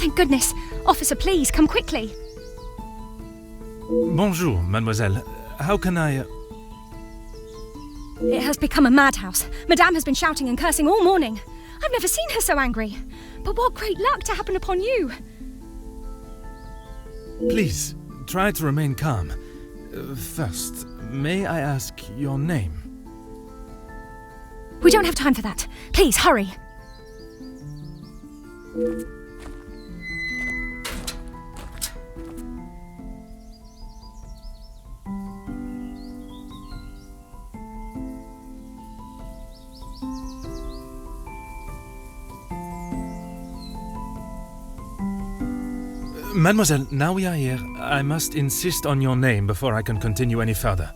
Thank goodness. Officer, please, come quickly. Bonjour, mademoiselle. How can I... It has become a madhouse. Madame has been shouting and cursing all morning. I've never seen her so angry. But what great luck to happen upon you. Please, try to remain calm. First, may I ask your name? We don't have time for that. Please, hurry. Mademoiselle, now we are here, I must insist on your name before I can continue any further.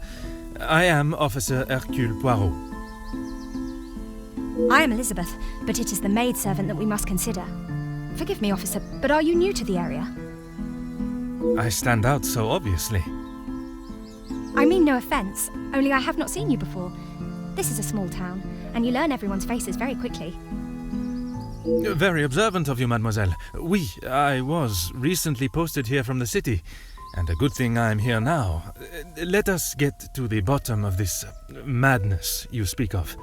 I am Officer Hercule Poirot. I am Elizabeth, but it is the maidservant that we must consider. Forgive me, officer, but are you new to the area? I stand out so obviously. I mean no offence, only I have not seen you before. This is a small town, and you learn everyone's faces very quickly. Very observant of you, mademoiselle. Oui, I was recently posted here from the city, and a good thing I am here now. Let us get to the bottom of this madness you speak of.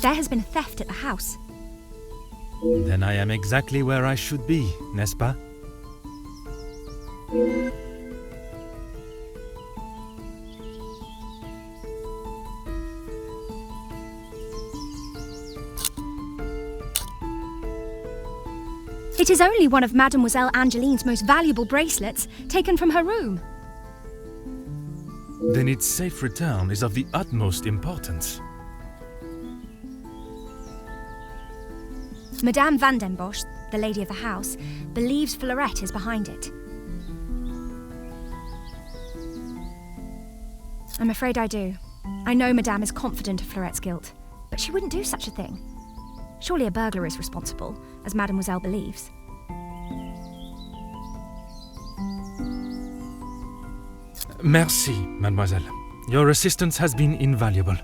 There has been a theft at the house. Then I am exactly where I should be, n'est-ce pas? It is only one of Mademoiselle Angeline's most valuable bracelets, taken from her room. Then its safe return is of the utmost importance. Madame Van den Bosch, the lady of the house, believes Fleurette is behind it. I'm afraid I do. I know Madame is confident of Fleurette's guilt, but she wouldn't do such a thing. Surely a burglar is responsible, as Mademoiselle believes. Merci, mademoiselle. Your assistance has been invaluable.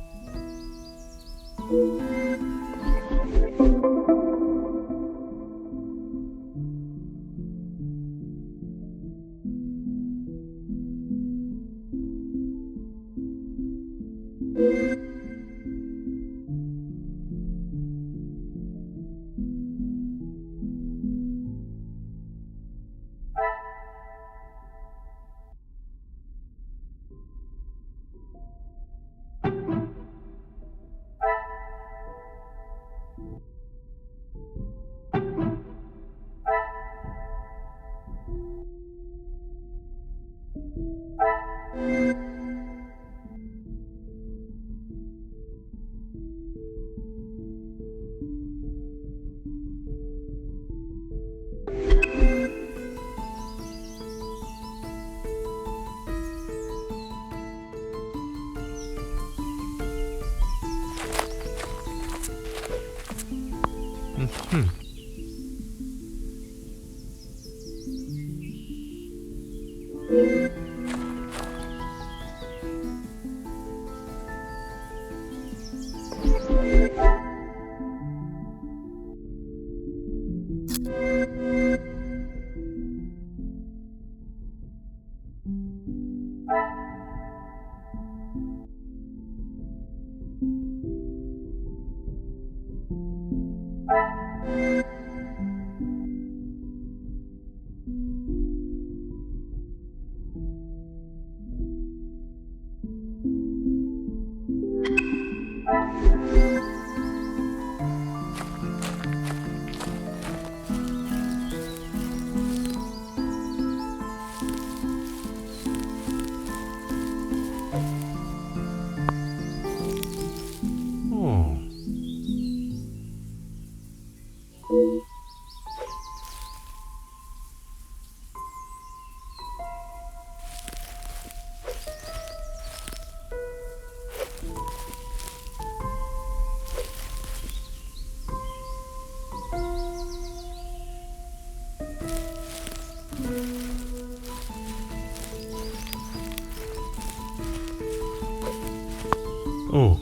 Oh.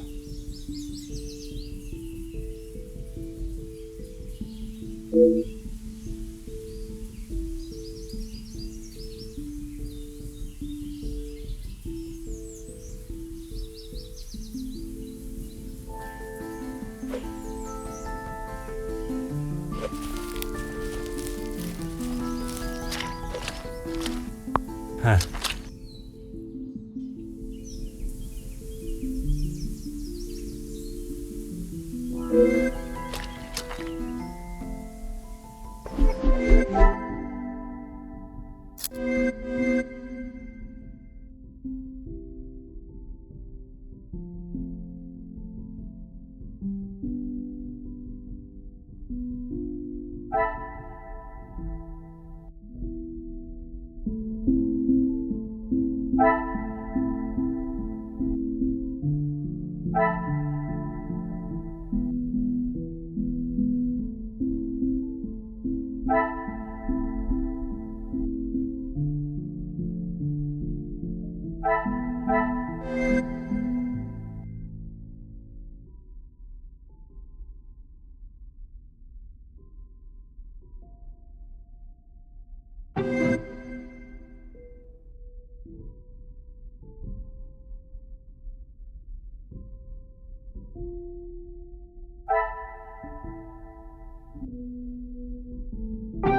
Huh.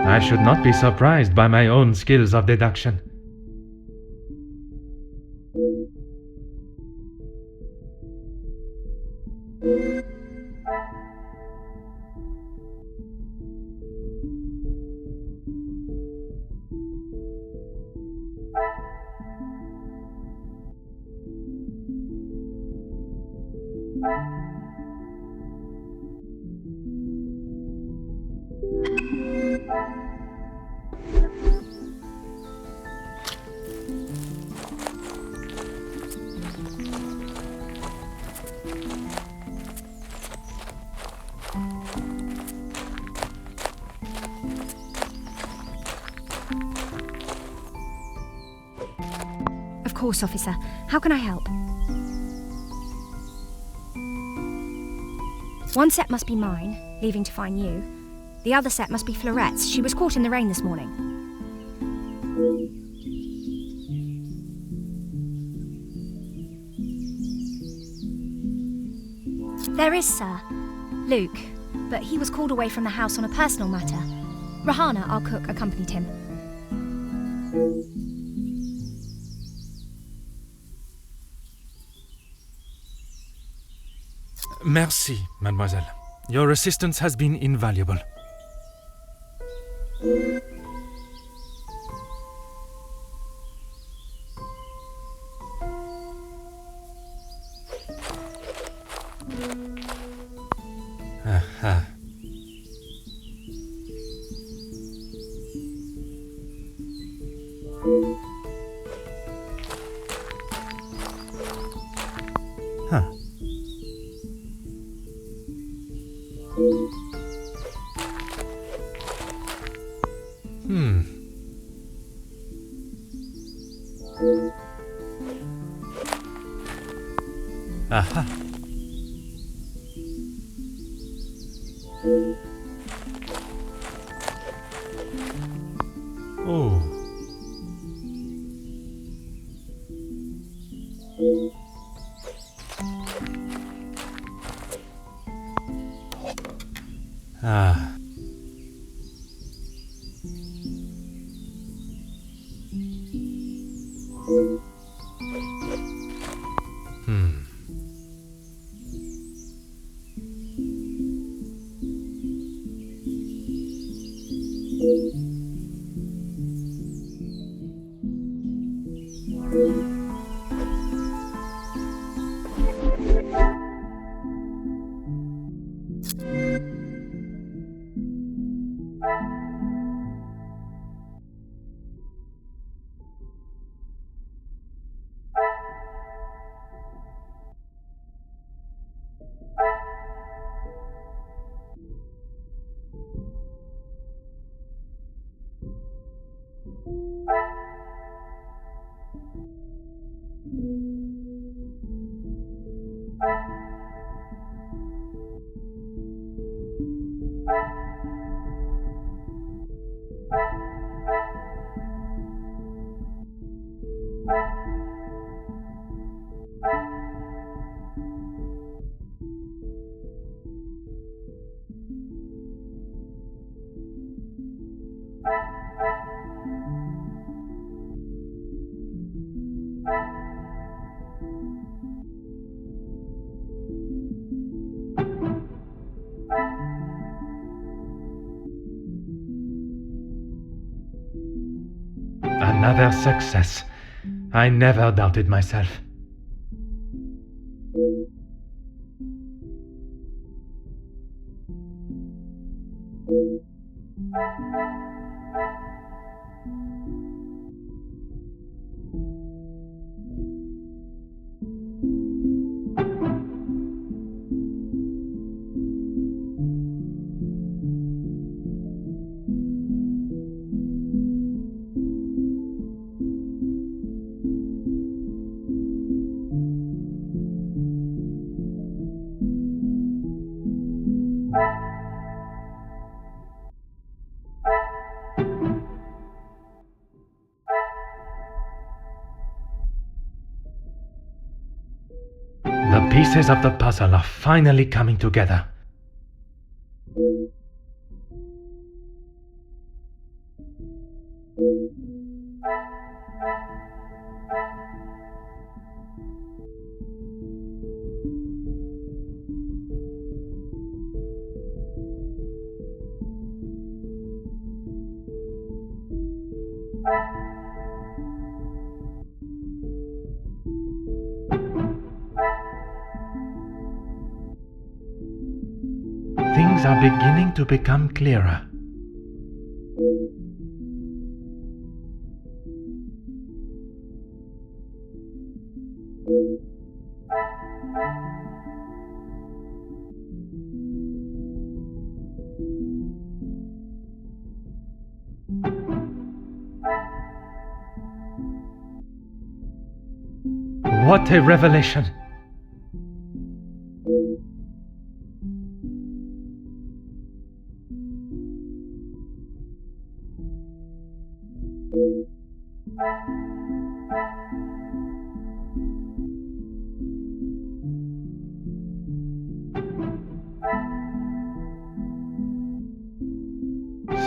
I should not be surprised by my own skills of deduction. Of course, officer. How can I help? One set must be mine, leaving to find you. The other set must be Florette's. She was caught in the rain this morning. There is, sir. Luke, but he was called away from the house on a personal matter. Rahana, our cook, accompanied him. Merci, mademoiselle. Your assistance has been invaluable. Aha. Huh. Aha. Oh. Ah. Another success. I never doubted myself. The pieces of the puzzle are finally coming together. Things are beginning to become clearer. What a revelation!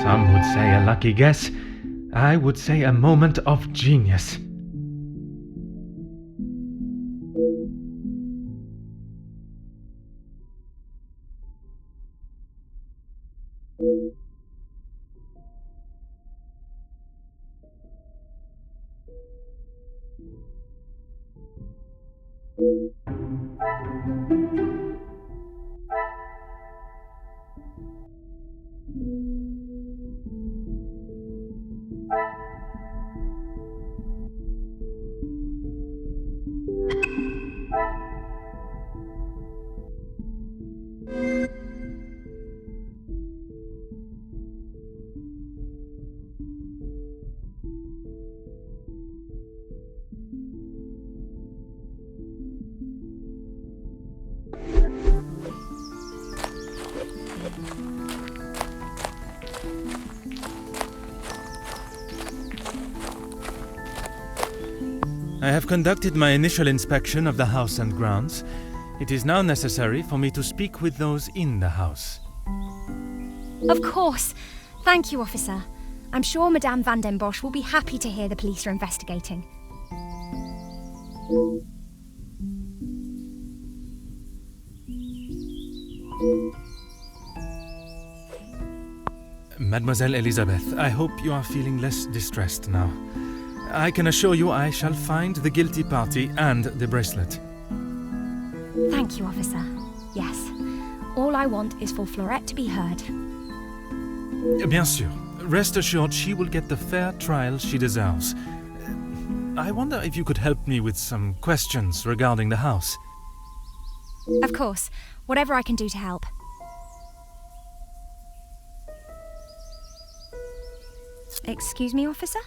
Some would say a lucky guess. I would say a moment of genius. I have conducted my initial inspection of the house and grounds. It is now necessary for me to speak with those in the house. Of course. Thank you, officer. I'm sure Madame Van den Bosch will be happy to hear the police are investigating. Mademoiselle Elizabeth, I hope you are feeling less distressed now. I can assure you I shall find the guilty party and the bracelet. Thank you, officer. Yes. All I want is for Florette to be heard. Bien sûr. Rest assured she will get the fair trial she deserves. I wonder if you could help me with some questions regarding the house. Of course. Whatever I can do to help. Excuse me, officer?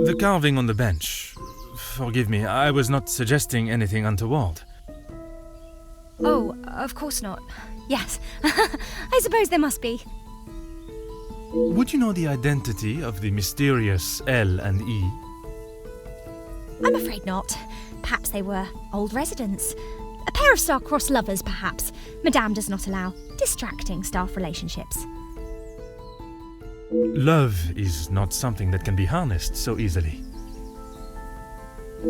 The carving on the bench. Forgive me, I was not suggesting anything untoward. Oh, of course not. Yes. I suppose there must be. Would you know the identity of the mysterious L and E? I'm afraid not. Perhaps they were old residents. A pair of star-crossed lovers, perhaps. Madame does not allow distracting staff relationships. Love is not something that can be harnessed so easily.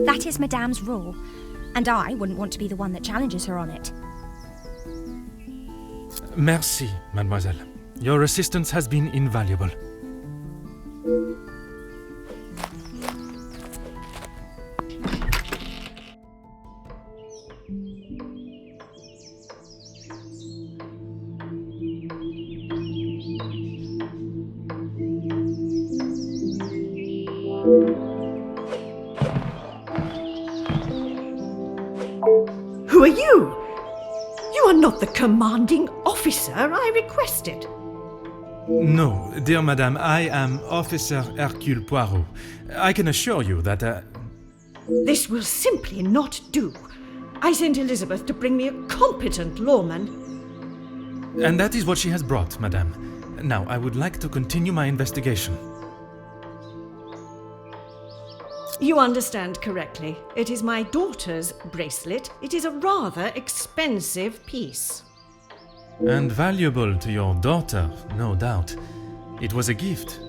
That is Madame's rule, and I wouldn't want to be the one that challenges her on it. Merci, mademoiselle. Your assistance has been invaluable. you? You are not the commanding officer I requested. No, dear madame, I am Officer Hercule Poirot. I can assure you that, This will simply not do. I sent Elizabeth to bring me a competent lawman. And that is what she has brought, madame. Now, I would like to continue my investigation. You understand correctly. It is my daughter's bracelet. It is a rather expensive piece. And valuable to your daughter, no doubt. It was a gift.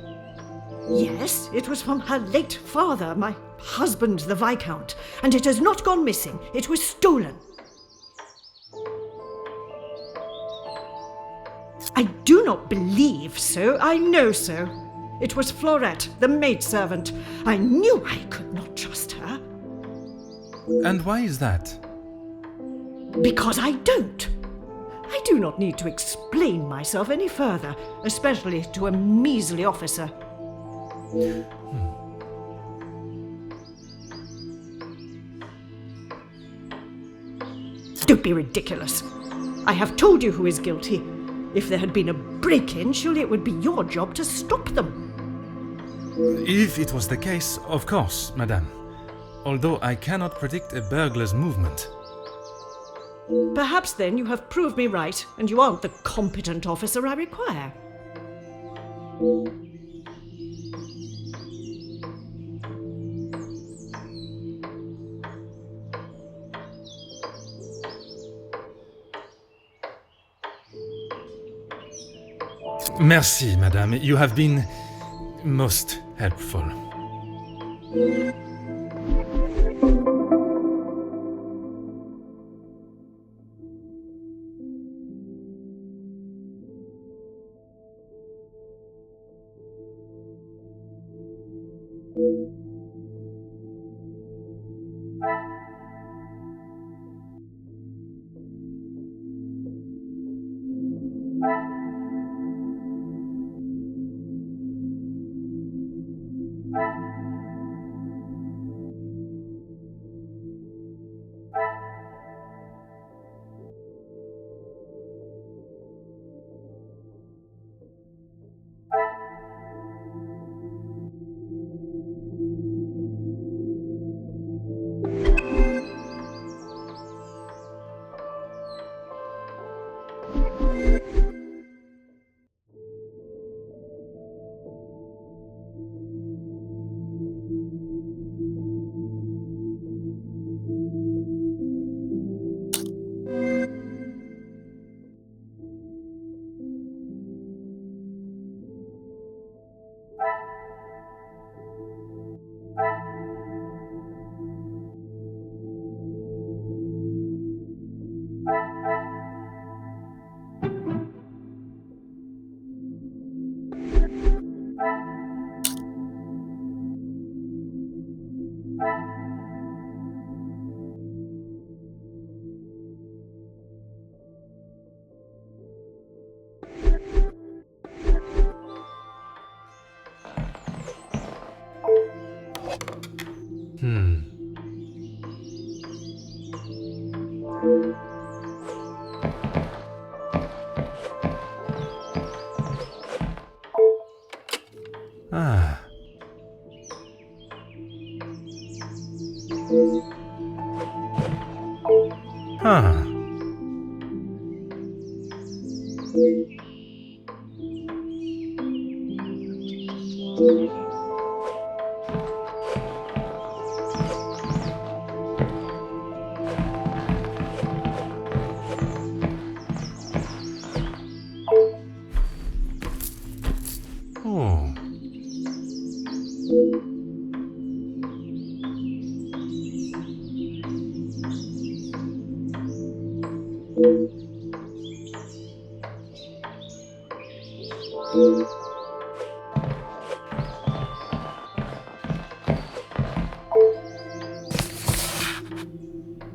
Yes, it was from her late father, my husband, the Viscount, and it has not gone missing. It was stolen. I do not believe so. I know so. It was Florette, the maidservant. I knew I could not trust her. And why is that? Because I don't. I do not need to explain myself any further, especially to a measly officer. Don't be ridiculous. I have told you who is guilty. If there had been a break-in, surely it would be your job to stop them. If it was the case, of course, madame. Although I cannot predict a burglar's movement. Perhaps then you have proved me right, and you aren't the competent officer I require. Merci, madame. You have been most helpful. Ah. Huh. Oh.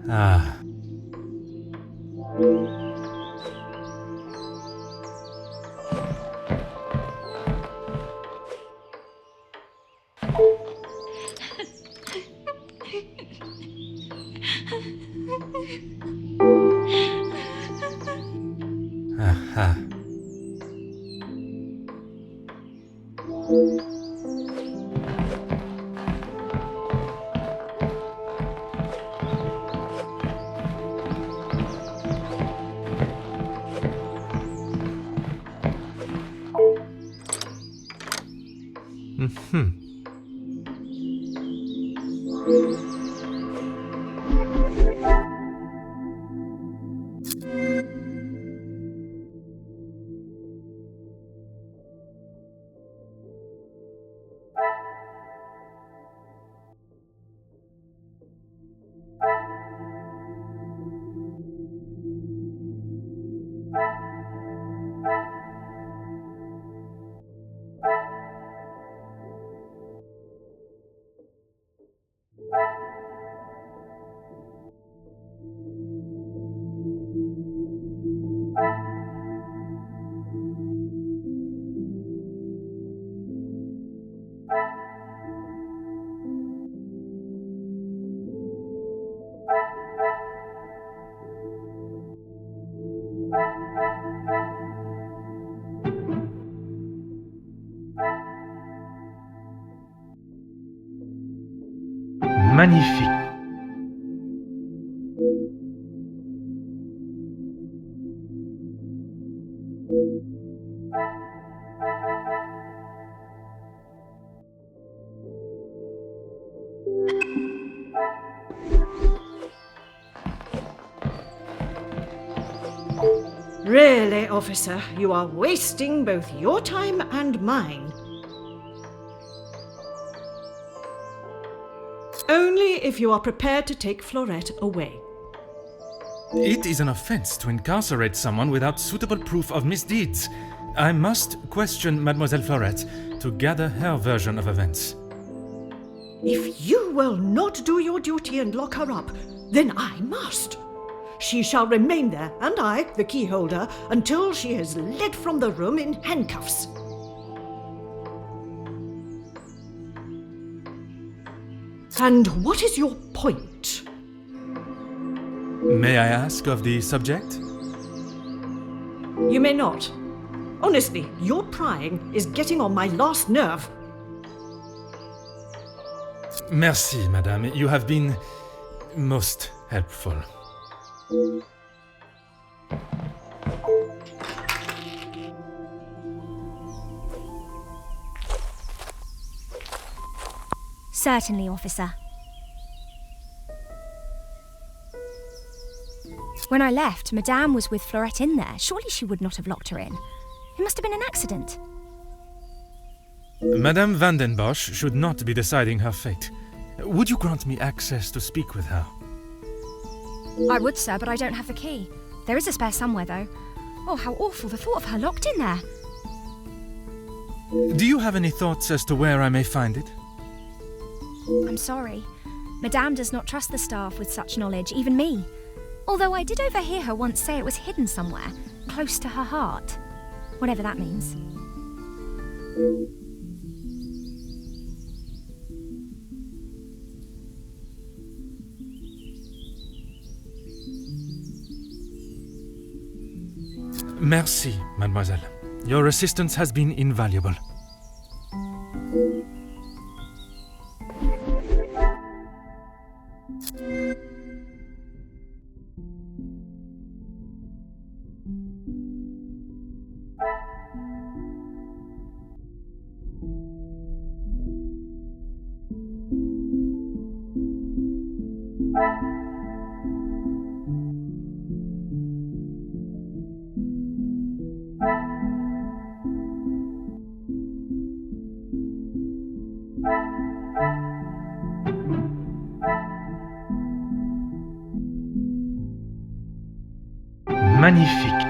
Ah. Aha. Magnifique. Really, officer, you are wasting both your time and mine. Only if you are prepared to take Florette away. It is an offense to incarcerate someone without suitable proof of misdeeds. I must question Mademoiselle Florette to gather her version of events. If you will not do your duty and lock her up, then I must. She shall remain there, and I, the key holder, until she is led from the room in handcuffs. And what is your point? May I ask of the subject? You may not. Honestly, your prying is getting on my last nerve. Merci, madame. You have been most helpful. Certainly, officer. When I left, Madame was with Florette in there. Surely she would not have locked her in. It must have been an accident. Madame van den Bosch should not be deciding her fate. Would you grant me access to speak with her? I would, sir, but I don't have the key. There is a spare somewhere, though. Oh, how awful, the thought of her locked in there. Do you have any thoughts as to where I may find it? I'm sorry. Madame does not trust the staff with such knowledge, even me. Although I did overhear her once say it was hidden somewhere, close to her heart. Whatever that means. Merci, mademoiselle. Your assistance has been invaluable. Magnifique.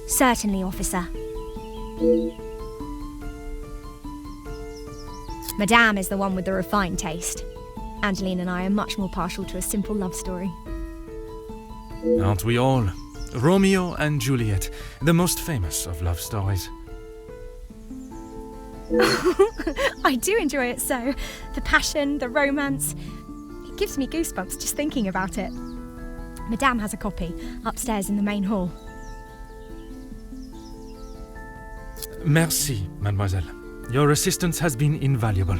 Certainly, officer. Madame is the one with the refined taste. Angeline and I are much more partial to a simple love story. Aren't we all? Romeo and Juliet, the most famous of love stories. I do enjoy it so. The passion, the romance. It gives me goosebumps just thinking about it. Madame has a copy upstairs in the main hall. Merci, mademoiselle. Your assistance has been invaluable.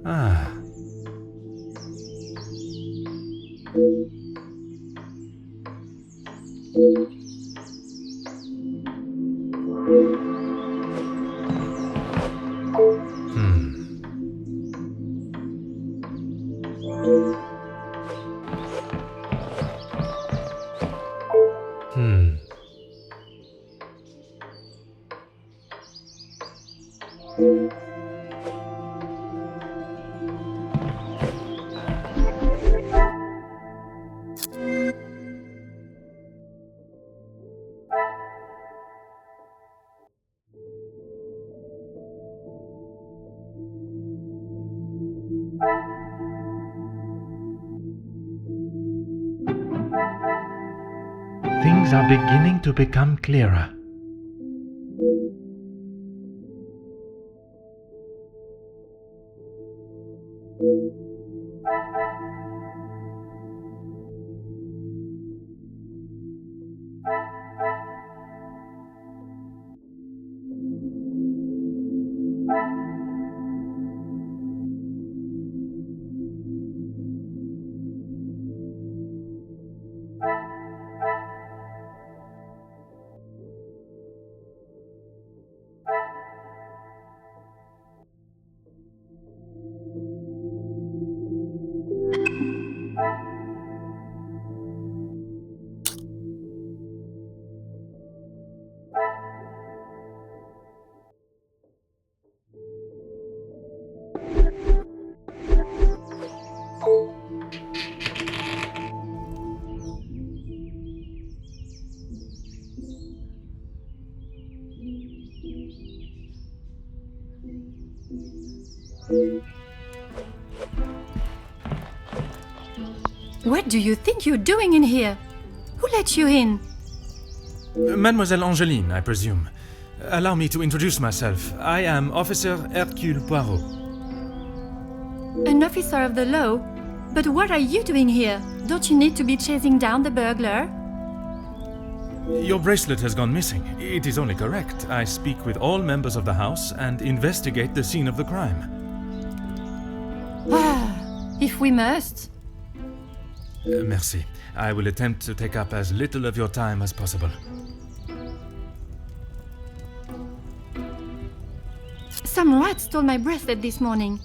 Ah. Things are beginning to become clearer. What do you think you're doing in here? Who let you in? Mademoiselle Angeline, I presume. Allow me to introduce myself. I am Officer Hercule Poirot. An officer of the law? But what are you doing here? Don't you need to be chasing down the burglar? Your bracelet has gone missing. It is only correct. I speak with all members of the house and investigate the scene of the crime. Ah, if we must. Merci. I will attempt to take up as little of your time as possible. Some rat stole my bracelet this morning.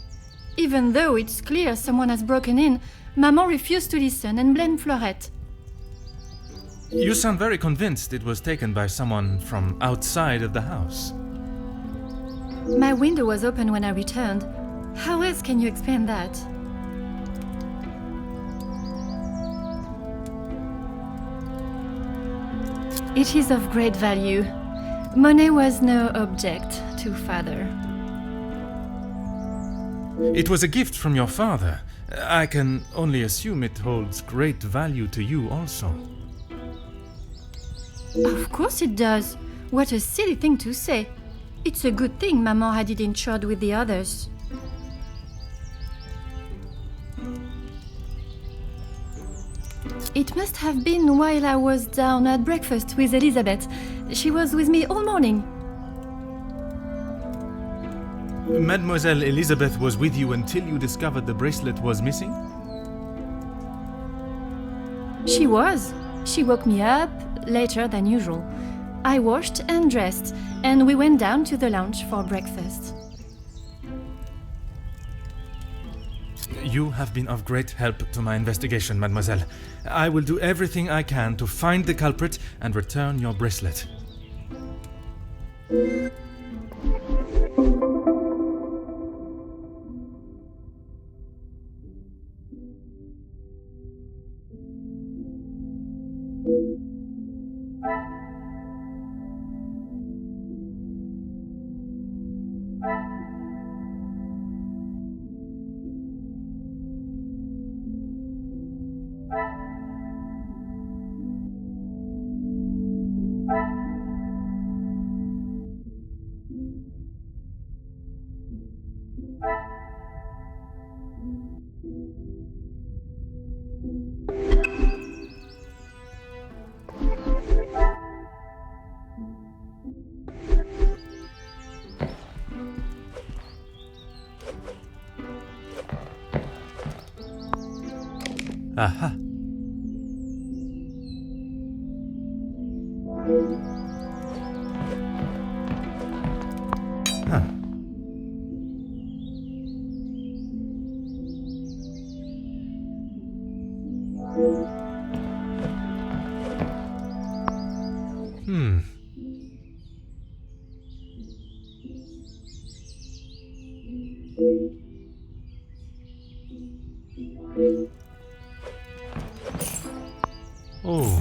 Even though it's clear someone has broken in, Maman refused to listen and blamed Fleurette. You sound very convinced it was taken by someone from outside of the house. My window was open when I returned. How else can you explain that? It is of great value. Money was no object to father. It was a gift from your father. I can only assume it holds great value to you also. Of course it does. What a silly thing to say. It's a good thing Maman had it insured with the others. It must have been while I was down at breakfast with Elizabeth. She was with me all morning. Mademoiselle Elizabeth was with you until you discovered the bracelet was missing? She was. She woke me up later than usual. I washed and dressed, and we went down to the lounge for breakfast. You have been of great help to my investigation, mademoiselle. I will do everything I can to find the culprit and return your bracelet. Aha. Huh. Hmm. Oh.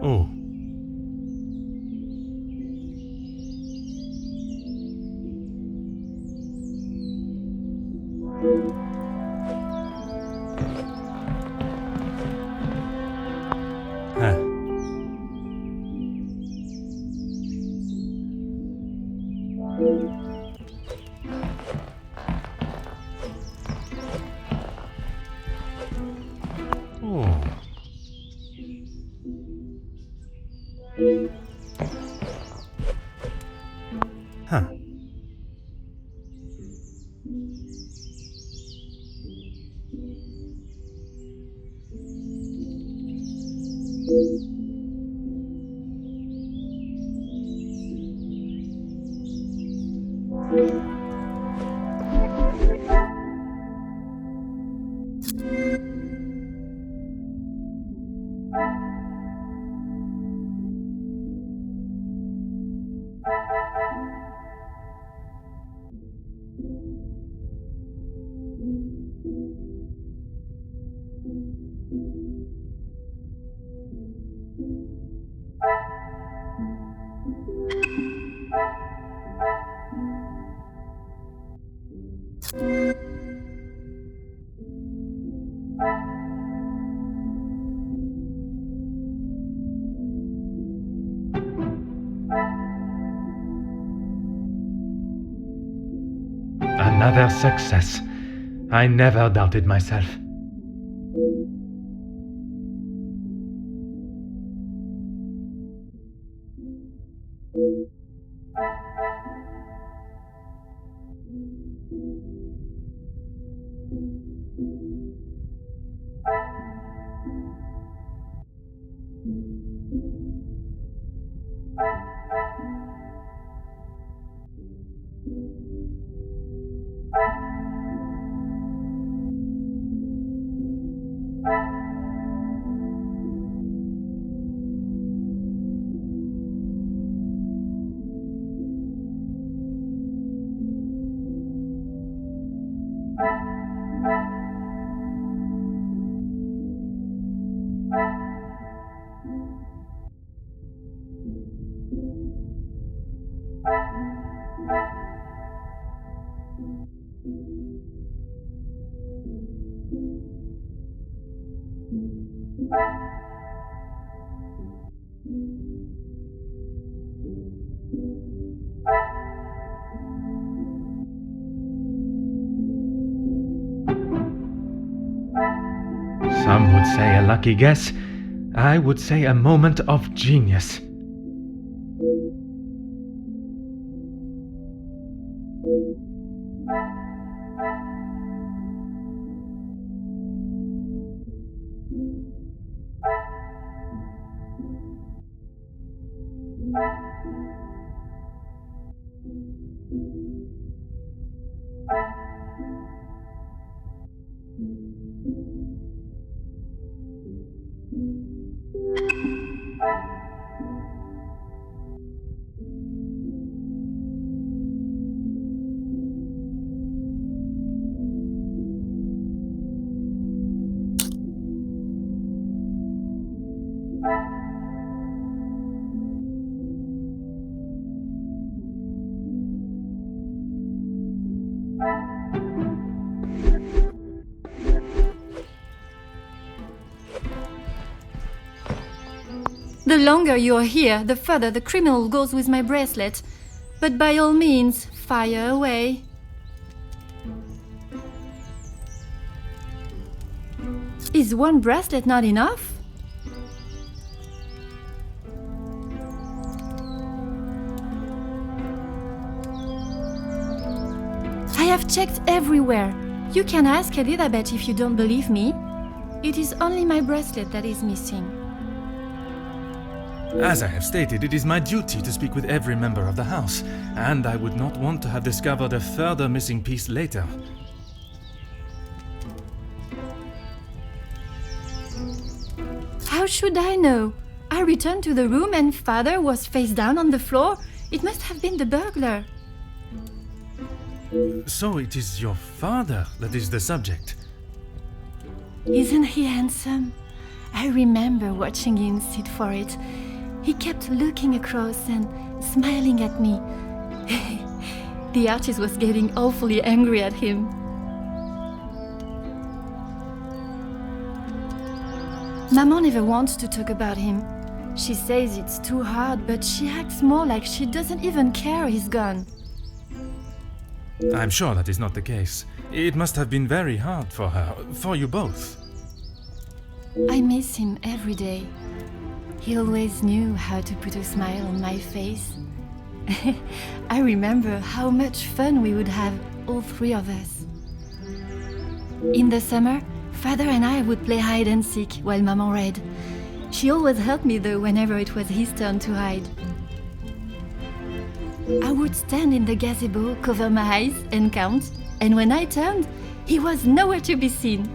Oh. Huh. Oh. Huh. Another success. I never doubted myself. Some would say a lucky guess. I would say a moment of genius. The longer you're here, the further the criminal goes with my bracelet. But by all means, fire away. Is one bracelet not enough? I have checked everywhere. You can ask Elizabeth if you don't believe me. It is only my bracelet that is missing. As I have stated, it is my duty to speak with every member of the house, and I would not want to have discovered a further missing piece later. How should I know? I returned to the room and father was face down on the floor. It must have been the burglar. So it is your father that is the subject. Isn't he handsome? I remember watching him sit for it. He kept looking across and smiling at me. The artist was getting awfully angry at him. Maman never wants to talk about him. She says it's too hard, but she acts more like she doesn't even care he's gone. I'm sure that is not the case. It must have been very hard for her, for you both. I miss him every day. He always knew how to put a smile on my face. I remember how much fun we would have, all three of us. In the summer, father and I would play hide and seek while Maman read. She always helped me though whenever it was his turn to hide. I would stand in the gazebo, cover my eyes and count, and when I turned, he was nowhere to be seen.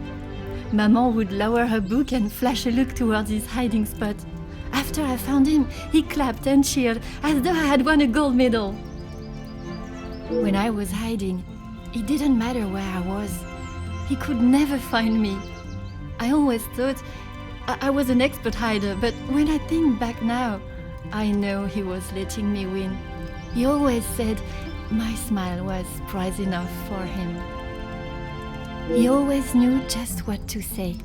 Maman would lower her book and flash a look towards his hiding spot. After I found him, he clapped and cheered as though I had won a gold medal. When I was hiding, it didn't matter where I was. He could never find me. I always thought I was an expert hider, but when I think back now, I know he was letting me win. He always said my smile was prize enough for him. He always knew just what to say.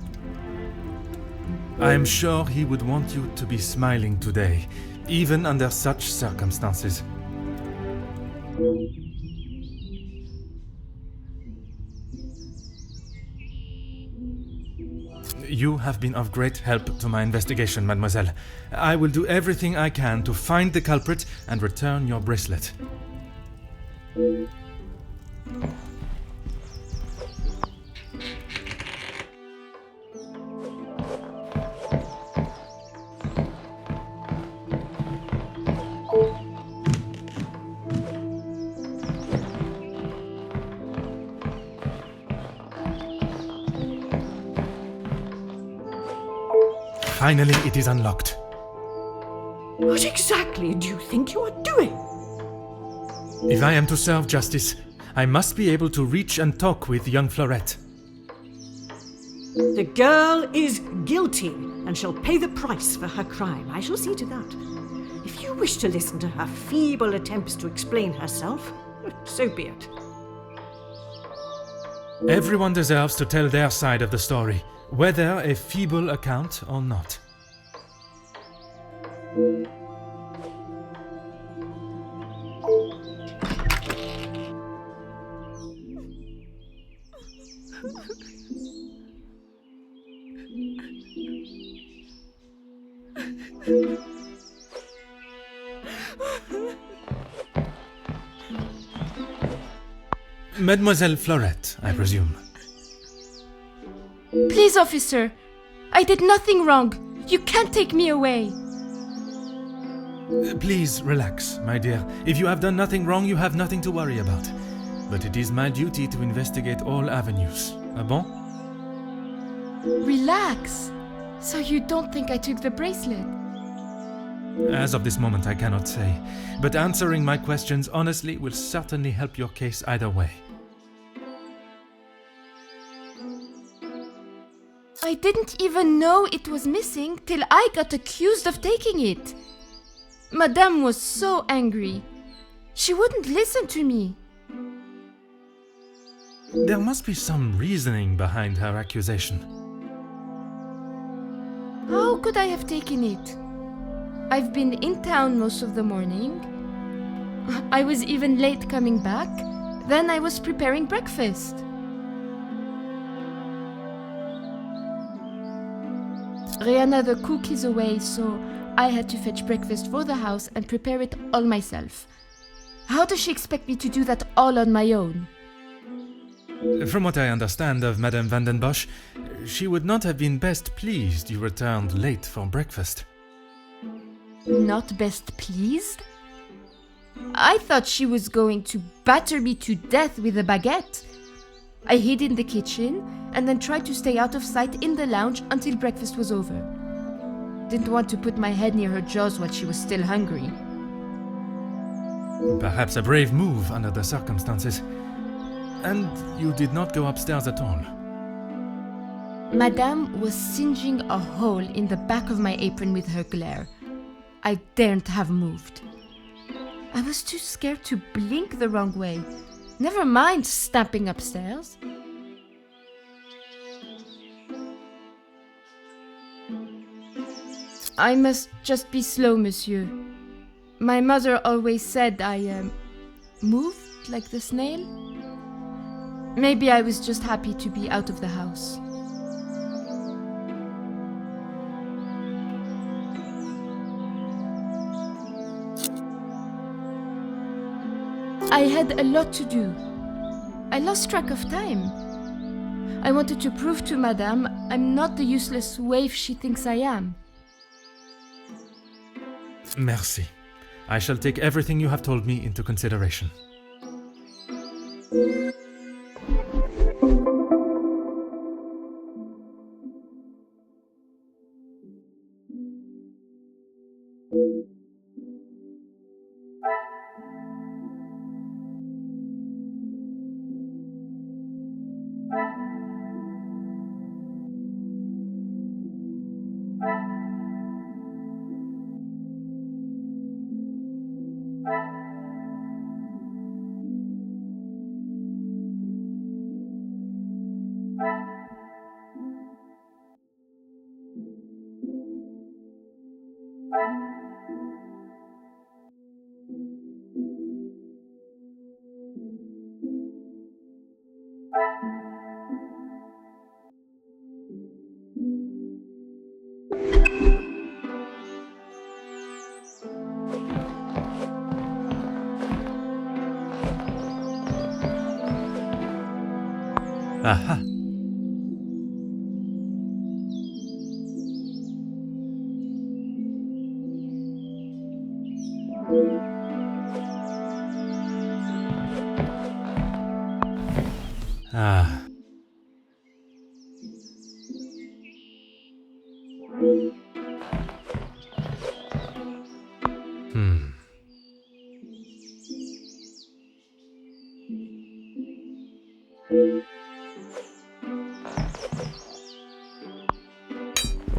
I am sure he would want you to be smiling today, even under such circumstances. You have been of great help to my investigation, mademoiselle. I will do everything I can to find the culprit and return your bracelet. Finally, it is unlocked. What exactly do you think you are doing? If I am to serve justice, I must be able to reach and talk with young Fleurette. The girl is guilty and shall pay the price for her crime. I shall see to that. If you wish to listen to her feeble attempts to explain herself, so be it. Everyone deserves to tell their side of the story, whether a feeble account or not. Mademoiselle Fleurette, I presume. Please, officer. I did nothing wrong. You can't take me away. Please relax, my dear. If you have done nothing wrong, you have nothing to worry about. But it is my duty to investigate all avenues. Ah bon? Relax. So you don't think I took the bracelet? As of this moment, I cannot say. But answering my questions honestly will certainly help your case either way. I didn't even know it was missing till I got accused of taking it. Madame was so angry. She wouldn't listen to me. There must be some reasoning behind her accusation. How could I have taken it? I've been in town most of the morning. I was even late coming back. Then I was preparing breakfast. Rihanna the cook is away, so I had to fetch breakfast for the house and prepare it all myself. How does she expect me to do that all on my own? From what I understand of Madame van den Bosch, she would not have been best pleased you returned late for breakfast. Not best pleased? I thought she was going to batter me to death with a baguette. I hid in the kitchen and then tried to stay out of sight in the lounge until breakfast was over. Didn't want to put my head near her jaws while she was still hungry. Perhaps a brave move under the circumstances. And you did not go upstairs at all. Madame was singeing a hole in the back of my apron with her glare. I daren't have moved. I was too scared to blink the wrong way. Never mind stamping upstairs. I must just be slow, monsieur. My mother always said I moved like the snail. Maybe I was just happy to be out of the house. I had a lot to do. I lost track of time. I wanted to prove to Madame I'm not the useless waif she thinks I am. Merci. I shall take everything you have told me into consideration. Aha. Ah.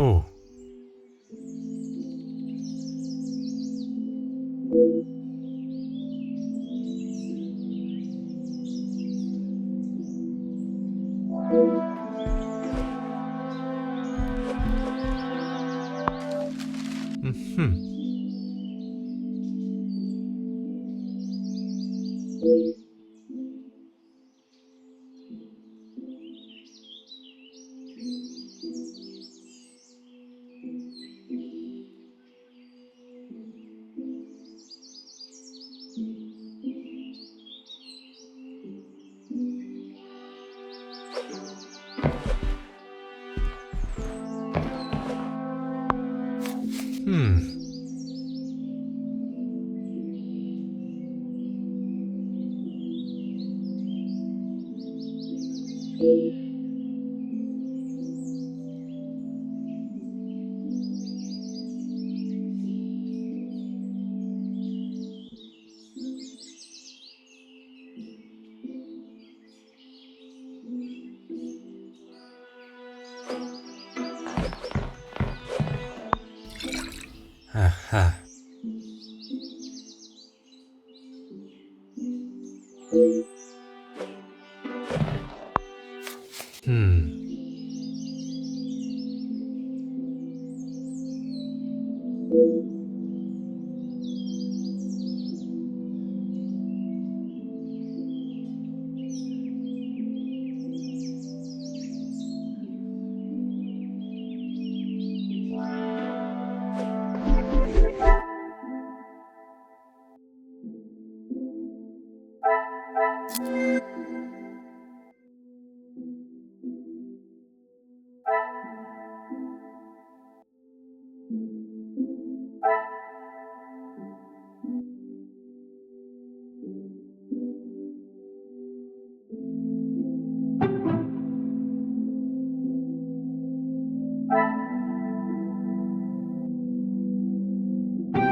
Oh. Mm-hmm. Aha.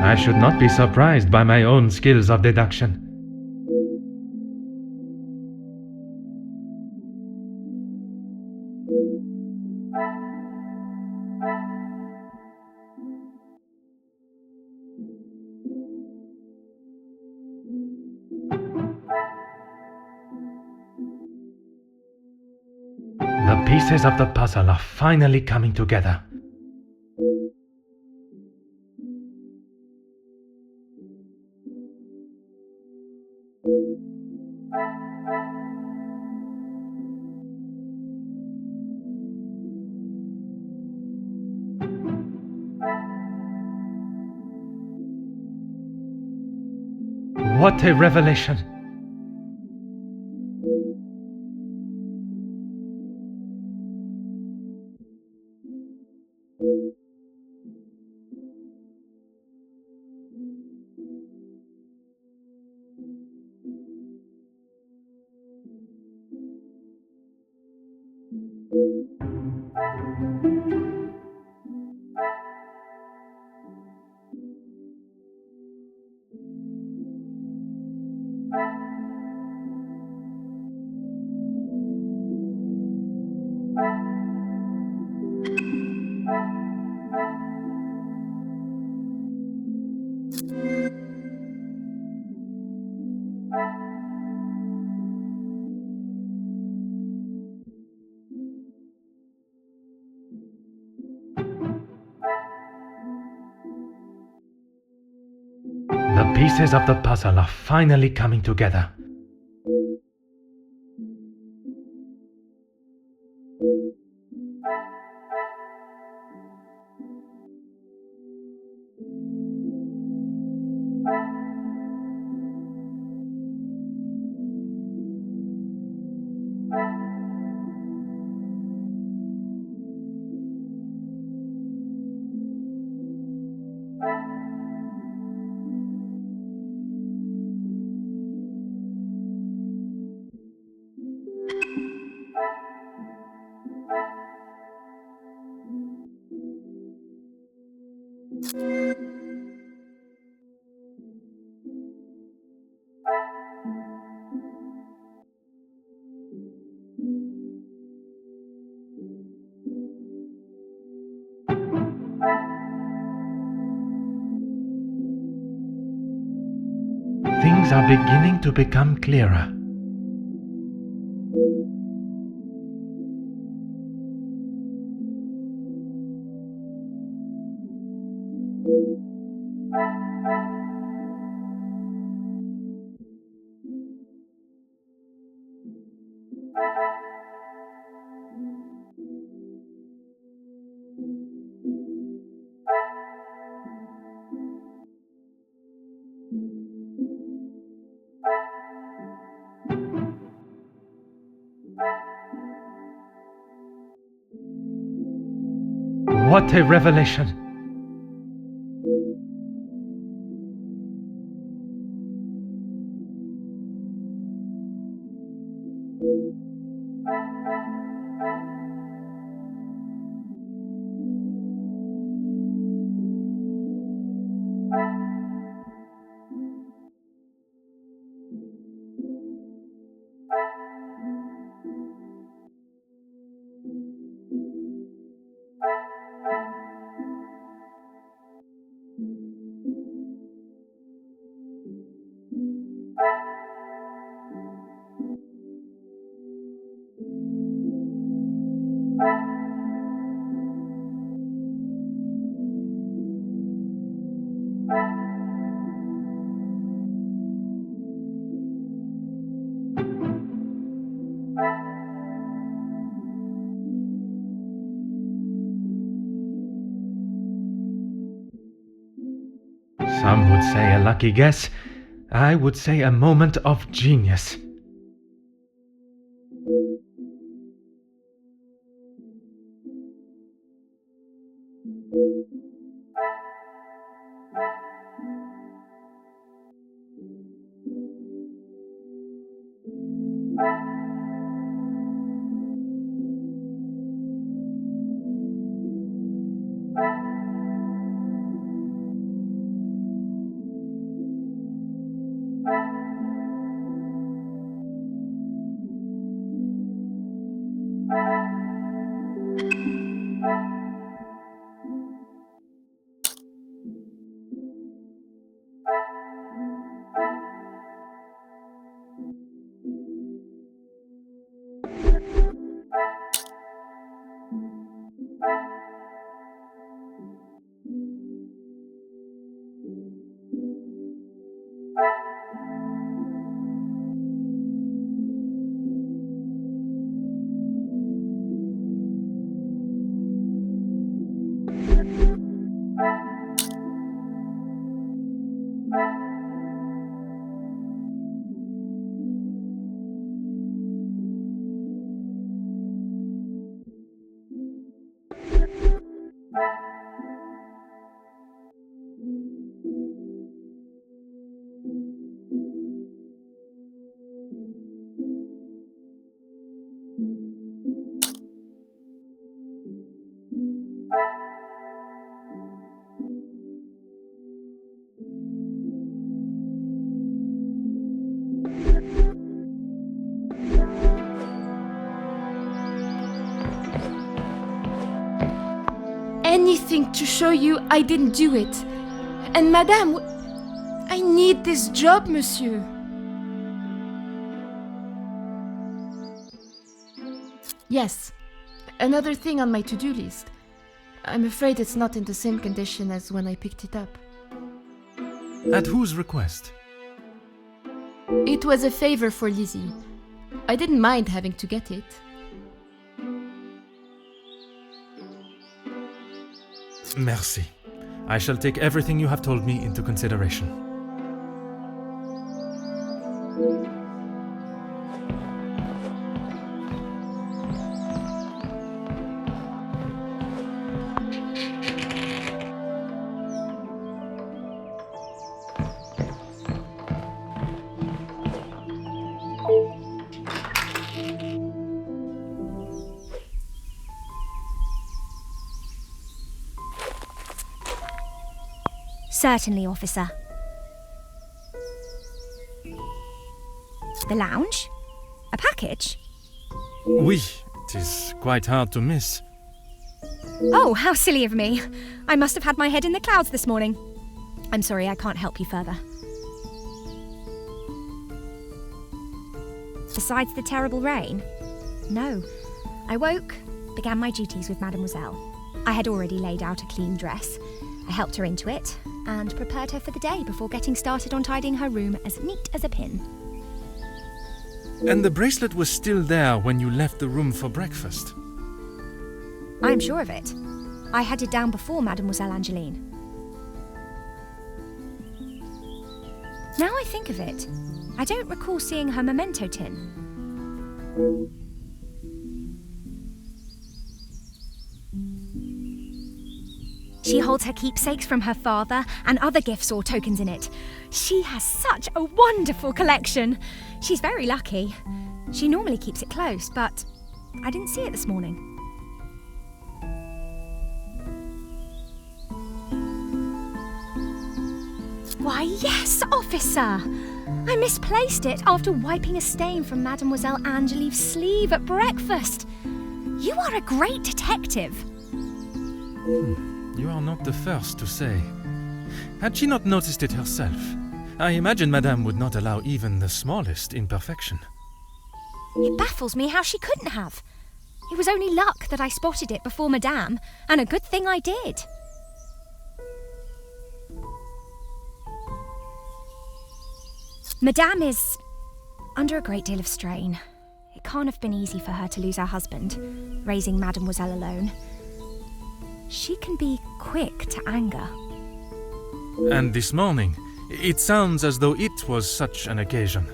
I should not be surprised by my own skills of deduction. The pieces of the puzzle are finally coming together. What a revelation! The pieces of the puzzle are finally coming together. Things are beginning to become clearer. What a revelation! Some would say a lucky guess. I would say a moment of genius. anything to show you I didn't do it. And Madame, I need this job, monsieur. Yes, another thing on my to-do list. I'm afraid it's not in the same condition as when I picked it up. At whose request? It was a favor for Lizzie. I didn't mind having to get it. Merci. I shall take everything you have told me into consideration. Certainly, officer. The lounge? A package? Oui, it is quite hard to miss. Oh, how silly of me. I must have had my head in the clouds this morning. I'm sorry, I can't help you further. Besides the terrible rain? No. I woke, began my duties with Mademoiselle. I had already laid out a clean dress. I helped her into it and prepared her for the day before getting started on tidying her room as neat as a pin. And the bracelet was still there when you left the room for breakfast? I'm sure of it. I had it down before Mademoiselle Angeline. Now I think of it, I don't recall seeing her memento tin. She holds her keepsakes from her father and other gifts or tokens in it. She has such a wonderful collection. She's very lucky. She normally keeps it close, but I didn't see it this morning. Why, yes, officer! I misplaced it after wiping a stain from Mademoiselle Angelique's sleeve at breakfast. You are a great detective. You are not the first to say. Had she not noticed it herself, I imagine Madame would not allow even the smallest imperfection. It baffles me how she couldn't have. It was only luck that I spotted it before Madame, and a good thing I did. Madame is under a great deal of strain. It can't have been easy for her to lose her husband, raising Mademoiselle alone. She can be quick to anger. And this morning, it sounds as though it was such an occasion.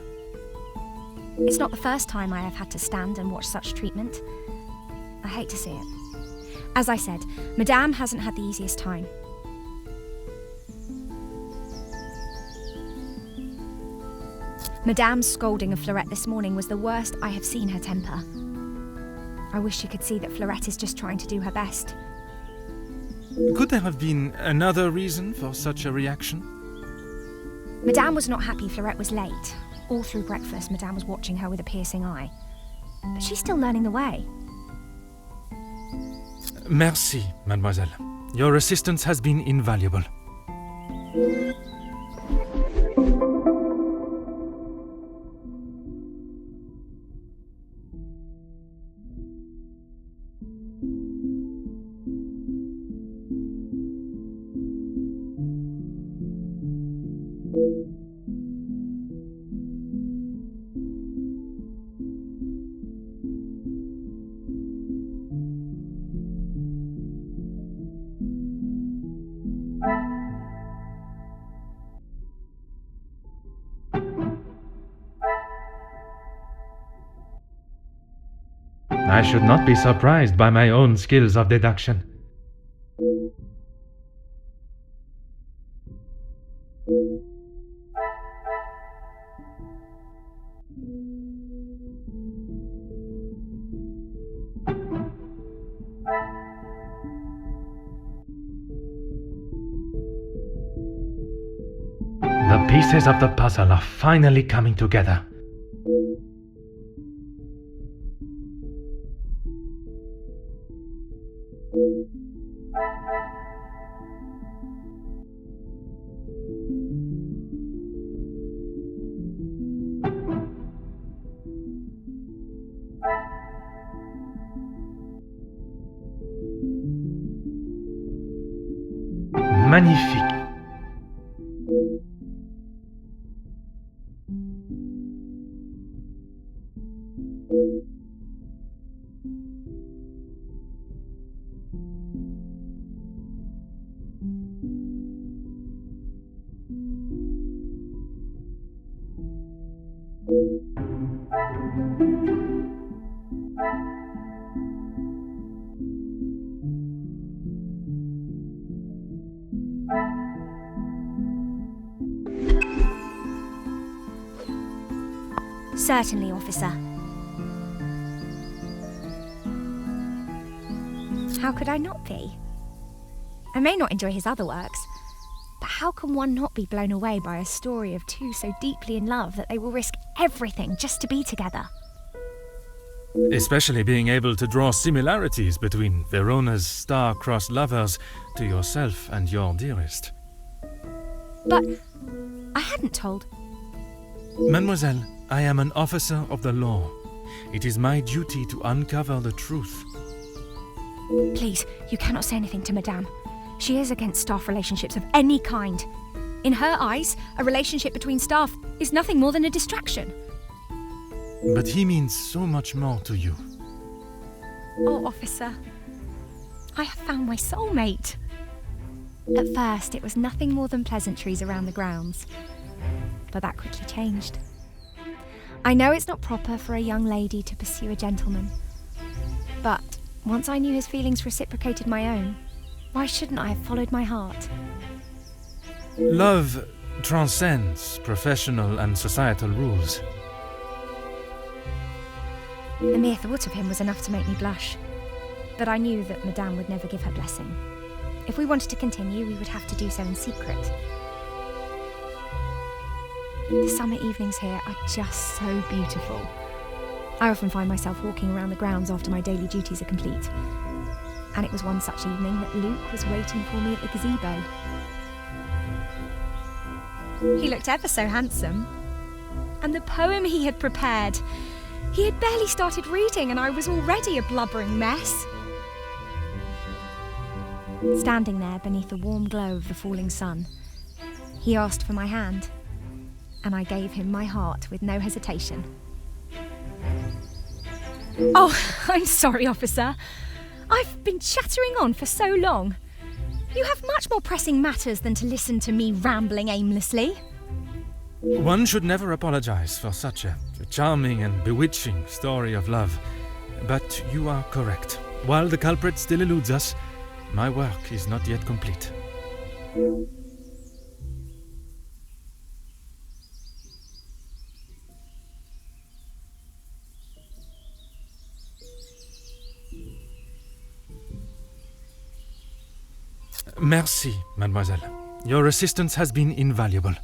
It's not the first time I have had to stand and watch such treatment. I hate to see it. As I said, Madame hasn't had the easiest time. Madame's scolding of Fleurette this morning was the worst I have seen her temper. I wish you could see that Fleurette is just trying to do her best. Could there have been another reason for such a reaction? Madame was not happy Fleurette was late. All through breakfast, Madame was watching her with a piercing eye. But she's still learning the way. Merci, mademoiselle. Your assistance has been invaluable. I should not be surprised by my own skills of deduction. The pieces of the puzzle are finally coming together. magnifique. Certainly, officer. How could I not be? I may not enjoy his other works, but how can one not be blown away by a story of two so deeply in love that they will risk everything just to be together? Especially being able to draw similarities between Verona's star-crossed lovers to yourself and your dearest. But I hadn't told. Mademoiselle, I am an officer of the law. It is my duty to uncover the truth. Please, you cannot say anything to Madame. She is against staff relationships of any kind. In her eyes, a relationship between staff is nothing more than a distraction. But he means so much more to you. Oh, officer, I have found my soulmate. At first, it was nothing more than pleasantries around the grounds. But that quickly changed. I know it's not proper for a young lady to pursue a gentleman. But once I knew his feelings reciprocated my own, why shouldn't I have followed my heart? Love transcends professional and societal rules. The mere thought of him was enough to make me blush. But I knew that Madame would never give her blessing. If we wanted to continue, we would have to do so in secret. The summer evenings here are just so beautiful. I often find myself walking around the grounds after my daily duties are complete. And it was one such evening that Luke was waiting for me at the gazebo. He looked ever so handsome. And the poem he had prepared. He had barely started reading and I was already a blubbering mess. Standing there beneath the warm glow of the falling sun, he asked for my hand, and I gave him my heart with no hesitation. Oh, I'm sorry, officer. I've been chattering on for so long. You have much more pressing matters than to listen to me rambling aimlessly. One should never apologize for such a charming and bewitching story of love. But you are correct. While the culprit still eludes us, my work is not yet complete. Merci, mademoiselle. Your assistance has been invaluable.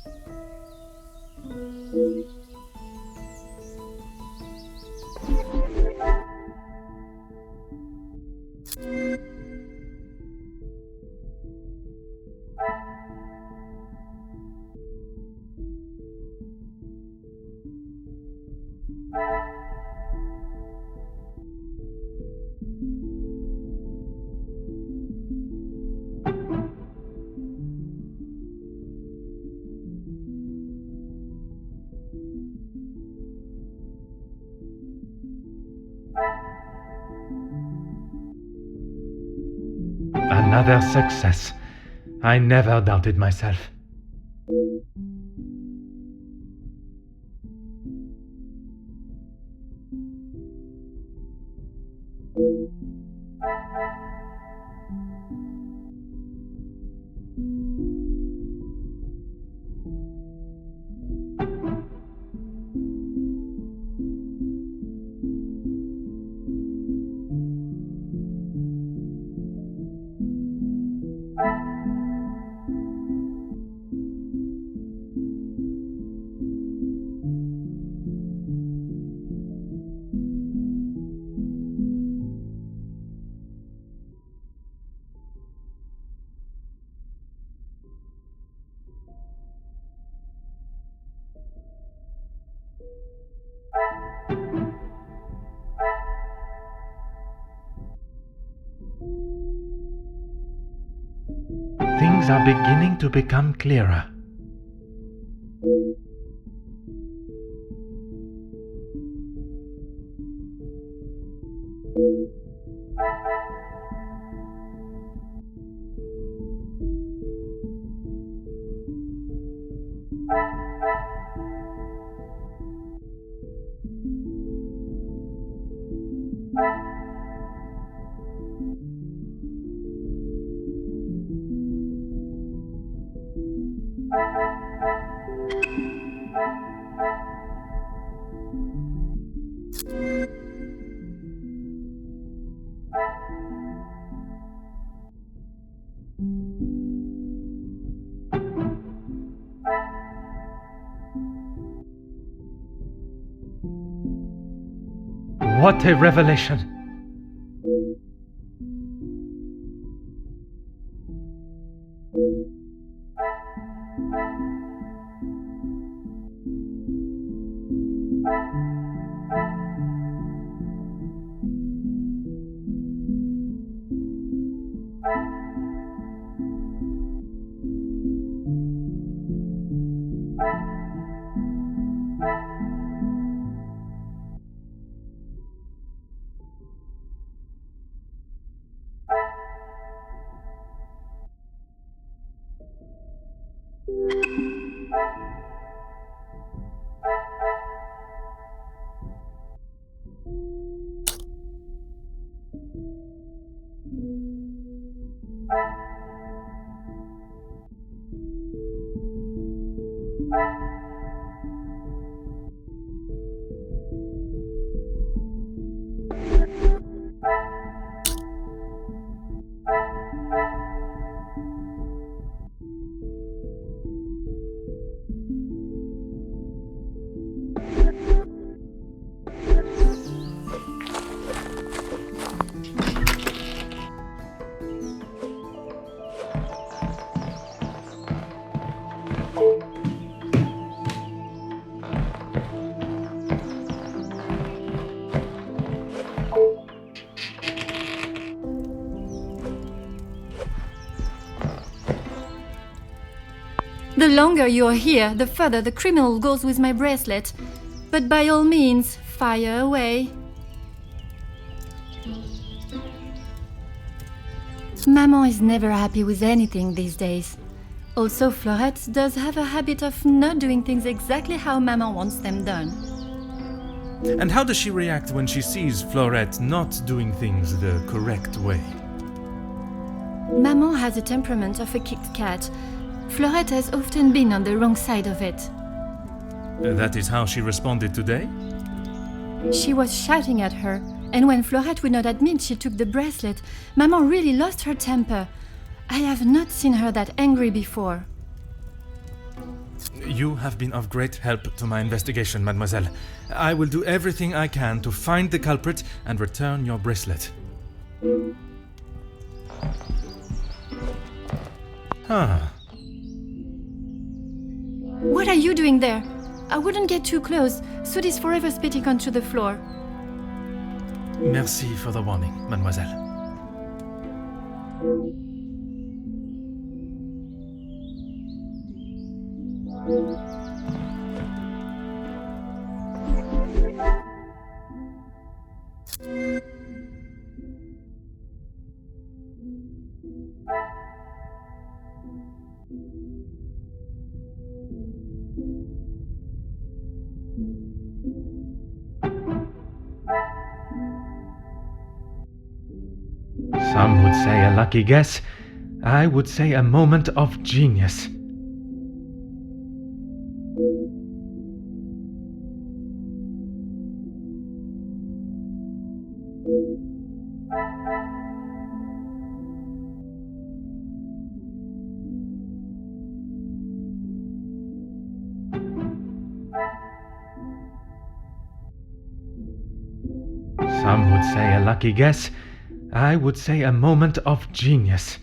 Another success. I never doubted myself. Things are beginning to become clearer. What a revelation! The longer you're here, the further the criminal goes with my bracelet. But by all means, fire away. Maman is never happy with anything these days. Also, Florette does have a habit of not doing things exactly how Maman wants them done. And how does she react when she sees Florette not doing things the correct way? Maman has a temperament of a kicked cat. Florette has often been on the wrong side of it. That is how she responded today? She was shouting at her, and when Florette would not admit she took the bracelet, Maman really lost her temper. I have not seen her that angry before. You have been of great help to my investigation, mademoiselle. I will do everything I can to find the culprit and return your bracelet. Ah. What are you doing there? I wouldn't get too close. Soot is forever spitting onto the floor. Merci for the warning, mademoiselle. Some would say a lucky guess. I would say a moment of genius. Some would say a lucky guess. I would say a moment of genius.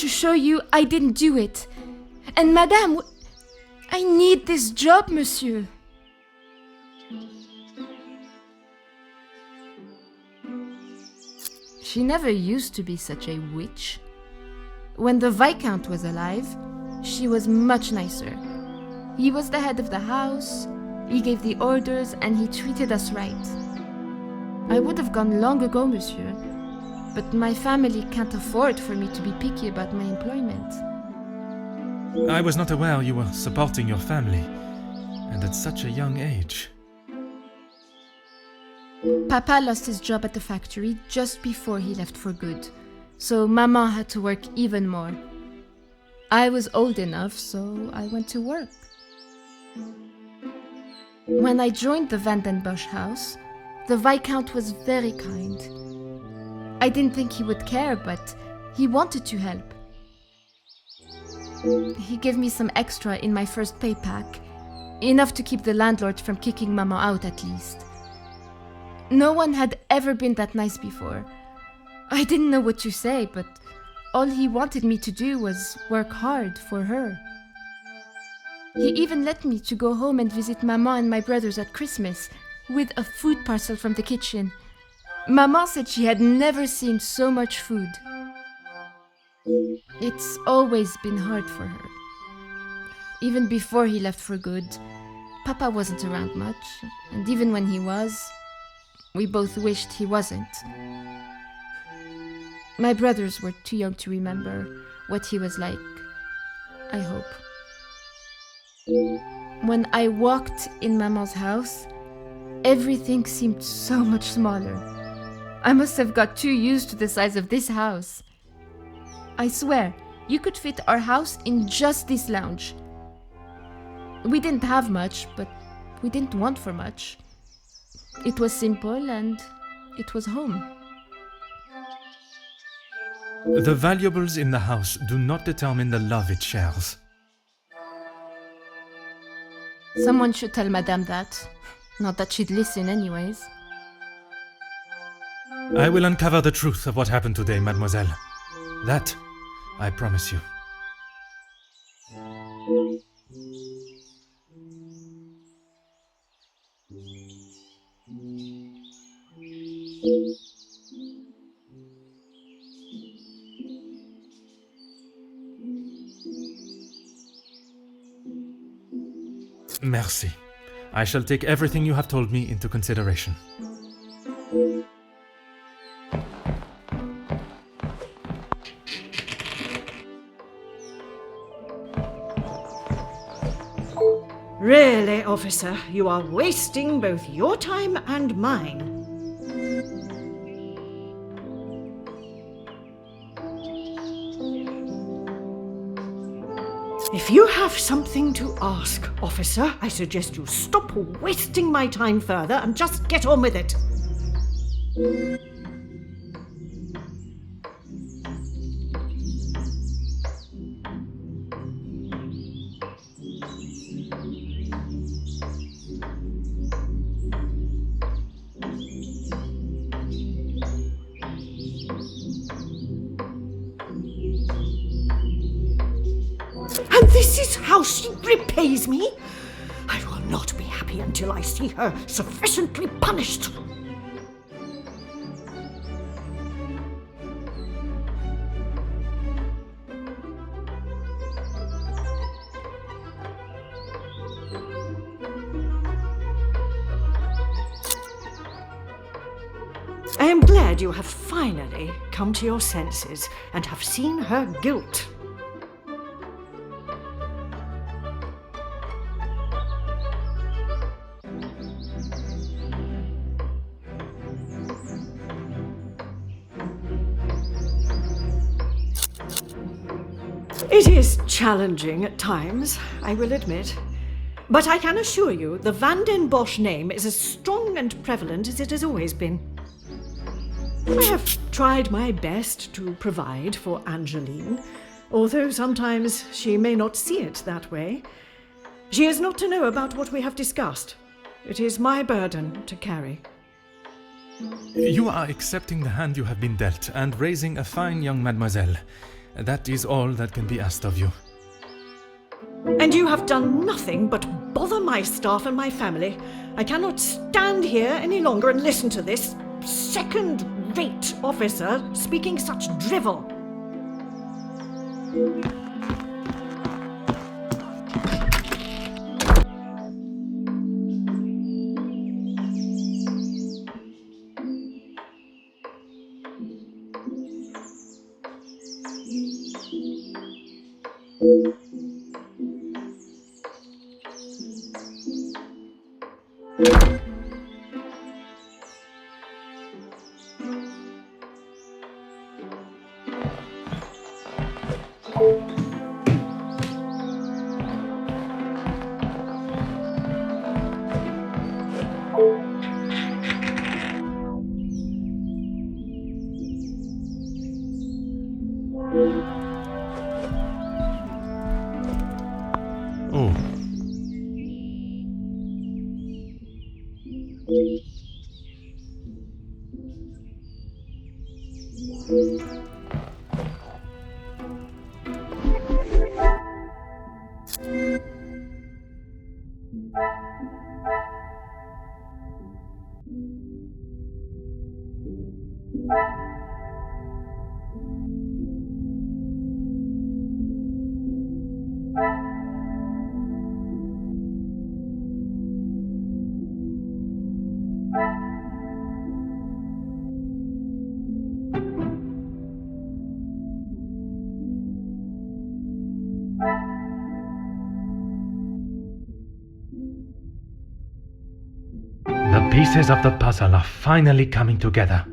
to show you I didn't do it. And Madame, I need this job, monsieur. She never used to be such a witch. When the Viscount was alive, she was much nicer. He was the head of the house, he gave the orders, and he treated us right. I would have gone long ago, monsieur, but my family can't afford for me to be picky about my employment. I was not aware you were supporting your family, and at such a young age. Papa lost his job at the factory just before he left for good, so Maman had to work even more. I was old enough, so I went to work. When I joined the Van den Bosch house, the Viscount was very kind. I didn't think he would care, but he wanted to help. He gave me some extra in my first pay pack, enough to keep the landlord from kicking Maman out at least. No one had ever been that nice before. I didn't know what to say, but all he wanted me to do was work hard for her. He even let me to go home and visit Maman and my brothers at Christmas, with a food parcel from the kitchen. Maman said she had never seen so much food. It's always been hard for her. Even before he left for good, Papa wasn't around much, and even when he was, we both wished he wasn't. My brothers were too young to remember what he was like, I hope. When I walked in Maman's house, everything seemed so much smaller. I must have got too used to the size of this house. I swear, you could fit our house in just this lounge. We didn't have much, but we didn't want for much. It was simple and it was home. The valuables in the house do not determine the love it shares. Someone should tell Madame that. Not that she'd listen anyways. I will uncover the truth of what happened today, mademoiselle. That, I promise you. Merci. I shall take everything you have told me into consideration. Really, officer, you are wasting both your time and mine. If you have something to ask, officer, I suggest you stop wasting my time further and just get on with it. And this is how she repays me? I will not be happy until I see her sufficiently punished. I am glad you have finally come to your senses and have seen her guilt. It is challenging at times, I will admit. But I can assure you the Van den Bosch name is as strong and prevalent as it has always been. I have tried my best to provide for Angeline, although sometimes she may not see it that way. She is not to know about what we have discussed. It is my burden to carry. You are accepting the hand you have been dealt and raising a fine young mademoiselle. That is all that can be asked of you. And you have done nothing but bother my staff and my family. I cannot stand here any longer and listen to this second-rate officer speaking such drivel. Oh. The pieces of the puzzle are finally coming together.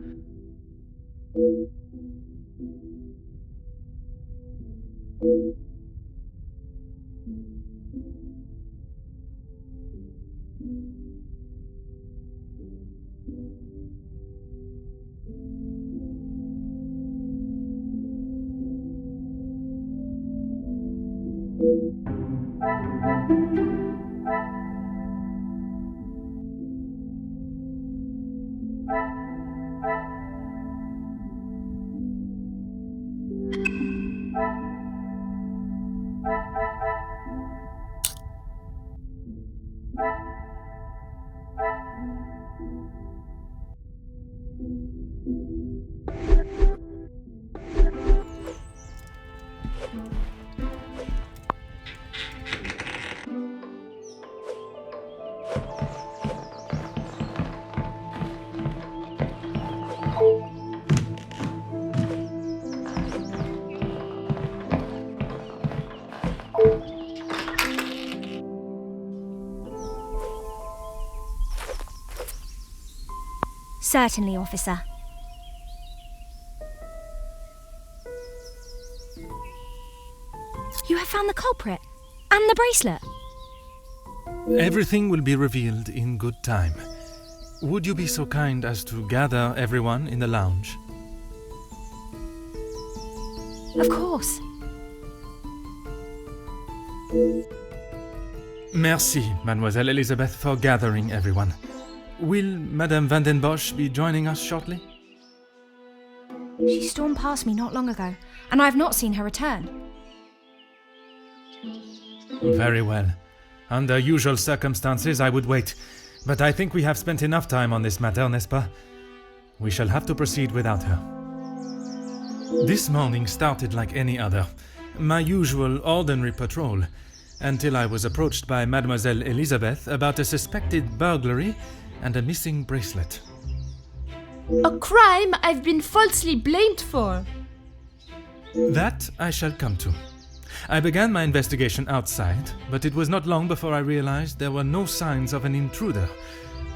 Certainly, officer. You have found the culprit and the bracelet. Everything will be revealed in good time. Would you be so kind as to gather everyone in the lounge? Of course. Merci, Mademoiselle Elizabeth, for gathering everyone. Will Madame Van den Bosch be joining us shortly? She stormed past me not long ago, and I have not seen her return. Very well. Under usual circumstances, I would wait. But I think we have spent enough time on this matter, n'est-ce pas? We shall have to proceed without her. This morning started like any other. My usual ordinary patrol, until I was approached by Mademoiselle Elizabeth about a suspected burglary and a missing bracelet. A crime I've been falsely blamed for. That I shall come to. I began my investigation outside, but it was not long before I realized there were no signs of an intruder,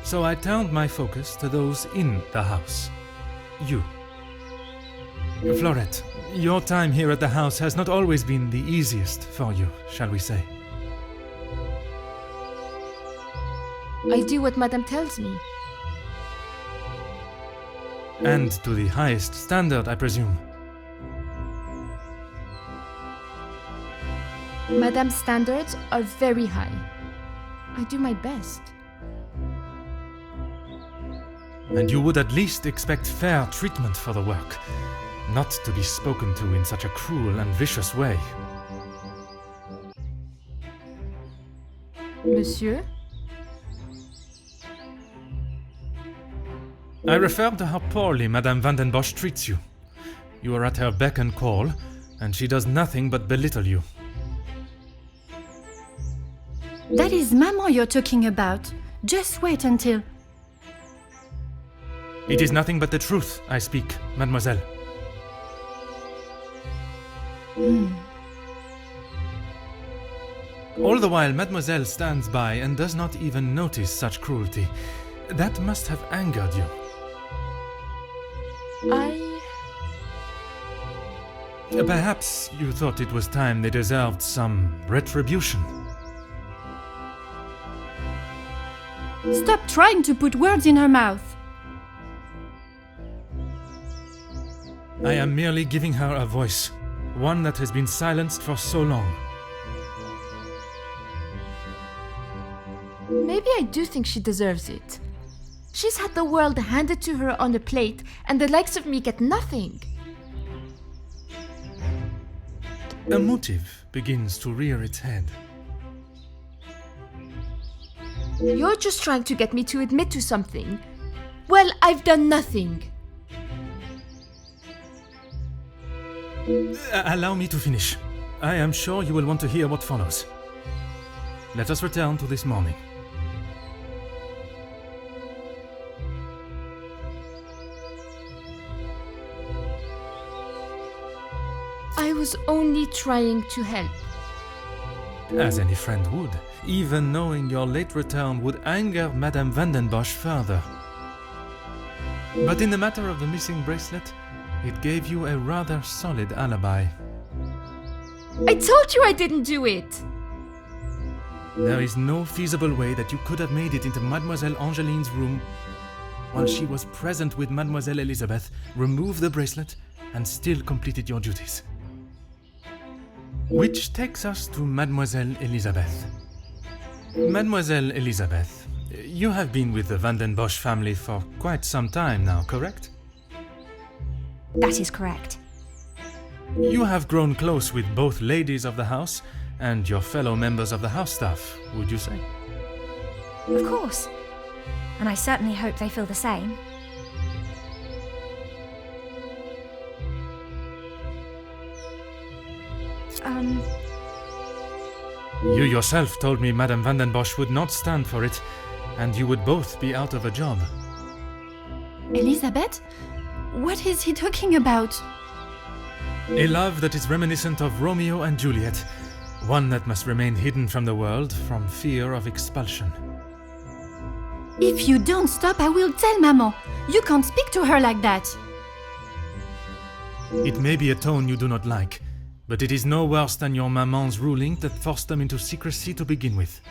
so I turned my focus to those in the house. You. Florette, your time here at the house has not always been the easiest for you, shall we say? I do what Madame tells me. And to the highest standard, I presume. Madame's standards are very high. I do my best. And you would at least expect fair treatment for the work. not to be spoken to in such a cruel and vicious way. Monsieur? I refer to how poorly Madame van den Bosch treats you. You are at her beck and call, and she does nothing but belittle you. That is Maman you're talking about. Just wait until... It is nothing but the truth I speak, mademoiselle. All the while mademoiselle stands by and does not even notice such cruelty. That must have angered you. Perhaps you thought it was time they deserved some retribution. Stop trying to put words in her mouth. I am merely giving her a voice, one that has been silenced for so long. Maybe I do think she deserves it. She's had the world handed to her on a plate, and the likes of me get nothing. A motive begins to rear its head. You're just trying to get me to admit to something. Well, I've done nothing. Allow me to finish. I am sure you will want to hear what follows. Let us return to this morning. I was only trying to help. As any friend would, even knowing your late return would anger Madame van den Bosch further. But in the matter of the missing bracelet, it gave you a rather solid alibi. I told you I didn't do it! There is no feasible way that you could have made it into Mademoiselle Angeline's room while she was present with Mademoiselle Elizabeth, removed the bracelet, and still completed your duties. Which takes us to Mademoiselle Elizabeth. Mademoiselle Elizabeth, you have been with the Van den Bosch family for quite some time now, correct? That is correct. You have grown close with both ladies of the house and your fellow members of the house staff, would you say? Of course. And I certainly hope they feel the same. You yourself told me Madame van den Bosch would not stand for it, and you would both be out of a job. Elizabeth? What is he talking about? A love that is reminiscent of Romeo and Juliet, one that must remain hidden from the world from fear of expulsion. If you don't stop, I will tell Maman. You can't speak to her like that. It may be a tone you do not like, but it is no worse than your maman's ruling that forced them into secrecy to begin with.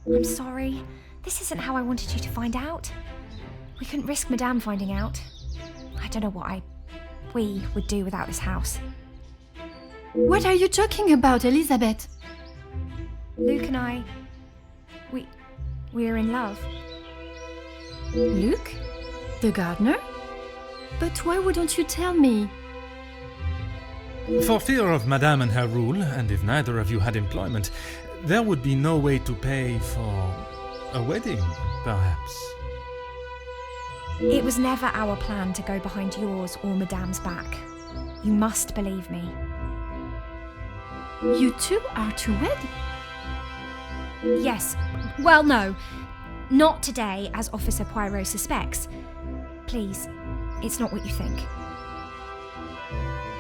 I'm sorry. This isn't how I wanted you to find out. We couldn't risk Madame finding out. I don't know what we would do without this house. What are you talking about, Elizabeth? Luke and I... We're in love. Luke? The gardener? But why wouldn't you tell me? For fear of Madame and her rule, and if neither of you had employment, there would be no way to pay for a wedding, perhaps. It was never our plan to go behind yours or Madame's back. You must believe me. You two are to wed? Yes. Well, no. Not today, as Officer Poirot suspects. Please, it's not what you think.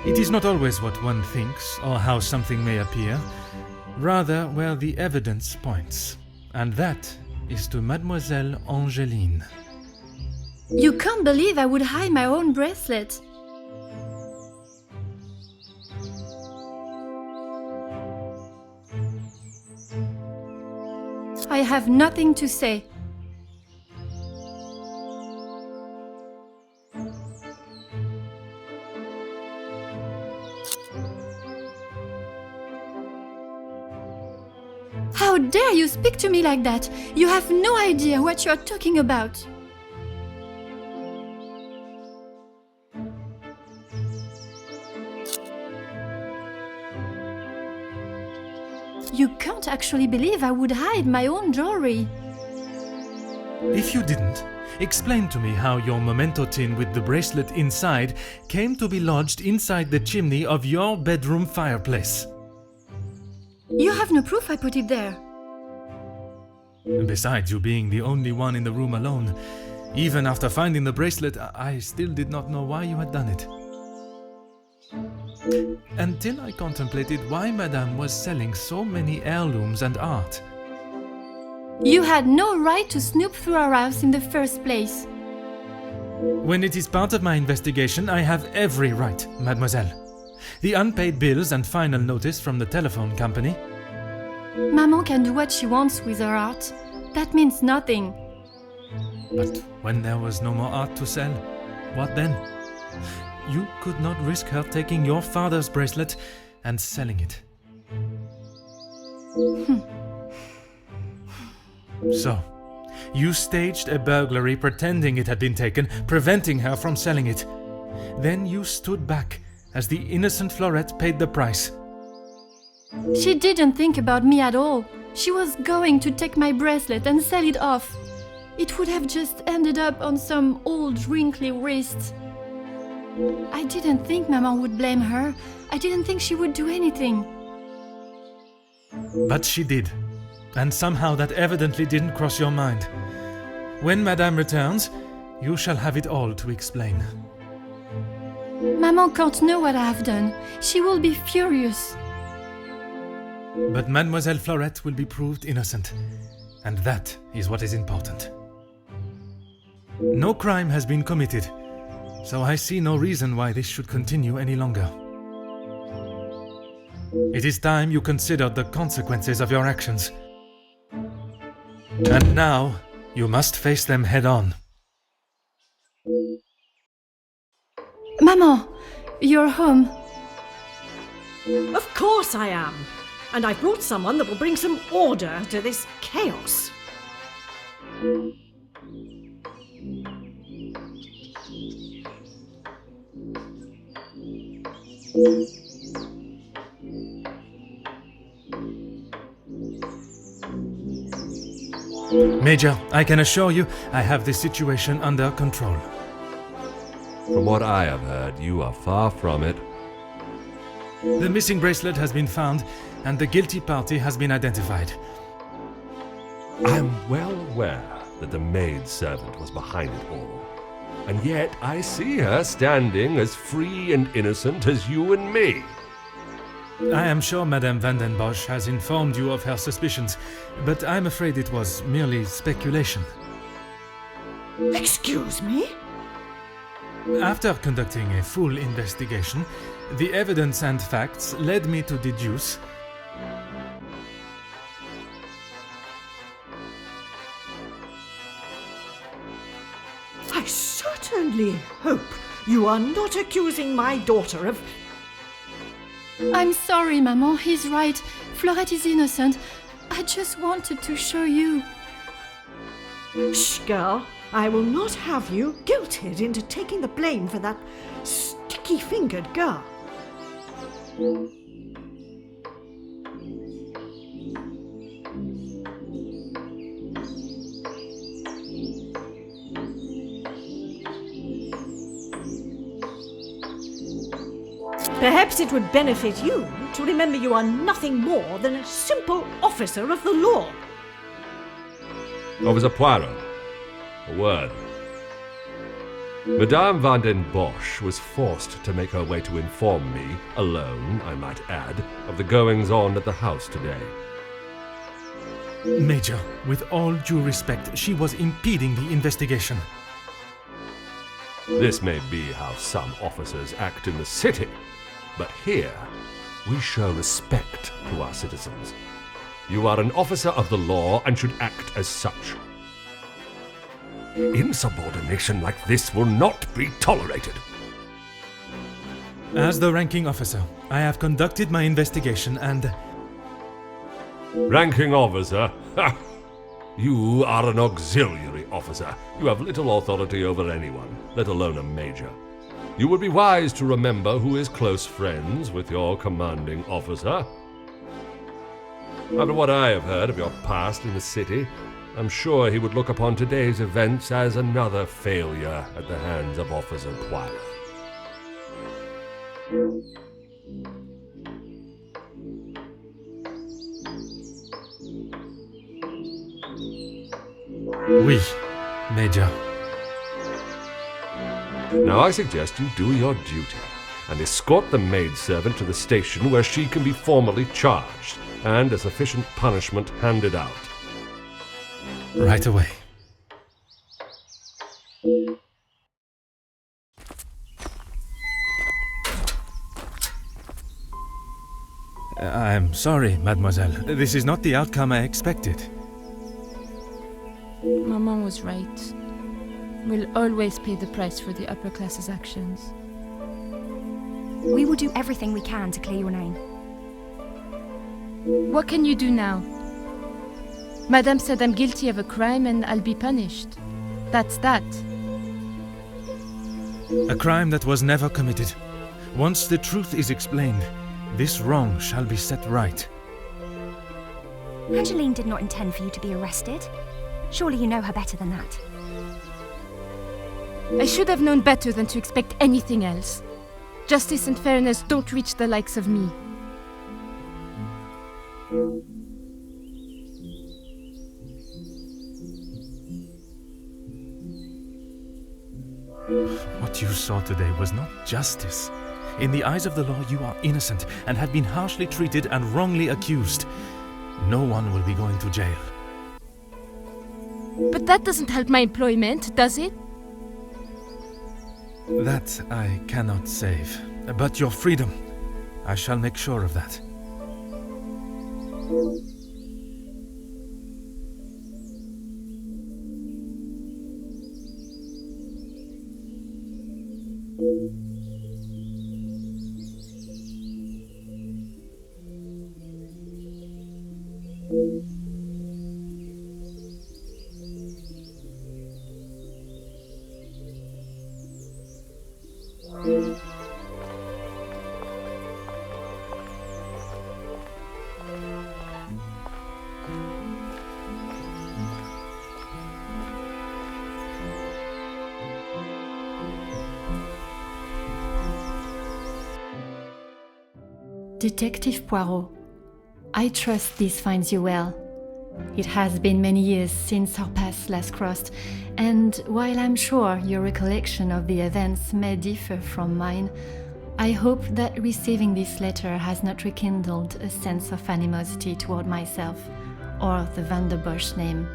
It is not always what one thinks, or how something may appear, rather where the evidence points. And that is to Mademoiselle Angeline. You can't believe I would hide my own bracelet. I have nothing to say. How dare you speak to me like that? You have no idea what you are talking about. You can't actually believe I would hide my own jewelry. If you didn't, explain to me how your memento tin with the bracelet inside came to be lodged inside the chimney of your bedroom fireplace. You have no proof I put it there. Besides you being the only one in the room alone, even after finding the bracelet, I still did not know why you had done it. Until I contemplated why Madame was selling so many heirlooms and art. You had no right to snoop through our house in the first place. When it is part of my investigation, I have every right, mademoiselle. The unpaid bills and final notice from the telephone company. Maman can do what she wants with her art. That means nothing. But when there was no more art to sell, what then? You could not risk her taking your father's bracelet and selling it. So, you staged a burglary pretending it had been taken, preventing her from selling it. Then you stood back as the innocent Florette paid the price. She didn't think about me at all. She was going to take my bracelet and sell it off. It would have just ended up on some old wrinkly wrist. I didn't think Maman would blame her. I didn't think she would do anything. But she did. And somehow that evidently didn't cross your mind. When Madame returns, you shall have it all to explain. Maman can't know what I have done. She will be furious. But Mademoiselle Florette will be proved innocent. And that is what is important. No crime has been committed, so I see no reason why this should continue any longer. It is time you considered the consequences of your actions. And now, you must face them head-on. Maman, you're home. Of course I am. And I've brought someone that will bring some order to this chaos. Major, I can assure you I have the situation under control. From what I have heard, you are far from it. The missing bracelet has been found, and the guilty party has been identified. I am well aware that the maid-servant was behind it all. And yet I see her standing as free and innocent as you and me. I am sure Madame van den Bosch has informed you of her suspicions, but I'm afraid it was merely speculation. Excuse me? After conducting a full investigation, the evidence and facts led me to deduce I certainly hope you are not accusing my daughter of... I'm sorry, Maman. He's right. Florette is innocent. I just wanted to show you. Shh, girl. I will not have you guilted into taking the blame for that sticky-fingered girl. Perhaps it would benefit you to remember you are nothing more than a simple officer of the law. Officer Poirot, a word. Madame van den Bosch was forced to make her way to inform me, alone, I might add, of the goings-on at the house today. Major, with all due respect, she was impeding the investigation. This may be how some officers act in the city, but here we show respect to our citizens. You are an officer of the law and should act as such. Insubordination like this will not be tolerated. As the ranking officer, I have conducted my investigation and... Ranking officer? Ha! You are an auxiliary officer. You have little authority over anyone, let alone a major. You would be wise to remember who is close friends with your commanding officer. After what I have heard of your past in the city, I'm sure he would look upon today's events as another failure at the hands of Officer Poirot. Oui, Major. Now I suggest you do your duty and escort the maidservant to the station where she can be formally charged and a sufficient punishment handed out. Right away. I'm sorry, mademoiselle. This is not the outcome I expected. Maman was right. We'll always pay the price for the upper class's actions. We will do everything we can to clear your name. What can you do now? Madame said I'm guilty of a crime and I'll be punished. That's that. A crime that was never committed. Once the truth is explained, this wrong shall be set right. Angeline did not intend for you to be arrested. Surely you know her better than that. I should have known better than to expect anything else. Justice and fairness don't reach the likes of me. What you saw today was not justice. In the eyes of the law, you are innocent and have been harshly treated and wrongly accused. No one will be going to jail. But that doesn't help my employment, does it? That I cannot save. But your freedom, I shall make sure of that. Detective Poirot, I trust this finds you well. It has been many years since our paths last crossed, and while I'm sure your recollection of the events may differ from mine, I hope that receiving this letter has not rekindled a sense of animosity toward myself or the Van der Bosch name.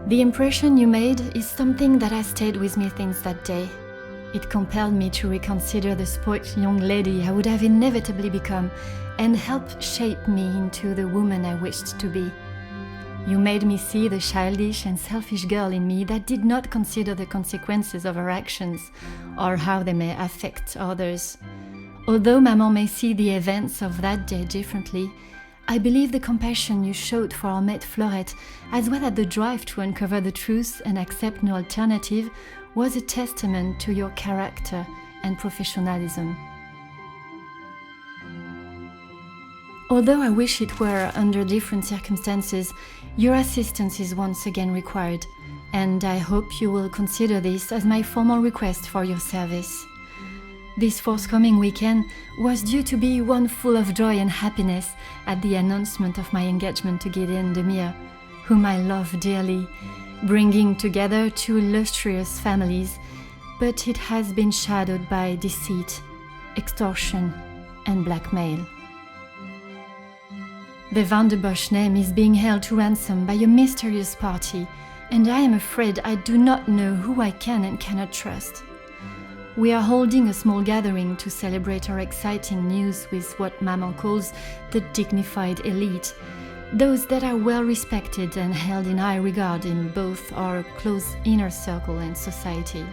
The impression you made is something that has stayed with me since that day. It compelled me to reconsider the spoilt young lady I would have inevitably become and helped shape me into the woman I wished to be. You made me see the childish and selfish girl in me that did not consider the consequences of her actions or how they may affect others. Although Maman may see the events of that day differently, I believe the compassion you showed for our mate Florette, as well as the drive to uncover the truth and accept no alternative, was a testament to your character and professionalism. Although I wish it were under different circumstances, your assistance is once again required, and I hope you will consider this as my formal request for your service. This forthcoming weekend was due to be one full of joy and happiness at the announcement of my engagement to Gideon Demir, whom I love dearly, bringing together two illustrious families, but it has been shadowed by deceit, extortion, and blackmail. The Van der Bosch name is being held to ransom by a mysterious party, and I am afraid I do not know who I can and cannot trust. We are holding a small gathering to celebrate our exciting news with what Maman calls the dignified elite, those that are well respected and held in high regard in both our close inner circle and society.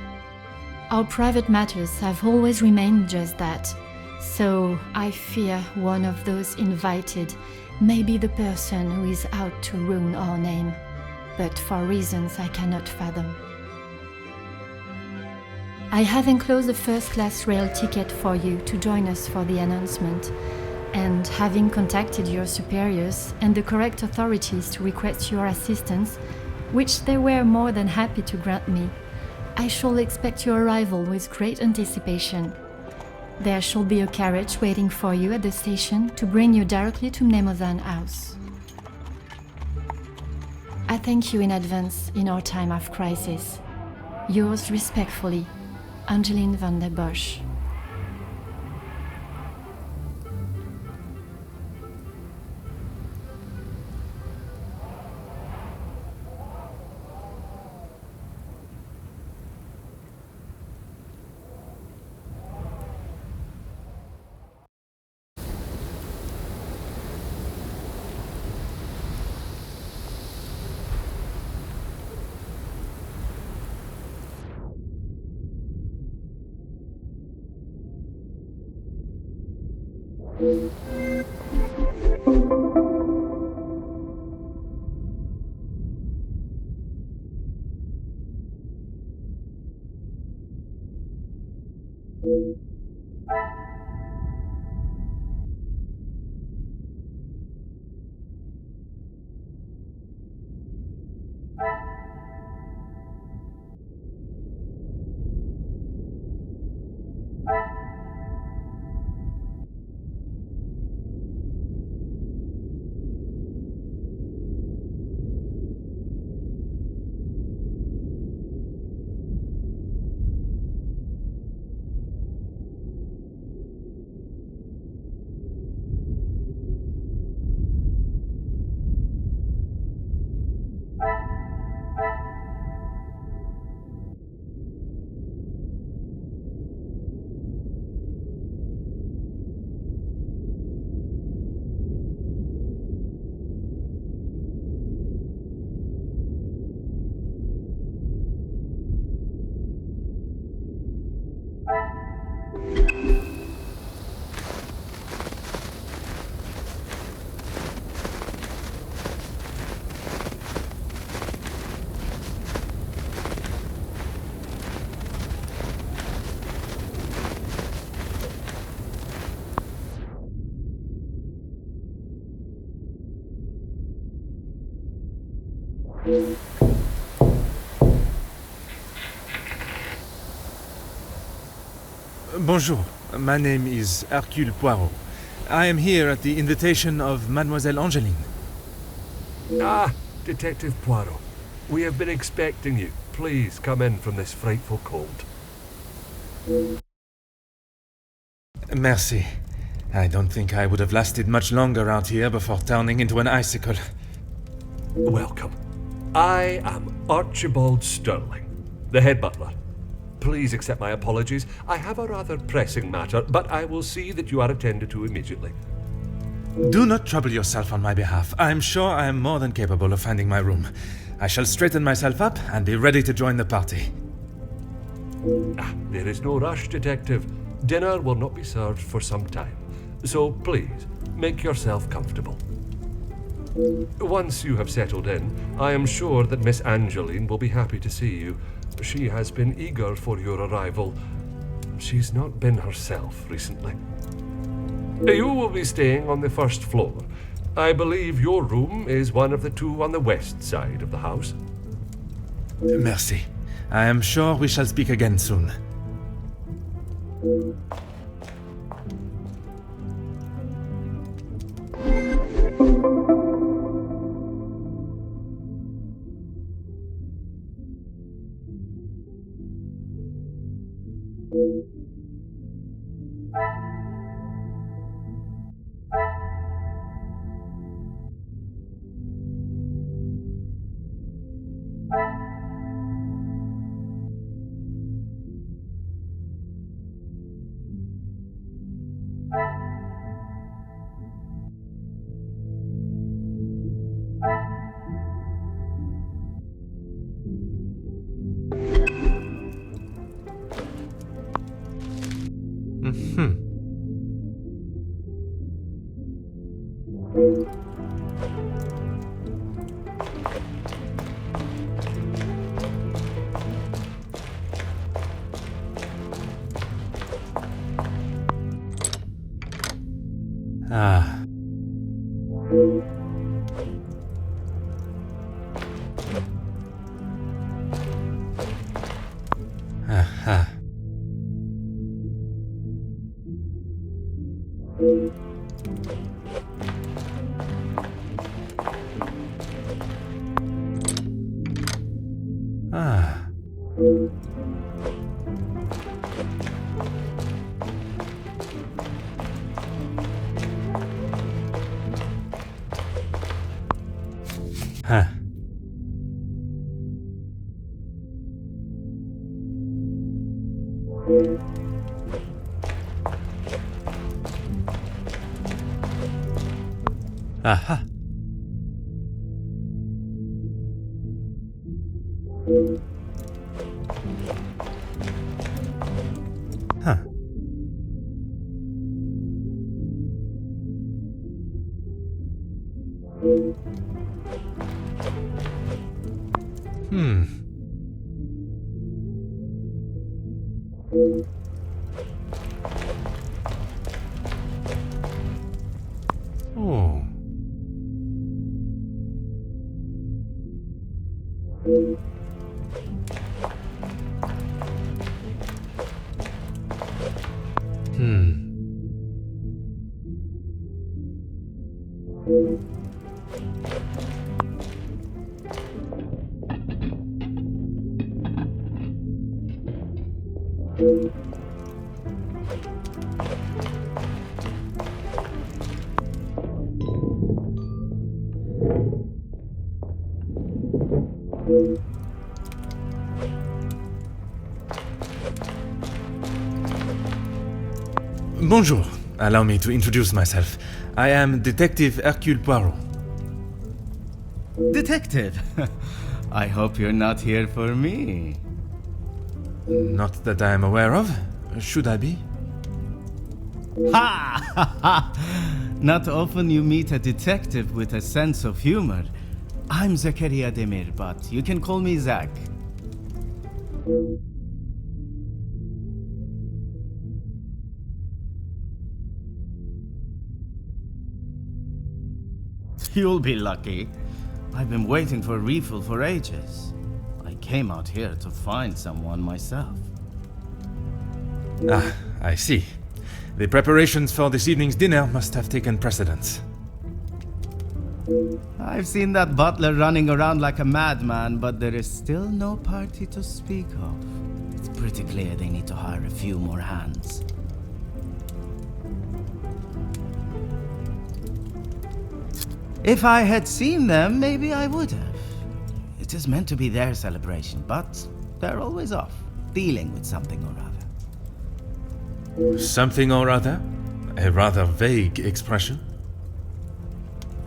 Our private matters have always remained just that, so I fear one of those invited may be the person who is out to ruin our name, but for reasons I cannot fathom. I have enclosed a first-class rail ticket for you to join us for the announcement. And having contacted your superiors and the correct authorities to request your assistance, which they were more than happy to grant me, I shall expect your arrival with great anticipation. There shall be a carriage waiting for you at the station to bring you directly to Mnemosyne House. I thank you in advance in our time of crisis. Yours respectfully, Angeline van der Bosch. Bonjour, my name is Hercule Poirot. I am here at the invitation of Mademoiselle Angeline. Ah, Detective Poirot. We have been expecting you. Please come in from this frightful cold. Merci. I don't think I would have lasted much longer out here before turning into an icicle. Welcome. I am Archibald Sterling, the head butler. Please accept my apologies. I have a rather pressing matter, but I will see that you are attended to immediately. Do not trouble yourself on my behalf. I am sure I am more than capable of finding my room. I shall straighten myself up and be ready to join the party. There is no rush, Detective. Dinner will not be served for some time. So please, make yourself comfortable. Once you have settled in, I am sure that Miss Angeline will be happy to see you. She has been eager for your arrival. She's not been herself recently. You will be staying on the first floor. I believe your room is one of the two on the west side of the house. Merci. I am sure we shall speak again soon. Ah. Huh. Aha. Huh. Hmm. Oh. Hmm. Bonjour. Allow me to introduce myself. I am Detective Hercule Poirot. Detective, I hope you're not here for me. Not that I am aware of. Should I be? Ha! Ha ha! Not often you meet a detective with a sense of humor. I'm Zakaria Demir, but you can call me Zach. You'll be lucky. I've been waiting for a refill for ages. I came out here to find someone myself. Ah, I see. The preparations for this evening's dinner must have taken precedence. I've seen that butler running around like a madman, but there is still no party to speak of. It's pretty clear they need to hire a few more hands. If I had seen them, maybe I would have. It is meant to be their celebration, but they're always off, dealing with something or other. Something or other? A rather vague expression.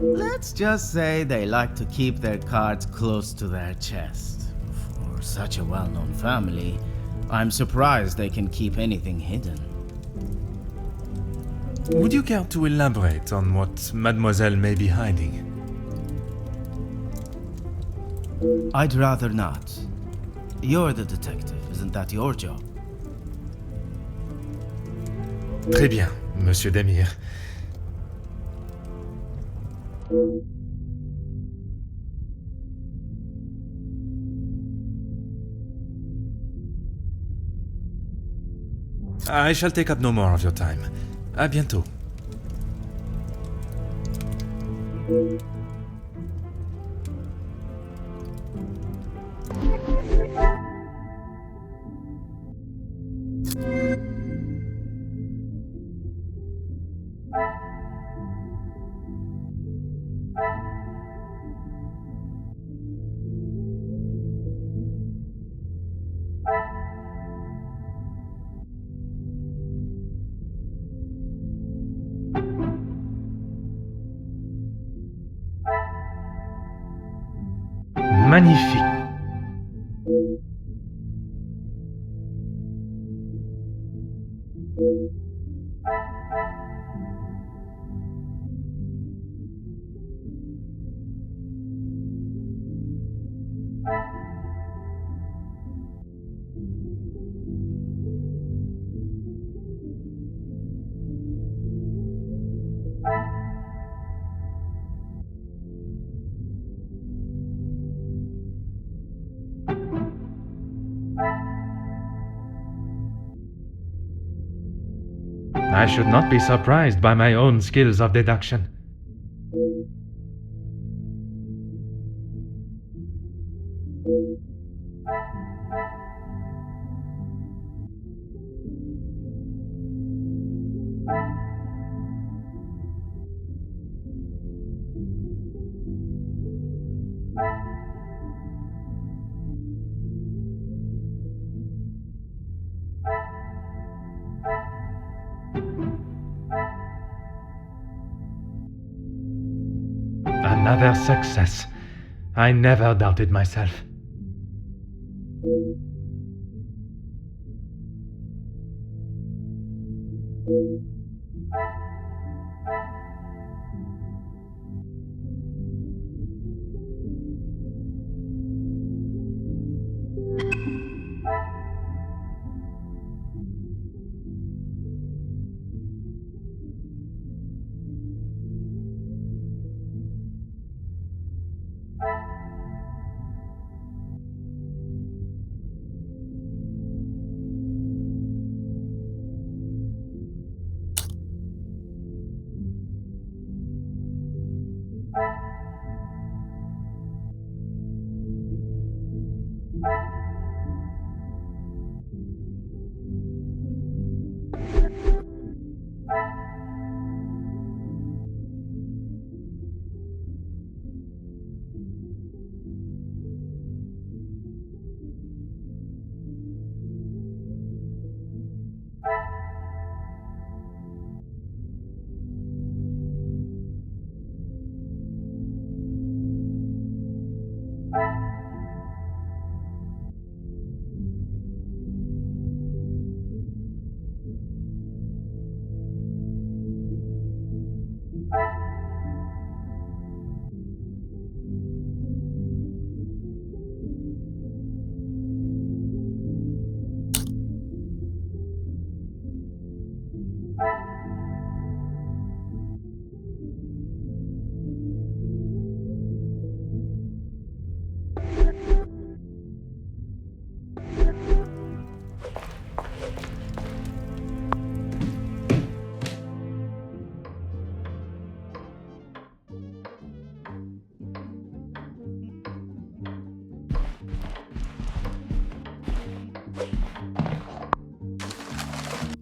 Let's just say they like to keep their cards close to their chest. For such a well-known family, I'm surprised they can keep anything hidden. Would you care to elaborate on what Mademoiselle may be hiding? I'd rather not. You're the detective, isn't that your job? Très bien, Monsieur Demir. I shall take up no more of your time. À bientôt. Magnifique. I should not be surprised by my own skills of deduction. Another success. I never doubted myself.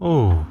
Oh.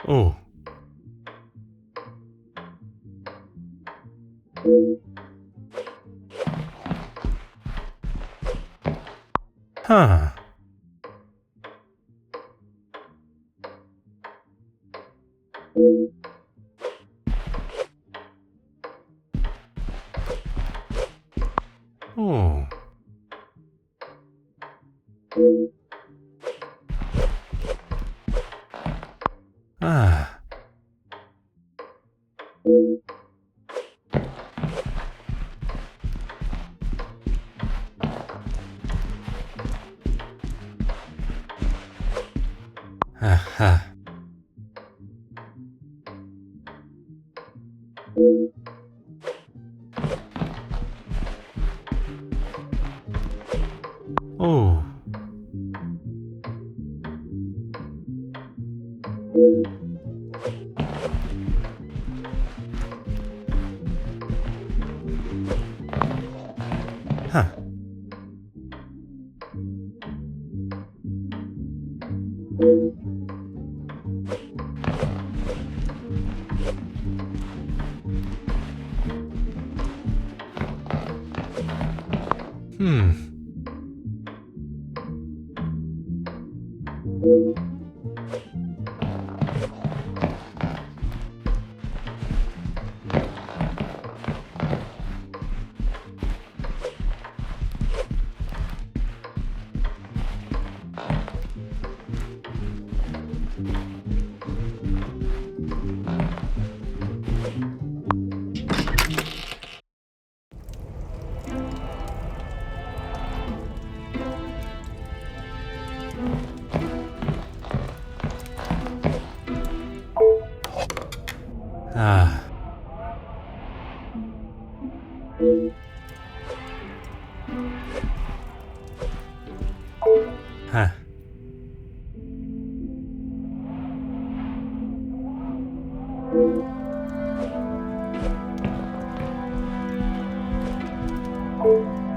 Oh. Huh. Oh. Ah. Aha. Oh. Ah. Huh.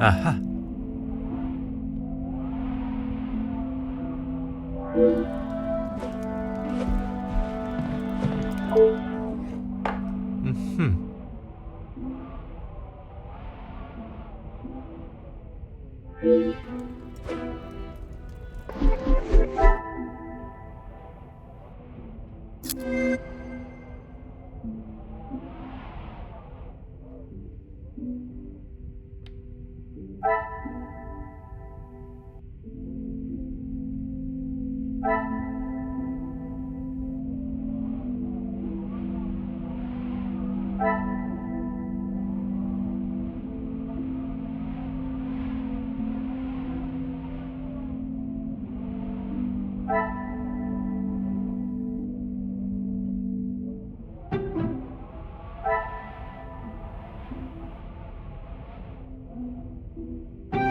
Aha. Mhm.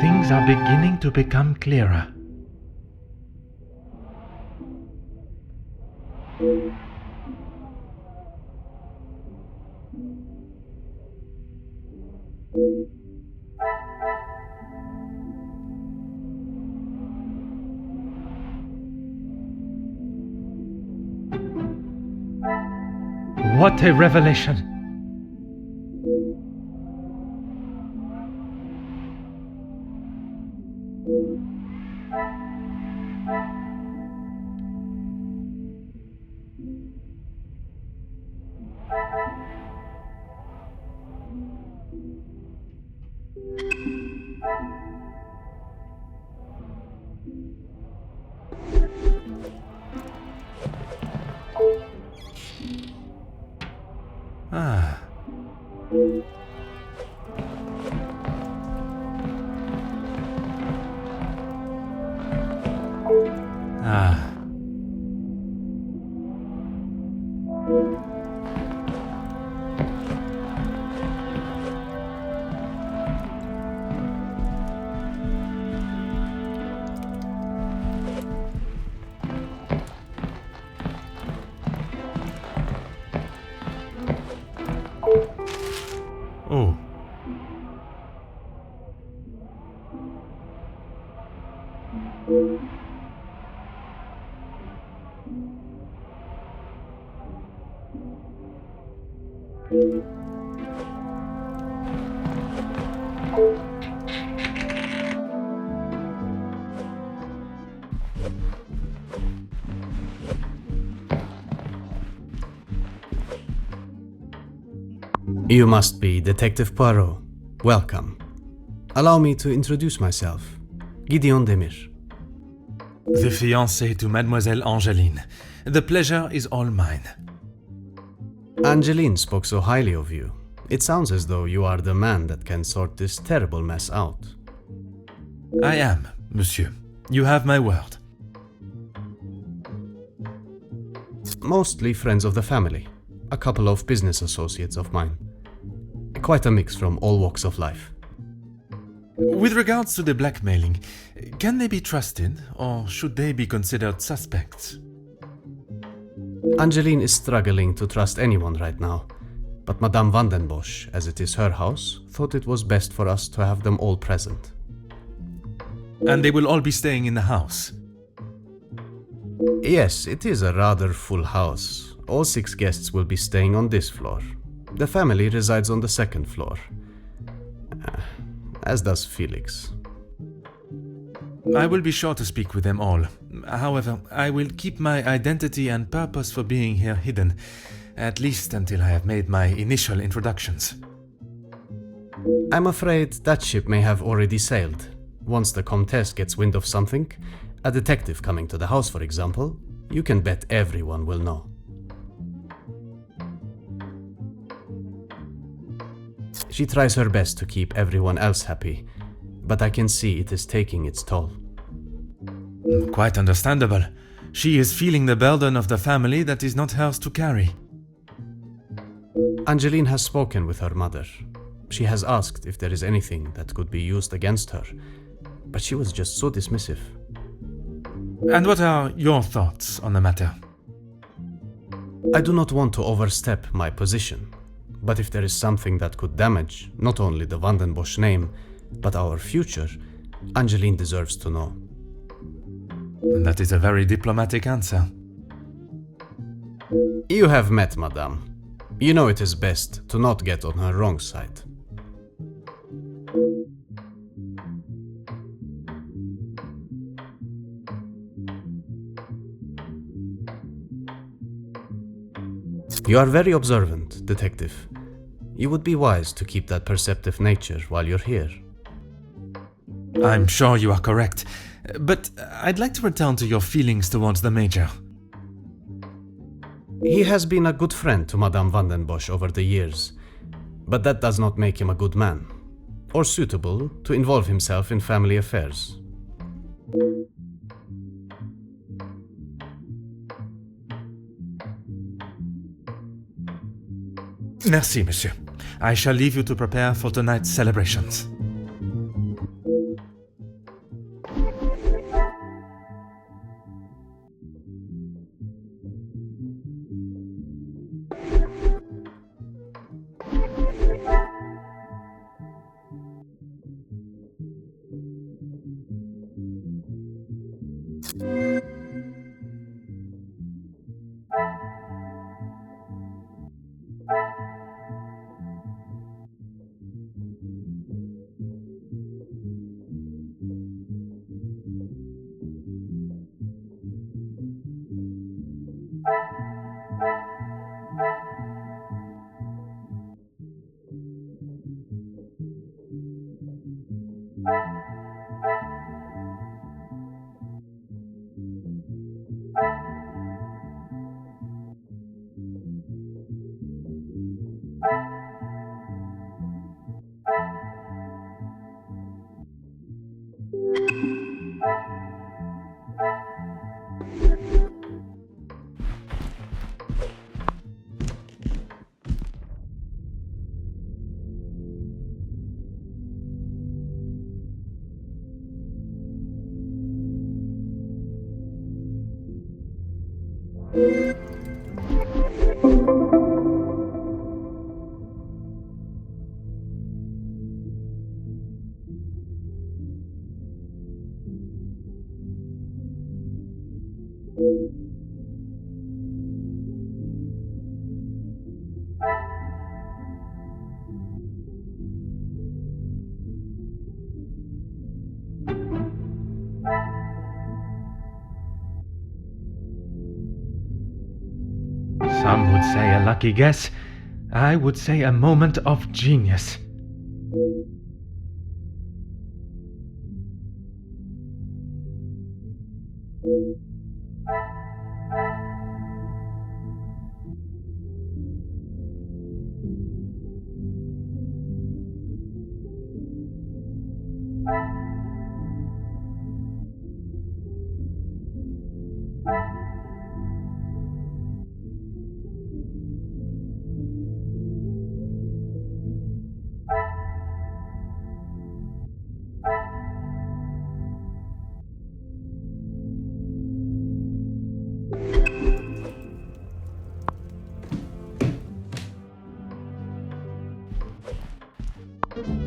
Things are beginning to become clearer. What a revelation! Ah. Ah. Oh. You must be Detective Poirot. Welcome. Allow me to introduce myself. Gideon Demir. The fiancé to Mademoiselle Angeline. The pleasure is all mine. Angeline spoke so highly of you. It sounds as though you are the man that can sort this terrible mess out. I am, monsieur. You have my word. Mostly friends of the family. A couple of business associates of mine. Quite a mix from all walks of life. With regards to the blackmailing, can they be trusted, or should they be considered suspects? Angeline is struggling to trust anyone right now, but Madame van den Bosch, as it is her house, thought it was best for us to have them all present. And they will all be staying in the house? Yes, it is a rather full house. All 6 guests will be staying on this floor. The family resides on the 2nd floor. As does Felix. I will be sure to speak with them all. However, I will keep my identity and purpose for being here hidden, at least until I have made my initial introductions. I'm afraid that ship may have already sailed. Once the Comtesse gets wind of something, a detective coming to the house, for example, you can bet everyone will know. She tries her best to keep everyone else happy, but I can see it is taking its toll. Quite understandable. She is feeling the burden of the family that is not hers to carry. Angeline has spoken with her mother. She has asked if there is anything that could be used against her, but she was just so dismissive. And what are your thoughts on the matter? I do not want to overstep my position, but if there is something that could damage not only the Van den Bosch name, but our future, Angeline deserves to know. That is a very diplomatic answer. You have met Madame. You know it is best to not get on her wrong side. You are very observant, detective. You would be wise to keep that perceptive nature while you're here. I'm sure you are correct, but I'd like to return to your feelings towards the Major. He has been a good friend to Madame Van den Bosch over the years, but that does not make him a good man, or suitable to involve himself in family affairs. Merci, monsieur. I shall leave you to prepare for tonight's celebrations. Some would say a lucky guess. I would say a moment of genius.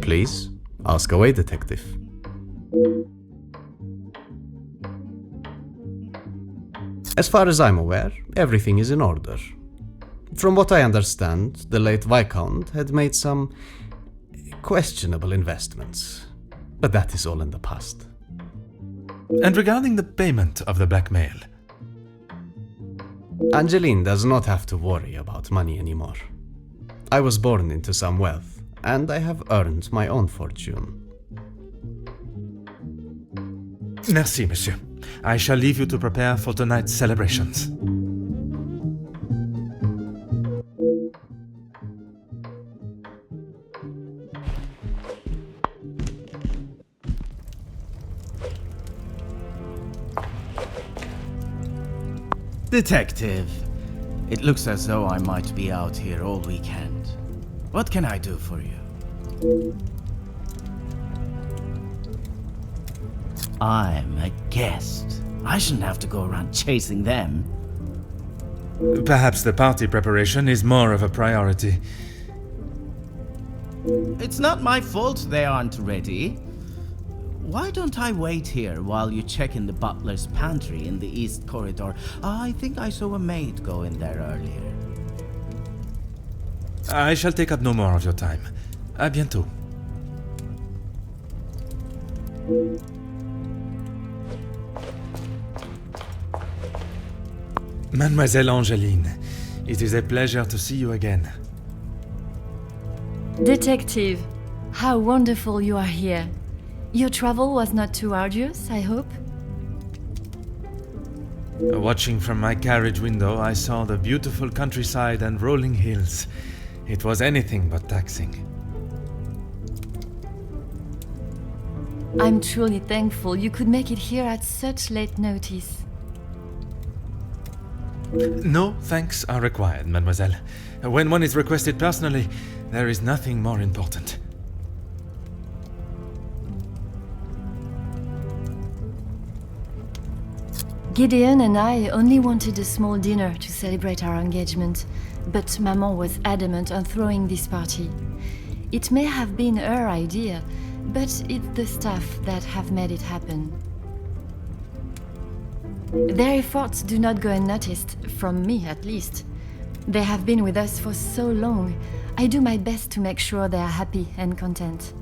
Please, ask away, detective. As far as I'm aware, everything is in order. From what I understand, the late Viscount had made some questionable investments, but that is all in the past. And regarding the payment of the blackmail? Angeline does not have to worry about money anymore. I was born into some wealth, and I have earned my own fortune. Merci, monsieur. I shall leave you to prepare for tonight's celebrations. Detective, it looks as though I might be out here all weekend. What can I do for you? I'm a guest. I shouldn't have to go around chasing them. Perhaps the party preparation is more of a priority. It's not my fault they aren't ready. Why don't I wait here while you check in the butler's pantry in the east corridor? I think I saw a maid go in there earlier. I shall take up no more of your time. À bientôt. Mademoiselle Angeline, it is a pleasure to see you again. Detective, how wonderful you are here. Your travel was not too arduous, I hope? Watching from my carriage window, I saw the beautiful countryside and rolling hills. It was anything but taxing. I'm truly thankful you could make it here at such late notice. No thanks are required, mademoiselle. When one is requested personally, there is nothing more important. Gideon and I only wanted a small dinner to celebrate our engagement, but Maman was adamant on throwing this party. It may have been her idea, but it's the staff that have made it happen. Their efforts do not go unnoticed, from me at least. They have been with us for so long. I do my best to make sure they are happy and content.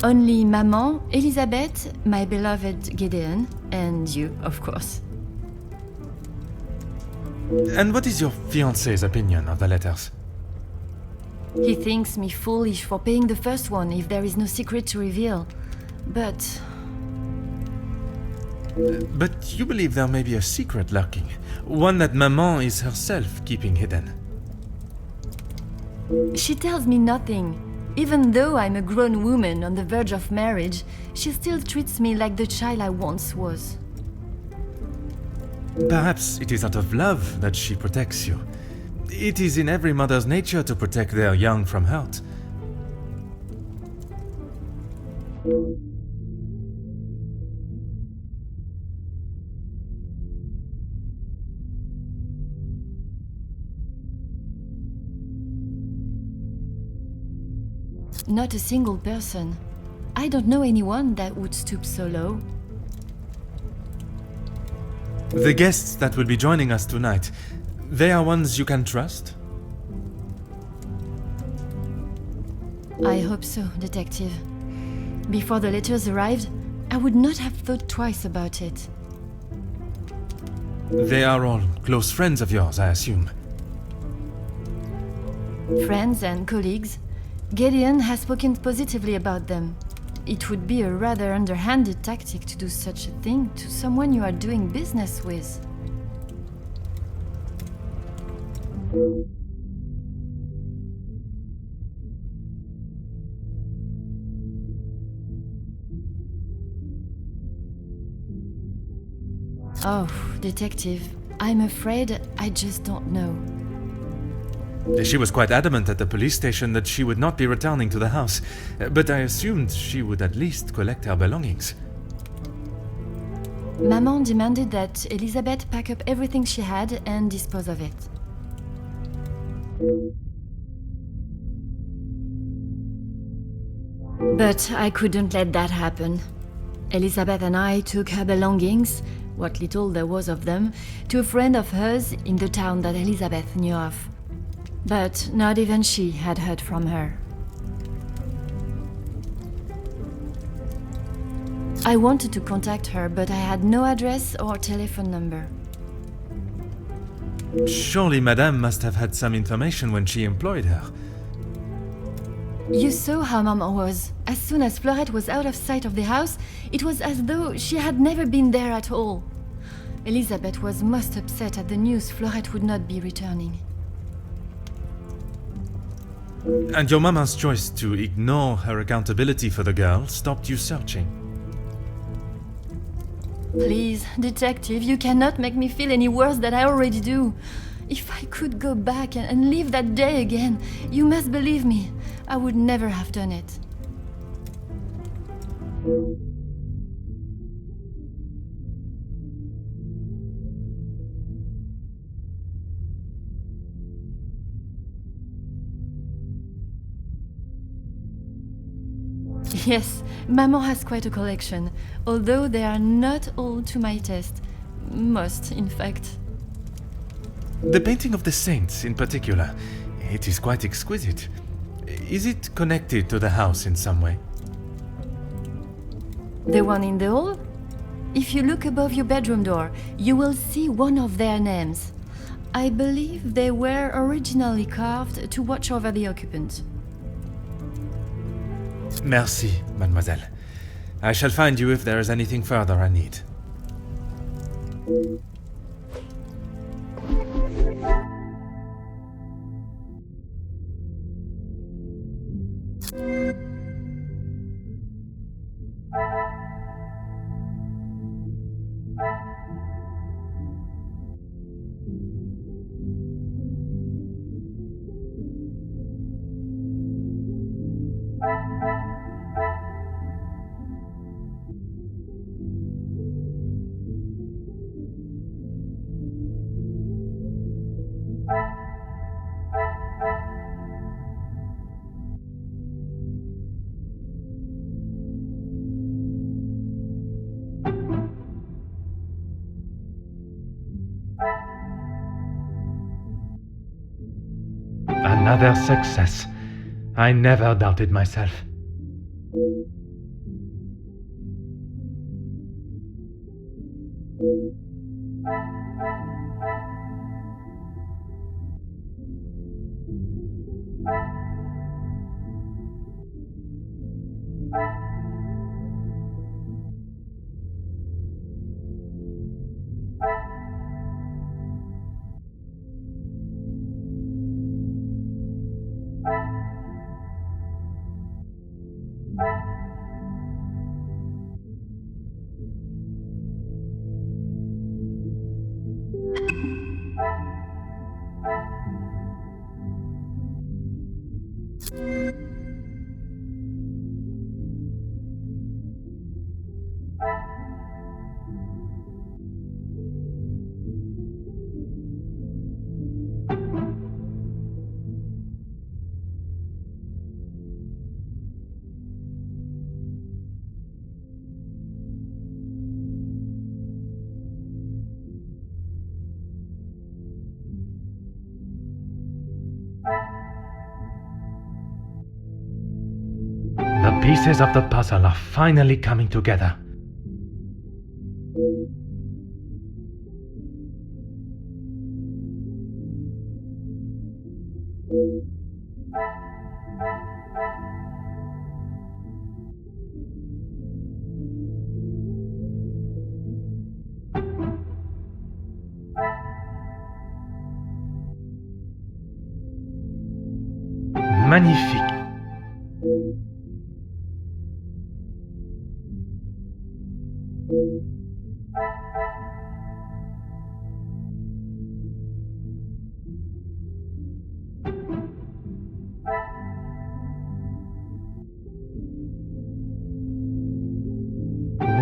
Only Maman, Elizabeth, my beloved Gideon, and you, of course. And what is your fiancé's opinion of the letters? He thinks me foolish for paying the first one if there is no secret to reveal. But you believe there may be a secret lurking, one that Maman is herself keeping hidden. she tells me nothing. Even though I'm a grown woman on the verge of marriage, she still treats me like the child I once was. Perhaps it is out of love that she protects you. It is in every mother's nature to protect their young from hurt. Not a single person. I don't know anyone that would stoop so low. The guests that will be joining us tonight, they are ones you can trust? I hope so, Detective. Before the letters arrived, I would not have thought twice about it. They are all close friends of yours, I assume. Friends and colleagues. Gideon has spoken positively about them. It would be a rather underhanded tactic to do such a thing to someone you are doing business with. Oh, Detective, I'm afraid I just don't know. She was quite adamant at the police station that she would not be returning to the house, but I assumed she would at least collect her belongings. Maman demanded that Elizabeth pack up everything she had and dispose of it. But I couldn't let that happen. Elizabeth and I took her belongings, what little there was of them, to a friend of hers in the town that Elizabeth knew of. But not even she had heard from her. I wanted to contact her, but I had no address or telephone number. Surely Madame must have had some information when she employed her. You saw how Maman was. As soon as Florette was out of sight of the house, it was as though she had never been there at all. Elizabeth was most upset at the news Florette would not be returning. And your Mama's choice to ignore her accountability for the girl stopped you searching. Please, detective, you cannot make me feel any worse than I already do. If I could go back and live that day again, you must believe me, I would never have done it. Yes, Maman has quite a collection, although they are not all to my taste. Most, in fact. The painting of the saints, in particular, it is quite exquisite. Is it connected to the house in some way? The one in the hall? If you look above your bedroom door, you will see one of their names. I believe they were originally carved to watch over the occupant. Merci, mademoiselle. I shall find you if there is anything further I need. Another success. I never doubted myself. The pieces of the puzzle are finally coming together. Magnifique.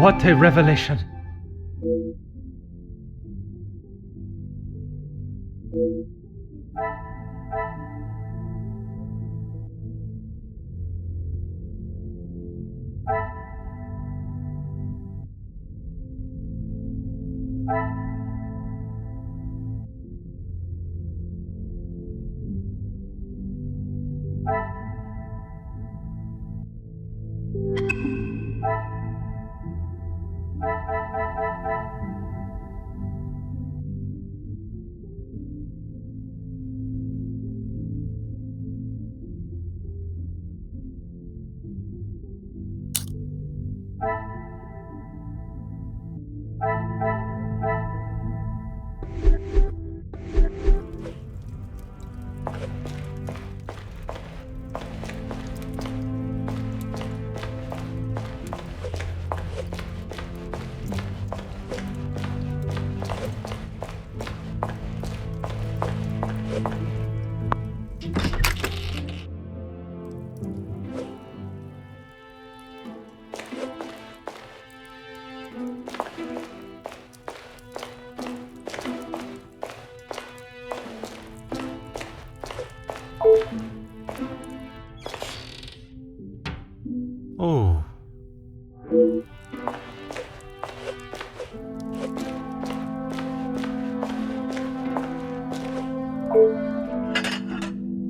What a revelation! Oh.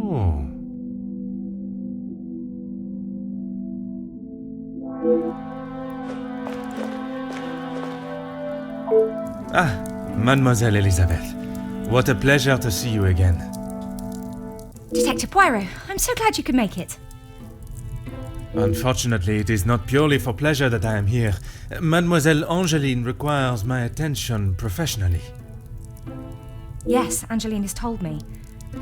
Oh. Ah, Mademoiselle Elizabeth. What a pleasure to see you again. Detective Poirot, I'm so glad you could make it. Unfortunately, it is not purely for pleasure that I am here. Mademoiselle Angeline requires my attention professionally. Yes, Angeline has told me.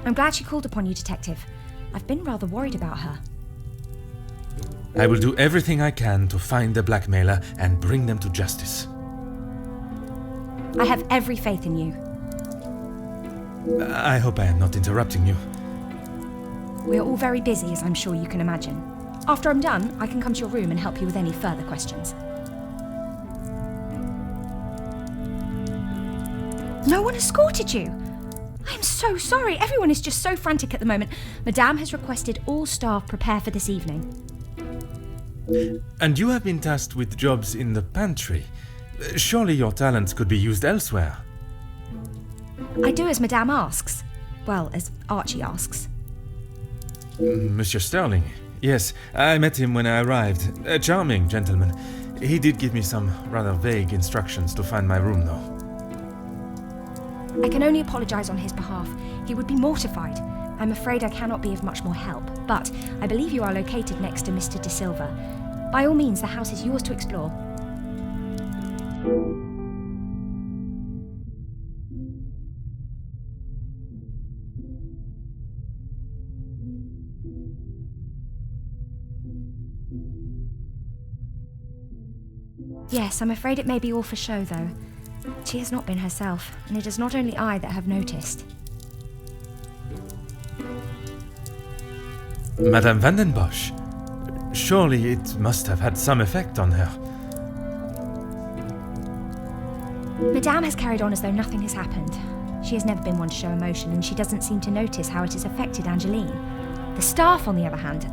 I'm glad she called upon you, Detective. I've been rather worried about her. I will do everything I can to find the blackmailer and bring them to justice. I have every faith in you. I hope I am not interrupting you. We're all very busy, as I'm sure you can imagine. After I'm done, I can come to your room and help you with any further questions. No one escorted you! I'm so sorry. Everyone is just so frantic at the moment. Madame has requested all staff prepare for this evening. And you have been tasked with jobs in the pantry. Surely your talents could be used elsewhere. I do as Madame asks. Well, as Archie asks. Monsieur Sterling. Yes, I met him when I arrived. A charming gentleman. He did give me some rather vague instructions to find my room, though. I can only apologise on his behalf. He would be mortified. I'm afraid I cannot be of much more help, but I believe you are located next to Mr. De Silva. By all means, the house is yours to explore. Yes, I'm afraid it may be all for show, though. She has not been herself, and it is not only I that have noticed. Madame van den Bosch. Surely it must have had some effect on her. Madame has carried on as though nothing has happened. She has never been one to show emotion, and she doesn't seem to notice how it has affected Angeline. The staff, on the other hand...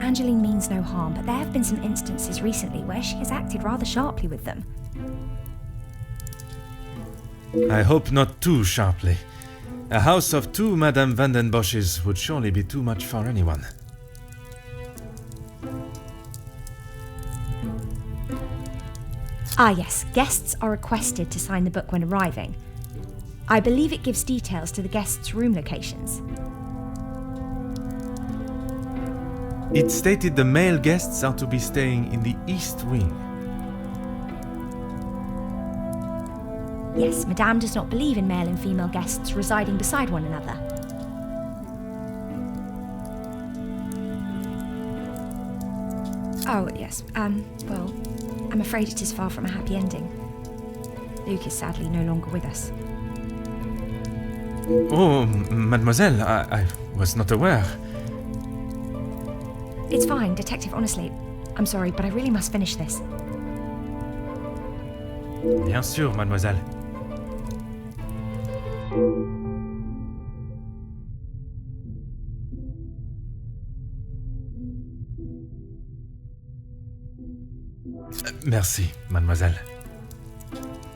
Angeline means no harm, but there have been some instances recently where she has acted rather sharply with them. I hope not too sharply. A house of 2 Madame van den Bosches would surely be too much for anyone. Ah yes, guests are requested to sign the book when arriving. I believe it gives details to the guests' room locations. It stated the male guests are to be staying in the East Wing. Yes, Madame does not believe in male and female guests residing beside one another. Oh, yes, well, I'm afraid it is far from a happy ending. Luke is sadly no longer with us. Oh, mademoiselle, I was not aware. It's fine, Detective, honestly. I'm sorry, but I really must finish this. Bien sûr, mademoiselle. Merci, mademoiselle.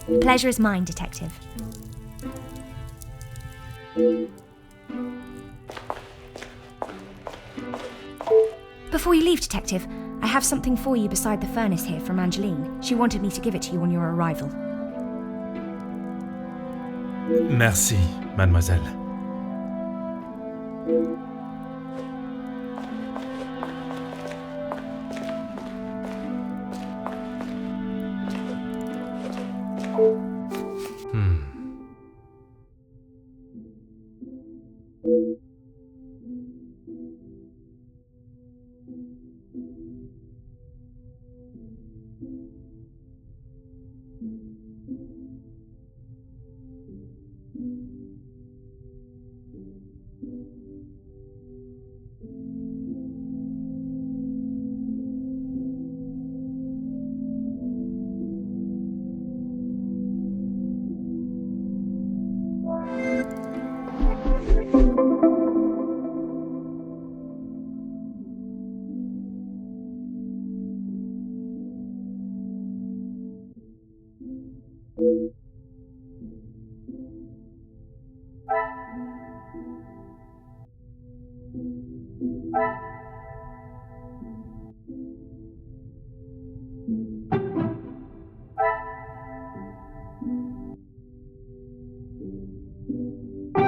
The pleasure is mine, Detective. Before you leave, Detective, I have something for you beside the furnace here from Angeline. She wanted me to give it to you on your arrival. Merci, mademoiselle.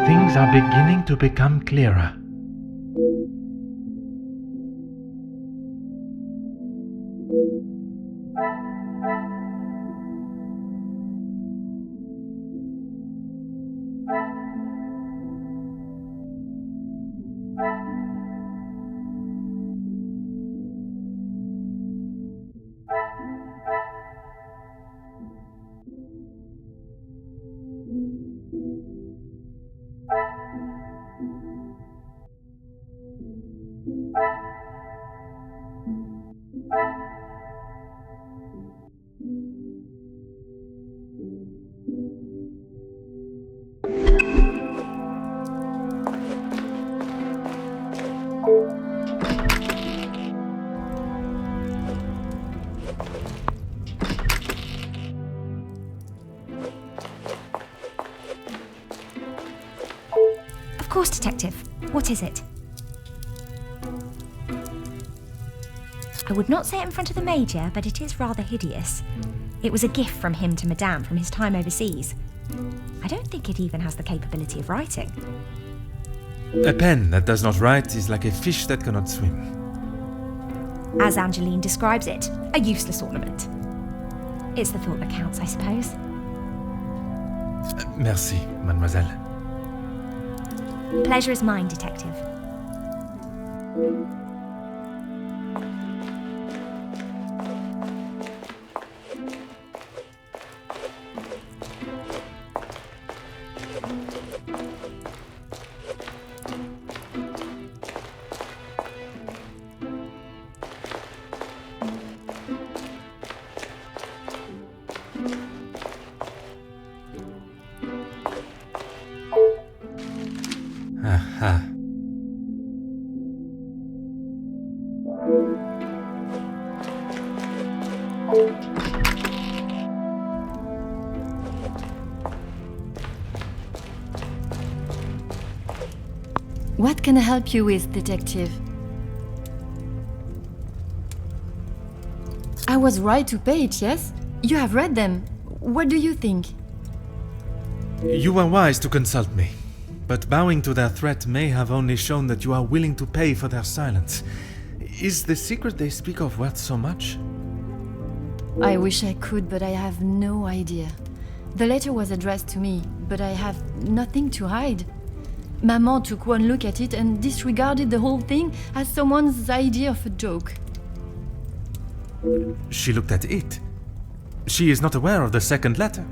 Things are beginning to become clearer. Of course, Detective. What is it? I would not say it in front of the Major, but it is rather hideous. It was a gift from him to Madame from his time overseas. I don't think it even has the capability of writing. A pen that does not write is like a fish that cannot swim. As Angeline describes it, a useless ornament. It's the thought that counts, I suppose. Merci, mademoiselle. Pleasure is mine, Detective. Aha. What can I help you with, Detective? I was right to pay it, yes? You have read them. What do you think? You were wise to consult me, but bowing to their threat may have only shown that you are willing to pay for their silence. Is the secret they speak of worth so much? I wish I could, but I have no idea. The letter was addressed to me, but I have nothing to hide. Maman took one look at it and disregarded the whole thing as someone's idea of a joke. She looked at it. She is not aware of the second letter.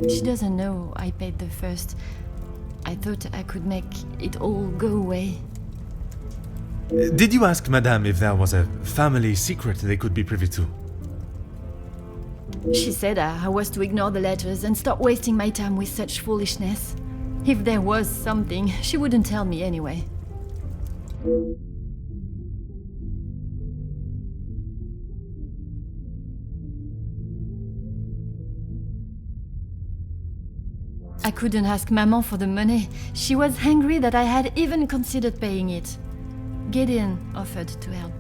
She doesn't know I paid the first. I thought I could make it all go away. Did you ask Madame if there was a family secret they could be privy to? She said I was to ignore the letters and stop wasting my time with such foolishness. If there was something, she wouldn't tell me anyway. I couldn't ask Maman for the money. She was angry that I had even considered paying it. Gideon offered to help.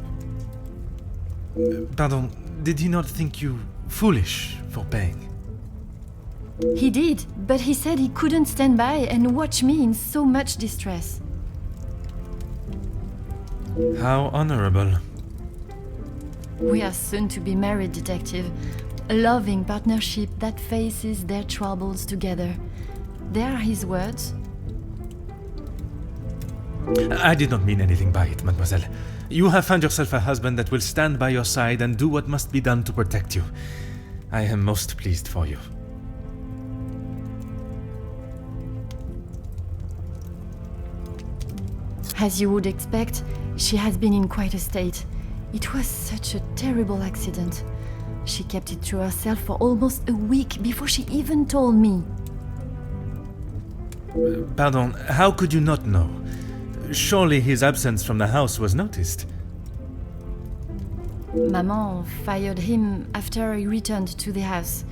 Pardon, did he not think you foolish for paying? He did, but he said he couldn't stand by and watch me in so much distress. How honorable. We are soon to be married, detective. A loving partnership that faces their troubles together. They are his words. I did not mean anything by it, mademoiselle. You have found yourself a husband that will stand by your side and do what must be done to protect you. I am most pleased for you. As you would expect, she has been in quite a state. It was such a terrible accident. She kept it to herself for almost a week before she even told me. Pardon, how could you not know? Surely his absence from the house was noticed. Maman fired him after he returned to the house.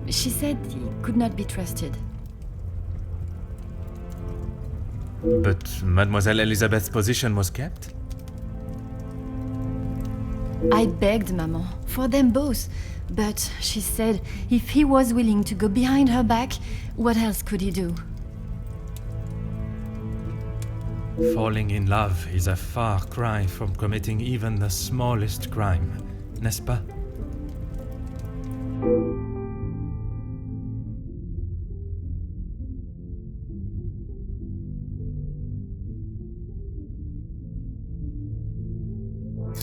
She said he could not be trusted. But Mademoiselle Elizabeth's position was kept? I begged Maman for them both, but she said if he was willing to go behind her back, what else could he do? Falling in love is a far cry from committing even the smallest crime, n'est-ce pas?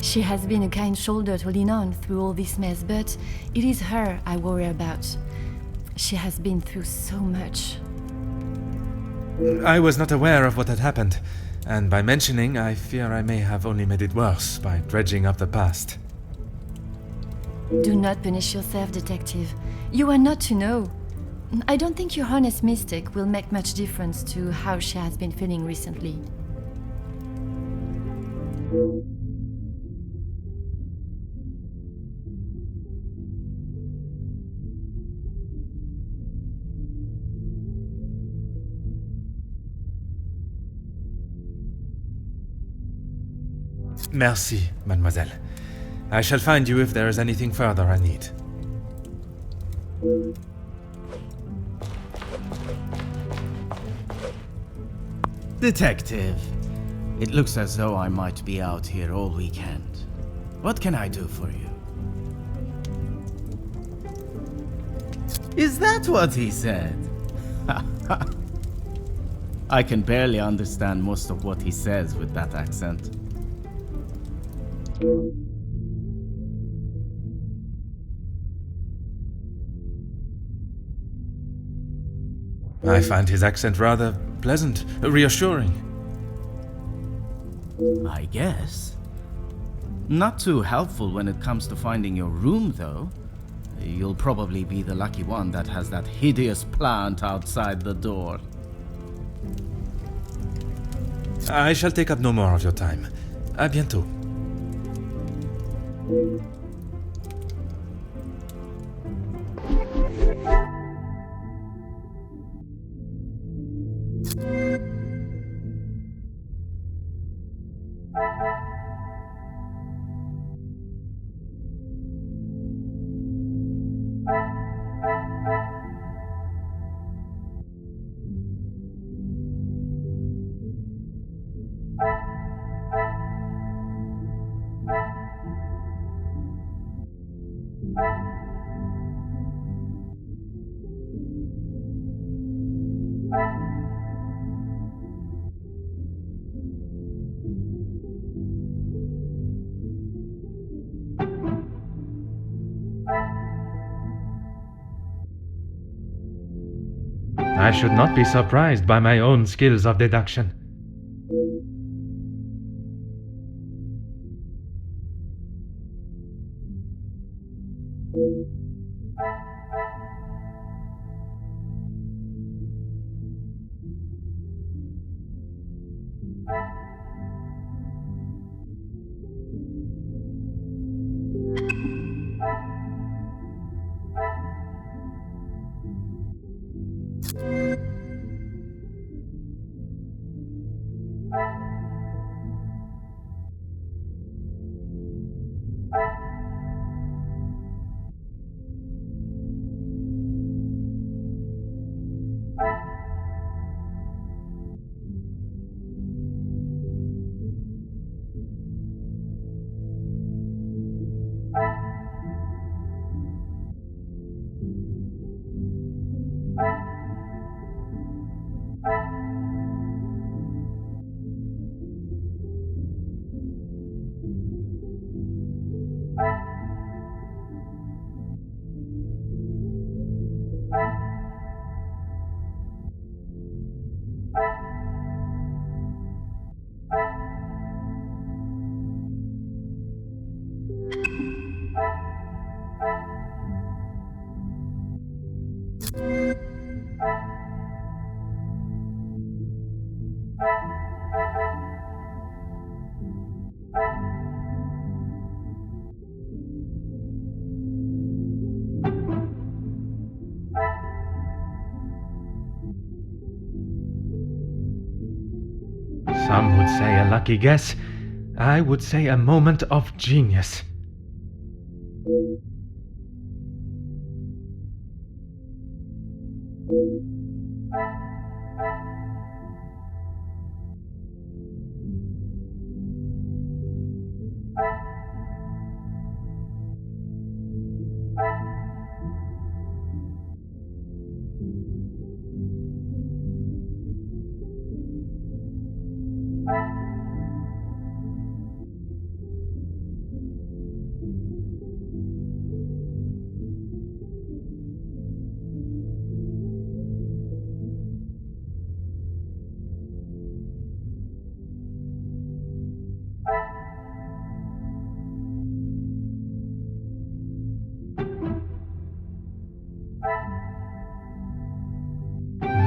She has been a kind shoulder to lean on through all this mess, but it is her I worry about. She has been through so much. I was not aware of what had happened, and by mentioning, I fear I may have only made it worse by dredging up the past. Do not punish yourself, detective. You are not to know. I don't think your honest mistake will make much difference to how she has been feeling recently. Merci, mademoiselle. I shall find you if there is anything further I need. Detective, it looks as though I might be out here all weekend. What can I do for you? Is that what he said? I can barely understand most of what he says with that accent. I find his accent rather pleasant, reassuring. I guess. Not too helpful when it comes to finding your room, though. You'll probably be the lucky one that has that hideous plant outside the door. I shall take up no more of your time. À bientôt. I should not be surprised by my own skills of deduction. Some would say a lucky guess. I would say a moment of genius.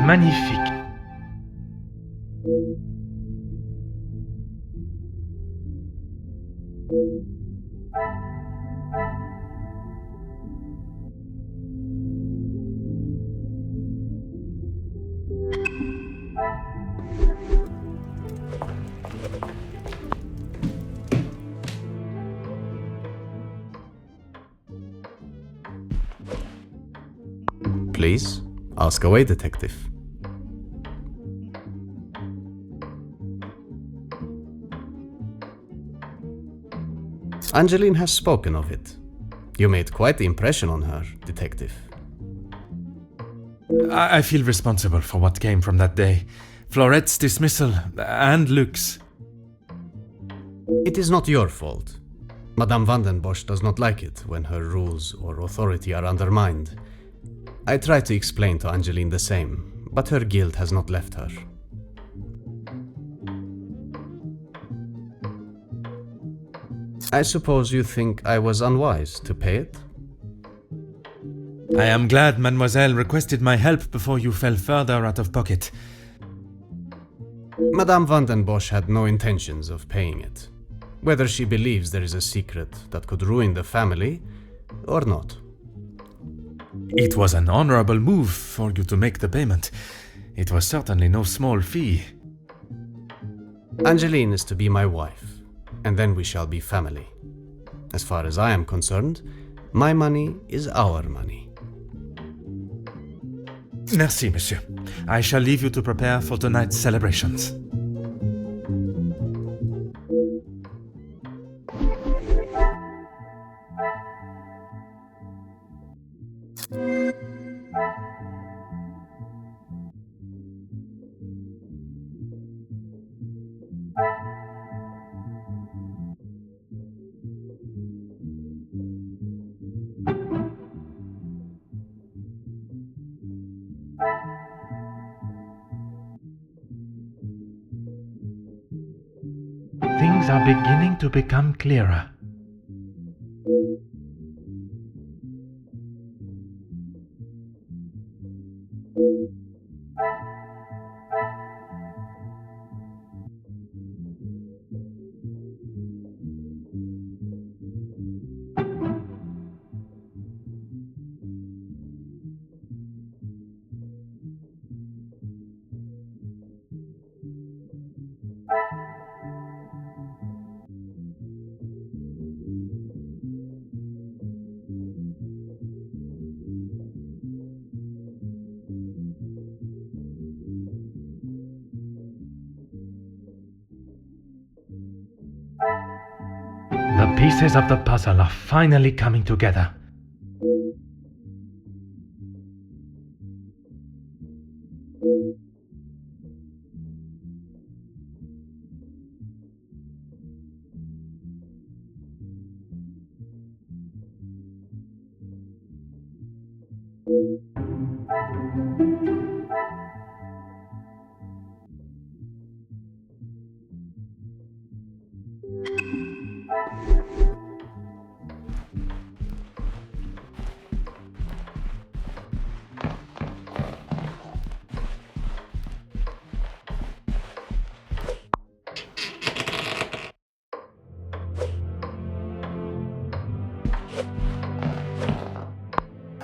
Magnifique. Please, ask away, detective. Angeline has spoken of it. You made quite the impression on her, detective. I feel responsible for what came from that day. Florette's dismissal and Luc's. It is not your fault. Madame van den Bosch does not like it when her rules or authority are undermined. I tried to explain to Angeline the same, but her guilt has not left her. I suppose you think I was unwise to pay it? I am glad Mademoiselle requested my help before you fell further out of pocket. Madame van den Bosch had no intentions of paying it, whether she believes there is a secret that could ruin the family or not. It was an honorable move for you to make the payment. It was certainly no small fee. Angeline is to be my wife, and then we shall be family. As far as I am concerned, my money is our money. Merci, monsieur. I shall leave you to prepare for tonight's celebrations. Things are beginning to become clearer. The pieces of the puzzle are finally coming together.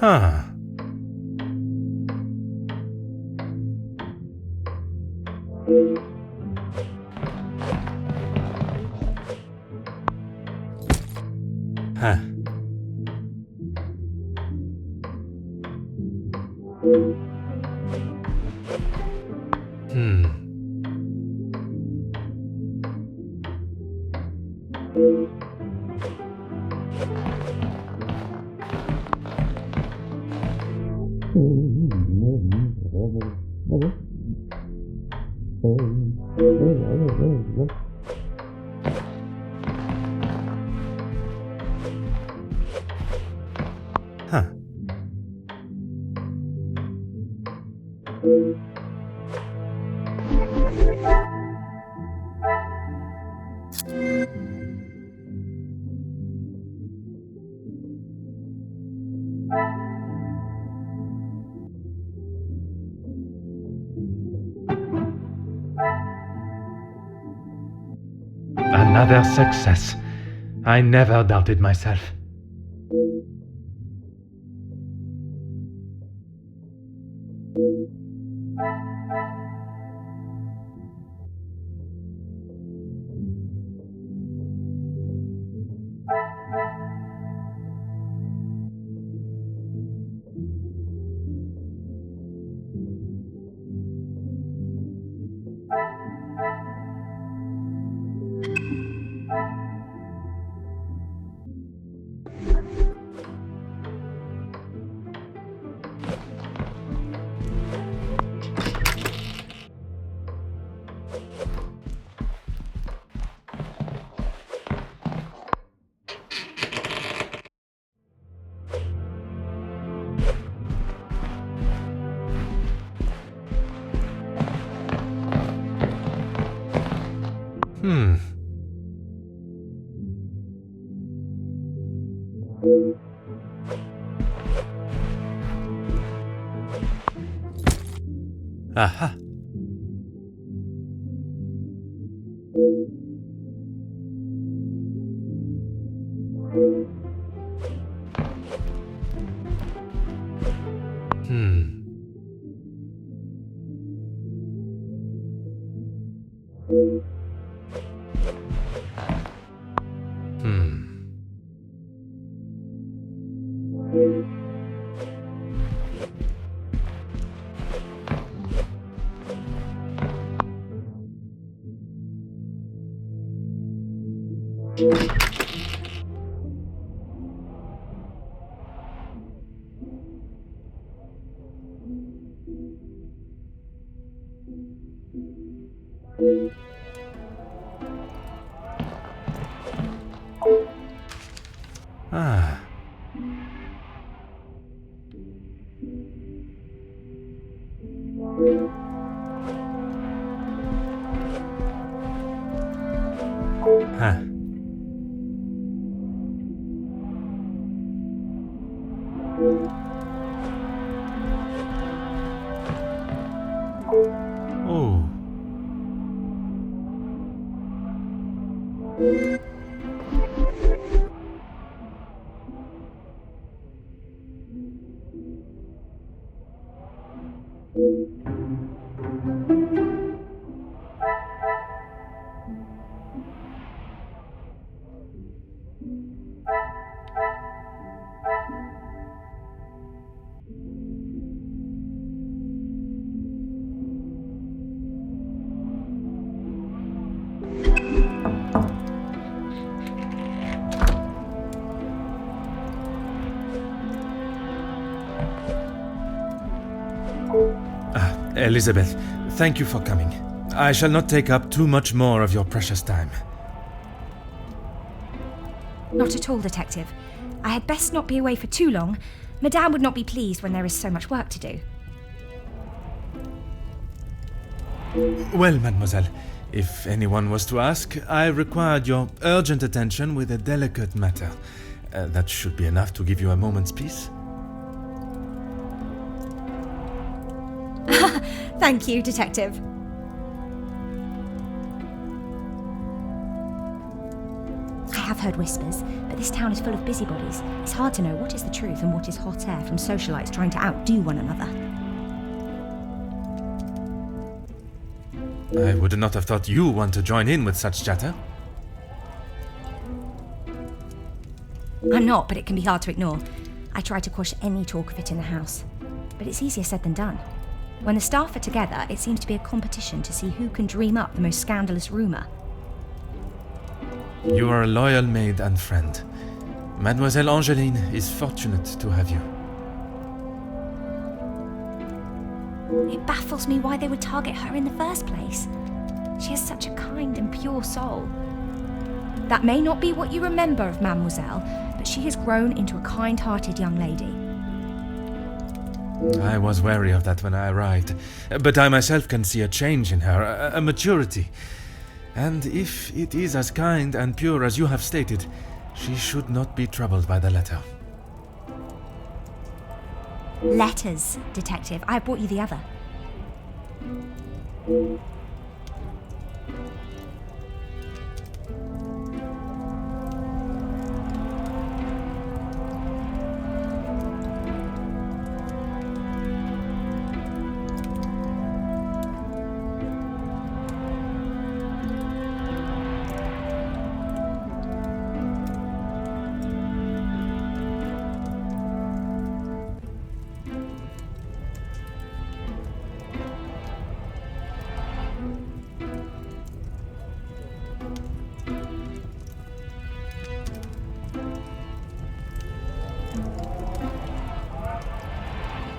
Huh. Huh. Another success. I never doubted myself. Aha. Ah. Huh. Oh. Elizabeth, thank you for coming. I shall not take up too much more of your precious time. Not at all, Detective. I had best not be away for too long. Madame would not be pleased when there is so much work to do. Well, mademoiselle, if anyone was to ask, I required your urgent attention with a delicate matter. That should be enough to give you a moment's peace. Thank you, Detective. I have heard whispers, but this town is full of busybodies. It's hard to know what is the truth and what is hot air from socialites trying to outdo one another. I would not have thought you want to join in with such chatter. I'm not, but it can be hard to ignore. I try to quash any talk of it in the house. but it's easier said than done. When the staff are together, it seems to be a competition to see who can dream up the most scandalous rumour. You are a loyal maid and friend. Mademoiselle Angeline is fortunate to have you. It baffles me why they would target her in the first place. She has such a kind and pure soul. That may not be what you remember of Mademoiselle, but she has grown into a kind-hearted young lady. I was wary of that when I arrived, but I myself can see a change in her, a maturity. And if it is as kind and pure as you have stated, she should not be troubled by the letter. Letters, Detective. I brought you the other.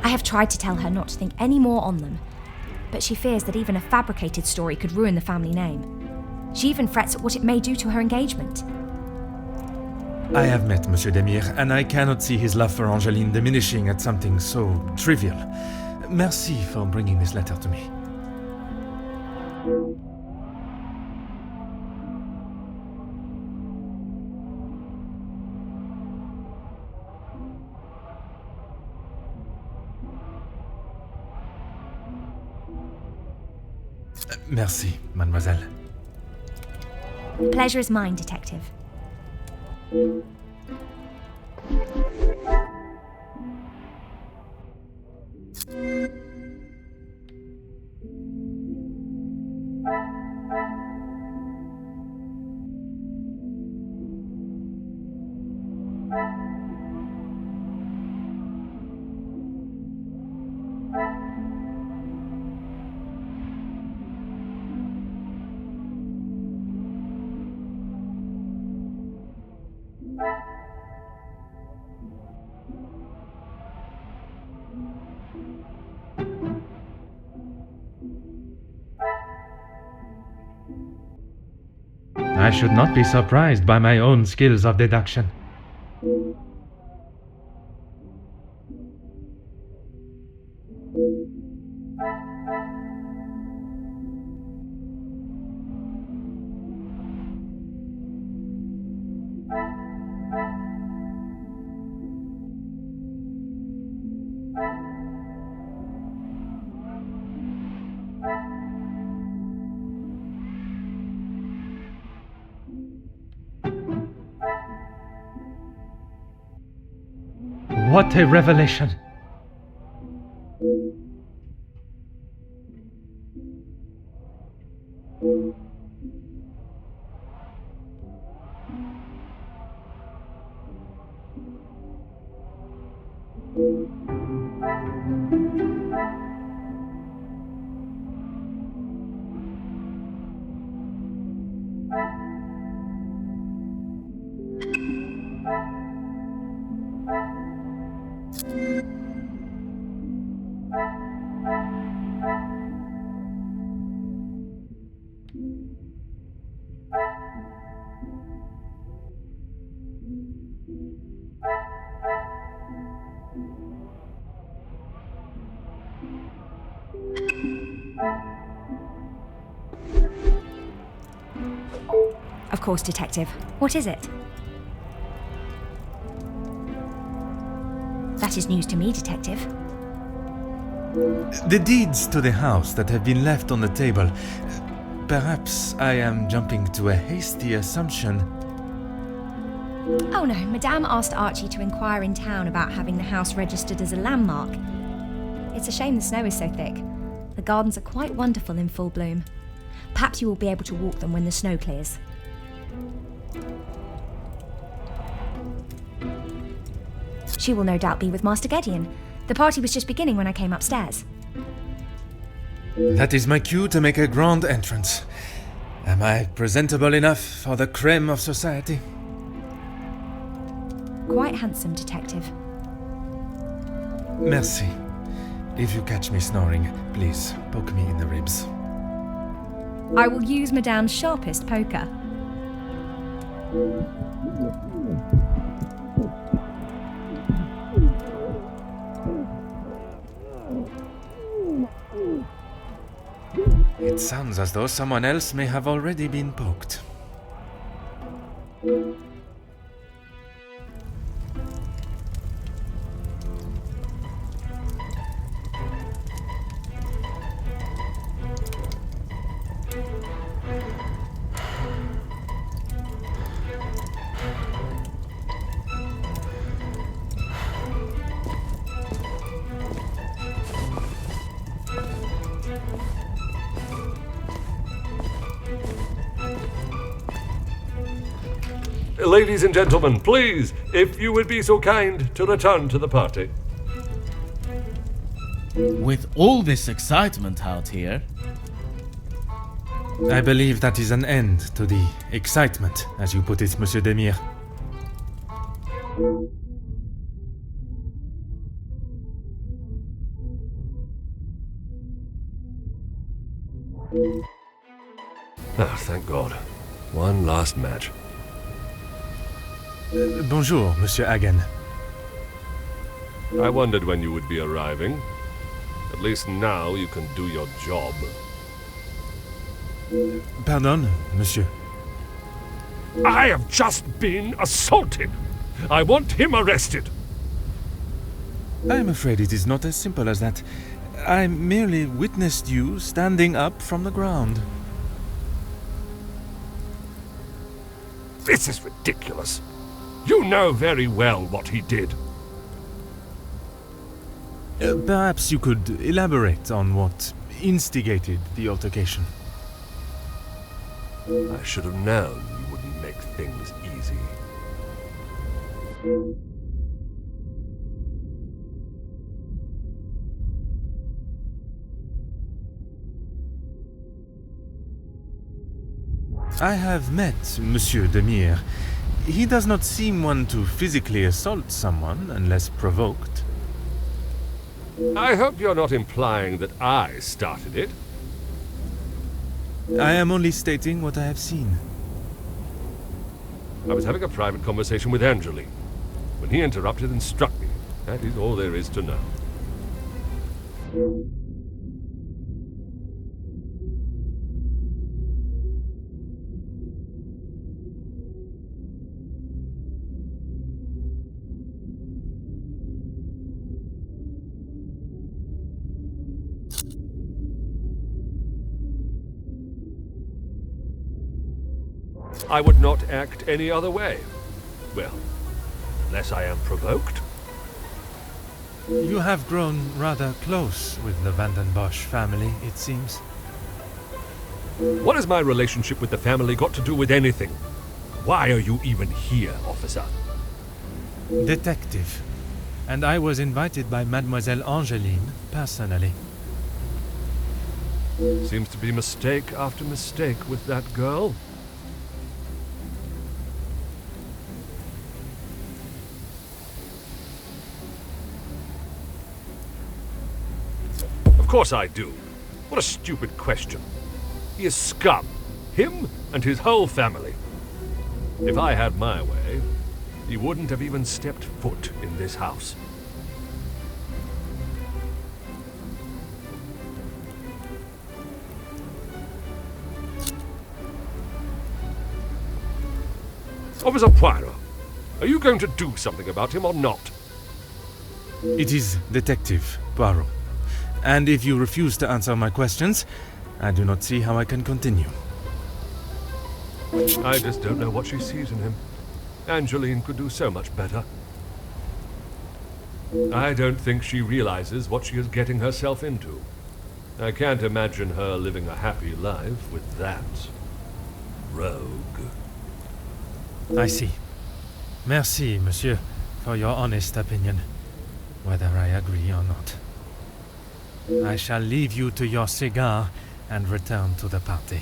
I have tried to tell her not to think any more on them, but she fears that even a fabricated story could ruin the family name. She even frets at what it may do to her engagement. I have met Monsieur Demire, and I cannot see his love for Angeline diminishing at something so trivial. Merci for bringing this letter to me. Merci, mademoiselle. The pleasure is mine, Detective. I should not be surprised by my own skills of deduction. What a revelation! Of course, Detective. What is it? That is news to me, Detective. The deeds to the house that have been left on the table. Perhaps I am jumping to a hasty assumption. Oh no, Madame asked Archie to inquire in town about having the house registered as a landmark. It's a shame the snow is so thick. The gardens are quite wonderful in full bloom. Perhaps you will be able to walk them when the snow clears. She will no doubt be with Master Gideon. The party was just beginning when I came upstairs. That is my cue to make a grand entrance. Am I presentable enough for the creme of society? Quite handsome, detective. Merci. If you catch me snoring, please poke me in the ribs. I will use Madame's sharpest poker. It sounds as though someone else may have already been poked. Ladies and gentlemen, please, if you would be so kind to return to the party. With all this excitement out here, I believe that is an end to the excitement, as you put it, Monsieur Demire. Ah, thank God. One last match. Bonjour, Monsieur Hagen. I wondered when you would be arriving. At least now you can do your job. Pardon, Monsieur. I have just been assaulted. I want him arrested. I am afraid it is not as simple as that. I merely witnessed you standing up from the ground. This is ridiculous. You know very well what he did. Perhaps you could elaborate on what instigated the altercation. I should have known you wouldn't make things easy. I have met Monsieur Demire. He does not seem one to physically assault someone unless provoked. I hope you're not implying that I started it. I am only stating what I have seen. I was having a private conversation with Angeline when he interrupted and struck me. That is all there is to know. I would not act any other way. Well, unless I am provoked. You have grown rather close with the Bosch family, it seems. What has my relationship with the family got to do with anything? Why are you even here, officer? Detective. And I was invited by Mademoiselle Angeline personally. Seems to be mistake after mistake with that girl. Of course I do. What a stupid question. He is scum. Him and his whole family. If I had my way, he wouldn't have even stepped foot in this house. Officer Poirot, are you going to do something about him or not? It is Detective Poirot. And if you refuse to answer my questions, I do not see how I can continue. I just don't know what she sees in him. Angeline could do so much better. I don't think she realizes what she is getting herself into. I can't imagine her living a happy life with that rogue. I see. Merci, monsieur, for your honest opinion. whether I agree or not. I shall leave you to your cigar and return to the party.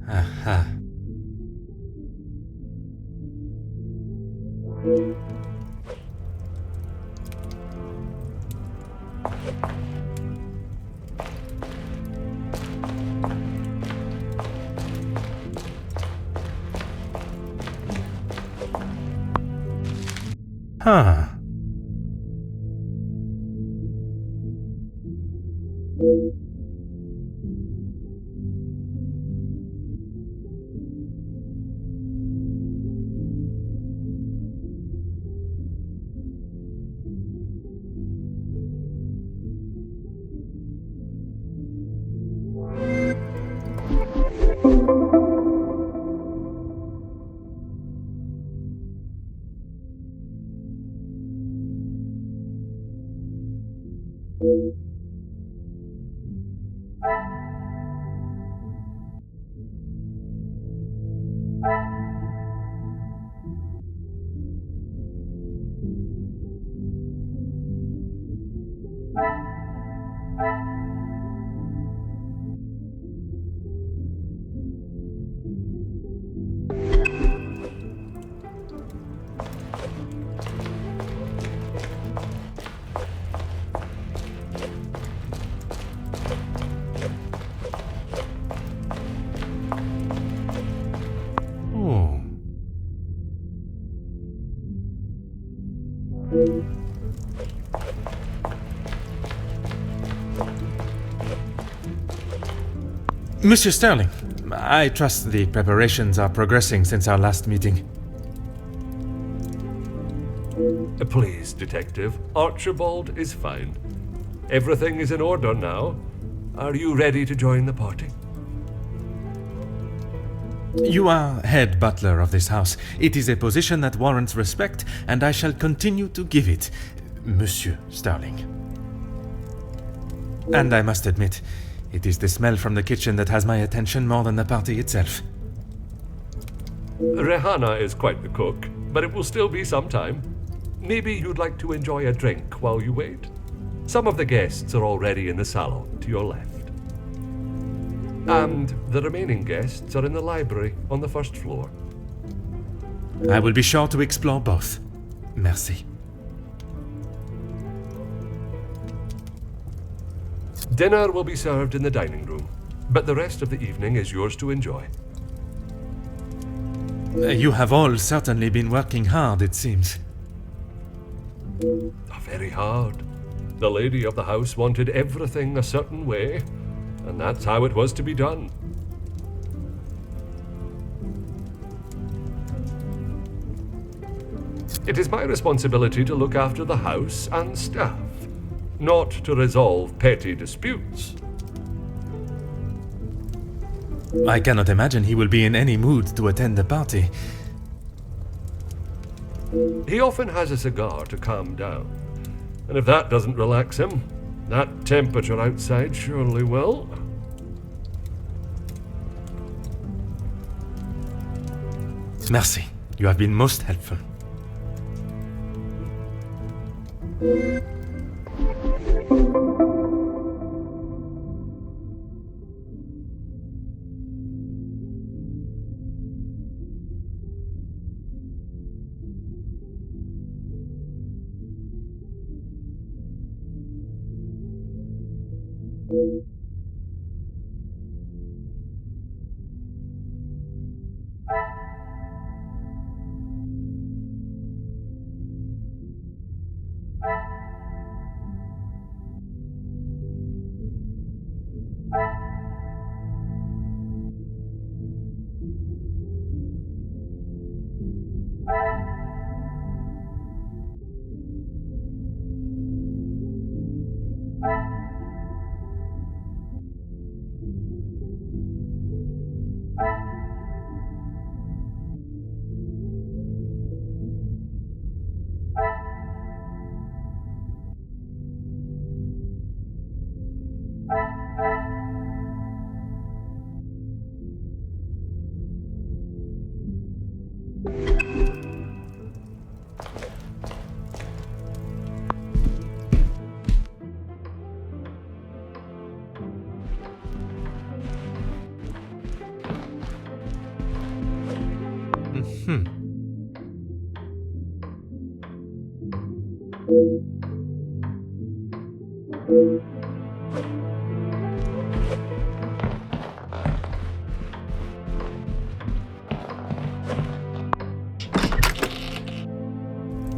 Aha. Huh. Oh. Monsieur Sterling, I trust the preparations are progressing since our last meeting. Please, Detective. Archibald is fine. Everything is in order now. Are you ready to join the party? You are head butler of this house. It is a position that warrants respect, and I shall continue to give it, Monsieur Sterling. And I must admit, it is the smell from the kitchen that has my attention more than the party itself. Rehanna is quite the cook, but it will still be some time. Maybe you'd like to enjoy a drink while you wait? Some of the guests are already in the salon to your left. And the remaining guests are in the library on the first floor. I will be sure to explore both. Merci. Dinner will be served in the dining room, but the rest of the evening is yours to enjoy. You have all certainly been working hard, it seems. Very hard. The lady of the house wanted everything a certain way, and that's how it was to be done. It is my responsibility to look after the house and staff, not to resolve petty disputes. I cannot imagine he will be in any mood to attend the party. He often has a cigar to calm down, and if that doesn't relax him, that temperature outside surely will. Merci. You have been most helpful.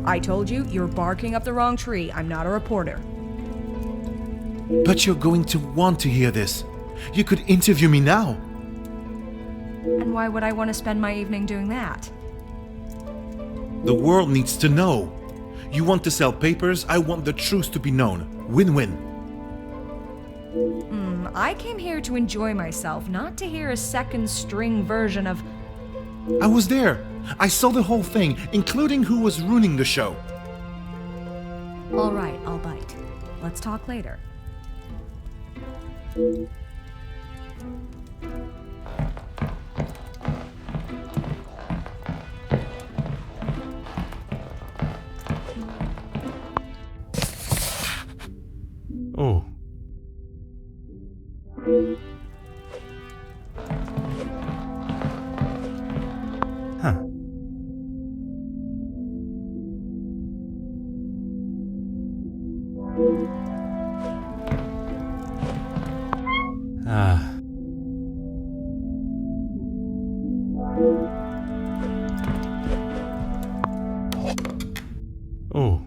I told you, you're barking up the wrong tree. I'm not a reporter. But you're going to want to hear this. You could interview me now. And why would I want to spend my evening doing that? The world needs to know. You want to sell papers, I want the truth to be known. Win-win. I came here to enjoy myself, not to hear a second-string version of... I was there. I saw the whole thing, including who was ruining the show. All right, I'll bite. Let's talk later. Oh. Huh. Ah. Oh.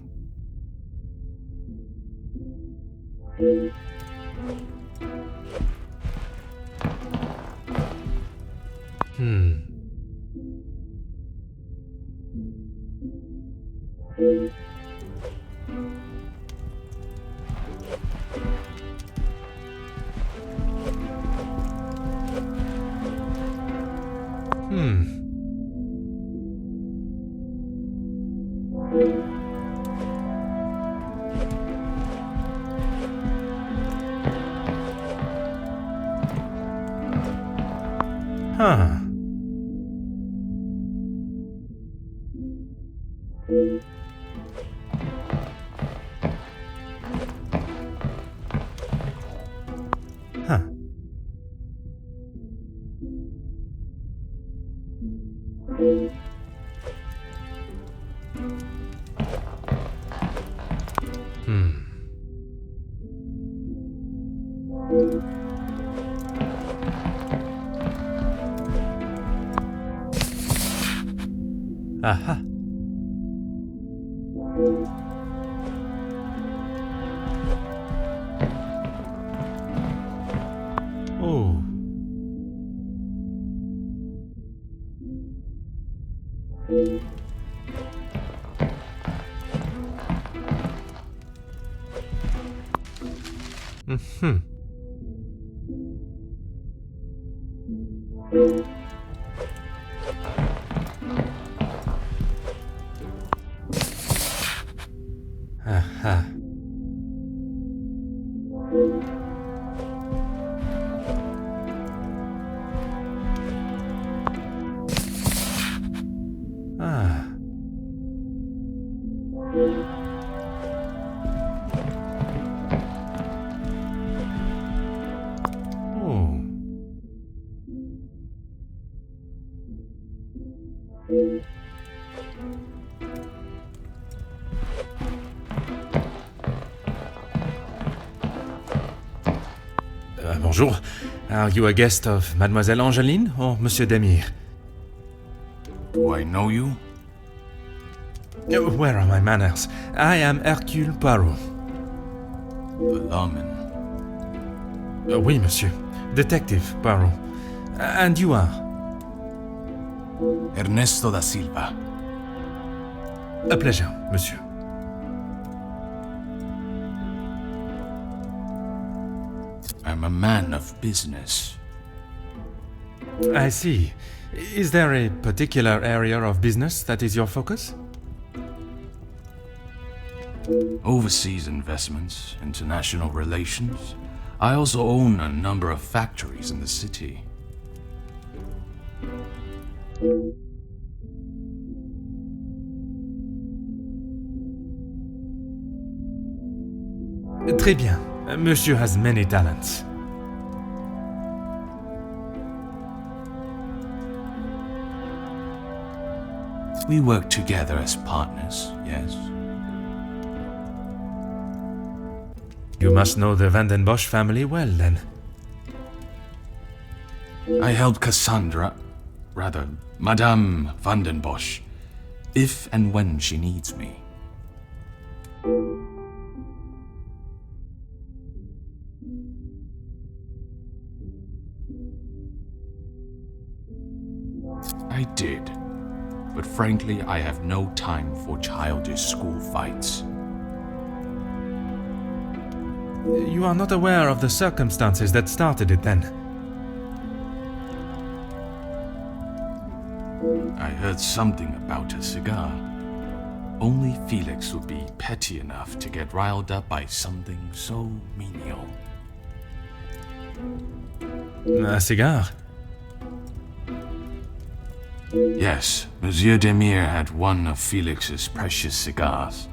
Huh. Huh. Aha. Oh. Mm-hmm. Aha. Ah. Oh. Bonjour. Are you a guest of Mademoiselle Angeline or Monsieur Demire? Do I know you? Where are my manners? I am Hercule Poirot. The lawman. Oui, monsieur. Detective Poirot. And you are? Ernesto da Silva. A pleasure, monsieur. I'm a man of business. I see. Is there a particular area of business that is your focus? Overseas investments, international relations. I also own a number of factories in the city. Très bien. Monsieur has many talents. We work together as partners, yes? You must know the Van den Bosch family well, then. I helped Madame Van den Bosch, if and when she needs me. I did, but frankly, I have no time for childish school fights. You are not aware of the circumstances that started it, then? I heard something about a cigar. Only Felix would be petty enough to get riled up by something so menial. A cigar? Yes, Monsieur Demire had one of Felix's precious cigars.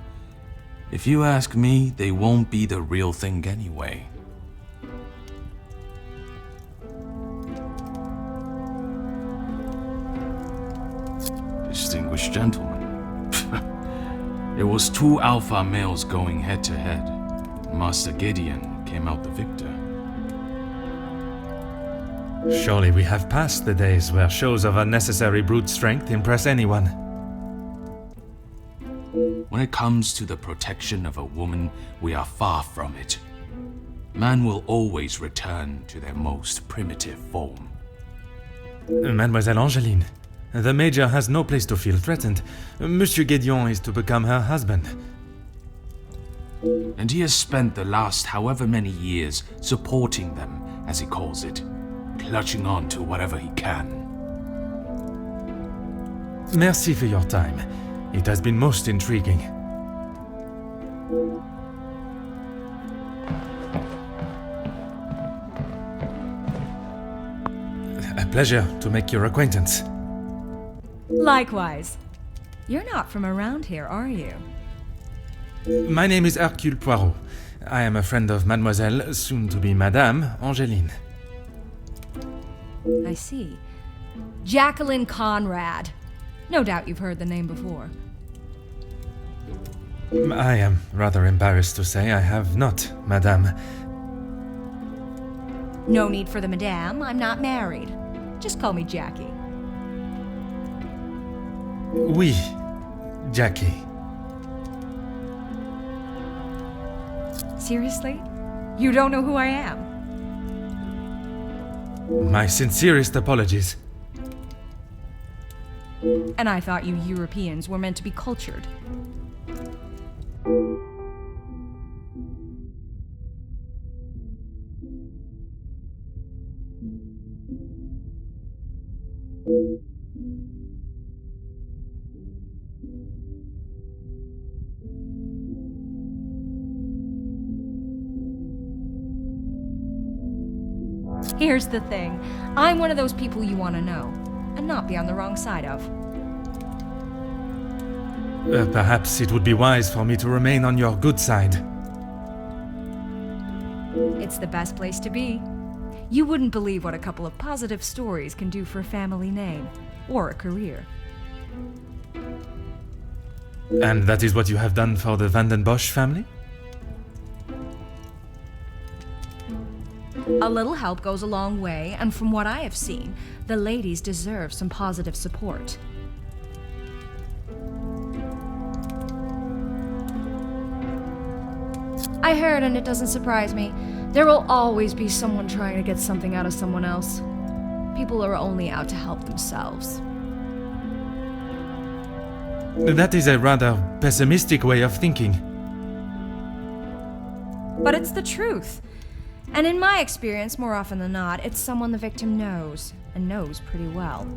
If you ask me, they won't be the real thing anyway. Distinguished gentleman. It was two alpha males going head to head. Master Gideon came out the victor. Surely we have passed the days where shows of unnecessary brute strength impress anyone. When it comes to the protection of a woman, we are far from it. Man will always return to their most primitive form. Mademoiselle Angeline, the Major has no place to feel threatened. Monsieur Gédéon is to become her husband. And he has spent the last however many years supporting them, as he calls it, clutching on to whatever he can. Merci for your time. It has been most intriguing. A pleasure to make your acquaintance. Likewise. You're not from around here, are you? My name is Hercule Poirot. I am a friend of Mademoiselle, soon to be Madame, Angeline. I see. Jacqueline Conrad. No doubt you've heard the name before. I am rather embarrassed to say I have not, Madame. No need for the madame. I'm not married. Just call me Jackie. Oui, Jackie. Seriously? You don't know who I am? My sincerest apologies. And I thought you Europeans were meant to be cultured. Here's the thing. I'm one of those people you want to know, and not be on the wrong side of. Perhaps it would be wise for me to remain on your good side. It's the best place to be. You wouldn't believe what a couple of positive stories can do for a family name, or a career. And that is what you have done for the Van den Bosch family? A little help goes a long way, and from what I have seen, the ladies deserve some positive support. I heard, and it doesn't surprise me, there will always be someone trying to get something out of someone else. People are only out to help themselves. That is a rather pessimistic way of thinking. But it's the truth. And in my experience, more often than not, it's someone the victim knows, and knows pretty well.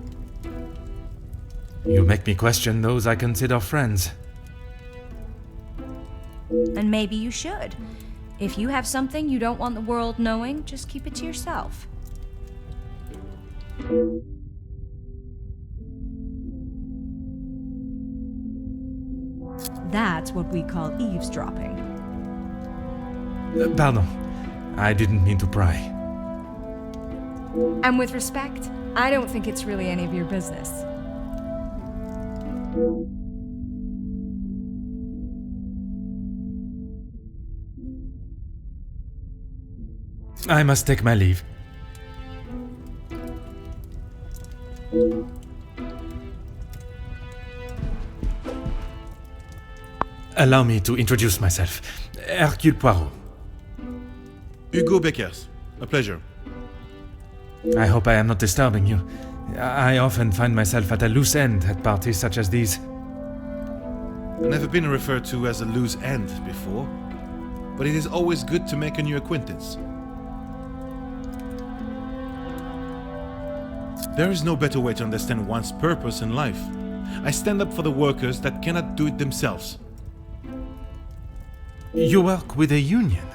You make me question those I consider friends. And maybe you should. If you have something you don't want the world knowing, just keep it to yourself. That's what we call eavesdropping. Pardon. I didn't mean to pry. And with respect, I don't think it's really any of your business. I must take my leave. Allow me to introduce myself. Hercule Poirot. Hugo Beckers. A pleasure. I hope I am not disturbing you. I often find myself at a loose end at parties such as these. I've never been referred to as a loose end before, but it is always good to make a new acquaintance. There is no better way to understand one's purpose in life. I stand up for the workers that cannot do it themselves. You work with a union?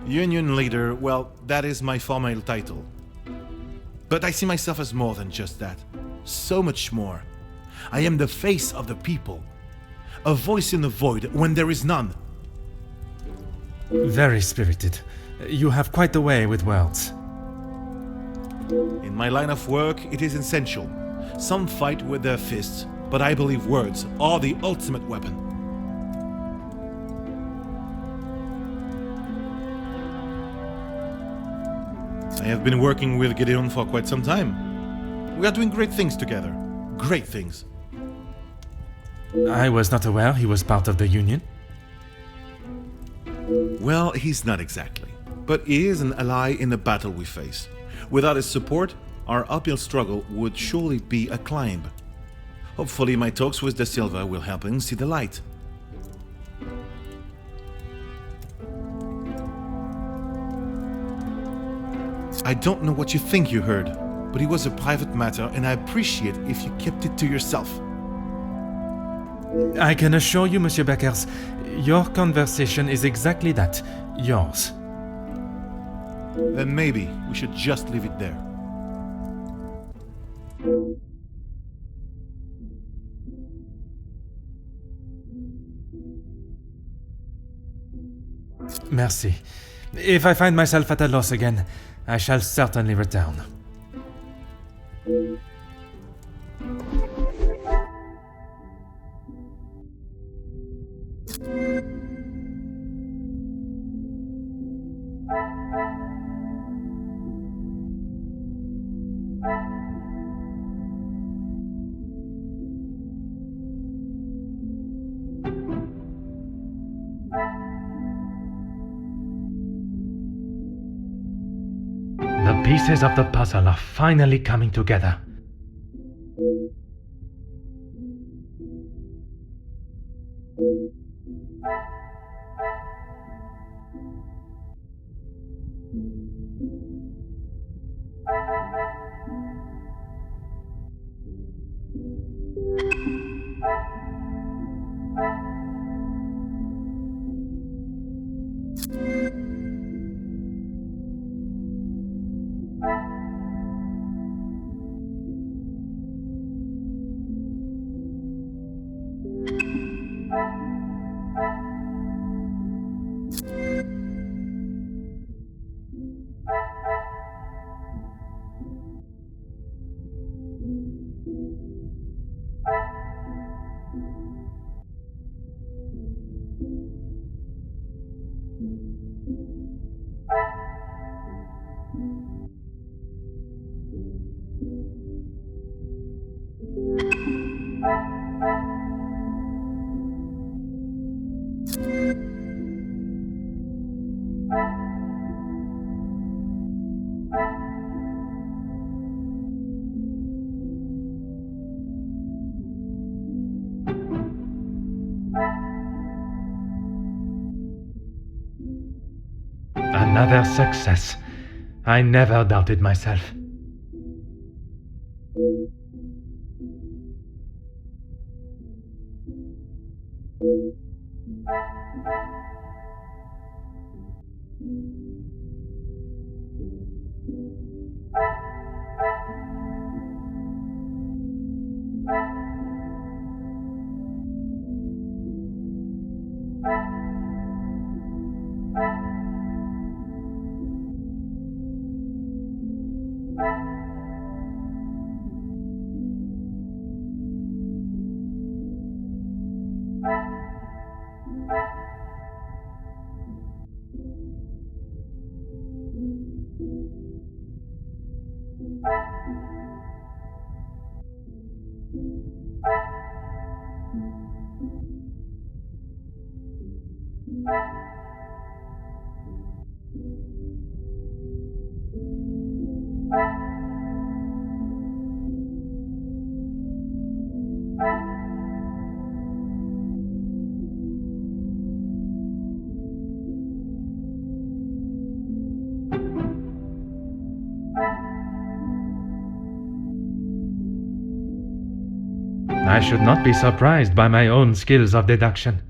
Union leader, well, that is my formal title. But I see myself as more than just that. So much more. I am the face of the people. A voice in the void when there is none. Very spirited. You have quite the way with words. In my line of work, it is essential. Some fight with their fists, but I believe words are the ultimate weapon. I have been working with Gideon for quite some time. We are doing great things together. Great things. I was not aware he was part of the union. Well, he's not exactly. But he is an ally in the battle we face. Without his support, our uphill struggle would surely be a climb. Hopefully my talks with De Silva will help him see the light. I don't know what you think you heard, but it was a private matter and I appreciate if you kept it to yourself. I can assure you, Monsieur Beckers, your conversation is exactly that. Yours. Then maybe we should just leave it there. Merci. If I find myself at a loss again, I shall certainly return. The pieces of the puzzle are finally coming together. Another success. I never doubted myself. I should not be surprised by my own skills of deduction.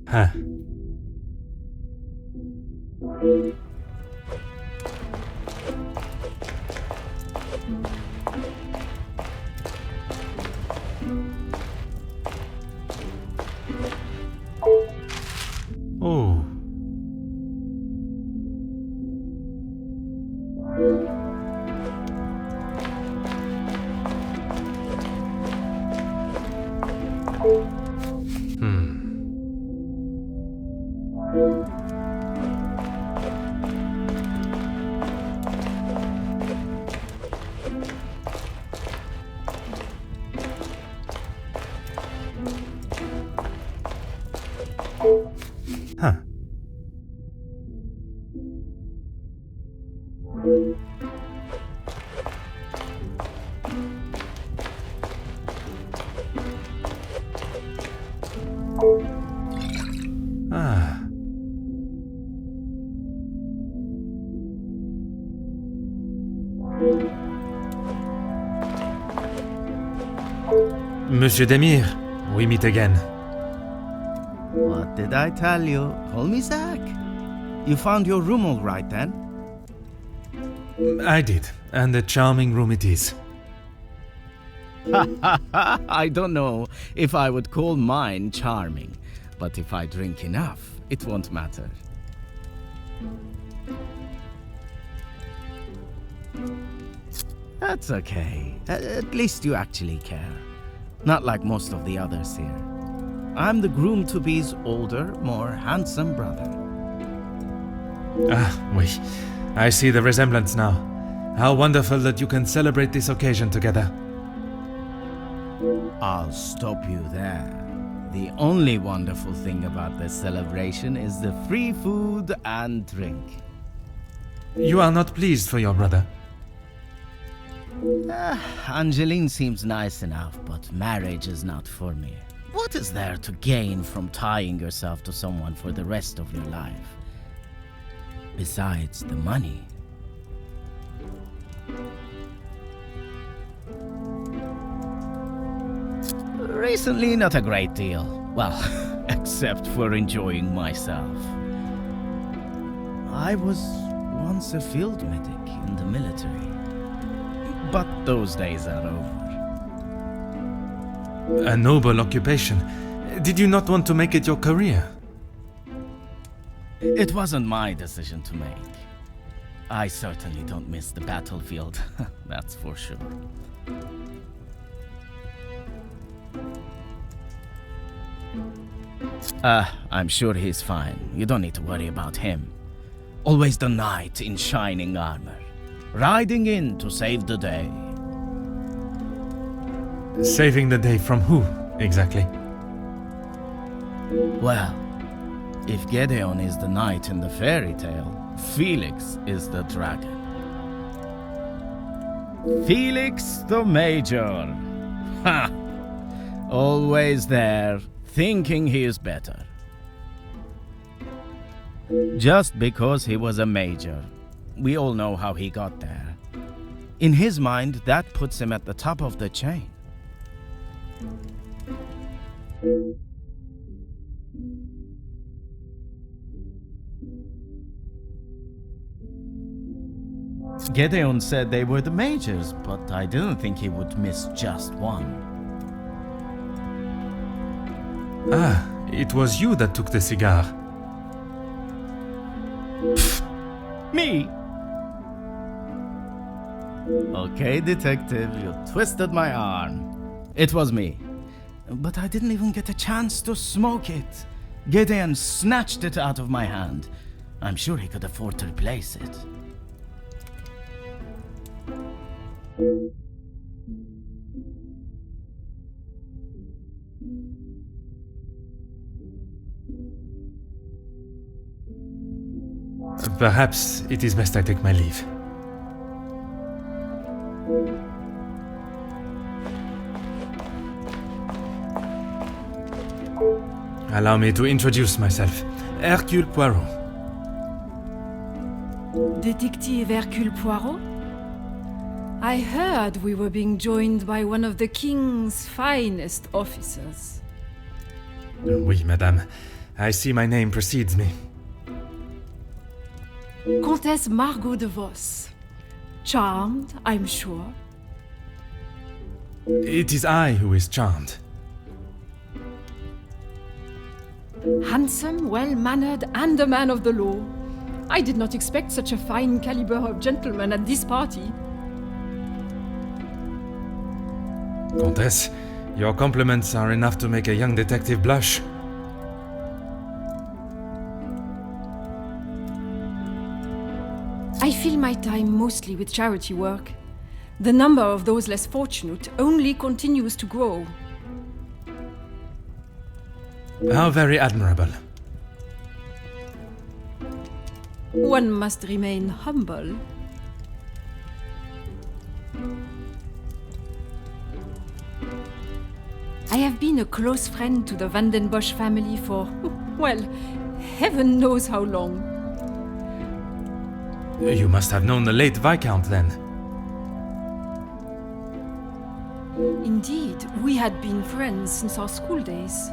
Huh. Oh. Huh. Ah. Monsieur Demir, we meet again. What did I tell you? Call me Zach. You found your room all right then? I did, and a charming room it is. I don't know if I would call mine charming, but if I drink enough, it won't matter. That's okay. At least you actually care. Not like most of the others here. I'm the groom-to-be's older, more handsome brother. Ah, oui. I see the resemblance now. How wonderful that you can celebrate this occasion together. I'll stop you there. The only wonderful thing about this celebration is the free food and drink. You are not pleased for your brother? Angeline seems nice enough, but marriage is not for me. What is there to gain from tying yourself to someone for the rest of your life? Besides the money. Recently, not a great deal. Well, except for enjoying myself. I was once a field medic in the military. But those days are over. A noble occupation. Did you not want to make it your career? It wasn't my decision to make. I certainly don't miss the battlefield, that's for sure. I'm sure he's fine. You don't need to worry about him. Always the knight in shining armor, riding in to save the day. Saving the day from who, exactly? Well, if Gedeon is the knight in the fairy tale, Felix is the dragon. Felix the Major! Ha! Always there, thinking he is better. Just because he was a major. We all know how he got there. In his mind, that puts him at the top of the chain. Gedeon said they were the majors, but I didn't think he would miss just one. Ah, it was you that took the cigar. Pfft, me? Okay, detective, you twisted my arm. It was me. But I didn't even get a chance to smoke it. Gedeon snatched it out of my hand. I'm sure he could afford to replace it. Perhaps it is best I take my leave. Allow me to introduce myself. Hercule Poirot. Detective Hercule Poirot? I heard we were being joined by one of the King's finest officers. Oui, madame. I see my name precedes me. Comtesse Margot de Vos. Charmed, I'm sure. It is I who is charmed. Handsome, well-mannered, and a man of the law. I did not expect such a fine caliber of gentleman at this party. Comtesse, your compliments are enough to make a young detective blush. I fill my time mostly with charity work. The number of those less fortunate only continues to grow. How very admirable. One must remain humble. I have been a close friend to the Van den Bosch family for, well, heaven knows how long. You must have known the late Viscount then. Indeed, we had been friends since our school days.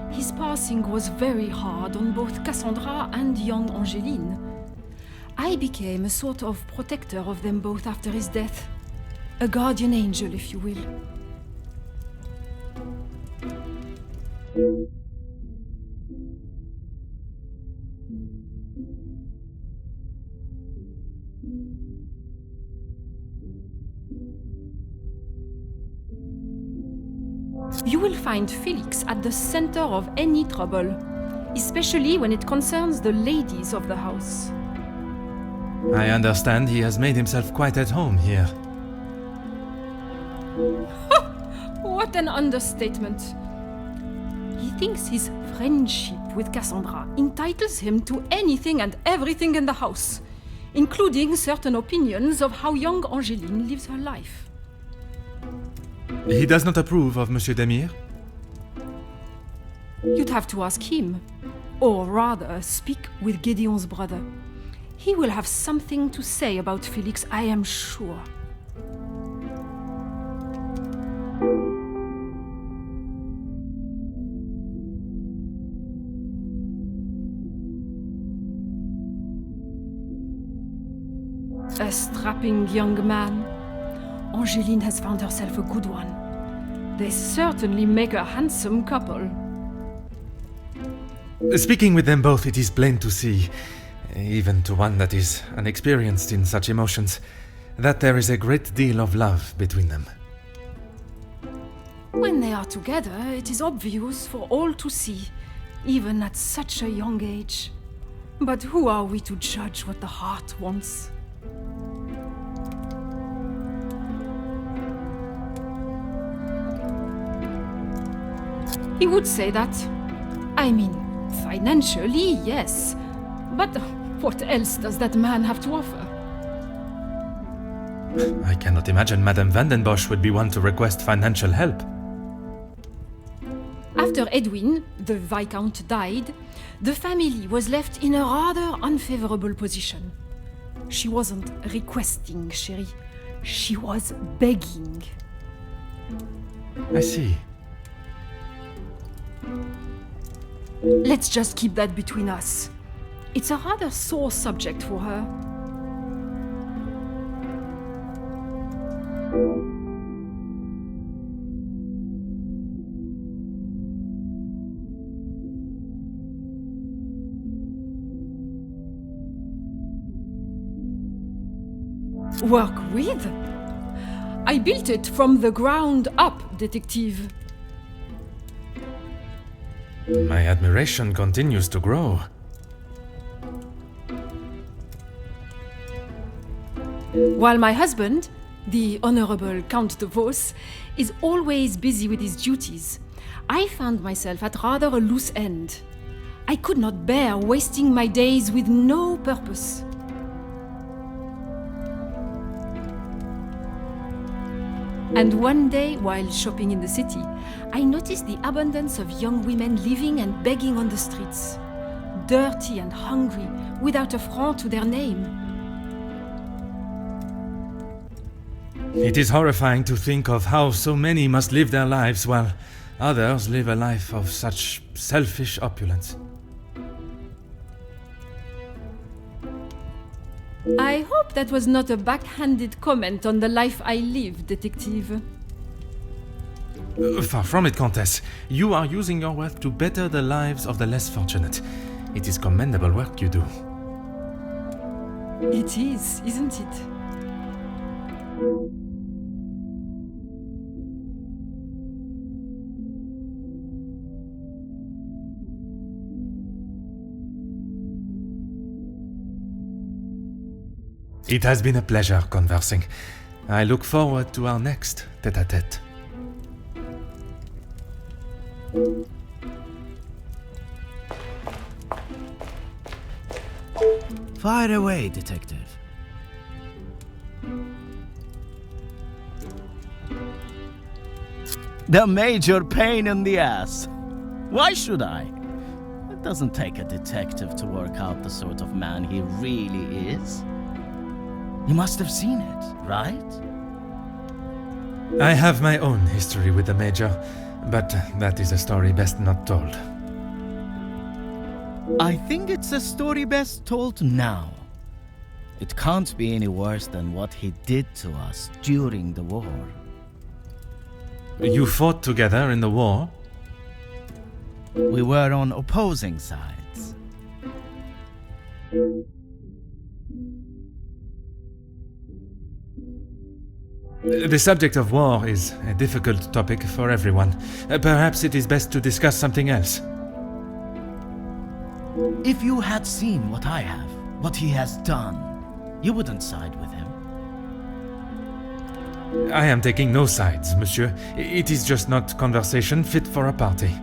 His passing was very hard on both Cassandra and young Angeline. I became a sort of protector of them both after his death. A guardian angel, if you will. You will find Felix at the center of any trouble, especially when it concerns the ladies of the house. I understand he has made himself quite at home here. What an understatement. thinks his friendship with Cassandra entitles him to anything and everything in the house, including certain opinions of how young Angeline lives her life. He does not approve of Monsieur Demire? You'd have to ask him, or rather speak with Gideon's brother. He will have something to say about Felix, I am sure. A strapping young man. Angeline has found herself a good one. They certainly make a handsome couple. Speaking with them both, it is plain to see, even to one that is unexperienced in such emotions, that there is a great deal of love between them. When they are together, it is obvious for all to see, even at such a young age. But who are we to judge what the heart wants? He would say that. I mean, financially, yes. But what else does that man have to offer? I cannot imagine Madame van den Bosch would be one to request financial help. After Edwin, the Viscount, died, the family was left in a rather unfavorable position. She wasn't requesting, chérie. She was begging. I see. Let's just keep that between us. It's a rather sore subject for her. Work with? I built it from the ground up, detective. My admiration continues to grow. While my husband, the Honorable Count de Vos, is always busy with his duties, I found myself at rather a loose end. I could not bear wasting my days with no purpose. And one day, while shopping in the city, I noticed the abundance of young women living and begging on the streets, dirty and hungry, without a franc to their name. It is horrifying to think of how so many must live their lives while others live a life of such selfish opulence. I hope that was not a backhanded comment on the life I live, detective. Far from it, Countess. You are using your wealth to better the lives of the less fortunate. It is commendable work you do. It is, isn't it? It has been a pleasure conversing. I look forward to our next tête-à-tête. Fire away, detective. The major pain in the ass. Why should I? It doesn't take a detective to work out the sort of man he really is. You must have seen it, right? I have my own history with the Major, but that is a story best not told. I think it's a story best told now. It can't be any worse than what he did to us during the war. You fought together in the war? We were on opposing sides. The subject of war is a difficult topic for everyone. Perhaps it is best to discuss something else. If you had seen what I have, what he has done, you wouldn't side with him. I am taking no sides, monsieur. It is just not conversation fit for a party.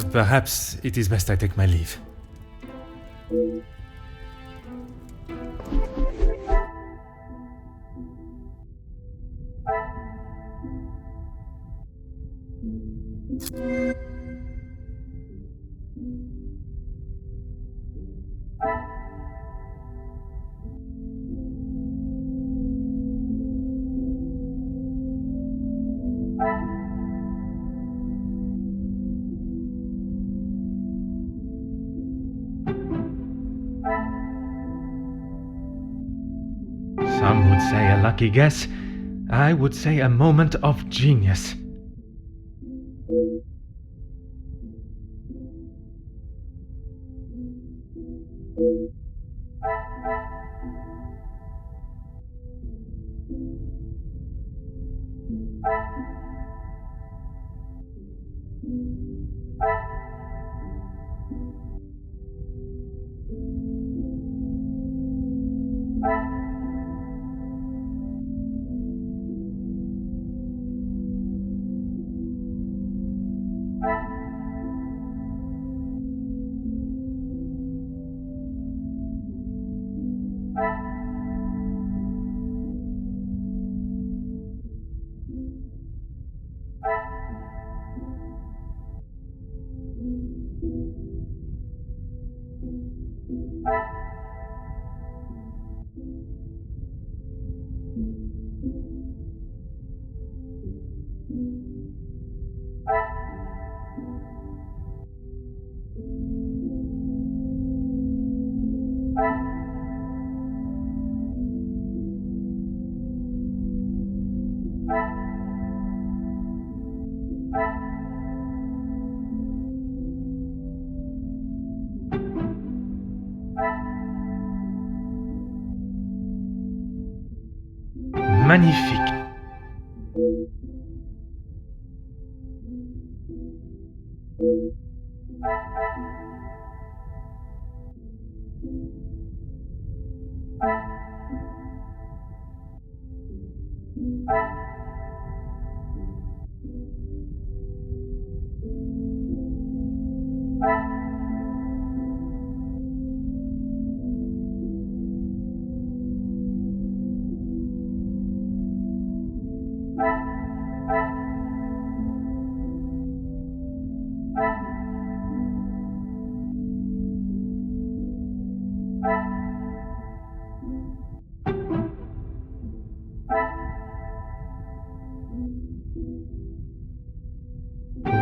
Perhaps it is best I take my leave. Some would say a lucky guess. I would say a moment of genius. Magnifique.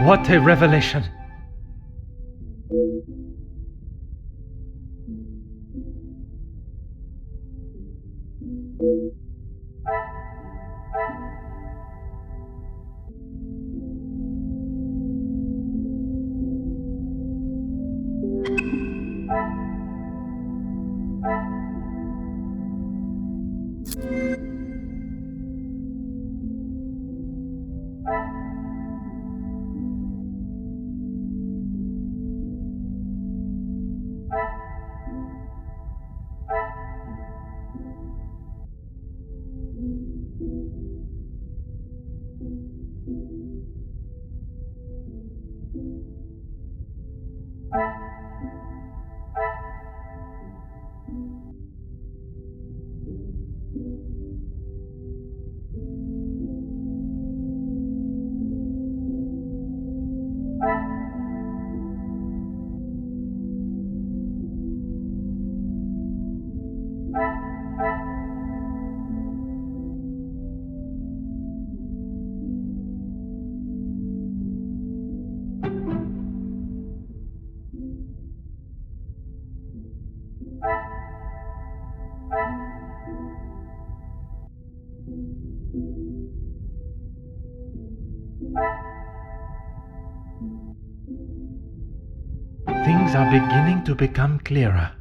What a revelation! Things are beginning to become clearer.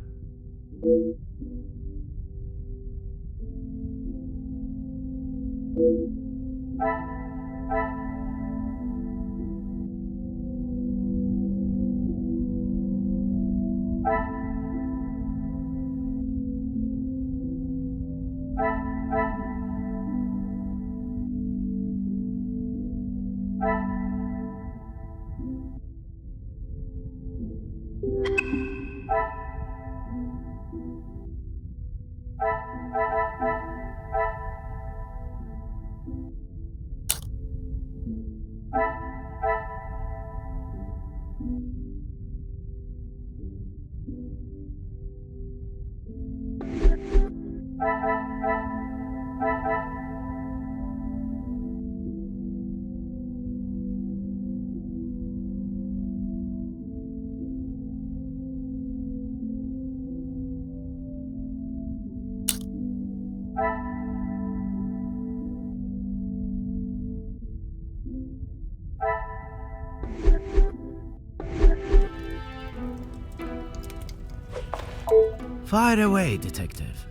Fire away, detective.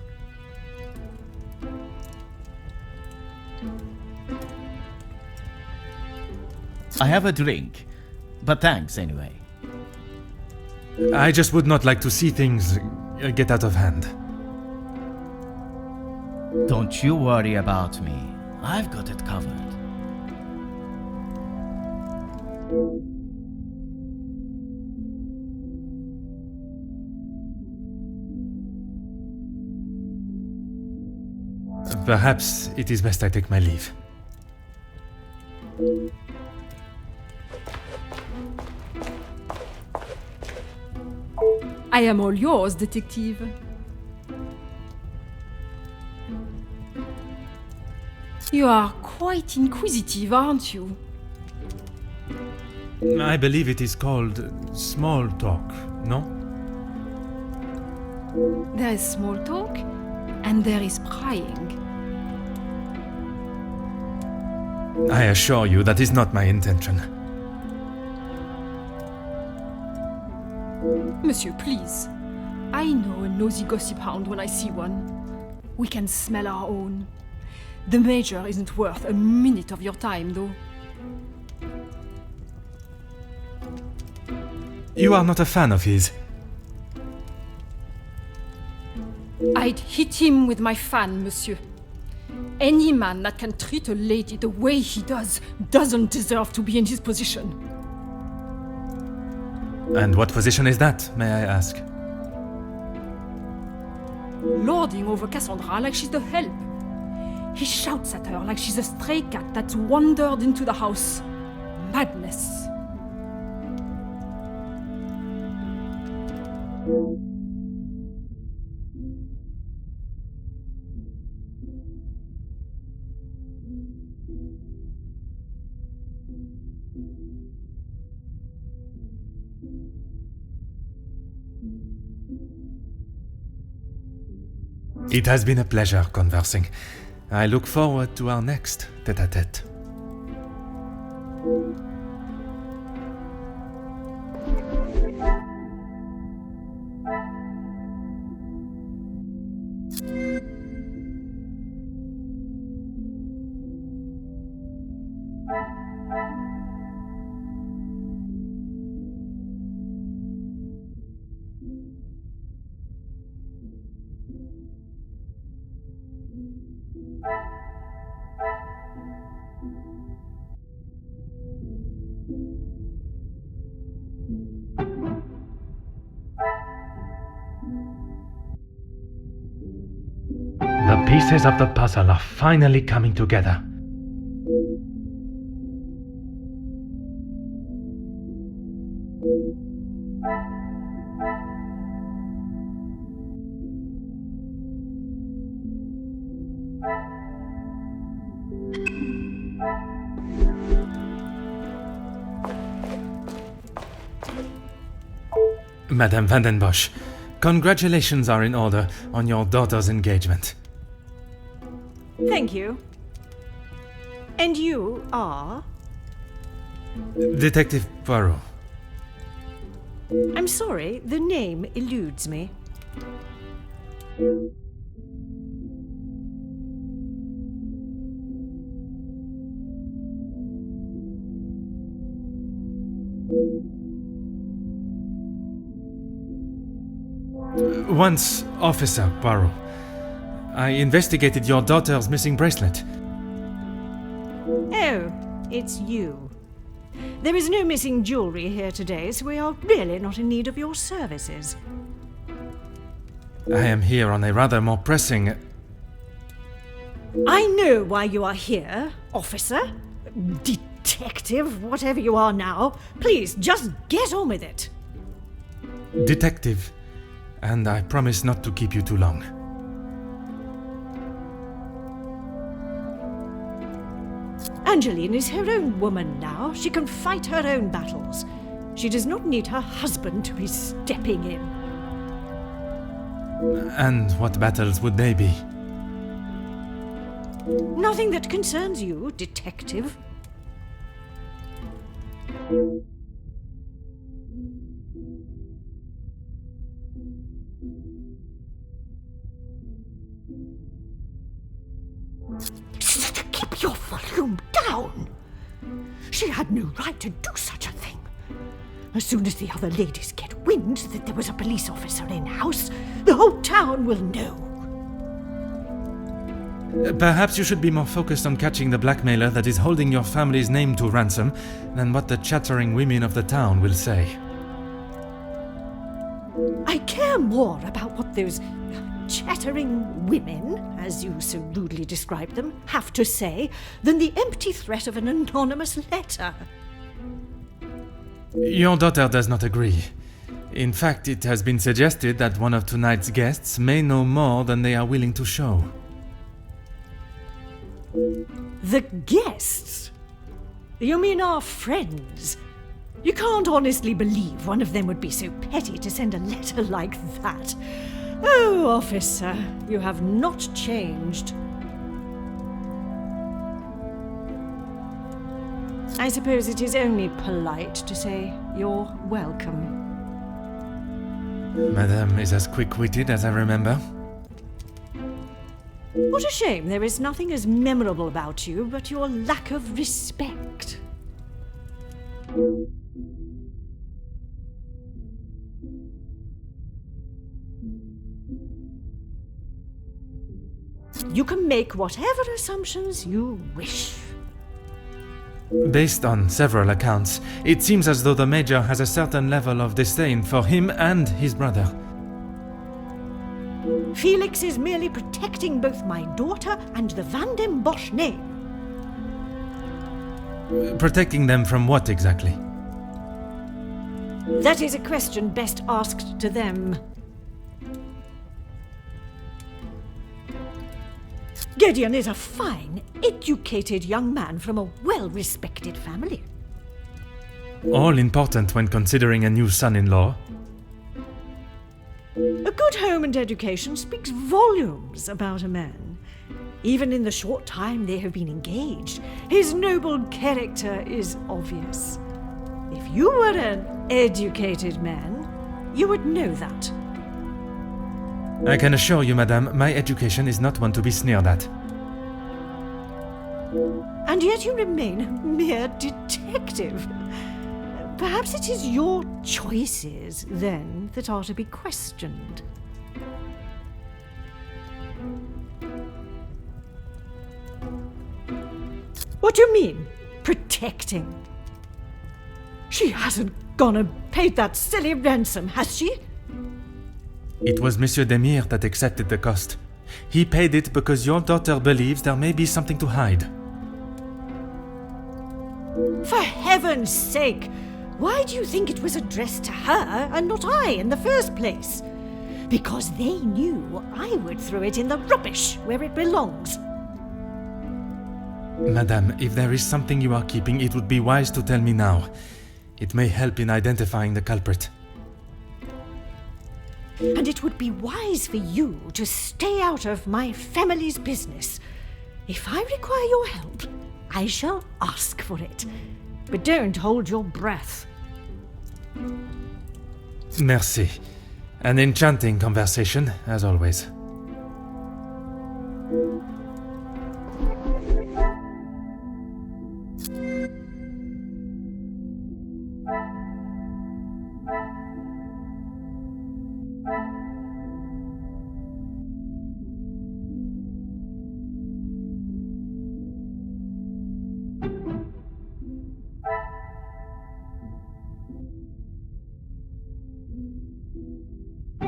I have a drink, but thanks anyway. I just would not like to see things get out of hand. Don't you worry about me. I've got it covered. Perhaps it is best I take my leave. I am all yours, detective. You are quite inquisitive, aren't you? I believe it is called small talk, no? There is small talk, and there is prying. I assure you that is not my intention. Monsieur, please. I know a nosy gossip hound when I see one. We can smell our own. The Major isn't worth a minute of your time, though. You are not a fan of his. I'd hit him with my fan, monsieur. Any man that can treat a lady the way he does doesn't deserve to be in his position. And what position is that, may I ask? Lording over Cassandra like she's the help. He shouts at her like she's a stray cat that's wandered into the house. Madness. It has been a pleasure conversing. I look forward to our next tête-à-tête. The pieces of the puzzle are finally coming together. Madame van den Bosch, congratulations are in order on your daughter's engagement. Thank you. And you are? Detective Poirot. I'm sorry, the name eludes me. Once Officer Poirot, I investigated your daughter's missing bracelet. Oh, it's you. There is no missing jewellery here today, so we are really not in need of your services. I am here on a rather more pressing... I know why you are here, officer. Detective, whatever you are now. Please, just get on with it. Detective, and I promise not to keep you too long. Angeline is her own woman now. She can fight her own battles. She does not need her husband to be stepping in. And what battles would they be? Nothing that concerns you, detective. had no right to do such a thing. As soon as the other ladies get wind that there was a police officer in house, the whole town will know. Perhaps you should be more focused on catching the blackmailer that is holding your family's name to ransom than what the chattering women of the town will say. I care more about what those chattering women, as you so rudely described them, have to say than the empty threat of an anonymous letter. Your daughter does not agree. In fact, it has been suggested that one of tonight's guests may know more than they are willing to show. The guests? You mean our friends? You can't honestly believe one of them would be so petty to send a letter like that. Oh, officer, you have not changed. I suppose it is only polite to say you're welcome. Madame is as quick-witted as I remember. What a shame there is nothing as memorable about you but your lack of respect. You can make whatever assumptions you wish. Based on several accounts, it seems as though the Major has a certain level of disdain for him and his brother. Felix is merely protecting both my daughter and the Van den Bosch name. Protecting them from what exactly? That is a question best asked to them. Gideon is a fine, educated young man from a well-respected family. All important when considering a new son-in-law. A good home and education speaks volumes about a man. Even in the short time they have been engaged, his noble character is obvious. If you were an educated man, you would know that. I can assure you, madame, my education is not one to be sneered at. And yet you remain a mere detective. Perhaps it is your choices, then, that are to be questioned. What do you mean, protecting? She hasn't gone and paid that silly ransom, has she? It was Monsieur Demire that accepted the cost. He paid it because your daughter believes there may be something to hide. For heaven's sake! Why do you think it was addressed to her and not I in the first place? Because they knew I would throw it in the rubbish where it belongs. Madame, if there is something you are keeping, it would be wise to tell me now. It may help in identifying the culprit. And it would be wise for you to stay out of my family's business. If I require your help, I shall ask for it. But don't hold your breath. Merci. An enchanting conversation, as always.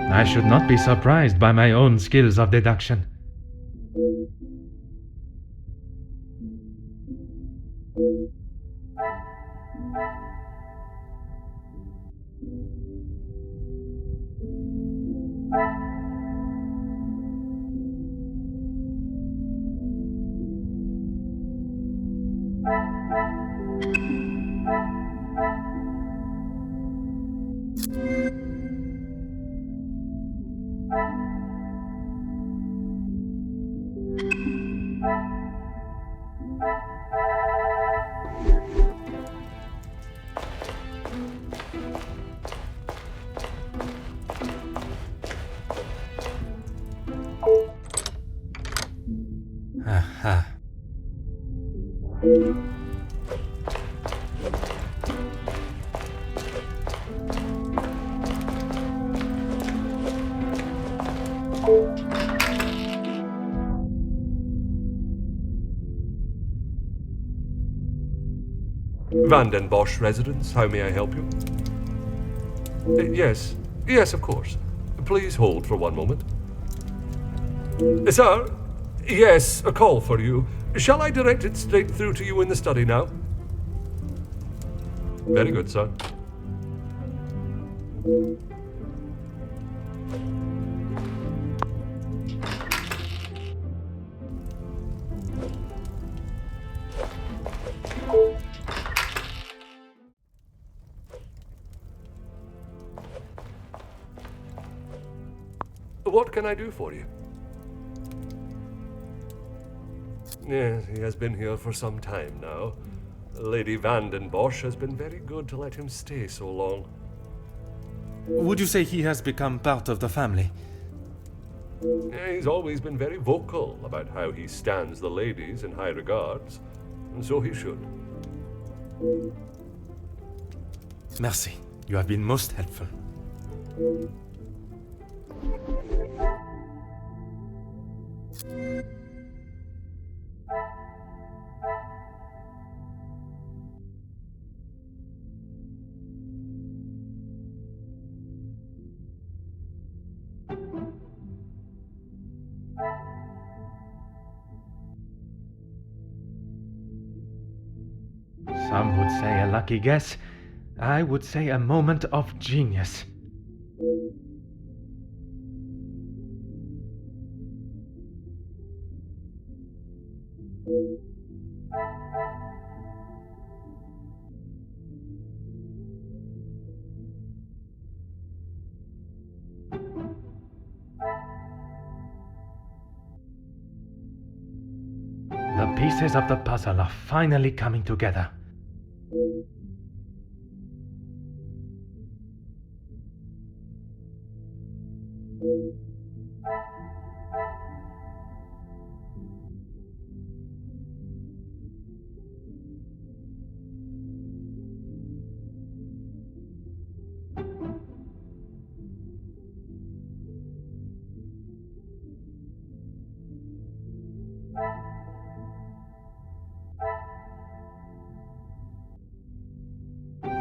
I should not be surprised by my own skills of deduction. Vanden Bosch residence, how may I help you? Yes, of course. Please hold for one moment. Sir? Yes, a call for you. Shall I direct it straight through to you in the study now? Very good, sir. What can I do for you? Yes, he has been here for some time now. Lady Vanden Bosch has been very good to let him stay so long. Would you say he has become part of the family? He's always been very vocal about how he stands the ladies in high regards, and so he should. Merci. You have been most helpful. Some would say a lucky guess. I would say a moment of genius. The pieces of the puzzle are finally coming together.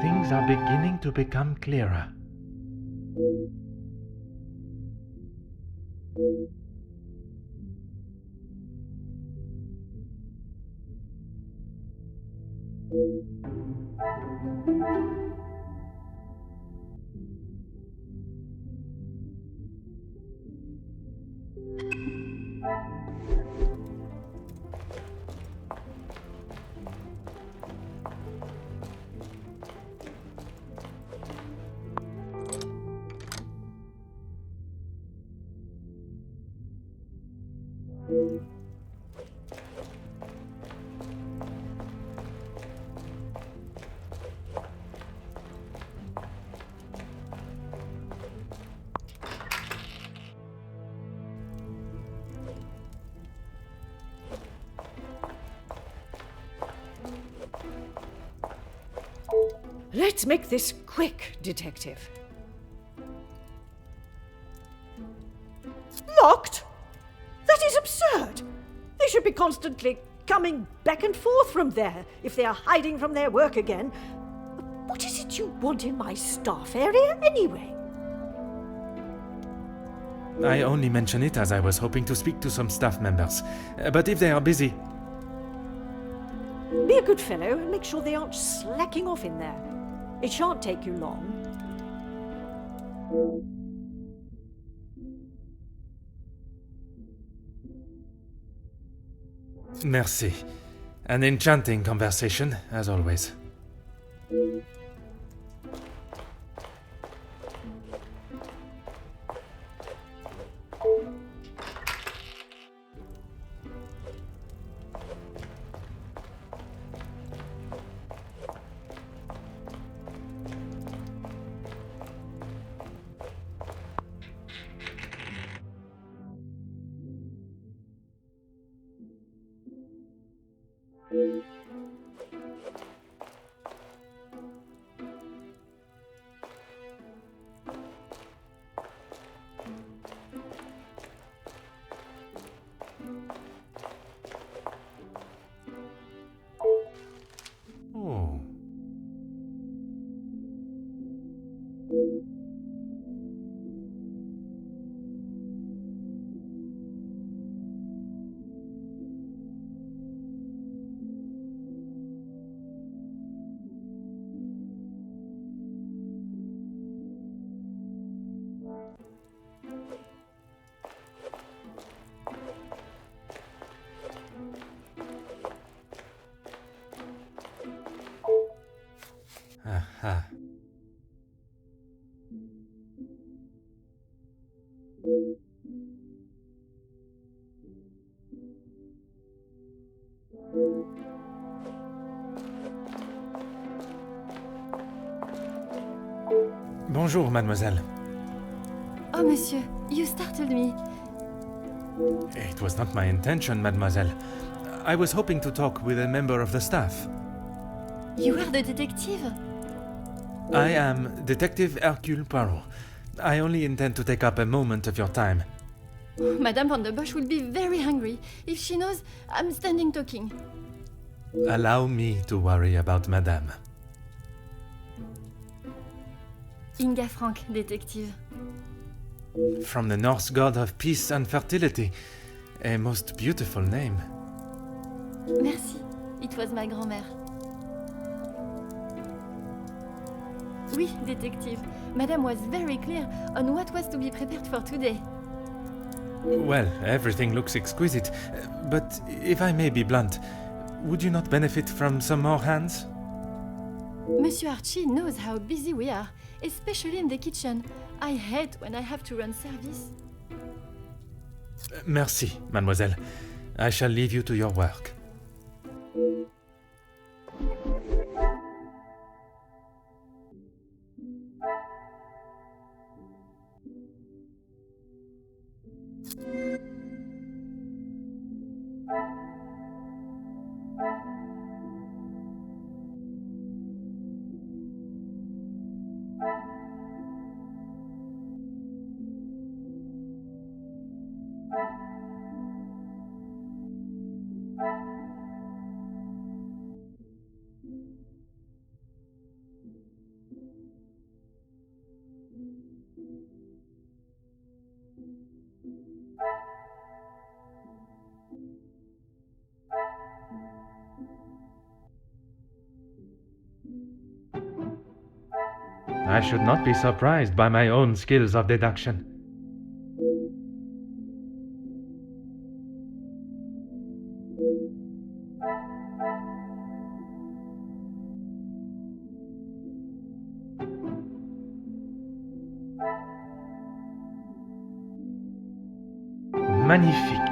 Things are beginning to become clearer. Let's make this quick, Detective. Locked? That is absurd! They should be constantly coming back and forth from there if they are hiding from their work again. What is it you want in my staff area, anyway? I only mention it as I was hoping to speak to some staff members. But if they are busy... Be a good fellow and make sure they aren't slacking off in there. It shan't take you long. Merci. An enchanting conversation, as always. Aha. Bonjour, mademoiselle. Oh, monsieur, you startled me. It was not my intention, mademoiselle. I was hoping to talk with a member of the staff. You are the detective? I am Detective Hercule Poirot. I only intend to take up a moment of your time. Madame van der Bosch will be very hungry if she knows I'm standing talking. Allow me to worry about madame. Inga Frank, detective. From the Norse god of peace and fertility. A most beautiful name. Merci. It was my grand-mère. Oui, detective. Madame was very clear on what was to be prepared for today. Well, everything looks exquisite, but if I may be blunt, would you not benefit from some more hands? Monsieur Archie knows how busy we are, especially in the kitchen. I hate when I have to run service. Merci, mademoiselle. I shall leave you to your work. I should not be surprised by my own skills of deduction. Magnifique.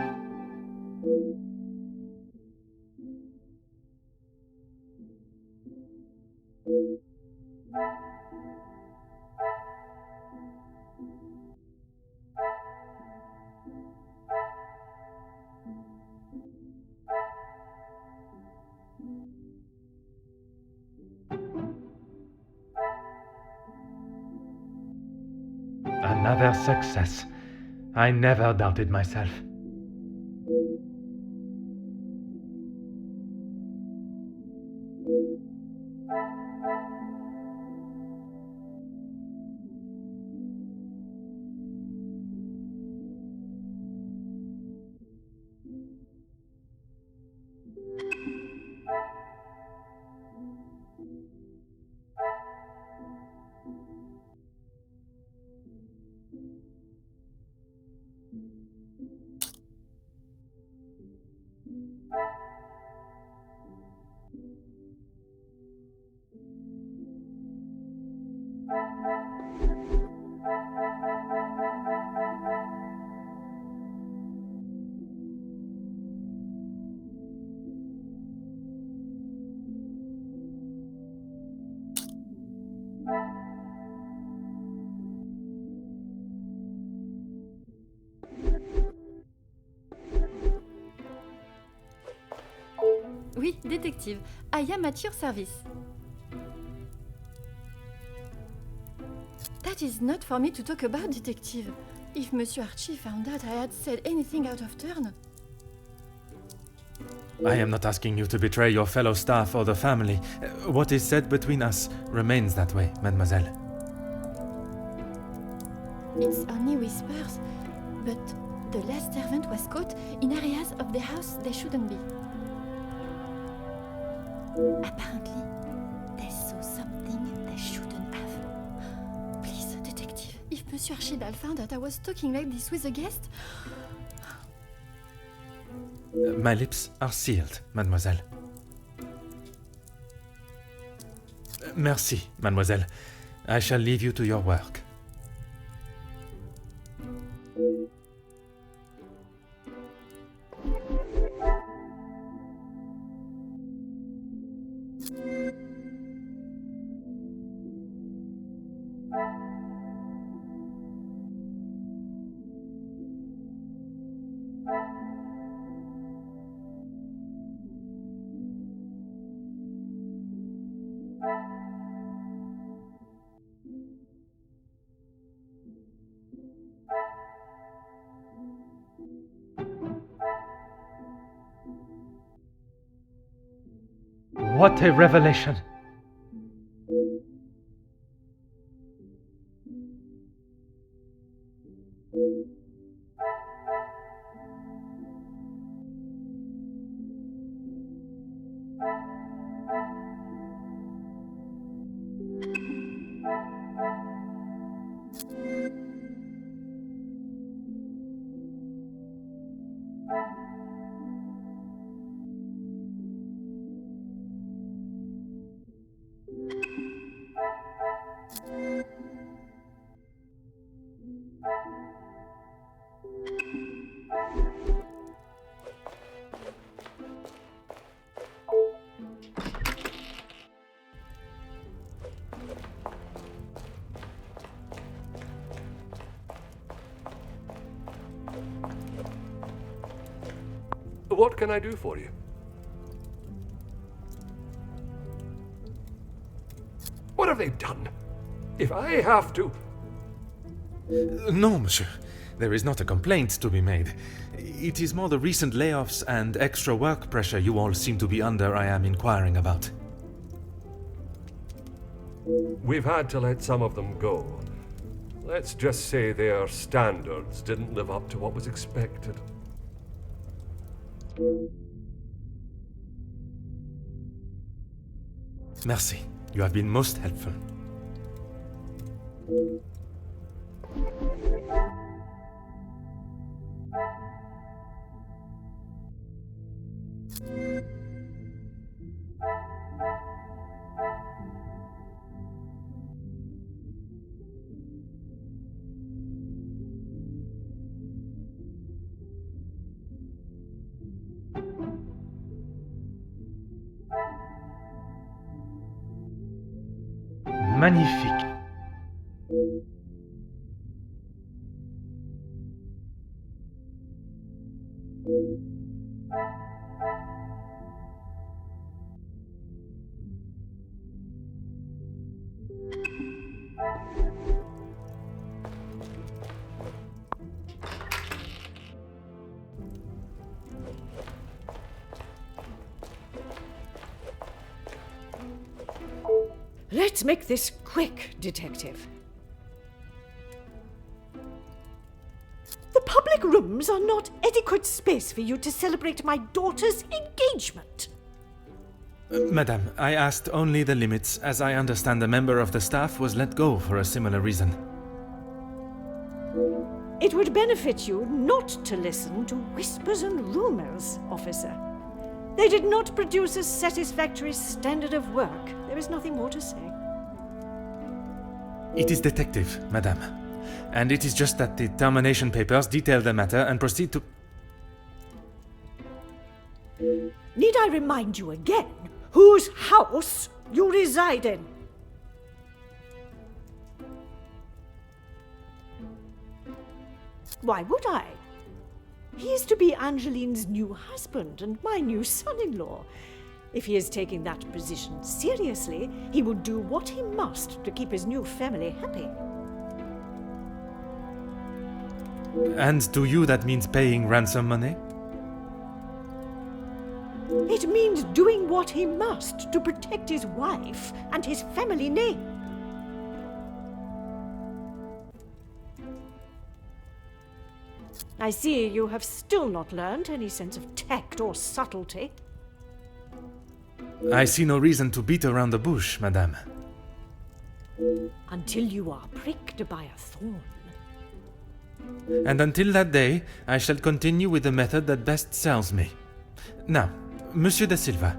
Another success. I never doubted myself. Oui, detective. I am at your service. That is not for me to talk about, detective. If Monsieur Archie found out I had said anything out of turn... I am not asking you to betray your fellow staff or the family. What is said between us remains that way, mademoiselle. It's only whispers, but the last servant was caught in areas of the house they shouldn't be. Apparently, they saw something they shouldn't have. Please, detective, if Monsieur Archibald found out I was talking like this with a guest... My lips are sealed, mademoiselle. Merci, mademoiselle. I shall leave you to your work. What a revelation! What can I do for you? What have they done? If I have to... No, monsieur. There is not a complaint to be made. It is more the recent layoffs and extra work pressure you all seem to be under I am inquiring about. We've had to let some of them go. Let's just say their standards didn't live up to what was expected. Merci. You have been most helpful. Magnifique. Let's make this quick, detective. The public rooms are not adequate space for you to celebrate my daughter's engagement. Madame, I asked only the limits, as I understand a member of the staff was let go for a similar reason. It would benefit you not to listen to whispers and rumors, officer. They did not produce a satisfactory standard of work. There is nothing more to say. It is detective, madame. And it is just that the termination papers detail the matter and proceed to... Need I remind you again whose house you reside in? Why would I? He is to be Angeline's new husband and my new son-in-law. If he is taking that position seriously, he will do what he must to keep his new family happy. And to you that means paying ransom money? It means doing what he must to protect his wife and his family name. I see you have still not learned any sense of tact or subtlety. I see no reason to beat around the bush, madame. Until you are pricked by a thorn. And until that day, I shall continue with the method that best serves me. Now, Monsieur da Silva.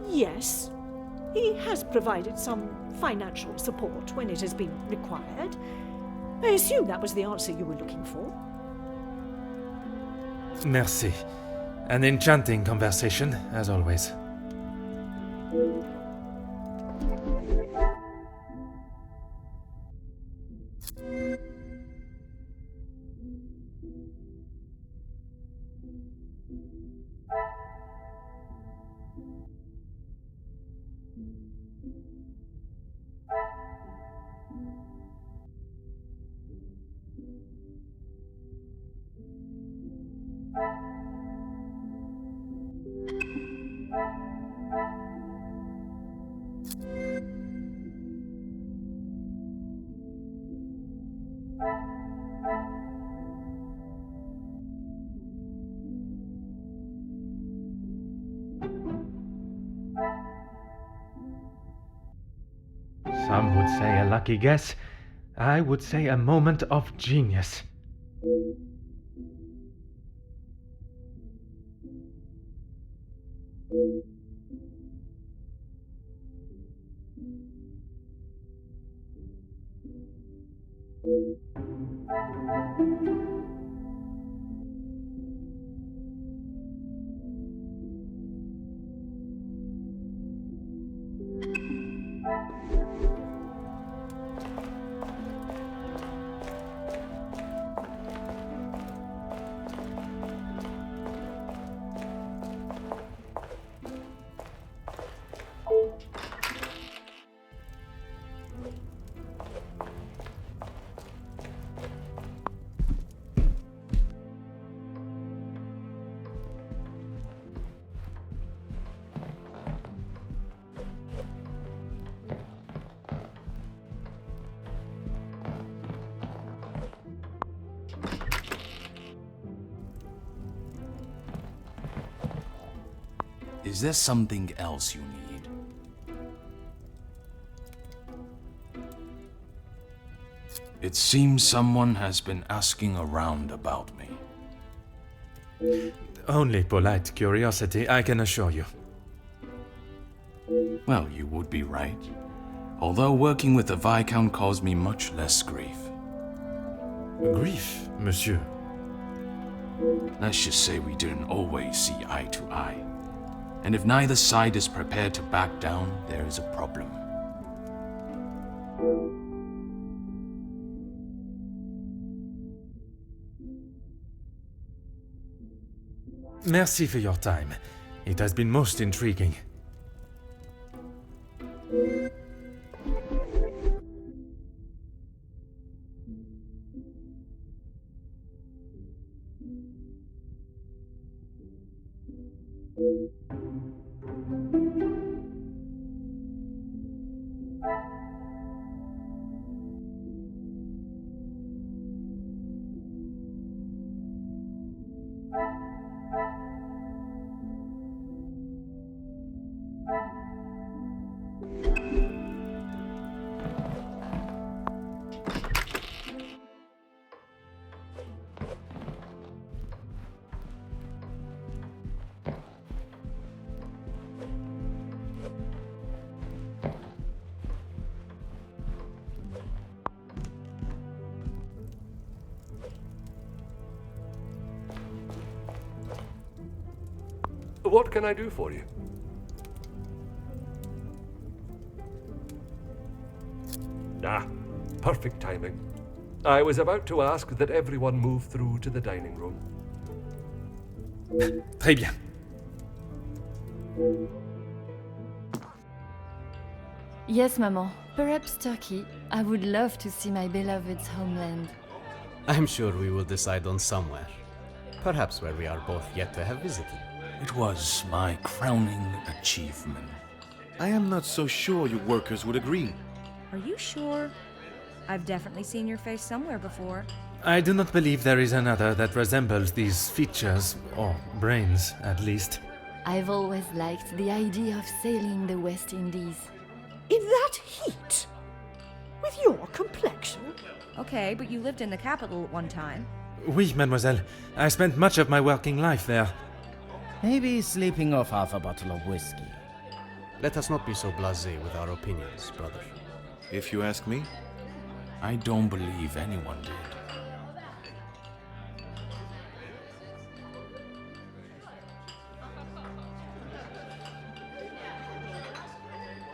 Yes, he has provided some financial support when it has been required. I assume that was the answer you were looking for. Merci. An enchanting conversation, as always. Some would say a lucky guess. I would say a moment of genius. Is there something else you need? It seems someone has been asking around about me. Only polite curiosity, I can assure you. Well, you would be right. Although working with the Viscount caused me much less grief. Grief, monsieur? Let's just say we didn't always see eye to eye. And if neither side is prepared to back down, there is a problem. Merci for your time. It has been most intriguing. What can I do for you? Ah, perfect timing. I was about to ask that everyone move through to the dining room. Très bien. Yes, Maman. Perhaps Turkey. I would love to see my beloved's homeland. I'm sure we will decide on somewhere. Perhaps where we are both yet to have visited. It was my crowning achievement. I am not so sure you workers would agree. Are you sure? I've definitely seen your face somewhere before. I do not believe there is another that resembles these features, or brains, at least. I've always liked the idea of sailing the West Indies. In that heat? With your complexion? Okay, but you lived in the capital at one time. Oui, mademoiselle. I spent much of my working life there. Maybe sleeping off half a bottle of whiskey. Let us not be so blasé with our opinions, brother. If you ask me, I don't believe anyone did.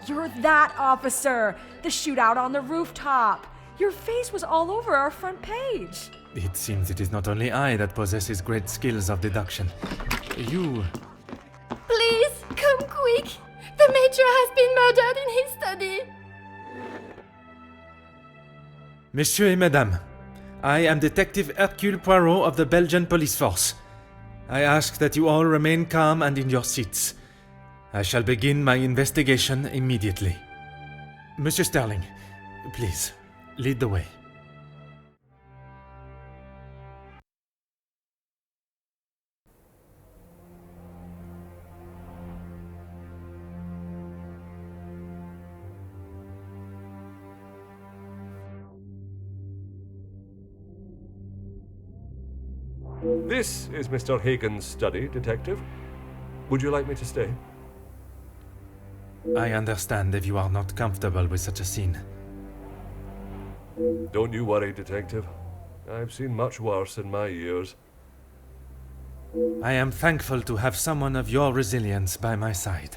You're that officer! The shootout on the rooftop! Your face was all over our front page! It seems it is not only I that possesses great skills of deduction. You... Please, come quick! The Major has been murdered in his study! Messieurs et Mesdames, I am Detective Hercule Poirot of the Belgian Police Force. I ask that you all remain calm and in your seats. I shall begin my investigation immediately. Monsieur Sterling, please, lead the way. This is Mr. Hagen's study, Detective. Would you like me to stay? I understand if you are not comfortable with such a scene. Don't you worry, Detective. I've seen much worse in my years. I am thankful to have someone of your resilience by my side.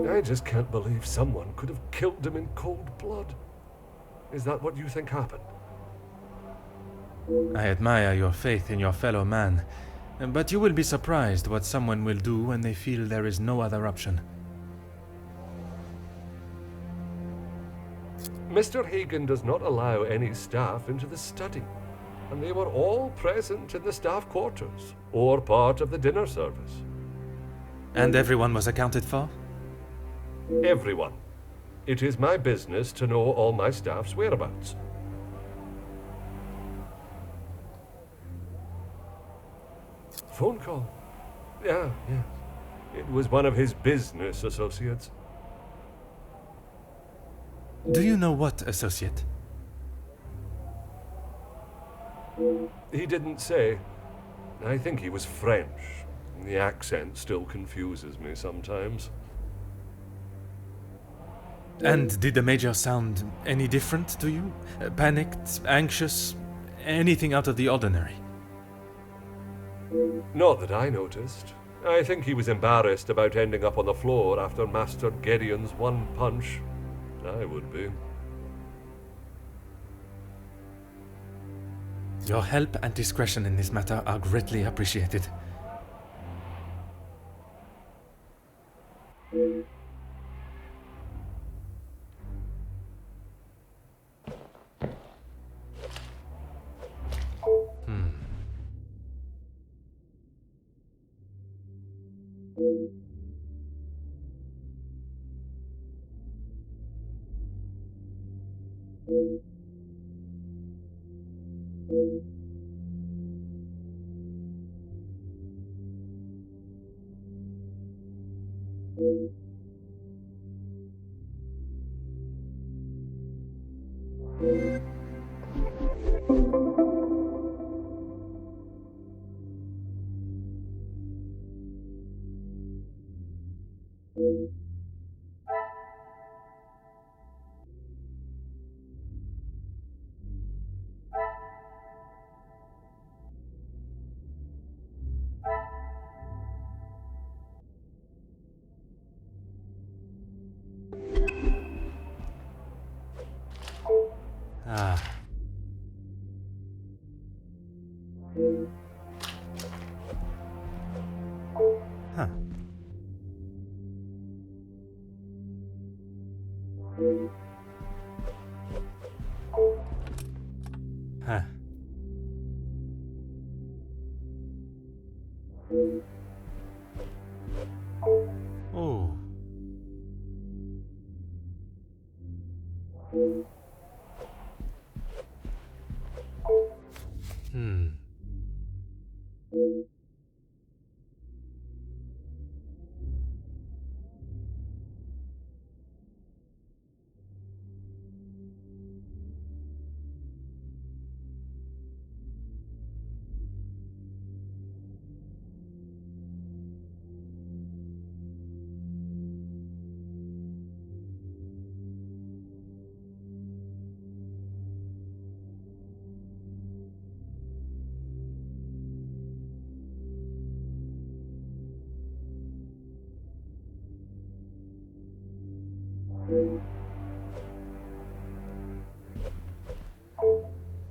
I just can't believe someone could have killed him in cold blood. Is that what you think happened? I admire your faith in your fellow man, but you will be surprised what someone will do when they feel there is no other option. Mr. Hagen does not allow any staff into the study, and they were all present in the staff quarters, or part of the dinner service. And everyone was accounted for? Everyone. It is my business to know all my staff's whereabouts. Phone call? Yeah. It was one of his business associates. Do you know what associate? He didn't say. I think he was French. The accent still confuses me sometimes. And did the Major sound any different to you? Panicked, anxious, anything out of the ordinary? Not that I noticed. I think he was embarrassed about ending up on the floor after Master Gideon's one punch. I would be. Your help and discretion in this matter are greatly appreciated. Ah. Huh. Huh. Oh.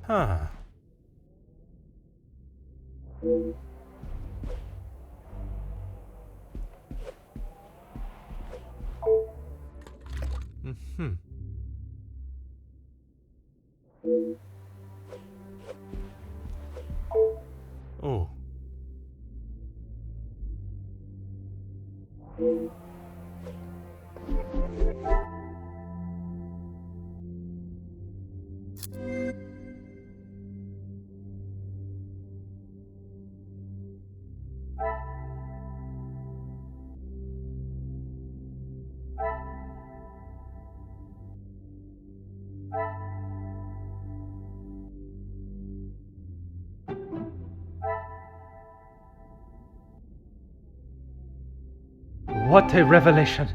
Huh. Mm-hmm. Oh. What a revelation!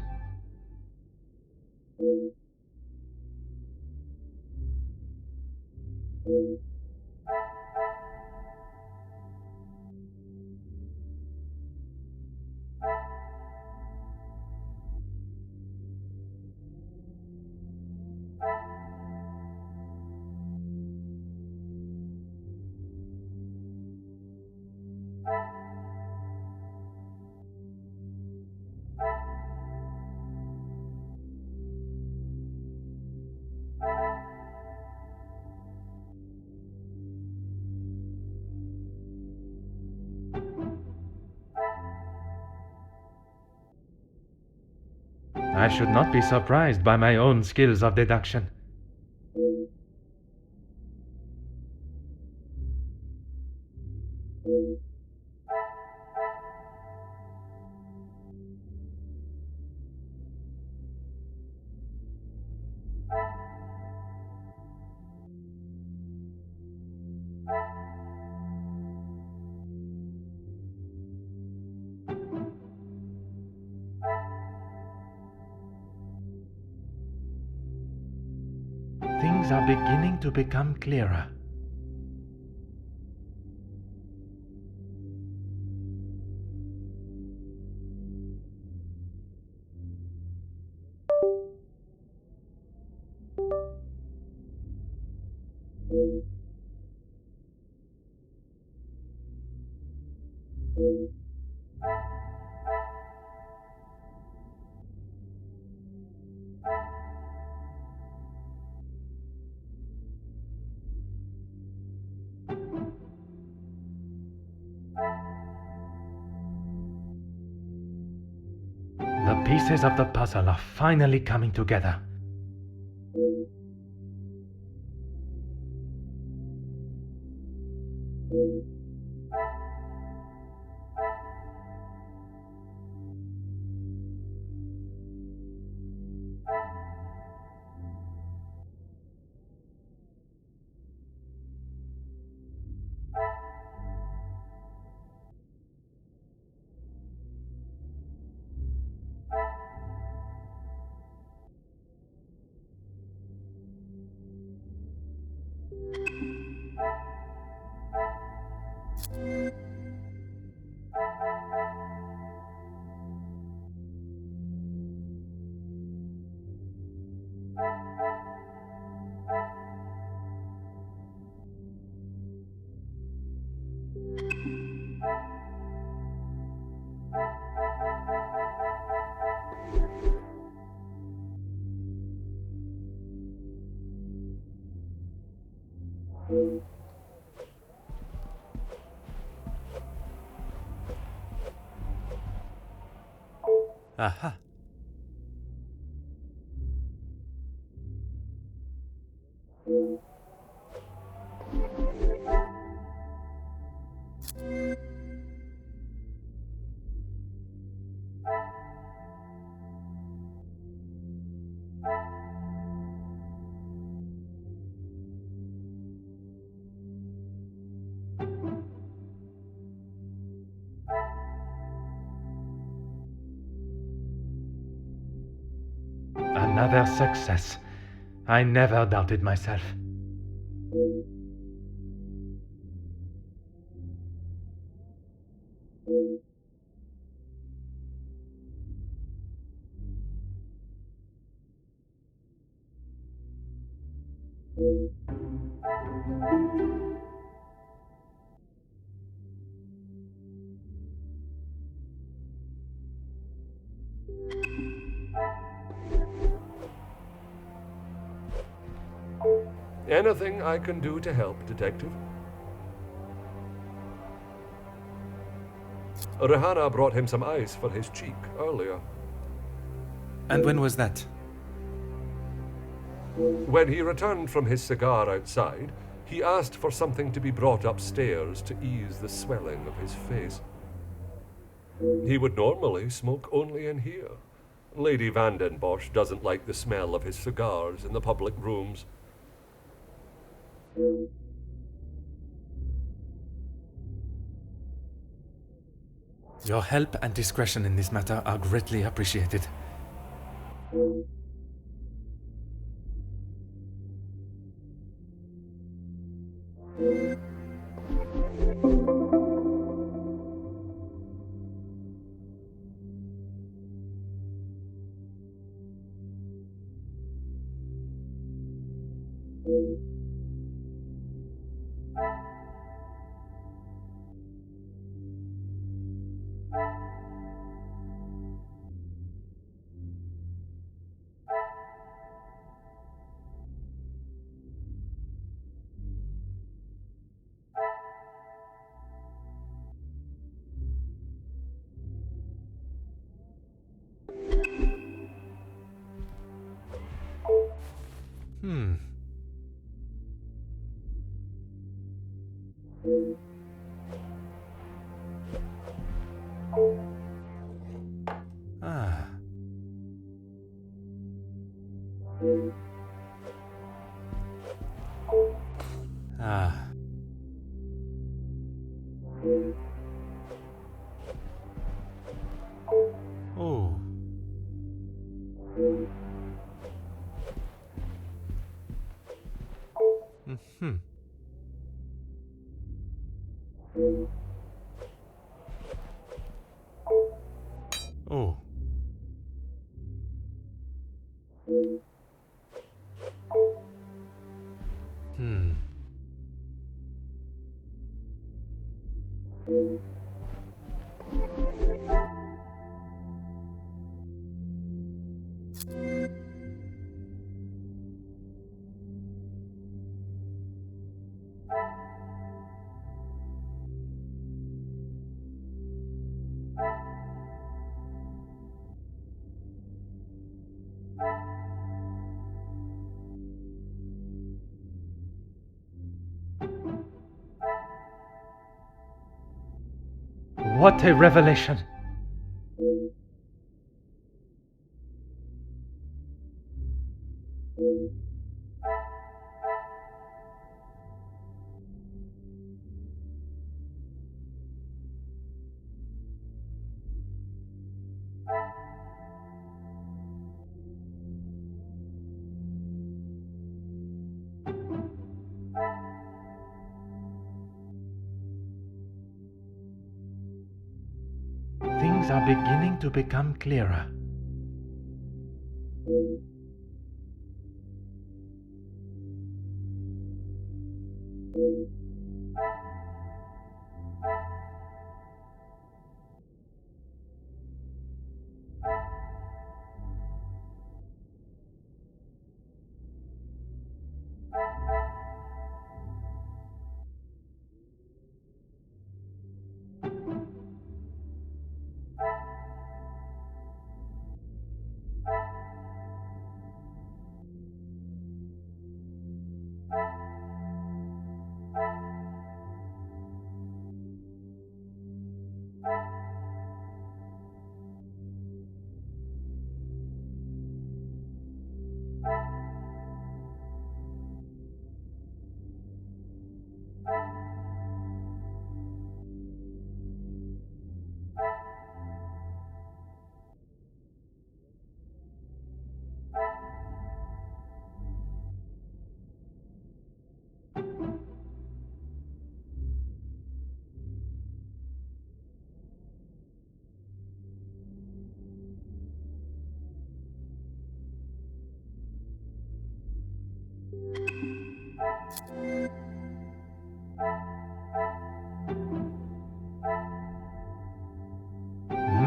I should not be surprised by my own skills of deduction. Things are beginning to become clearer. The pieces of the puzzle are finally coming together. Aha. Another success. I never doubted myself. Anything I can do to help, Detective? Rihanna brought him some ice for his cheek earlier. And when was that? When he returned from his cigar outside, he asked for something to be brought upstairs to ease the swelling of his face. He would normally smoke only in here. Lady Bosch doesn't like the smell of his cigars in the public rooms. Your help and discretion in this matter are greatly appreciated. Ah. Ah. Oh. Mm-hmm. Oh. Hmm. What a revelation! Things are beginning to become clearer.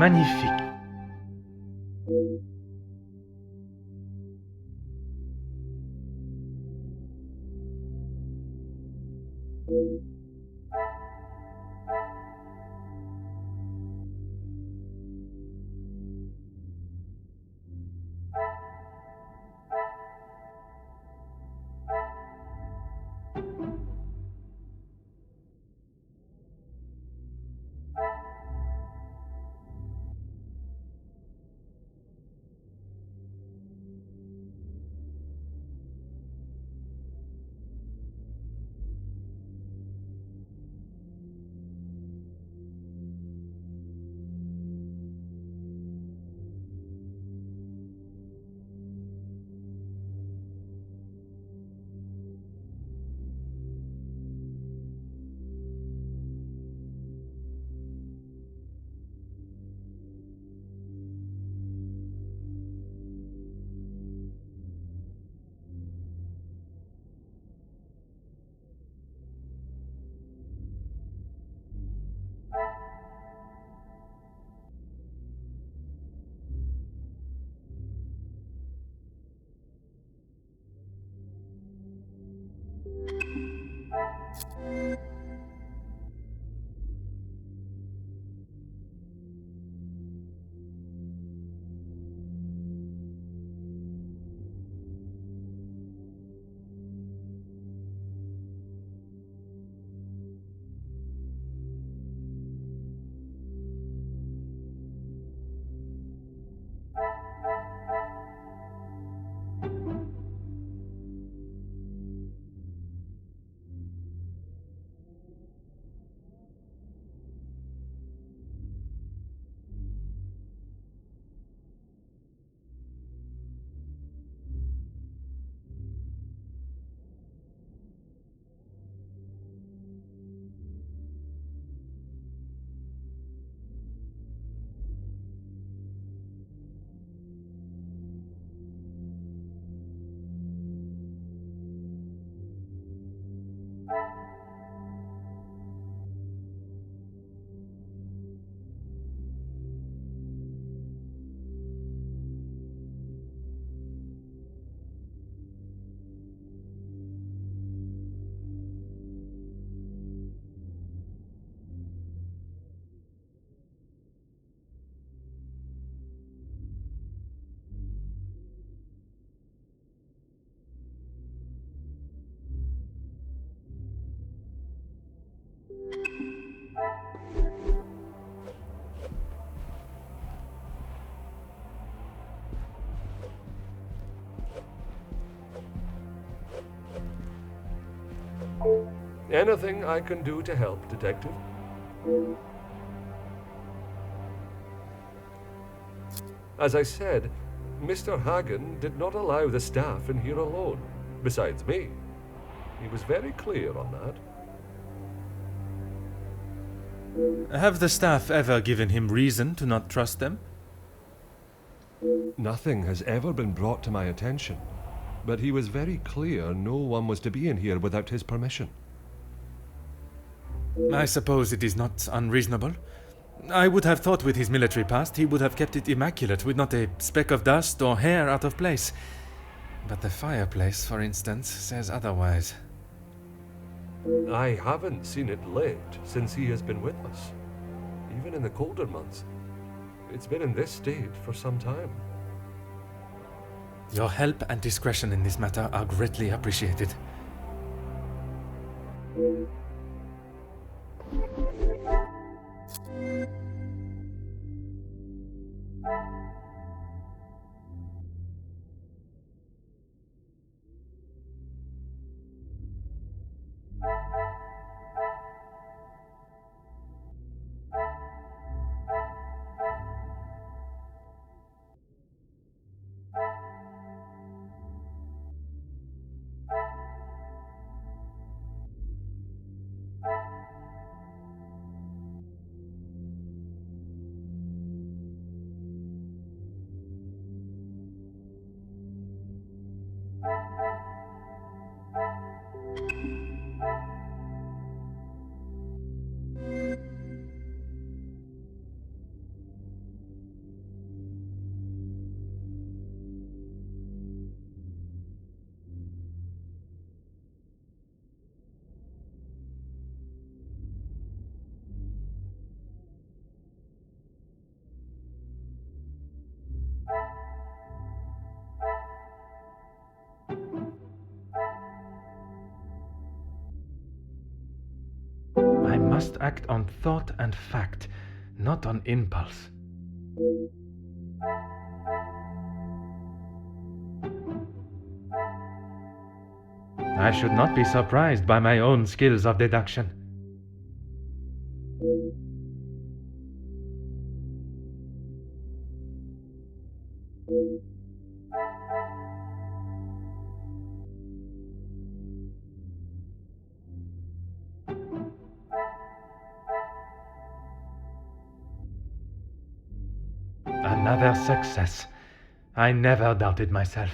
magnifique. Anything I can do to help, Detective? As I said, Mr. Hagen did not allow the staff in here alone, besides me. He was very clear on that. Have the staff ever given him reason to not trust them? Nothing has ever been brought to my attention, but he was very clear no one was to be in here without his permission. I suppose it is not unreasonable. I would have thought with his military past he would have kept it immaculate, with not a speck of dust or hair out of place. But the fireplace, for instance, says otherwise. I haven't seen it lit since he has been with us, even in the colder months. It's been in this state for some time. Your help and discretion in this matter are greatly appreciated. must act on thought and fact, not on impulse. I should not be surprised by my own skills of deduction. Another success. I never doubted myself.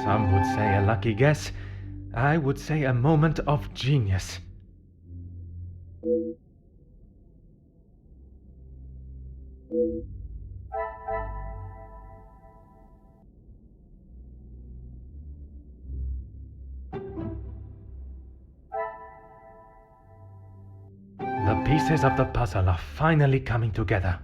Some would say a lucky guess. I would say a moment of genius. The pieces of the puzzle are finally coming together.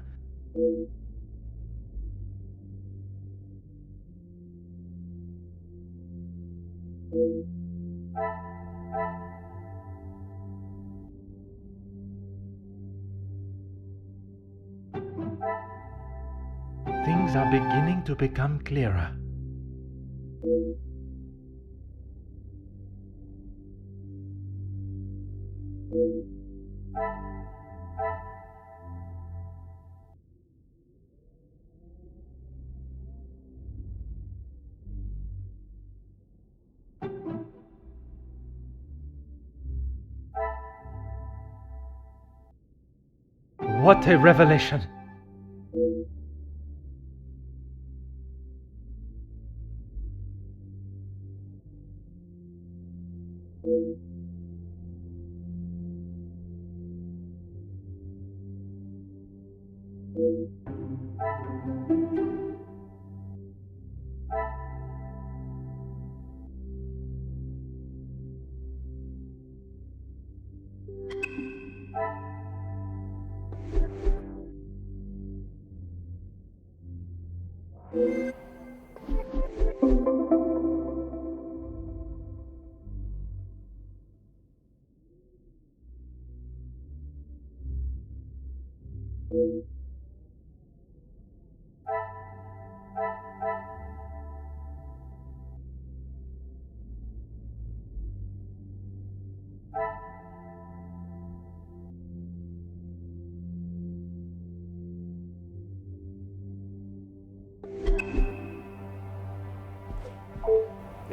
Things are beginning to become clearer. What a revelation!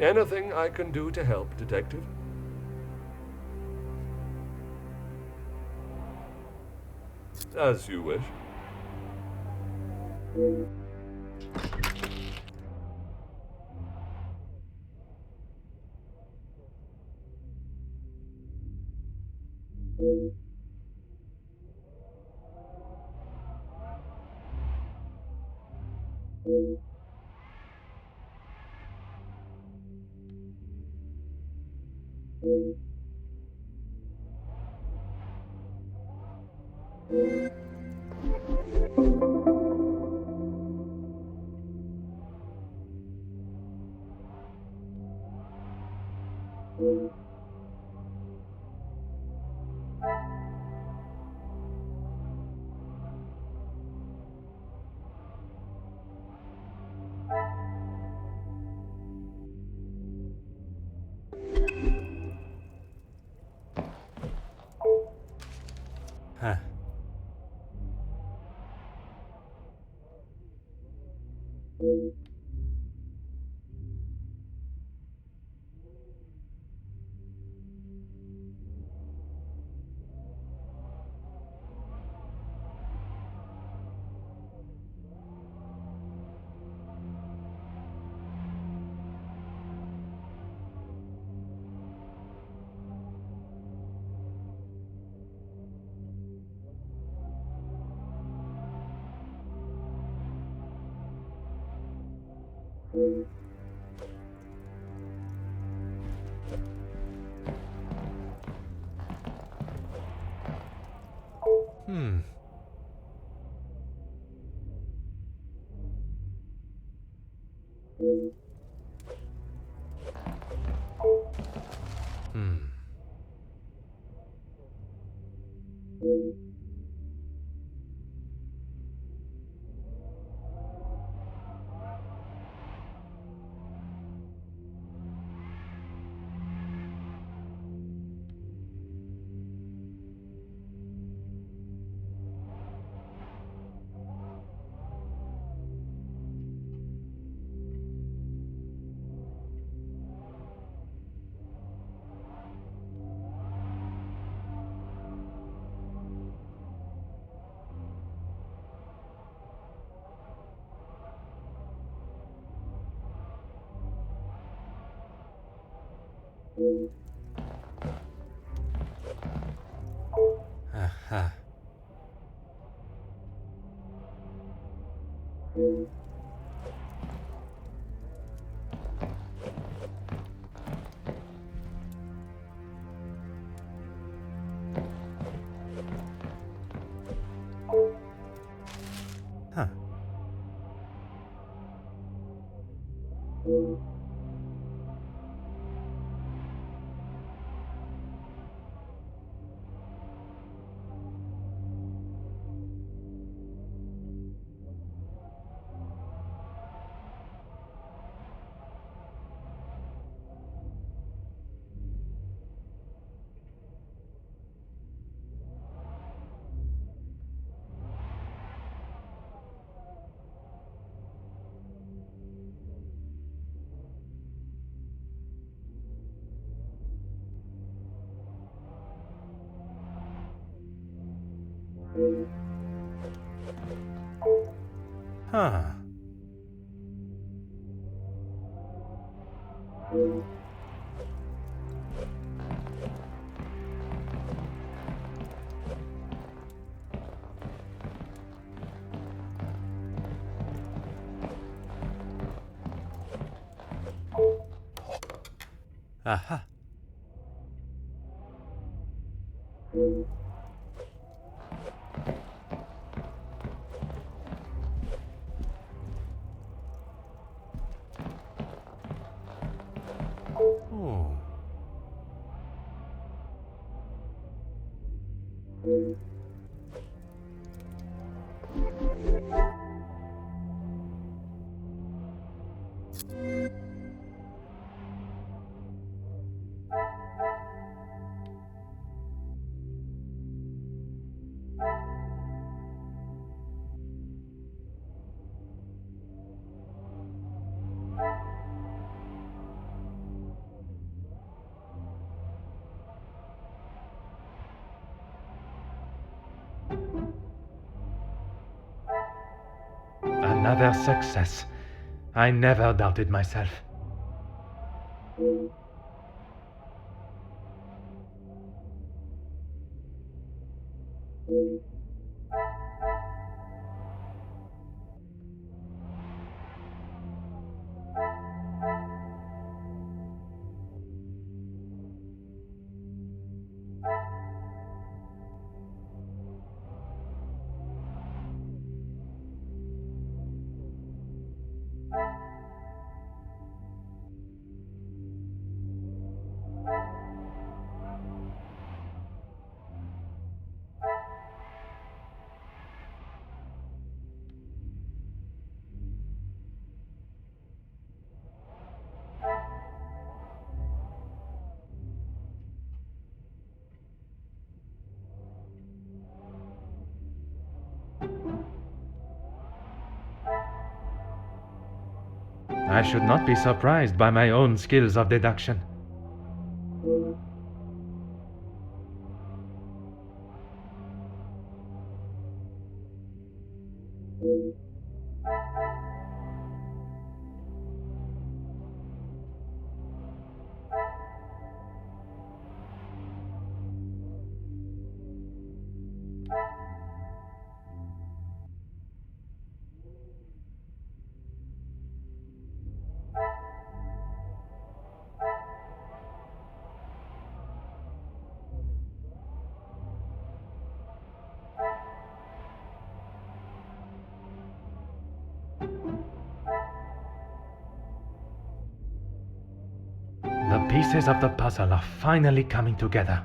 Anything I can do to help, Detective? As you wish. Huh. Hmm. Hmm. Aha. Huh. Huh. Aha. Oh. Another success. I never doubted myself. I should not be surprised by my own skills of deduction. The pieces of the puzzle are finally coming together.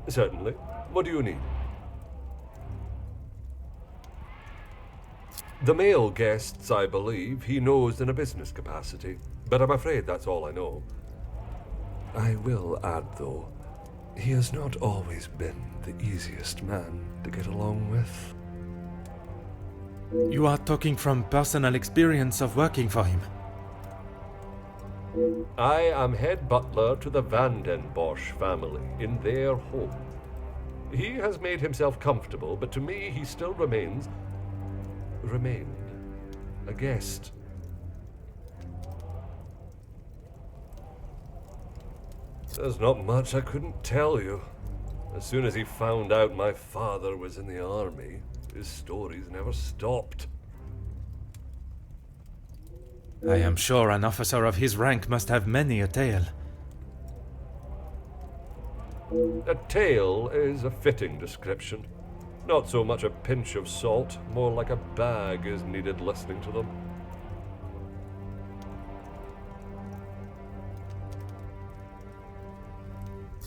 Certainly. What do you need? The male guests, I believe, he knows in a business capacity, but I'm afraid that's all I know. I will add, though, he has not always been the easiest man to get along with. You are talking from personal experience of working for him. I am head butler to the Bosch family in their home. He has made himself comfortable, but to me he still remained a guest. There's not much I couldn't tell you. As soon as he found out my father was in the army, his stories never stopped. I am sure an officer of his rank must have many a tale. A tale is a fitting description. Not so much a pinch of salt, more like a bag is needed listening to them.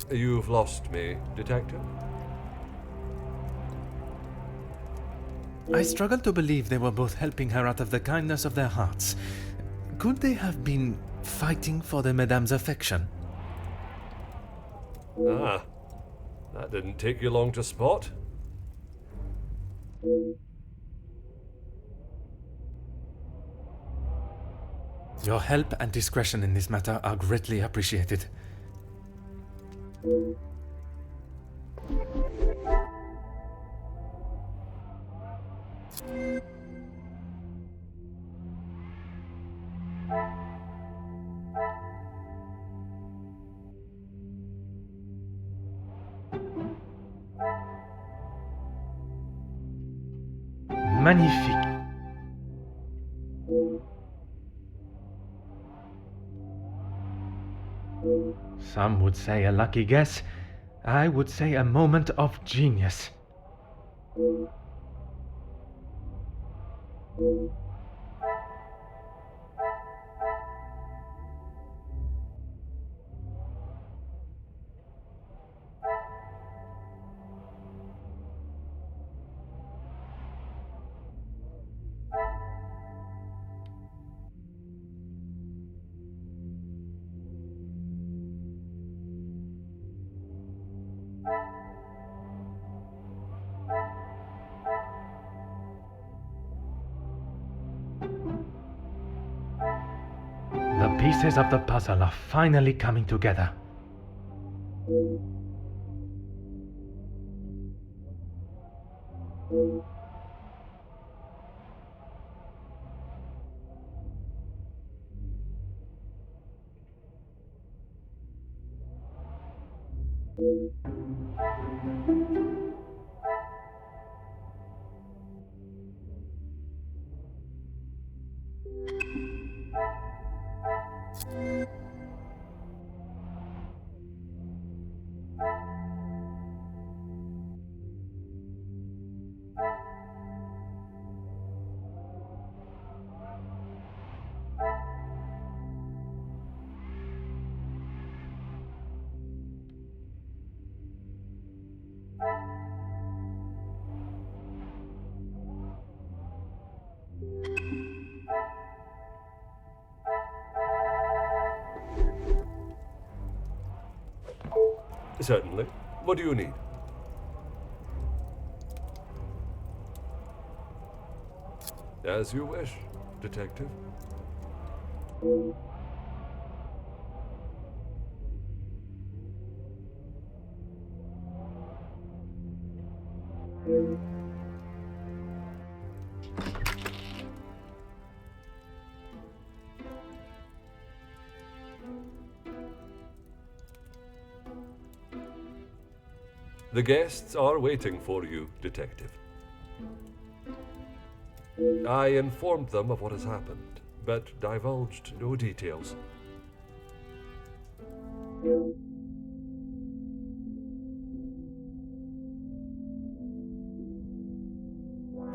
You've lost me, Detective. I struggle to believe they were both helping her out of the kindness of their hearts. Could they have been fighting for the Madame's affection? Ah, that didn't take you long to spot. Your help and discretion in this matter are greatly appreciated. Magnifique. Some would say a lucky guess. I would say a moment of genius. pieces of the puzzle are finally coming together. Certainly. What do you need? As you wish, Detective. The guests are waiting for you, Detective. I informed them of what has happened, but divulged no details.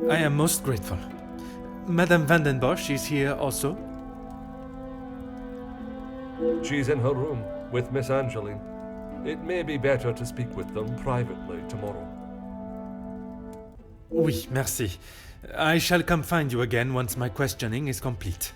I am most grateful. Madame van den Bosch is here also? She's in her room with Miss Angeline. It may be better to speak with them privately tomorrow. Oui, merci. I shall come find you again once my questioning is complete.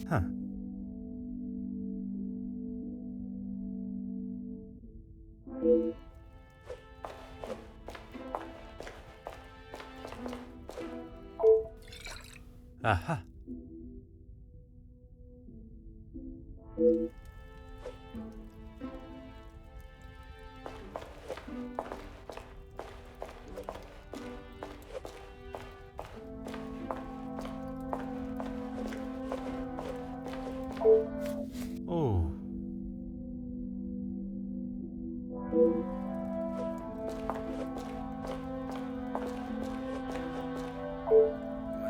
Huh. Aha. Oh.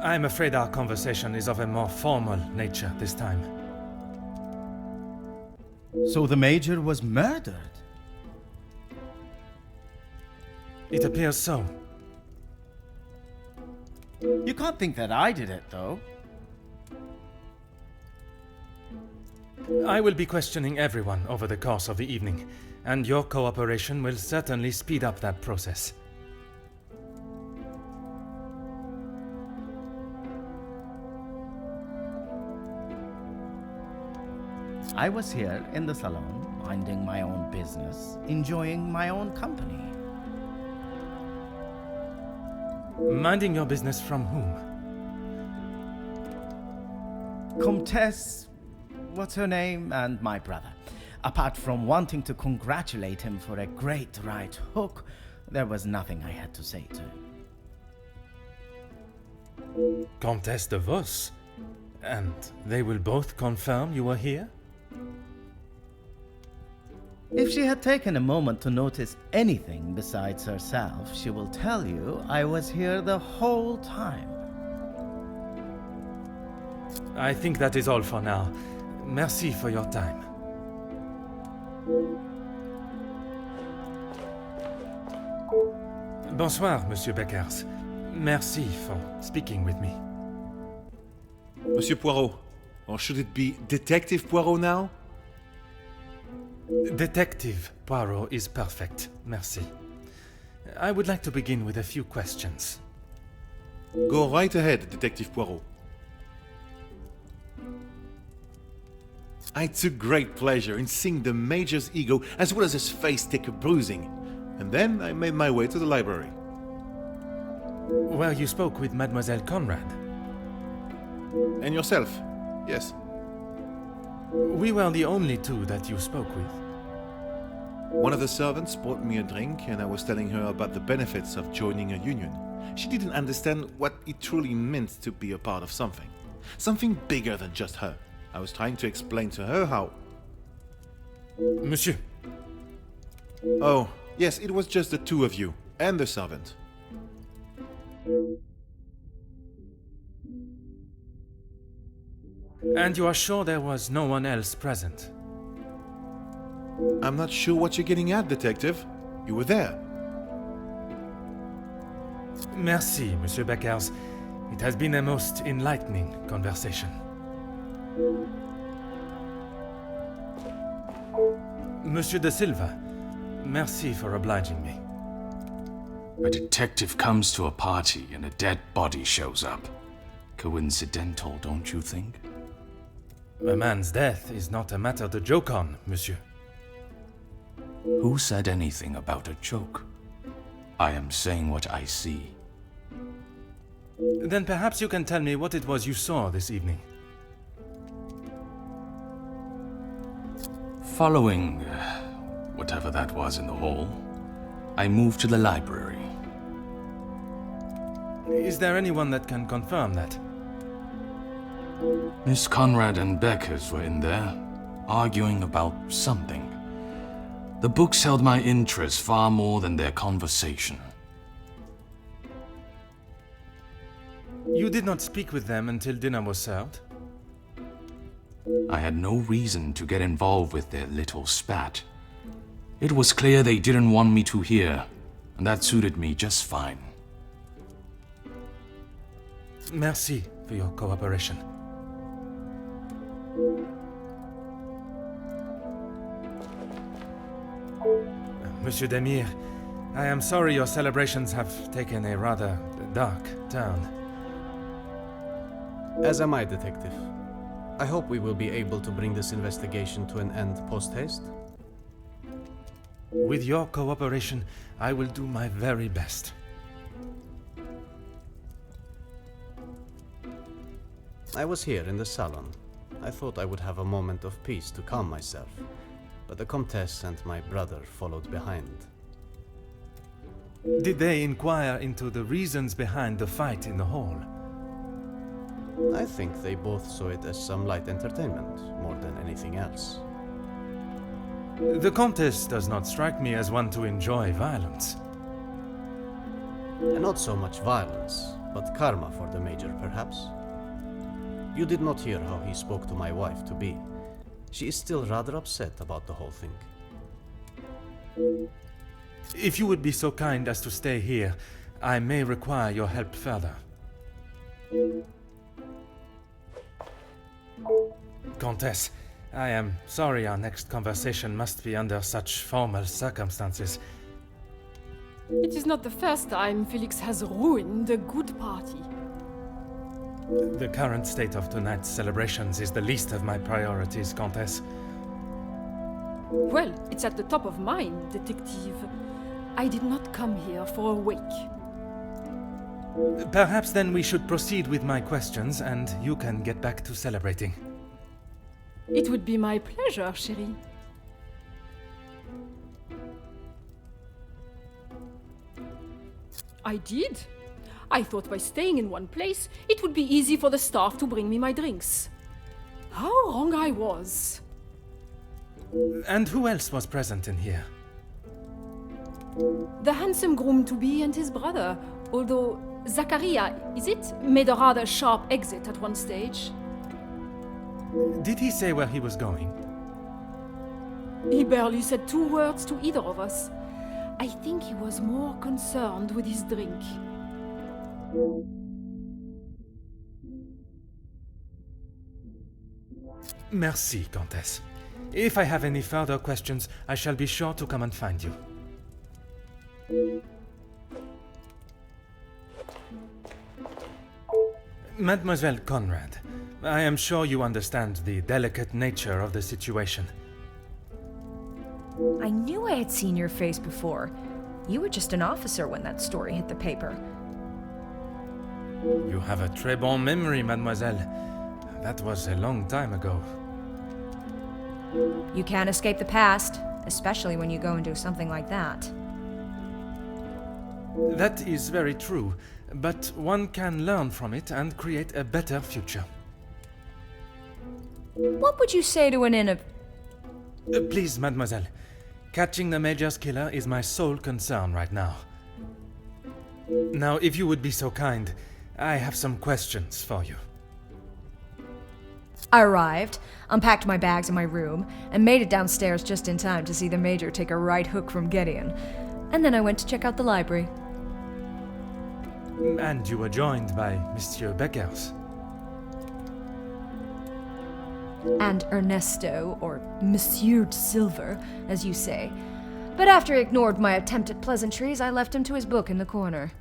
I'm afraid our conversation is of a more formal nature this time. So the Major was murdered? It appears so. You can't think that I did it, though. I will be questioning everyone over the course of the evening, and your cooperation will certainly speed up that process. I was here in the salon, minding my own business, enjoying my own company. Minding your business from whom? Comtesse, what's her name, and my brother. Apart from wanting to congratulate him for a great right hook, there was nothing I had to say to him. Comtesse de Vos? And they will both confirm you were here? If she had taken a moment to notice anything besides herself, she will tell you I was here the whole time. I think that is all for now. Merci for your time. Bonsoir, Monsieur Beckers. Merci for speaking with me. Monsieur Poirot. Or should it be Detective Poirot now? Detective Poirot is perfect, merci. I would like to begin with a few questions. Go right ahead, Detective Poirot. I took great pleasure in seeing the Major's ego as well as his face take a bruising, and then I made my way to the library. Well, you spoke with Mademoiselle Conrad. And yourself? Yes. We were the only two that you spoke with. One of the servants brought me a drink, and I was telling her about the benefits of joining a union. She didn't understand what it truly meant to be a part of something. Something bigger than just her. I was trying to explain to her how... Monsieur. Oh, yes, it was just the two of you, and the servant. And you are sure there was no one else present? I'm not sure what you're getting at, Detective. You were there. Merci, Monsieur Beckers. It has been a most enlightening conversation. Monsieur de Silva, merci for obliging me. A detective comes to a party and a dead body shows up. Coincidental, don't you think? A man's death is not a matter to joke on, monsieur. Who said anything about a joke? I am saying what I see. Then perhaps you can tell me what it was you saw this evening. Following whatever that was in the hall, I moved to the library. Is there anyone that can confirm that? Miss Conrad and Beckers were in there, arguing about something. The books held my interest far more than their conversation. You did not speak with them until dinner was served? I had no reason to get involved with their little spat. It was clear they didn't want me to hear, and that suited me just fine. Merci for your cooperation. Monsieur Demire, I am sorry your celebrations have taken a rather dark turn. As am I, Detective. I hope we will be able to bring this investigation to an end post-haste. With your cooperation, I will do my very best. I was here in the salon. I thought I would have a moment of peace to calm myself, but the Comtesse and my brother followed behind. Did they inquire into the reasons behind the fight in the hall? I think they both saw it as some light entertainment, more than anything else. The Comtesse does not strike me as one to enjoy violence. Not so much violence, but karma for the Major, perhaps. You did not hear how he spoke to my wife-to-be. She is still rather upset about the whole thing. If you would be so kind as to stay here, I may require your help further. Comtesse, I am sorry our next conversation must be under such formal circumstances. It is not the first time Felix has ruined a good party. The current state of tonight's celebrations is the least of my priorities, Comtesse. Well, it's at the top of mine, Detective. I did not come here for a wake. Perhaps then we should proceed with my questions and you can get back to celebrating. It would be my pleasure, chérie. I did. I thought by staying in one place, it would be easy for the staff to bring me my drinks. How wrong I was. And who else was present in here? The handsome groom-to-be and his brother, although Zachariah, is it, made a rather sharp exit at one stage. Did he say where he was going? He barely said 2 words to either of us. I think he was more concerned with his drink. Merci, Countess. If I have any further questions, I shall be sure to come and find you. Mademoiselle Conrad, I am sure you understand the delicate nature of the situation. I knew I had seen your face before. You were just an officer when that story hit the paper. You have a très bon memory, mademoiselle. That was a long time ago. You can't escape the past, especially when you go and do something like that. That is very true, but one can learn from it and create a better future. What would you say to an Please, mademoiselle. Catching the Major's killer is my sole concern right now. Now, if you would be so kind, I have some questions for you. I arrived, unpacked my bags in my room, and made it downstairs just in time to see the Major take a right hook from Gideon. And then I went to check out the library. And you were joined by Monsieur Beckers. And Ernesto, or Monsieur de Silver, as you say. But after he ignored my attempt at pleasantries, I left him to his book in the corner.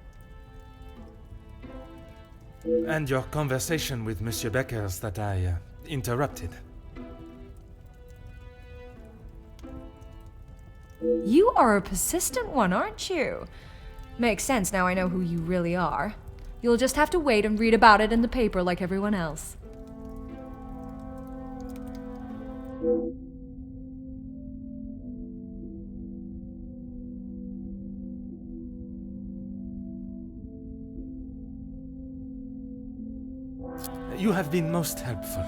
And your conversation with Monsieur Beckers that I interrupted. You are a persistent one, aren't you? Makes sense now I know who you really are. You'll just have to wait and read about it in the paper like everyone else. You have been most helpful.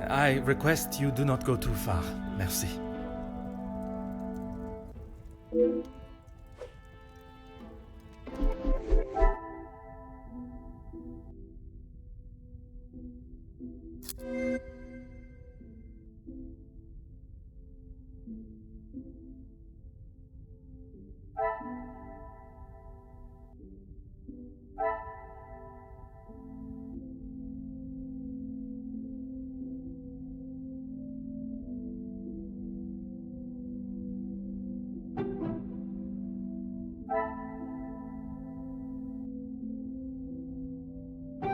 I request you do not go too far. Merci.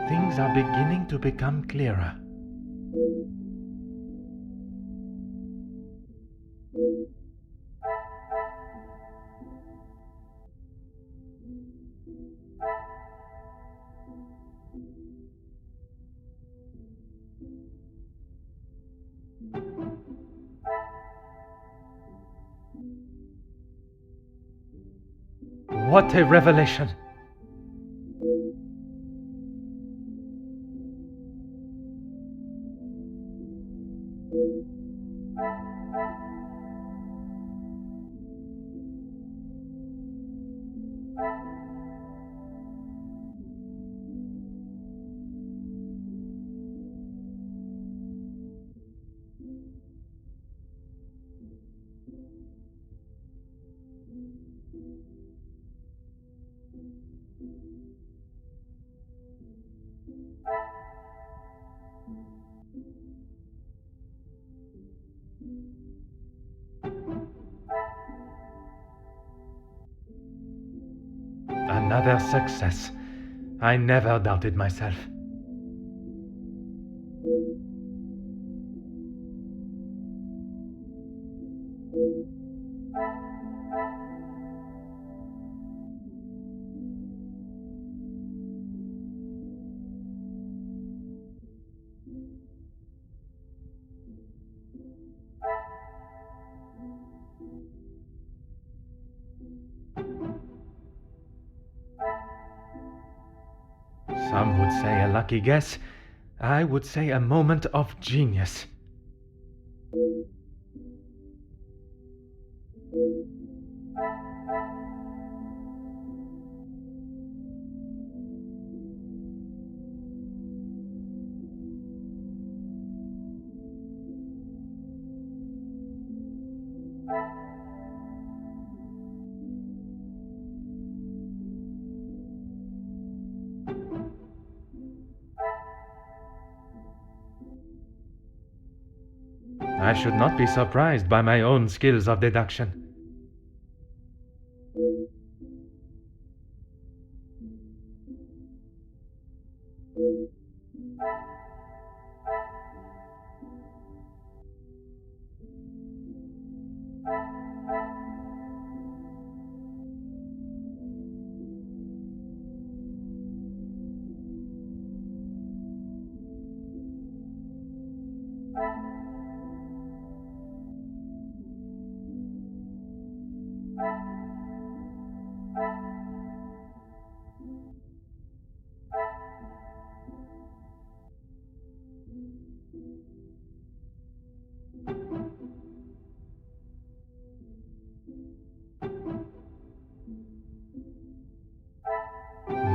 Things are beginning to become clearer. What a revelation! Another success. I never doubted myself. Some would say a lucky guess. I would say a moment of genius. I should not be surprised by my own skills of deduction.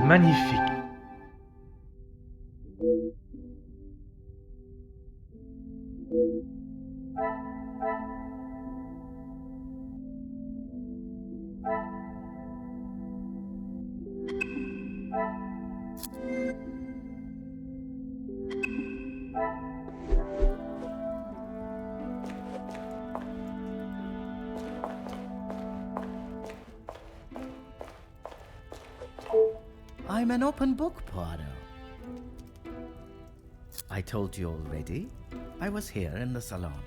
Magnifique. I'm an open book, Poirot. I told you already. I was here in the salon.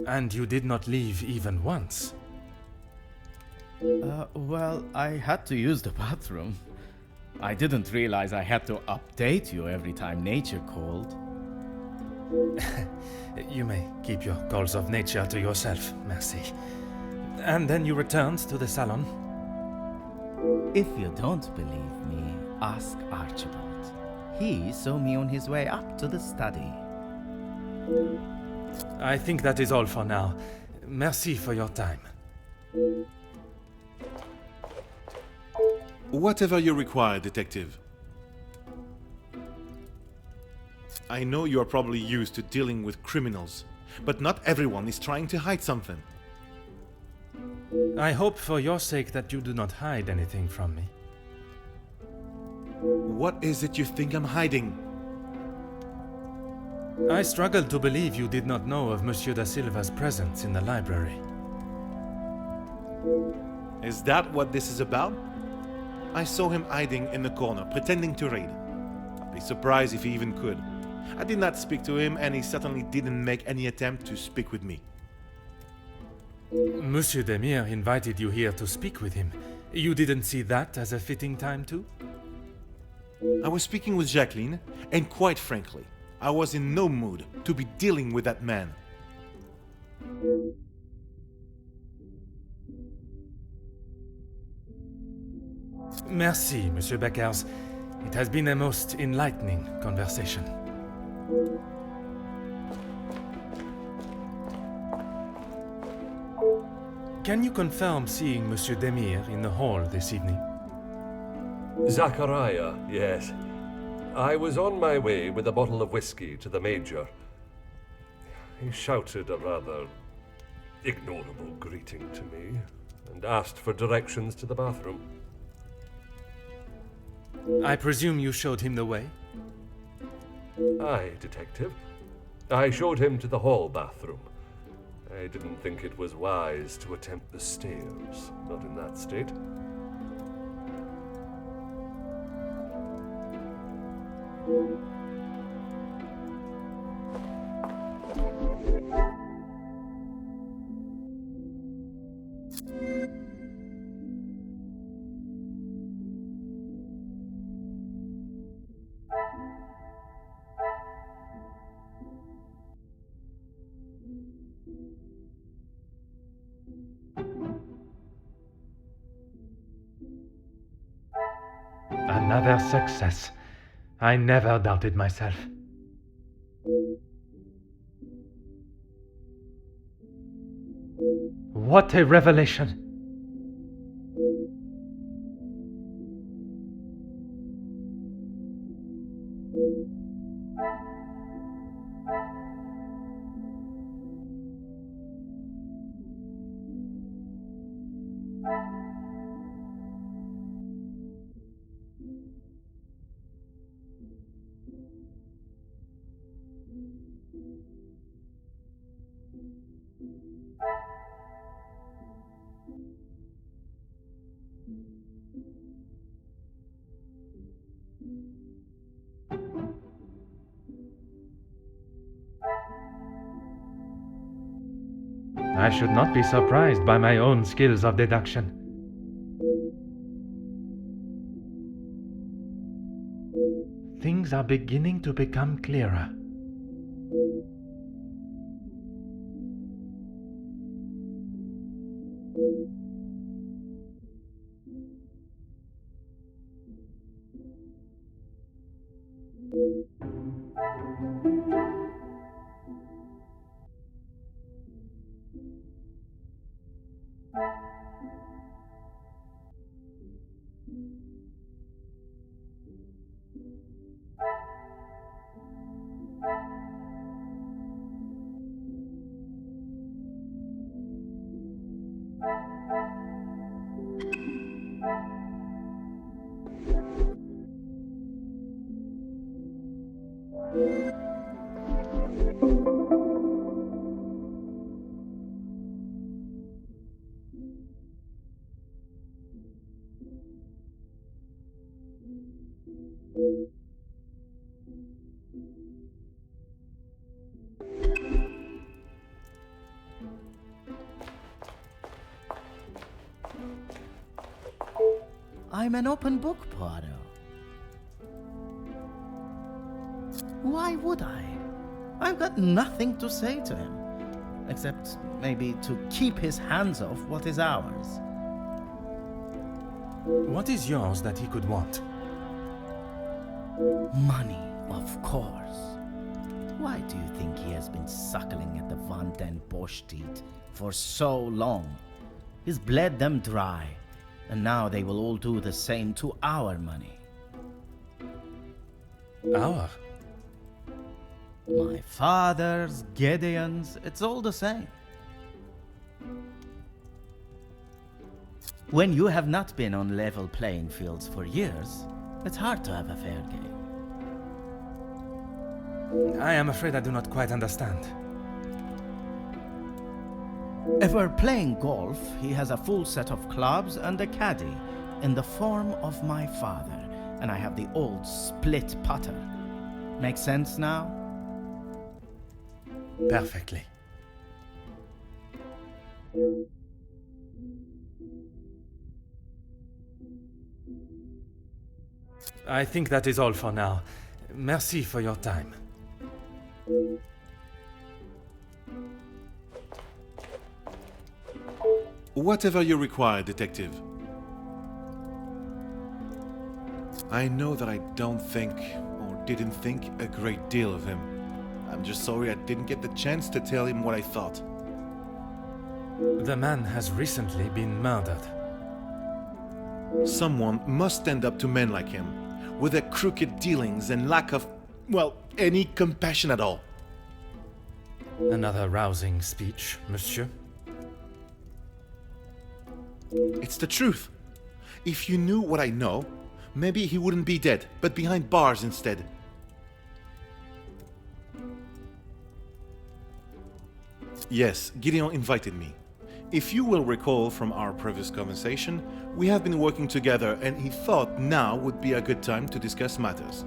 And you did not leave even once. Well, I had to use the bathroom. I didn't realize I had to update you every time nature called. You may keep your calls of nature to yourself, merci. And then you returned to the salon? If you don't believe me, ask Archibald. He saw me on his way up to the study. I think that is all for now. Merci for your time. Whatever you require, detective. I know you are probably used to dealing with criminals, but not everyone is trying to hide something. I hope for your sake that you do not hide anything from me. What is it you think I'm hiding? I struggle to believe you did not know of Monsieur da Silva's presence in the library. Is that what this is about? I saw him hiding in the corner, pretending to read. I'd be surprised if he even could. I did not speak to him, and he certainly didn't make any attempt to speak with me. Monsieur Demire invited you here to speak with him. You didn't see that as a fitting time too? I was speaking with Jacqueline, and quite frankly, I was in no mood to be dealing with that man. Merci, Monsieur Beckers. It has been a most enlightening conversation. Can you confirm seeing Monsieur Demire in the hall this evening? Zachariah, yes. I was on my way with a bottle of whiskey to the Major. He shouted a rather ignorable greeting to me and asked for directions to the bathroom. I presume you showed him the way? Aye, detective. I showed him to the hall bathroom. I didn't think it was wise to attempt the stairs, not in that state. Another success. I never doubted myself. What a revelation! I should not be surprised by my own skills of deduction. Things are beginning to become clearer. I'm an open book, Poirot. Why would I? I've got nothing to say to him, except maybe to keep his hands off what is ours. What is yours that he could want? Money, of course. Why do you think he has been suckling at the Van den Bosch teat for so long? He's bled them dry, and now they will all do the same to our money. Our? My father's, Gideon's, it's all the same. When you have not been on level playing fields for years, it's hard to have a fair game. I am afraid I do not quite understand. If we're playing golf, he has a full set of clubs and a caddy in the form of my father, and I have the old split putter. Make sense now? Perfectly. I think that is all for now. Merci for your time. Whatever you require, Detective. I know that I don't think, or didn't think, a great deal of him. I'm just sorry I didn't get the chance to tell him what I thought. The man has recently been murdered. Someone must stand up to men like him, with their crooked dealings and lack of, well, any compassion at all. Another rousing speech, monsieur. It's the truth. If you knew what I know, maybe he wouldn't be dead, but behind bars instead. Yes, Gideon invited me. If you will recall from our previous conversation, we have been working together and he thought now would be a good time to discuss matters.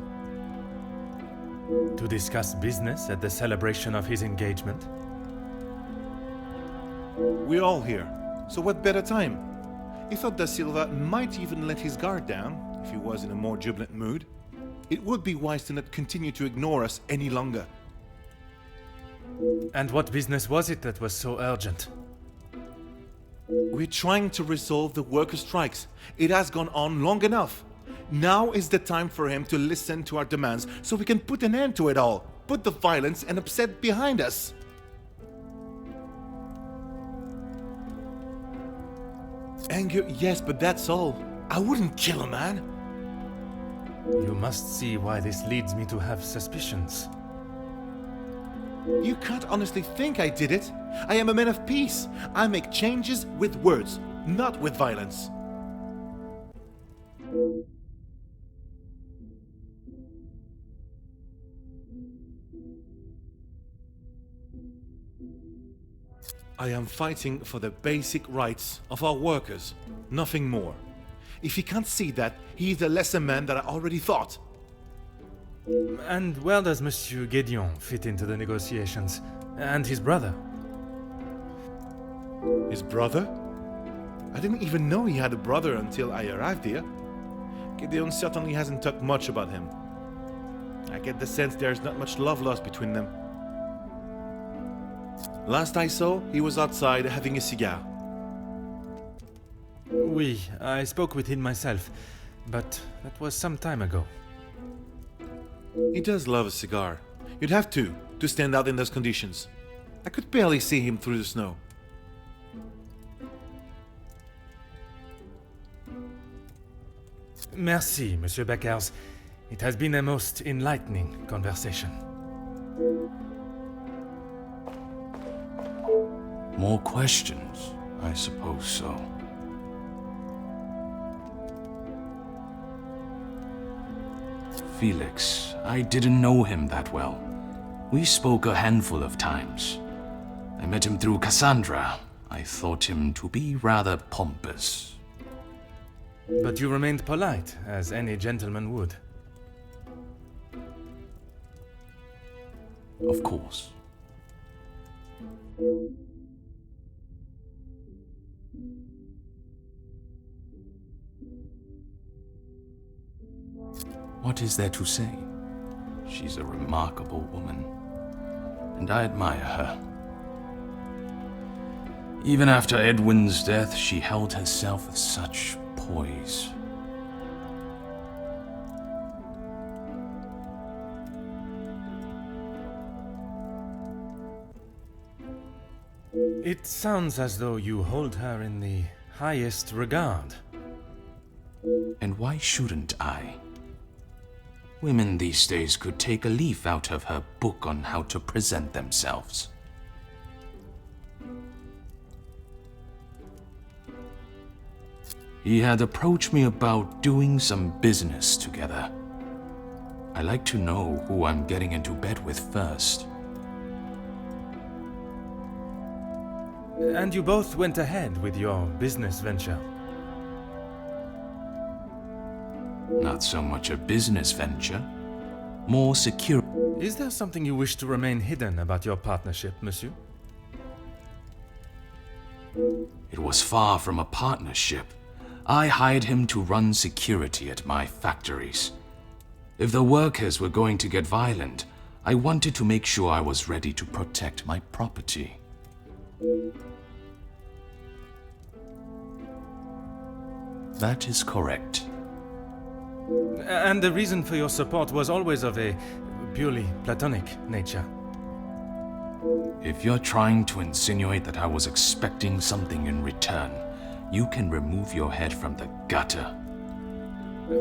To discuss business at the celebration of his engagement? We're all here, so what better time? He thought Da Silva might even let his guard down, if he was in a more jubilant mood. It would be wise to not continue to ignore us any longer. And what business was it that was so urgent? We're trying to resolve the worker strikes. It has gone on long enough. Now is the time for him to listen to our demands so we can put an end to it all. Put the violence and upset behind us. Anger, yes, but that's all. I wouldn't kill a man. You must see why this leads me to have suspicions. You can't honestly think I did it. I am a man of peace. I make changes with words, not with violence. I am fighting for the basic rights of our workers, nothing more. If he can't see that, he is a lesser man than I already thought. And where does Monsieur Gédéon fit into the negotiations? And his brother? His brother? I didn't even know he had a brother until I arrived here. Gédéon certainly hasn't talked much about him. I get the sense there's not much love lost between them. Last I saw, he was outside having a cigar. Oui, I spoke with him myself, but that was some time ago. He does love a cigar. You'd have to stand out in those conditions. I could barely see him through the snow. Merci, Monsieur Beckers. It has been a most enlightening conversation. More questions? I suppose so. Felix, I didn't know him that well. We spoke a handful of times. I met him through Cassandra. I thought him to be rather pompous. But you remained polite, as any gentleman would. Of course. What is there to say? She's a remarkable woman, and I admire her. Even after Edwin's death, she held herself with such poise. It sounds as though you hold her in the highest regard. And why shouldn't I? Women these days could take a leaf out of her book on how to present themselves. He had approached me about doing some business together. I like to know who I'm getting into bed with first. And you both went ahead with your business venture. Not so much a business venture, more secure. Is there something you wish to remain hidden about your partnership, monsieur? It was far from a partnership. I hired him to run security at my factories. If the workers were going to get violent, I wanted to make sure I was ready to protect my property. That is correct. And the reason for your support was always of a purely platonic nature. If you're trying to insinuate that I was expecting something in return, you can remove your head from the gutter.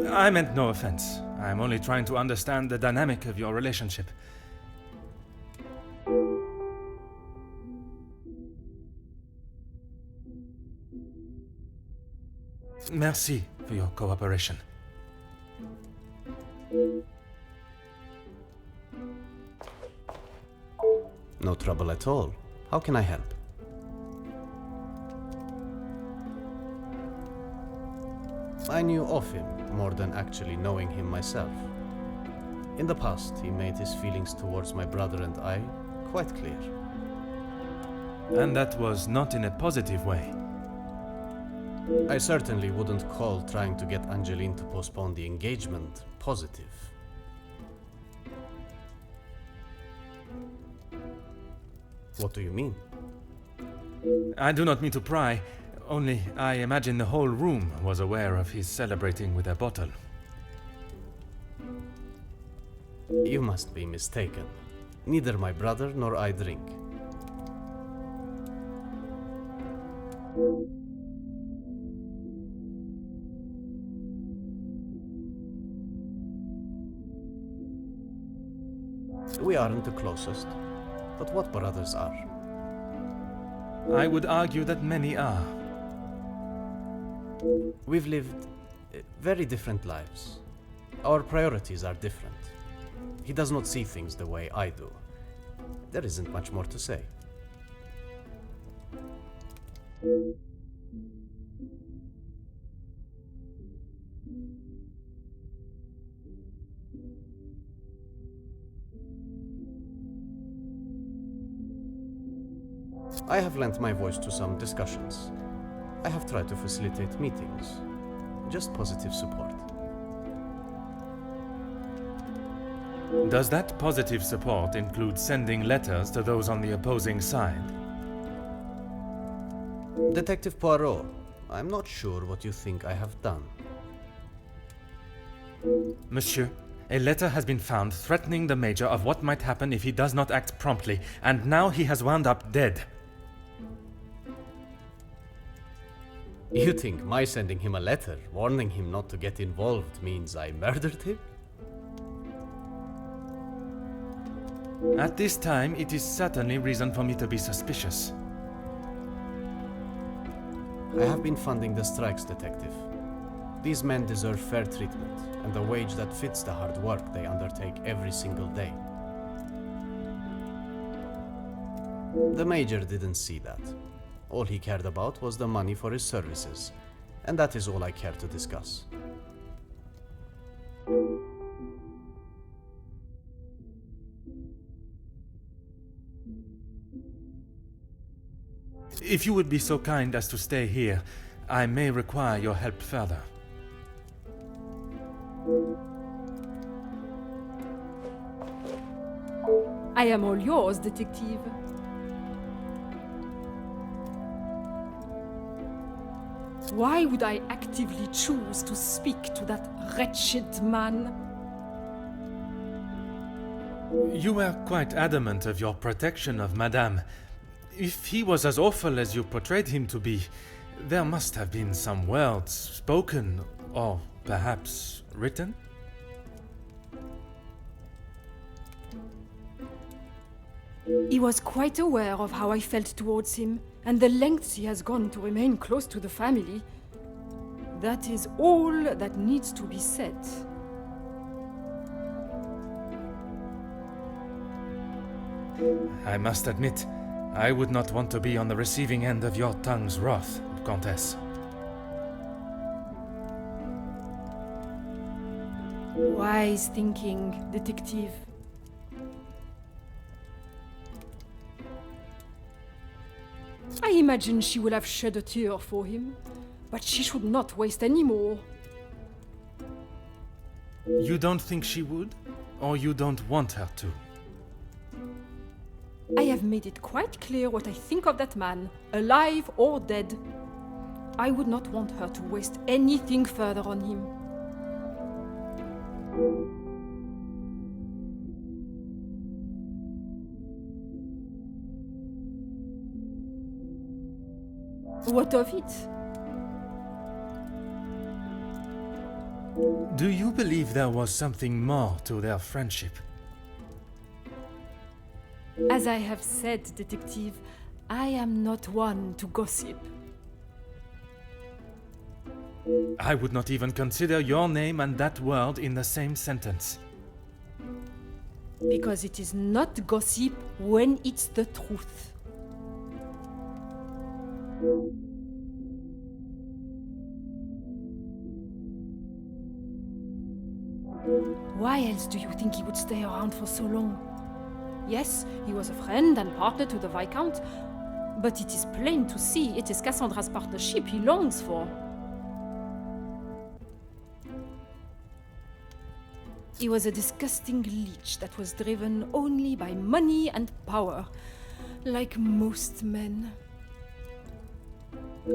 I meant no offense. I'm only trying to understand the dynamic of your relationship. Merci for your cooperation. No trouble at all. How can I help? I knew of him more than actually knowing him myself. In the past, he made his feelings towards my brother and I quite clear. And that was not in a positive way. I certainly wouldn't call trying to get Angeline to postpone the engagement positive. What do you mean? I do not mean to pry, only I imagine the whole room was aware of his celebrating with a bottle. You must be mistaken. Neither my brother nor I drink. We aren't the closest, but what brothers are? I would argue that many are. We've lived very different lives. Our priorities are different. He does not see things the way I do. There isn't much more to say. I have lent my voice to some discussions. I have tried to facilitate meetings. Just positive support. Does that positive support include sending letters to those on the opposing side? Detective Poirot, I'm not sure what you think I have done. Monsieur, a letter has been found threatening the Major of what might happen if he does not act promptly, and now he has wound up dead. You think my sending him a letter, warning him not to get involved, means I murdered him? At this time, it is certainly reason for me to be suspicious. I have been funding the strikes, Detective. These men deserve fair treatment, and a wage that fits the hard work they undertake every single day. The Major didn't see that. All he cared about was the money for his services, and that is all I care to discuss. If you would be so kind as to stay here, I may require your help further. I am all yours, detective. Why would I actively choose to speak to that wretched man? You were quite adamant of your protection of Madame. If he was as awful as you portrayed him to be, there must have been some words spoken, or perhaps written? He was quite aware of how I felt towards him, and the lengths he has gone to remain close to the family. That is all that needs to be said. I must admit, I would not want to be on the receiving end of your tongue's wrath, Countess. Wise thinking, detective. I imagine she will have shed a tear for him, but she should not waste any more. You don't think she would? Or you don't want her to? I have made it quite clear what I think of that man, alive or dead. I would not want her to waste anything further on him. What of it? Do you believe there was something more to their friendship? As I have said, detective, I am not one to gossip. I would not even consider your name and that word in the same sentence. Because it is not gossip when it's the truth. Why else do you think he would stay around for so long? Yes, he was a friend and partner to the Viscount, but it is plain to see it is Cassandra's partnership he longs for. He was a disgusting leech that was driven only by money and power, like most men.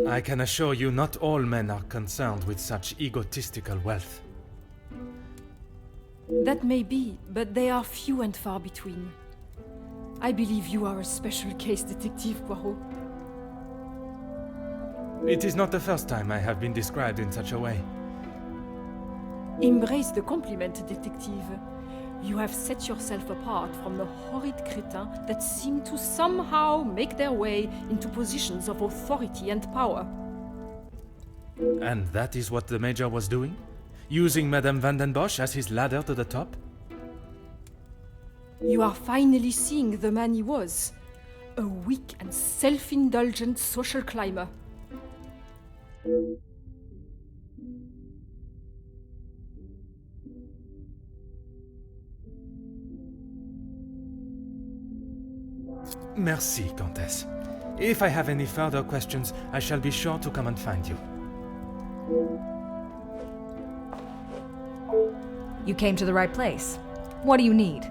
I can assure you not all men are concerned with such egotistical wealth. That may be, but they are few and far between. I believe you are a special case, Detective Poirot. It is not the first time I have been described in such a way. Embrace the compliment, Detective. You have set yourself apart from the horrid crétins that seem to somehow make their way into positions of authority and power. And that is what the Major was doing? Using Madame van den Bosch as his ladder to the top? You are finally seeing the man he was. A weak and self-indulgent social climber. Merci, Countess. If I have any further questions, I shall be sure to come and find you. You came to the right place. What do you need?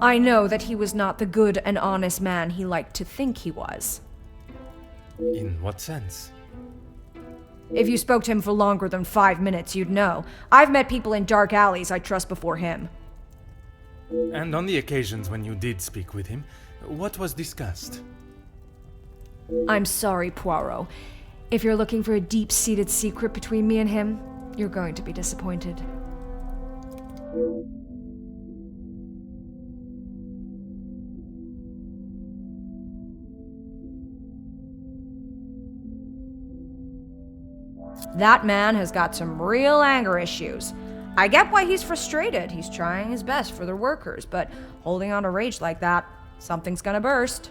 I know that he was not the good and honest man he liked to think he was. In what sense? If you spoke to him for longer than 5 minutes, you'd know. I've met people in dark alleys I trust before him. And on the occasions when you did speak with him, what was discussed? I'm sorry, Poirot. If you're looking for a deep-seated secret between me and him, you're going to be disappointed. That man has got some real anger issues. I get why he's frustrated. He's trying his best for the workers, but holding on to rage like that, something's gonna burst.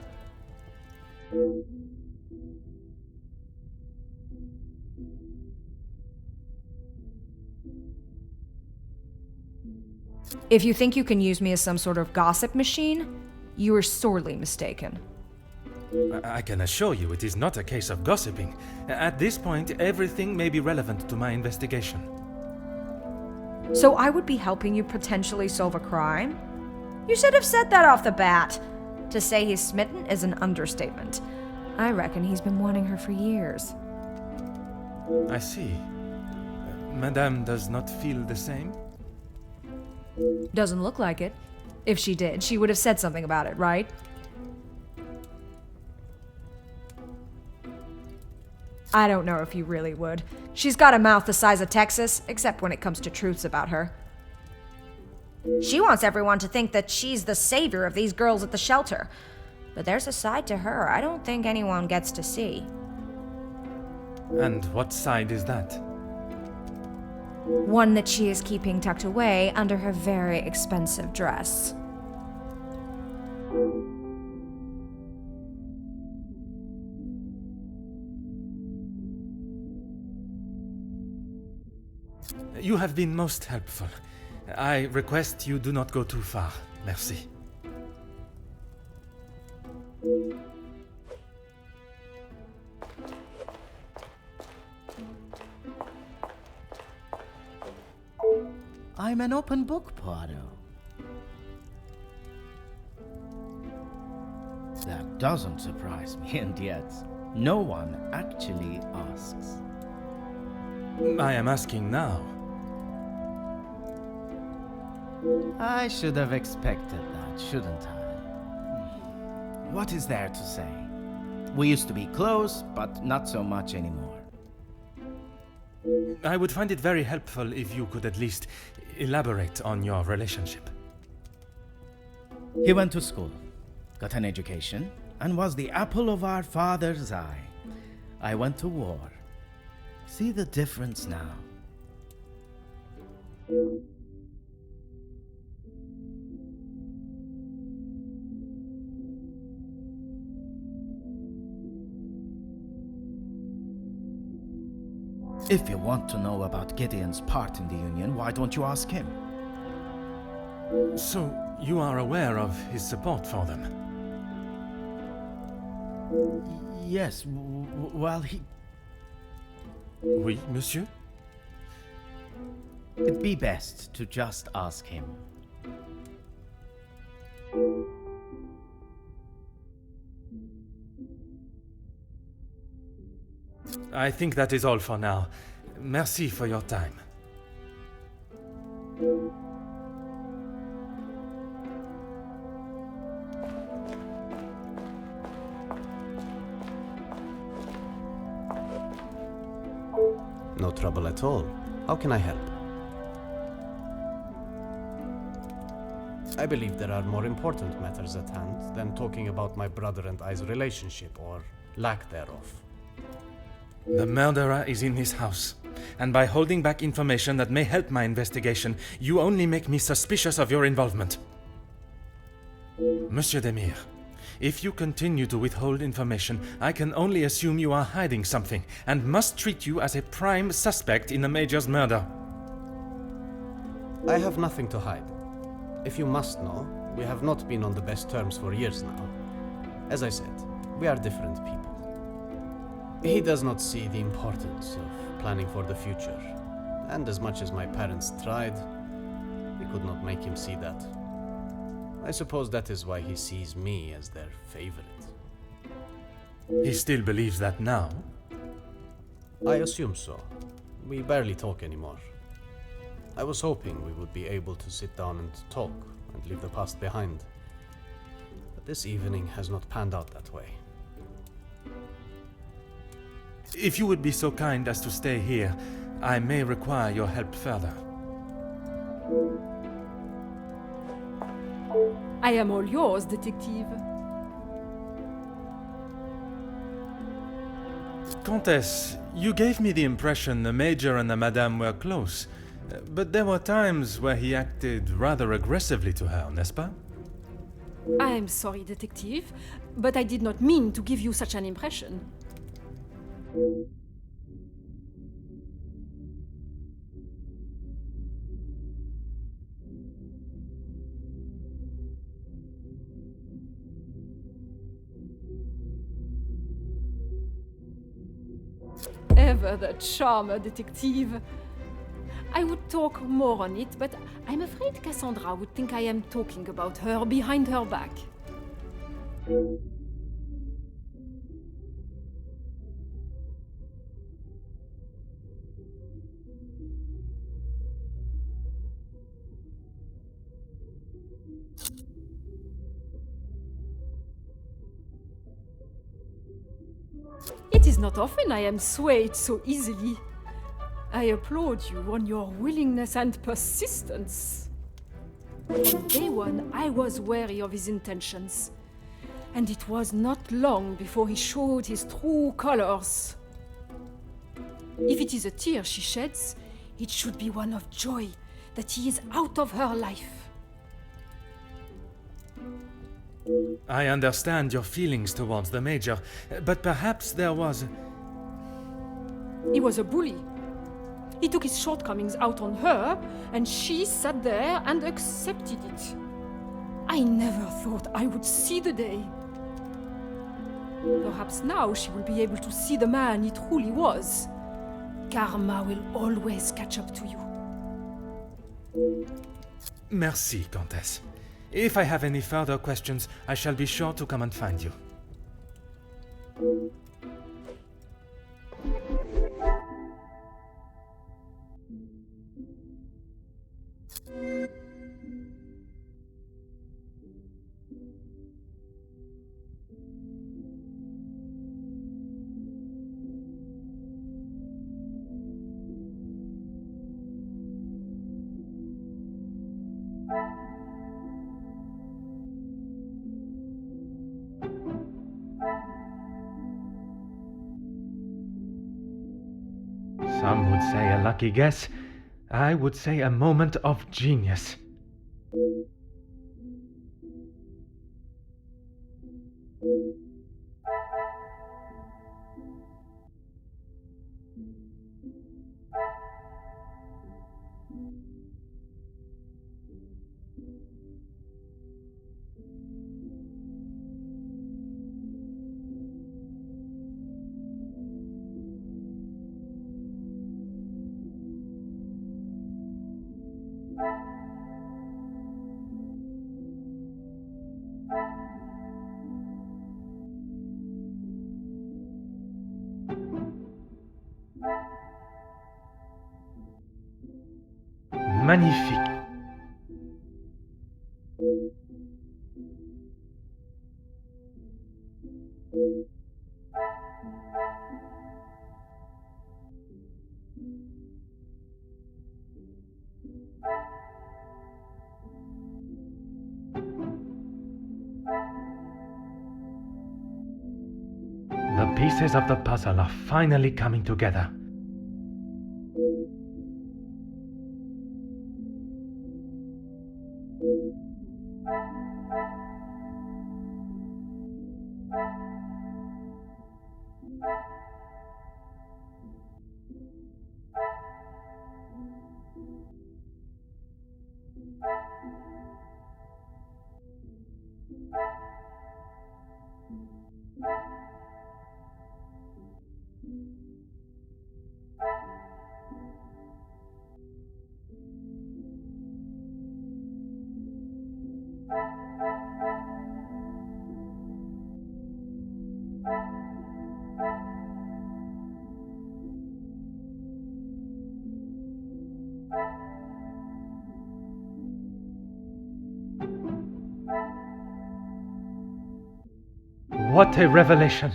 If you think you can use me as some sort of gossip machine, you are sorely mistaken. I can assure you it is not a case of gossiping. At this point, everything may be relevant to my investigation. So I would be helping you potentially solve a crime? You should have said that off the bat. To say he's smitten is an understatement. I reckon he's been wanting her for years. I see. Madame does not feel the same? Doesn't look like it. If she did, she would have said something about it, right? I don't know if you really would. She's got a mouth the size of Texas, except when it comes to truths about her. She wants everyone to think that she's the savior of these girls at the shelter. But there's a side to her I don't think anyone gets to see. And what side is that? One that she is keeping tucked away under her very expensive dress. You have been most helpful. I request you do not go too far. Merci. I'm an open book, Poirot. That doesn't surprise me, and yet no one actually asks. I am asking now. I should have expected that, shouldn't I? What is there to say? We used to be close, but not so much anymore. I would find it very helpful if you could at least elaborate on your relationship. He went to school, got an education, and was the apple of our father's eye. I went to war. See the difference now. If you want to know about Gideon's part in the Union, why don't you ask him? So, you are aware of his support for them? Yes, well, he... Oui, monsieur? It'd be best to just ask him. I think that is all for now. Merci for your time. No trouble at all. How can I help? I believe there are more important matters at hand than talking about my brother and I's relationship, or lack thereof. The murderer is in his house, and by holding back information that may help my investigation, you only make me suspicious of your involvement. Monsieur Demire, if you continue to withhold information, I can only assume you are hiding something, and must treat you as a prime suspect in the Major's murder. I have nothing to hide. If you must know, We have not been on the best terms for years now. As I said, we are different people. He does not see the importance of planning for the future, and as much as my parents tried, they could not make him see that. I suppose that is why he sees me as their favorite. He still believes that now? I assume so. We barely talk anymore. I was hoping we would be able to sit down and talk and leave the past behind. But this evening has not panned out that way. If you would be so kind as to stay here, I may require your help further. I am all yours, detective. Countess, you gave me the impression the Major and the Madame were close, but there were times where he acted rather aggressively to her, n'est-ce pas? I am sorry, detective, but I did not mean to give you such an impression. Ever the charmer, detective. I would talk more on it, but I'm afraid Cassandra would think I am talking about her behind her back. It is not often I am swayed so easily. I applaud you on your willingness and persistence. From day one, I was wary of his intentions, and it was not long before he showed his true colors. If it is a tear she sheds, it should be one of joy that he is out of her life. I understand your feelings towards the Major, but perhaps there was... He was a bully. He took his shortcomings out on her, and she sat there and accepted it. I never thought I would see the day. Perhaps now she will be able to see the man he truly was. Karma will always catch up to you. Merci, Countess. If I have any further questions, I shall be sure to come and find you. Some would say a lucky guess. I would say a moment of genius. Magnifique. The pieces of the puzzle are finally coming together. What a revelation!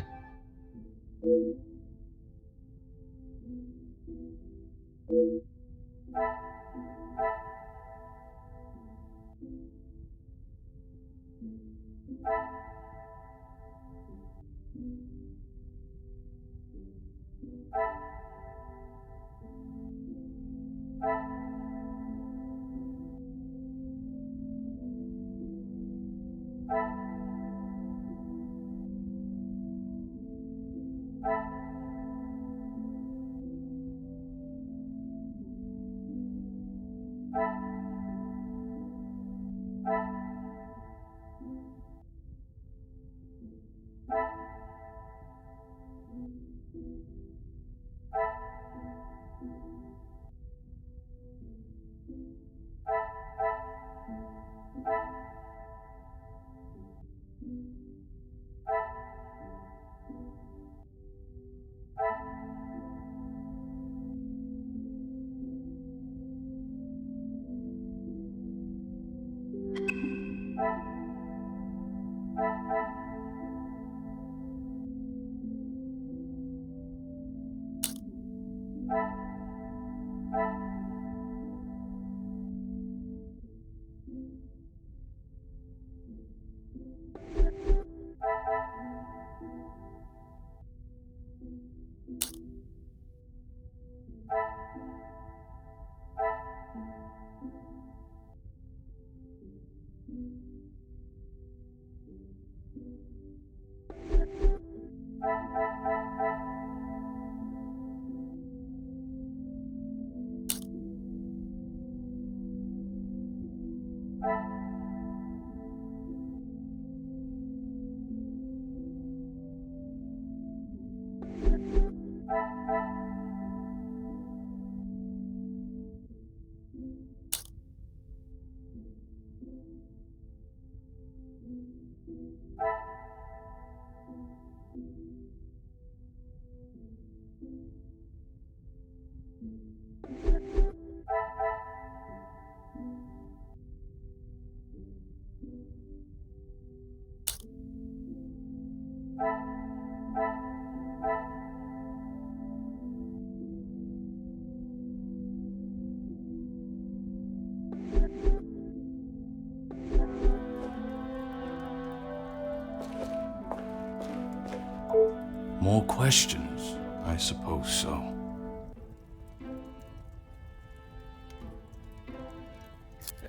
More questions? I suppose so.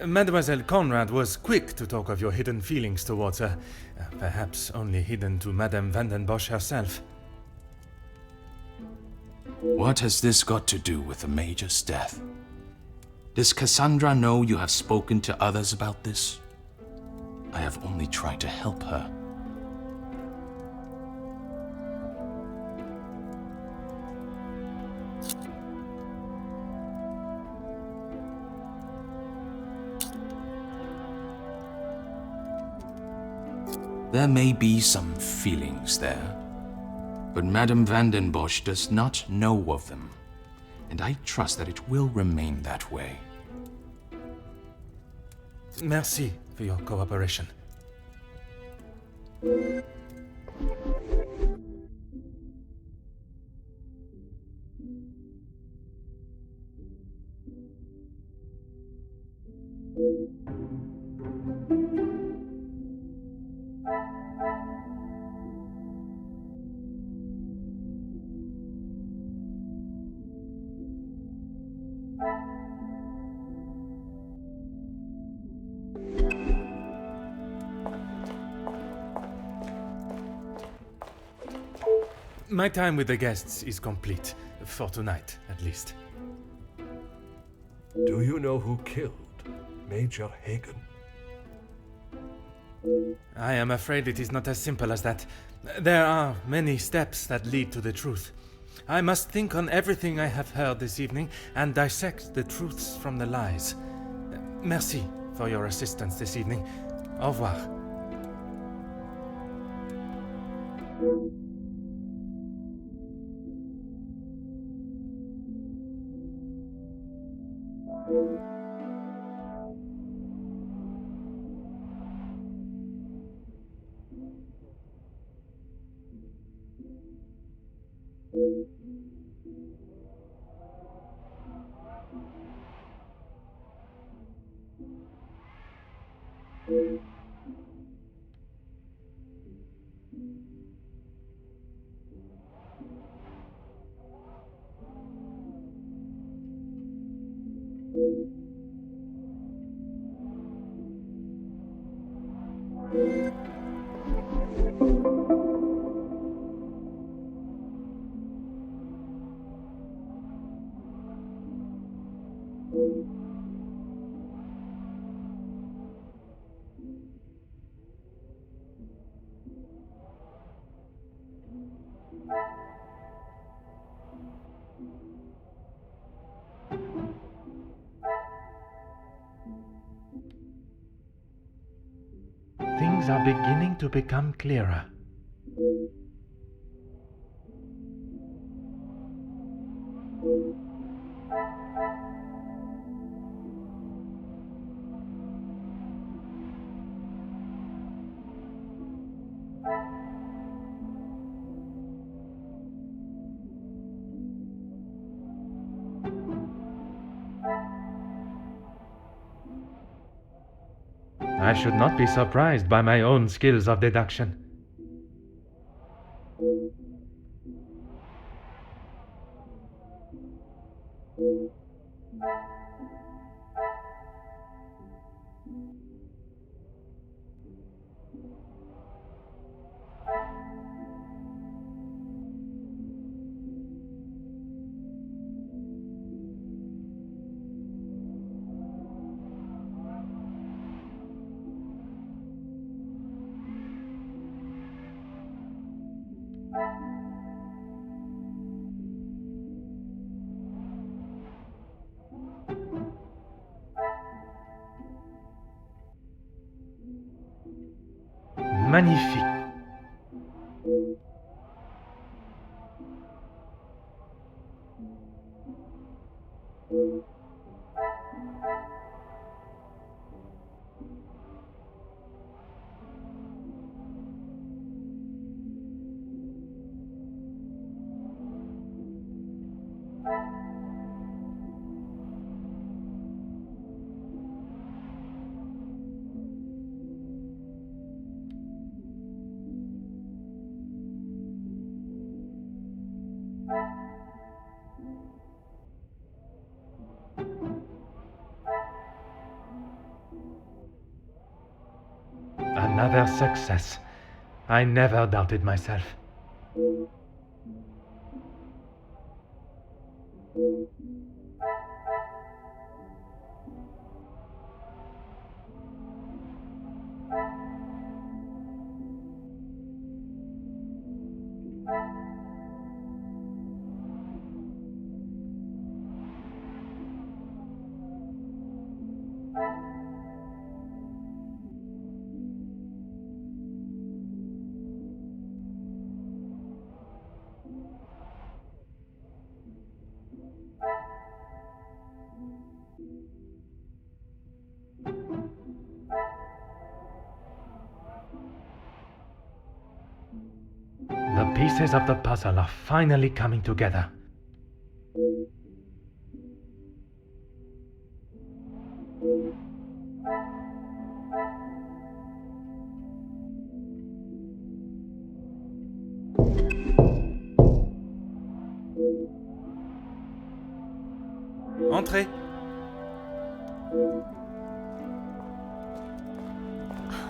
Mademoiselle Conrad was quick to talk of your hidden feelings towards her, perhaps only hidden to Madame van den Bosch herself. What has this got to do with the Major's death? Does Cassandra know you have spoken to others about this? I have only tried to help her. There may be some feelings there, but Madame van den Bosch does not know of them, and I trust that it will remain that way. Merci for your cooperation. My time with the guests is complete, for tonight, at least. Do you know who killed Major Hagen? I am afraid it is not as simple as that. There are many steps that lead to the truth. I must think on everything I have heard this evening and dissect the truths from the lies. Merci for your assistance this evening. Au revoir. Things are beginning to become clearer. I should not be surprised by my own skills of deduction. Magnifique. Another success. I never doubted myself. The pieces of the puzzle are finally coming together. Entrez.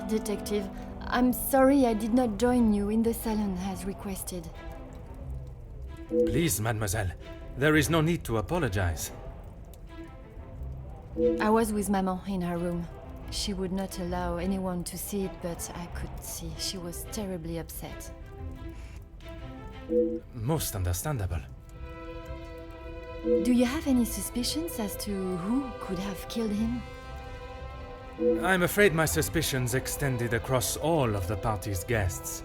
Detective, I'm sorry I did not join you in the salon as requested. Please, mademoiselle, there is no need to apologize. I was with Maman in her room. She would not allow anyone to see it, but I could see she was terribly upset. Most understandable. Do you have any suspicions as to who could have killed him? I'm afraid my suspicions extended across all of the party's guests.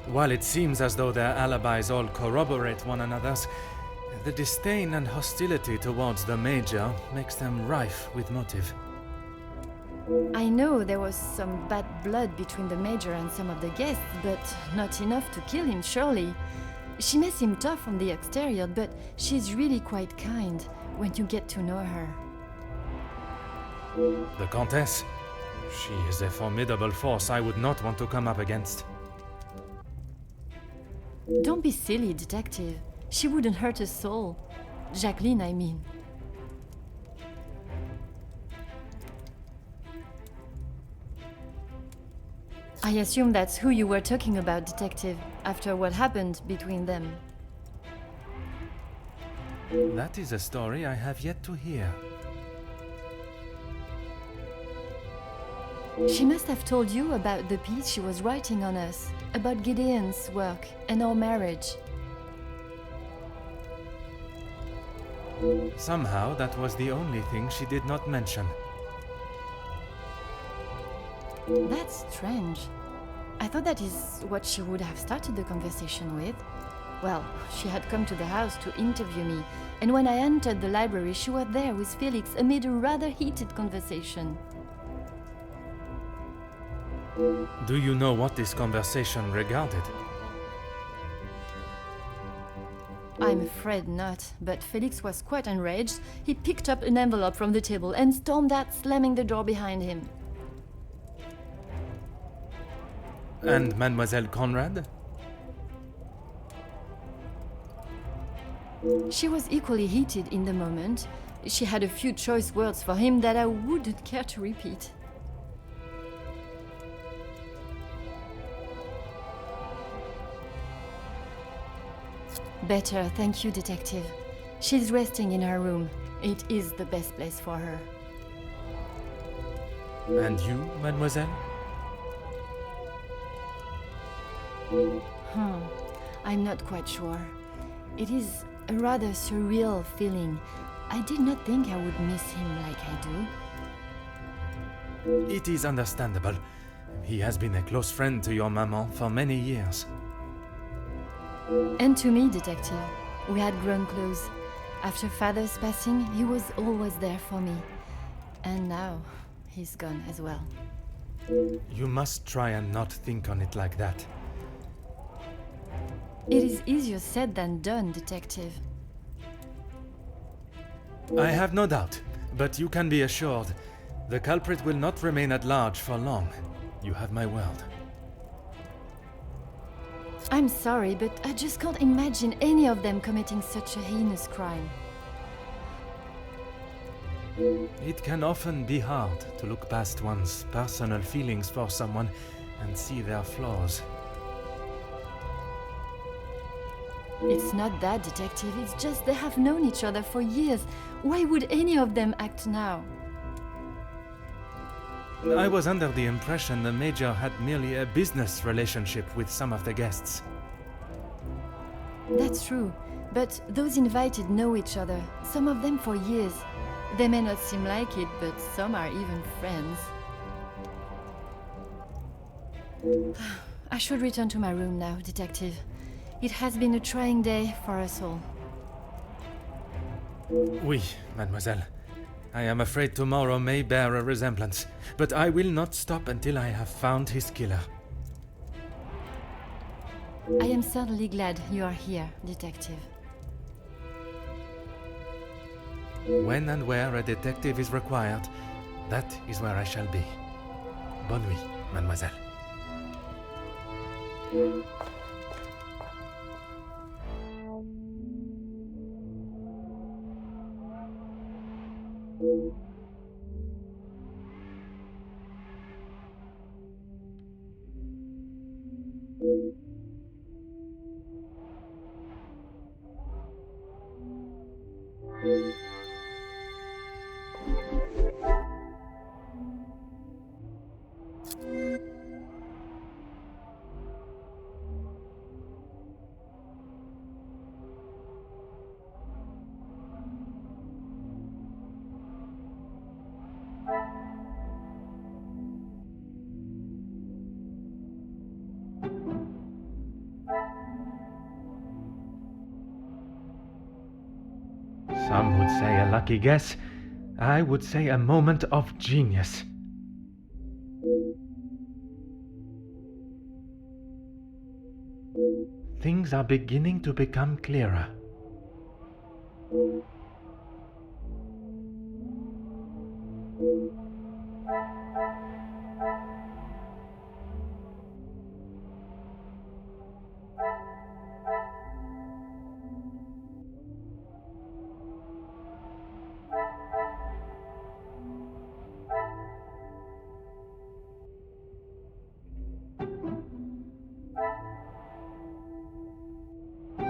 While it seems as though their alibis all corroborate one another's, the disdain and hostility towards the Major makes them rife with motive. I know there was some bad blood between the Major and some of the guests, but not enough to kill him, surely. She may seem tough on the exterior, but she's really quite kind when you get to know her. The Countess? She is a formidable force I would not want to come up against. Don't be silly, Detective. She wouldn't hurt a soul. Jacqueline, I mean. I assume that's who you were talking about, Detective, after what happened between them. That is a story I have yet to hear. She must have told you about the piece she was writing on us, about Gideon's work and our marriage. Somehow, that was the only thing she did not mention. That's strange. I thought that is what she would have started the conversation with. Well, she had come to the house to interview me, and when I entered the library, she was there with Felix amid a rather heated conversation. Do you know what this conversation regarded? I'm afraid not, but Felix was quite enraged. He picked up an envelope from the table and stormed out, slamming the door behind him. And Mademoiselle Conrad? She was equally heated in the moment. She had a few choice words for him that I wouldn't care to repeat. Better, thank you, Detective. She's resting in her room. It is the best place for her. And you, Mademoiselle? I'm not quite sure. It is a rather surreal feeling. I did not think I would miss him like I do. It is understandable. He has been a close friend to your maman for many years. And to me, Detective. We had grown close. After Father's passing, he was always there for me. And now, he's gone as well. You must try and not think on it like that. It is easier said than done, Detective. I have no doubt, but you can be assured the culprit will not remain at large for long. You have my word. I'm sorry, but I just can't imagine any of them committing such a heinous crime. It can often be hard to look past one's personal feelings for someone and see their flaws. It's not that, Detective. It's just they have known each other for years. Why would any of them act now? I was under the impression the Major had merely a business relationship with some of the guests. That's true, but those invited know each other, some of them for years. They may not seem like it, but some are even friends. I should return to my room now, Detective. It has been a trying day for us all. Oui, mademoiselle. I am afraid tomorrow may bear a resemblance, but I will not stop until I have found his killer. I am certainly glad you are here, Detective. When and where a detective is required, that is where I shall be. Bonne nuit, mademoiselle. Some would say a lucky guess. I would say a moment of genius. Things are beginning to become clearer.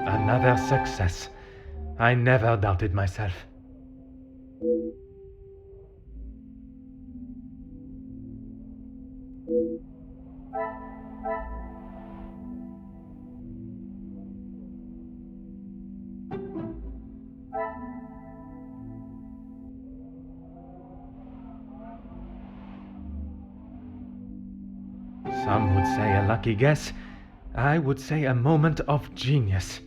Another success. I never doubted myself. Some would say a lucky guess. I would say a moment of genius.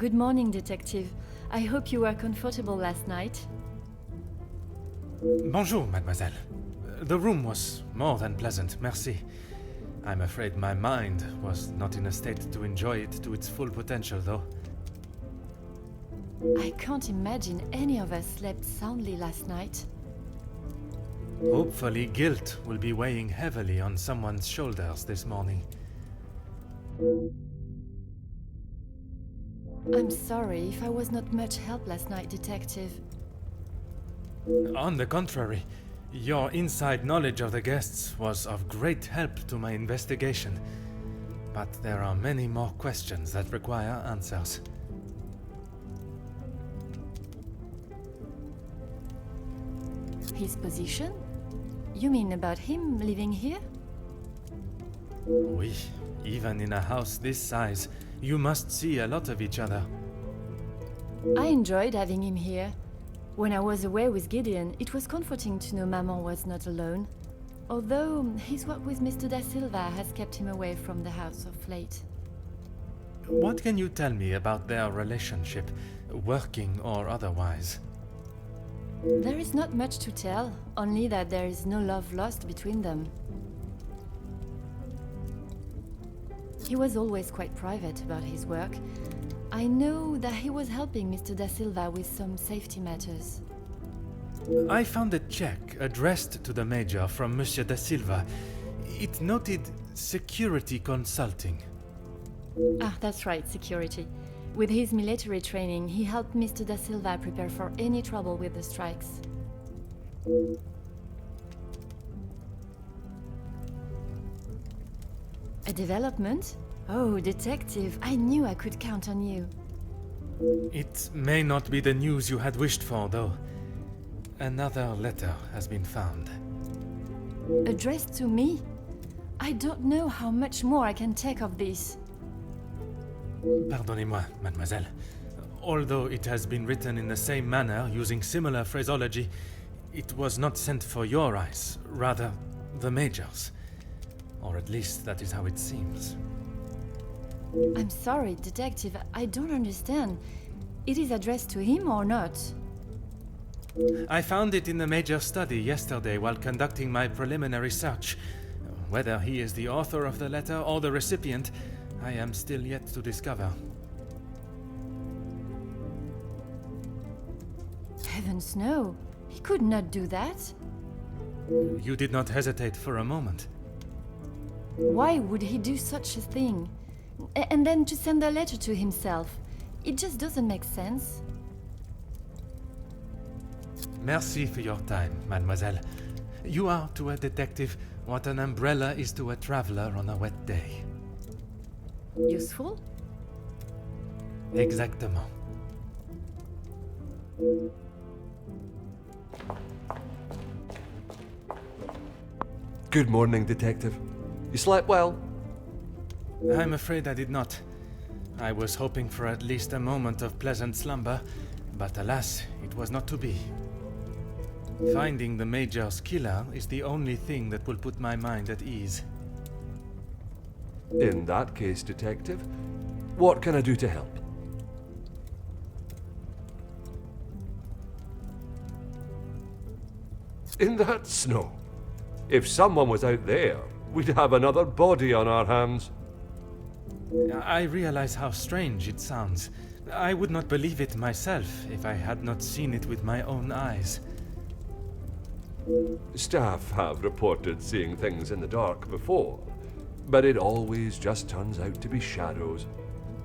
Good morning, Detective. I hope you were comfortable last night. Bonjour, mademoiselle. The room was more than pleasant, merci. I'm afraid my mind was not in a state to enjoy it to its full potential, though. I can't imagine any of us slept soundly last night. Hopefully, guilt will be weighing heavily on someone's shoulders this morning. I'm sorry if I was not much help last night, Detective. On the contrary, your inside knowledge of the guests was of great help to my investigation. But there are many more questions that require answers. His position? You mean about him living here? Oui, even in a house this size, you must see a lot of each other. I enjoyed having him here. When I was away with Gideon, it was comforting to know Maman was not alone. Although his work with Mr. Da Silva has kept him away from the house of late. What can you tell me about their relationship, working or otherwise? There is not much to tell, only that there is no love lost between them. He was always quite private about his work. I know that he was helping Mr. Da Silva with some safety matters. I found a check addressed to the Major from Monsieur Da Silva. It noted security consulting. Ah, that's right, security. With his military training, he helped Mr. Da Silva prepare for any trouble with the strikes. A development? Oh, detective, I knew I could count on you. It may not be the news you had wished for, though. Another letter has been found. Addressed to me? I don't know how much more I can take of this. Pardonnez-moi, mademoiselle. Although it has been written in the same manner, using similar phraseology, it was not sent for your eyes, rather the Major's. Or at least that is how it seems. I'm sorry, detective, I don't understand. It is addressed to him or not? I found it in the Major's study yesterday while conducting my preliminary search. Whether he is the author of the letter or the recipient, I am still yet to discover. Heavens no! He could not do that. You did not hesitate for a moment. Why would he do such a thing? And then to send a letter to himself? It just doesn't make sense. Merci for your time, mademoiselle. You are to a detective what an umbrella is to a traveler on a wet day. Useful? Exactement. Good morning, Detective. You slept well? I'm afraid I did not. I was hoping for at least a moment of pleasant slumber, but alas, it was not to be. Finding the Major's killer is the only thing that will put my mind at ease. In that case, Detective, what can I do to help? In that snow. If someone was out there, we'd have another body on our hands. I realize how strange it sounds. I would not believe it myself if I had not seen it with my own eyes. Staff have reported seeing things in the dark before, but it always just turns out to be shadows.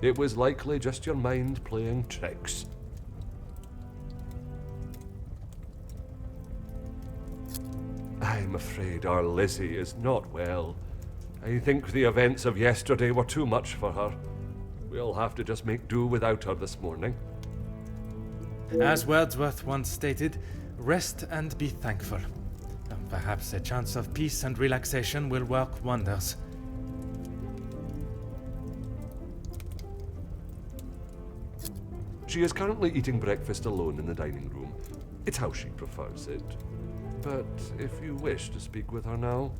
It was likely just your mind playing tricks. I'm afraid our Lizzie is not well. I think the events of yesterday were too much for her. We'll have to just make do without her this morning. As Wordsworth once stated, rest and be thankful. Perhaps a chance of peace and relaxation will work wonders. She is currently eating breakfast alone in the dining room. It's how she prefers it. But if you wish to speak with her now...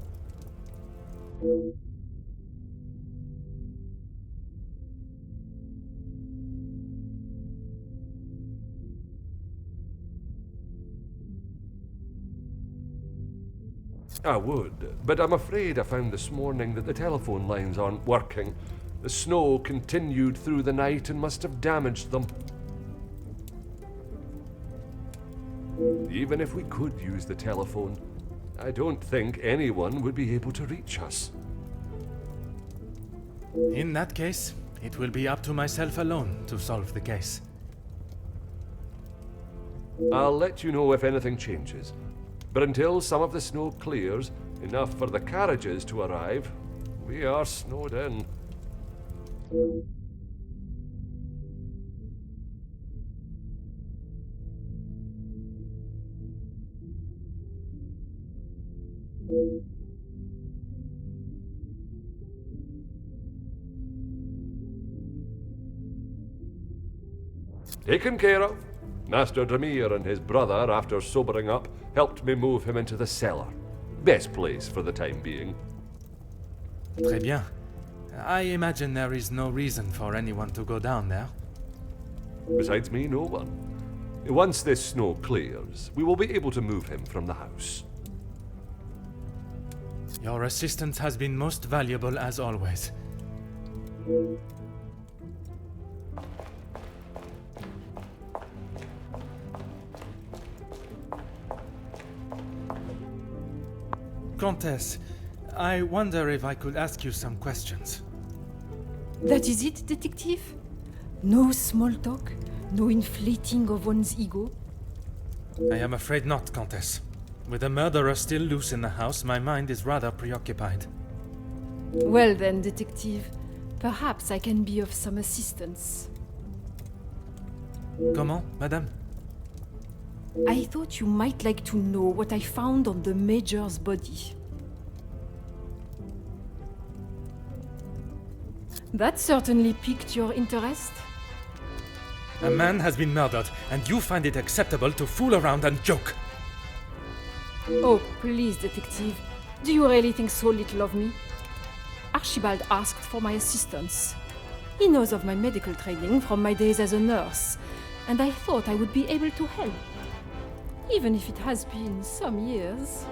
I would, but I'm afraid I found this morning that the telephone lines aren't working. The snow continued through the night and must have damaged them. Even if we could use the telephone, I don't think anyone would be able to reach us. In that case, it will be up to myself alone to solve the case. I'll let you know if anything changes. But until some of the snow clears, enough for the carriages to arrive, we are snowed in. Taken care of. Master Demir and his brother, after sobering up, helped me move him into the cellar. Best place for the time being. Très bien. I imagine there is no reason for anyone to go down there. Besides me, no one. Once this snow clears, we will be able to move him from the house. Your assistance has been most valuable as always. Countess, I wonder if I could ask you some questions. That is it, detective? No small talk? No inflating of one's ego? I am afraid not, Countess. With the murderer still loose in the house, my mind is rather preoccupied. Well then, detective, perhaps I can be of some assistance. Comment, madame? I thought you might like to know what I found on the Major's body. That certainly piqued your interest. A man has been murdered, and you find it acceptable to fool around and joke. Oh, please, detective. Do you really think so little of me? Archibald asked for my assistance. He knows of my medical training from my days as a nurse, and I thought I would be able to help. Even if it has been some years.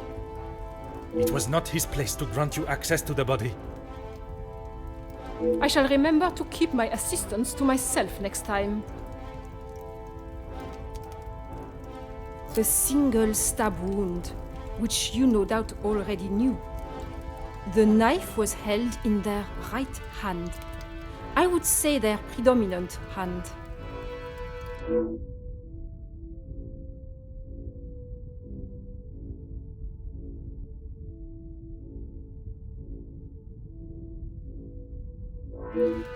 It was not his place to grant you access to the body. I shall remember to keep my assistance to myself next time. The single stab wound, which you no doubt already knew. The knife was held in their right hand. I would say their predominant hand.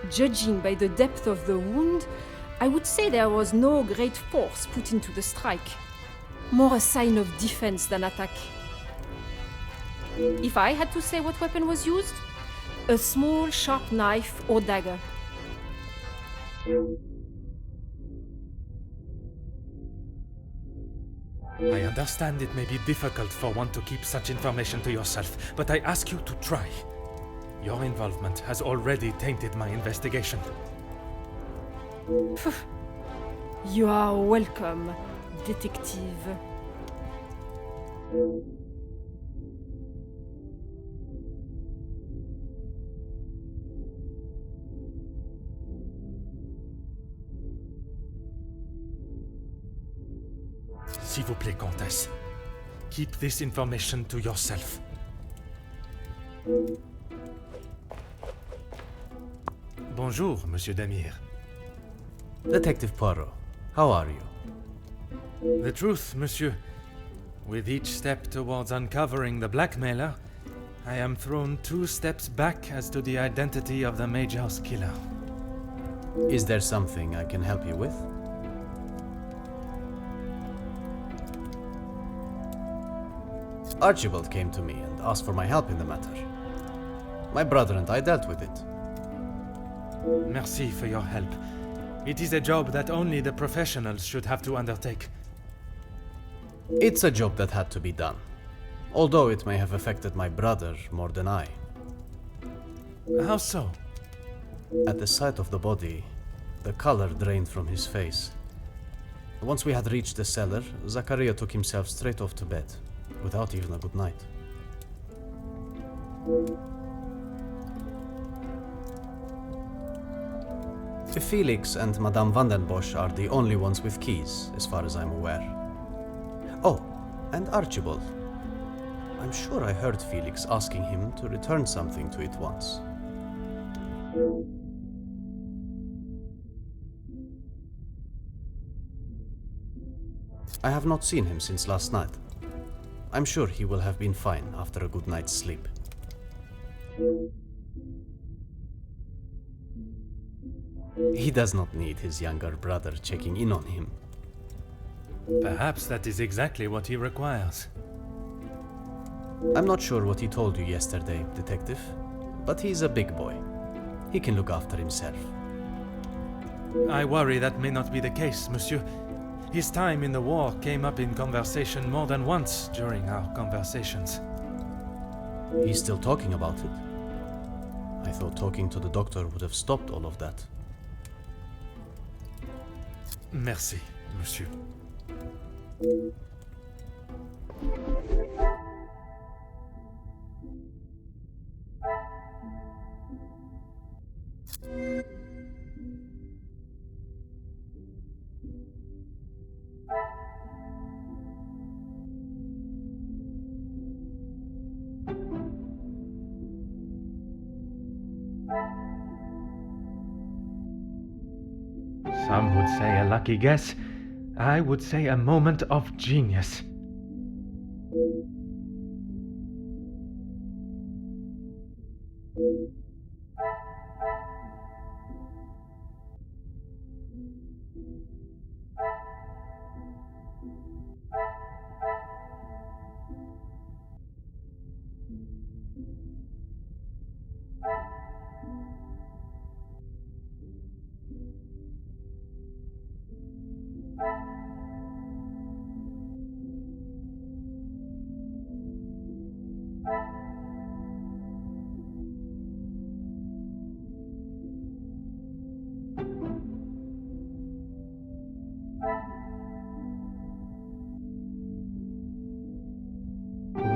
Judging by the depth of the wound, I would say there was no great force put into the strike. More a sign of defense than attack. If I had to say what weapon was used, a small sharp knife or dagger. I understand it may be difficult for one to keep such information to yourself, but I ask you to try. Your involvement has already tainted my investigation. You are welcome, detective. S'il vous plaît, Comtesse. Keep this information to yourself. Bonjour, Monsieur Demir. Detective Poirot, how are you? The truth, Monsieur. With each step towards uncovering the blackmailer, I am thrown 2 steps back as to the identity of the Major's killer. Is there something I can help you with? Archibald came to me and asked for my help in the matter. My brother and I dealt with it. Merci for your help. It is a job that only the professionals should have to undertake. It's a job that had to be done, although it may have affected my brother more than I. How so? At the sight of the body, the color drained from his face. Once we had reached the cellar, Zachariah took himself straight off to bed, without even a good night. Felix and Madame van den Bosch are the only ones with keys, as far as I'm aware. Oh, and Archibald. I'm sure I heard Felix asking him to return something to it once. I have not seen him since last night. I'm sure he will have been fine after a good night's sleep. He does not need his younger brother checking in on him. Perhaps that is exactly what he requires. I'm not sure what he told you yesterday, Detective, but he's a big boy. He can look after himself. I worry that may not be the case, monsieur. His time in the war came up in conversation more than once during our conversations. He's still talking about it? I thought talking to the doctor would have stopped all of that. Merci, monsieur. Some would say a lucky guess. I would say a moment of genius.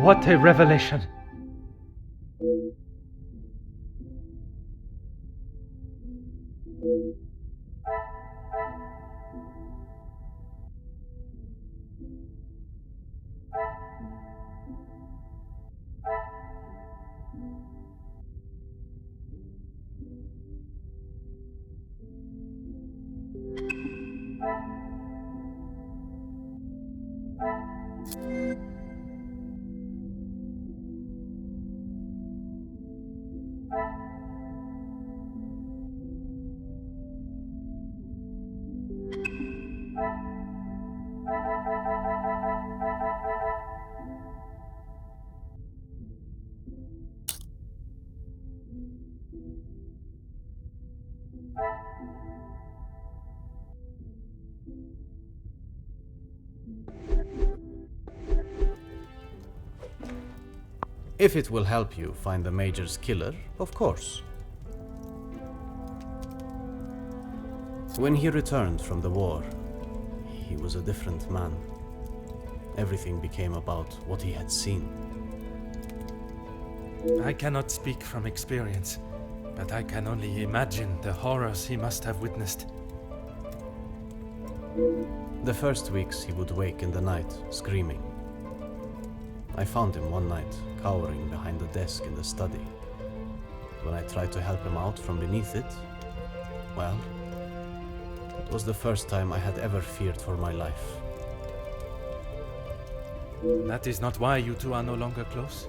What a revelation! If it will help you find the Major's killer, of course. When he returned from the war, he was a different man. Everything became about what he had seen. I cannot speak from experience, but I can only imagine the horrors he must have witnessed. The first weeks he would wake in the night, screaming. I found him one night, cowering behind the desk in the study. When I tried to help him out from beneath it, well, it was the first time I had ever feared for my life. That is not why you two are no longer close?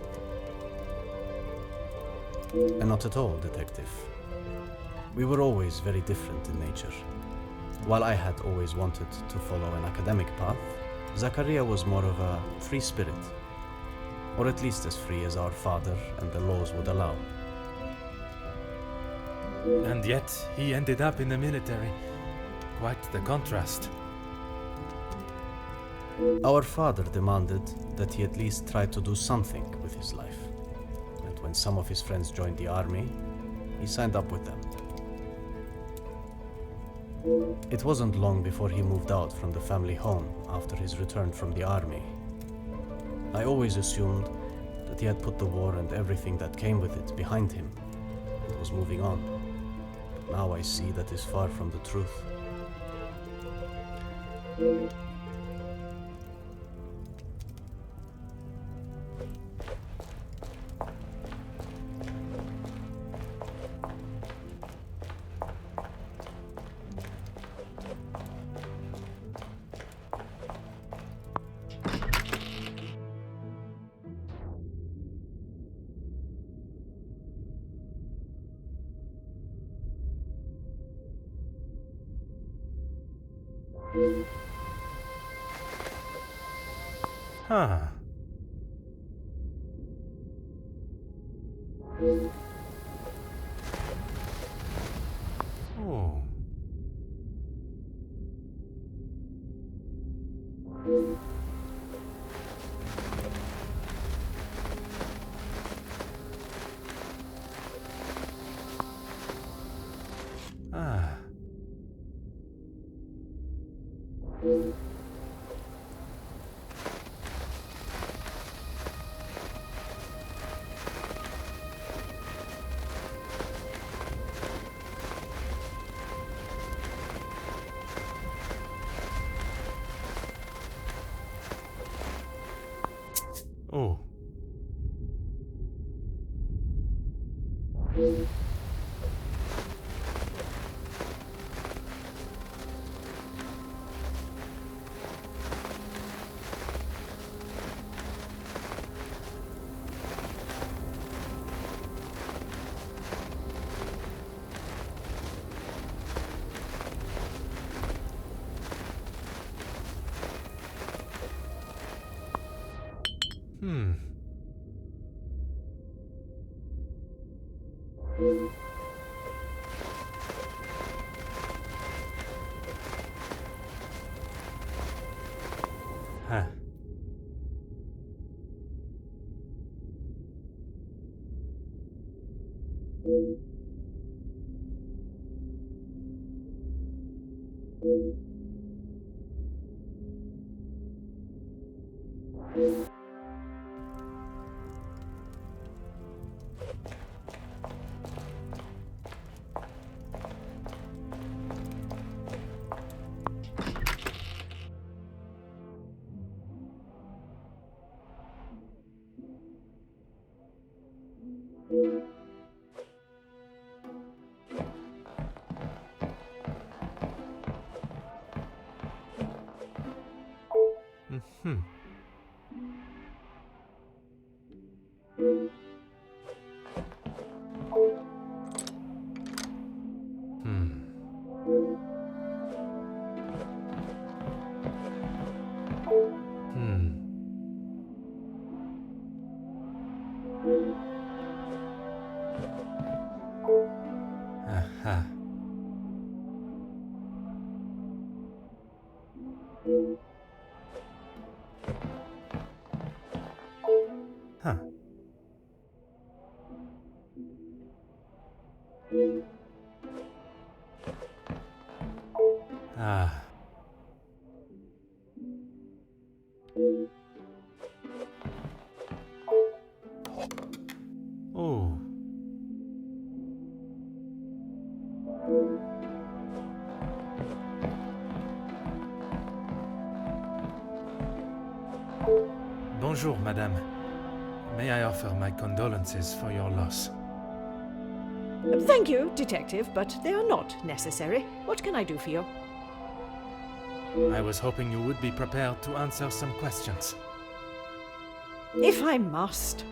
And not at all, Detective. We were always very different in nature. While I had always wanted to follow an academic path, Zachariah was more of a free spirit. Or at least as free as our father and the laws would allow. And yet, he ended up in the military. Quite the contrast. Our father demanded that he at least try to do something with his life. And when some of his friends joined the army, he signed up with them. It wasn't long before he moved out from the family home after his return from the army. I always assumed that he had put the war and everything that came with it behind him and was moving on. But now I see that is far from the truth. Huh. Oh. Ah. Oh. Hmm. Huh. Hmm. Aha. Huh. Ah. Oh. Bonjour, madame. May I offer my condolences for your loss? Thank you, Detective, but they are not necessary. What can I do for you? I was hoping you would be prepared to answer some questions. If I must.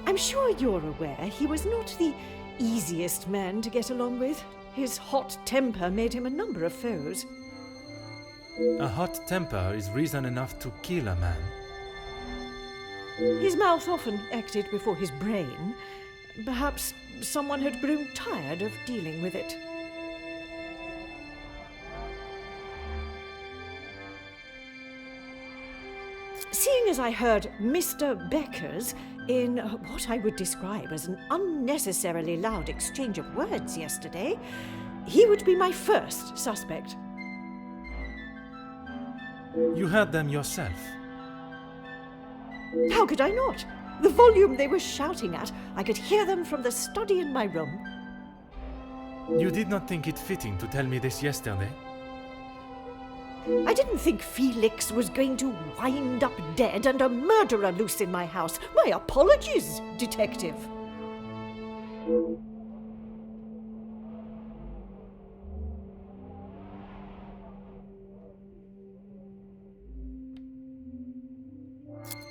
I'm sure you're aware he was not the easiest man to get along with. His hot temper made him a number of foes. A hot temper is reason enough to kill a man. His mouth often acted before his brain. Perhaps someone had grown tired of dealing with it. Seeing as I heard Mr. Becker's in what I would describe as an unnecessarily loud exchange of words yesterday, he would be my first suspect. You heard them yourself. How could I not? The volume they were shouting at, I could hear them from the study in my room. You did not think it fitting to tell me this yesterday? I didn't think Felix was going to wind up dead and a murderer loose in my house. My apologies, Detective.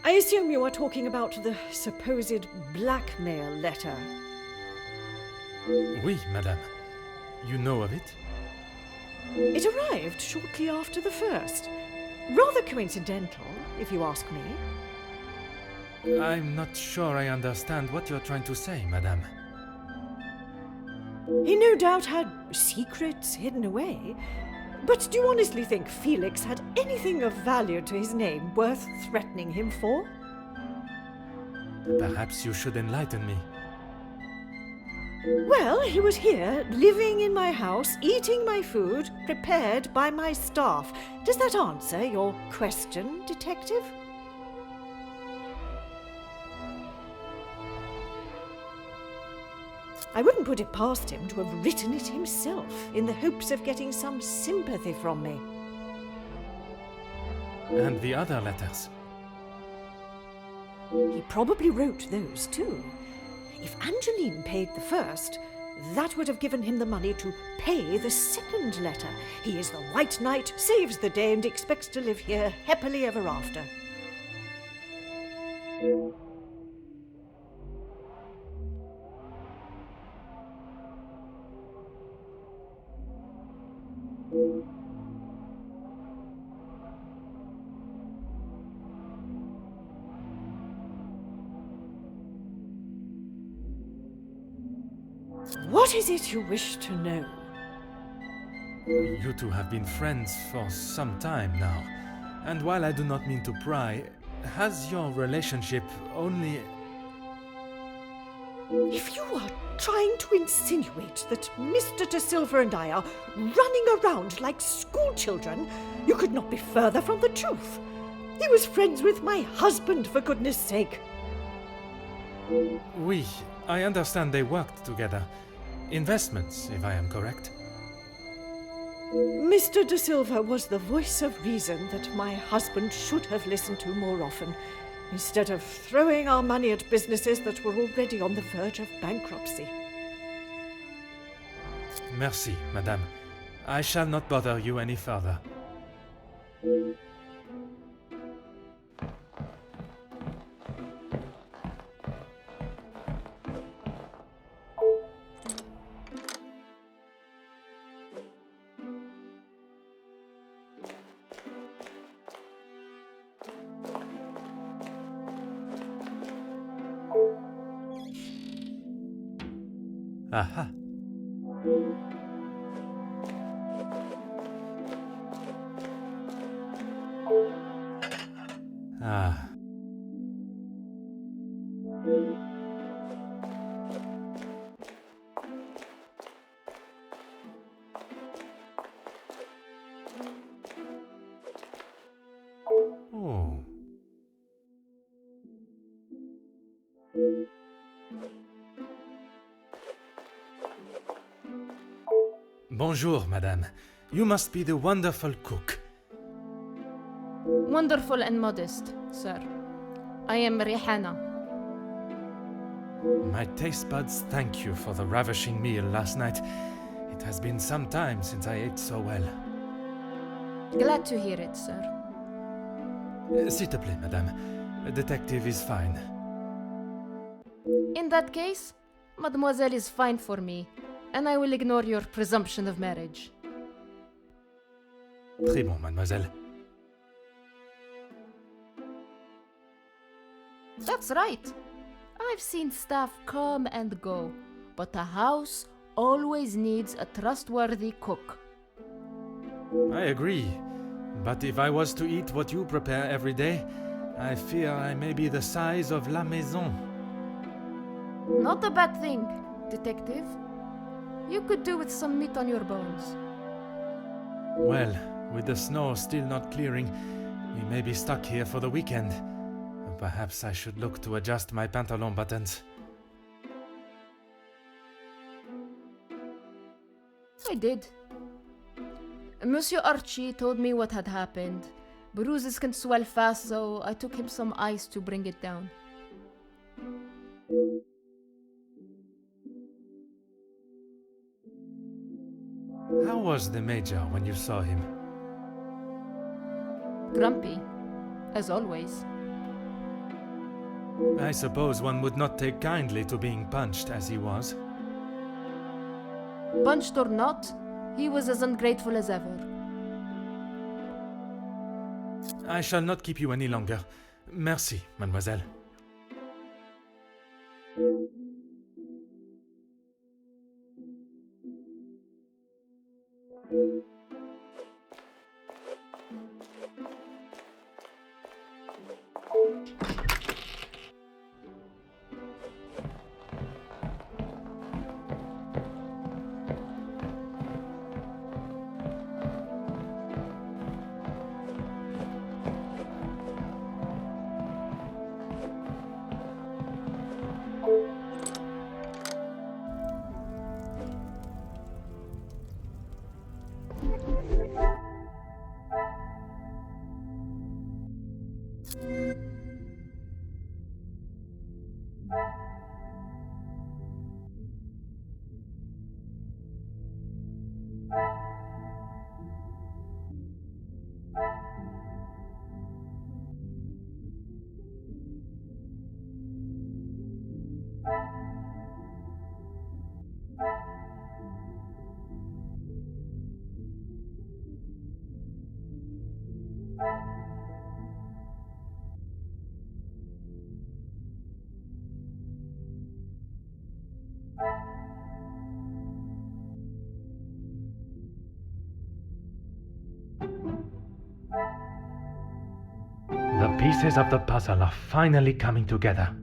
I assume you are talking about the supposed blackmail letter. Oui, madame. You know of it? It arrived shortly after the first. Rather coincidental, if you ask me. I'm not sure I understand what you're trying to say, madame. He no doubt had secrets hidden away. But do you honestly think Felix had anything of value to his name worth threatening him for? Perhaps you should enlighten me. Well, he was here, living in my house, eating my food, prepared by my staff. Does that answer your question, detective? I wouldn't put it past him to have written it himself, in the hopes of getting some sympathy from me. And the other letters? He probably wrote those too. If Angeline paid the first, that would have given him the money to pay the second letter. He is the White Knight, saves the day, and expects to live here happily ever after. What is it you wish to know? You two have been friends for some time now, and while I do not mean to pry, has your relationship only... If you are trying to insinuate that Mr. De Silva and I are running around like schoolchildren, you could not be further from the truth. He was friends with my husband, for goodness sake. Oui, I understand they worked together. Investments, if I am correct. Mr. De Silva was the voice of reason that my husband should have listened to more often, instead of throwing our money at businesses that were already on the verge of bankruptcy. Merci, madame. I shall not bother you any further. Aha. Ah. Oh. Bonjour, madame. You must be the wonderful cook. Wonderful and modest, sir. I am Rihanna. My taste buds thank you for the ravishing meal last night. It has been some time since I ate so well. Glad to hear it, sir. S'il te plaît, madame. A detective is fine. In that case, mademoiselle is fine for me, and I will ignore your presumption of marriage. Très bon, mademoiselle. That's right. I've seen staff come and go, but a house always needs a trustworthy cook. I agree. But if I was to eat what you prepare every day, I fear I may be the size of La Maison. Not a bad thing, detective. You could do with some meat on your bones. Well, with the snow still not clearing, we may be stuck here for the weekend. Perhaps I should look to adjust my pantalon buttons. I did. Monsieur Archie told me what had happened. Bruises can swell fast, so I took him some ice to bring it down. How was the Major when you saw him? Grumpy, as always. I suppose one would not take kindly to being punched as he was. Punched or not, he was as ungrateful as ever. I shall not keep you any longer. Merci, mademoiselle. The pieces of the puzzle are finally coming together.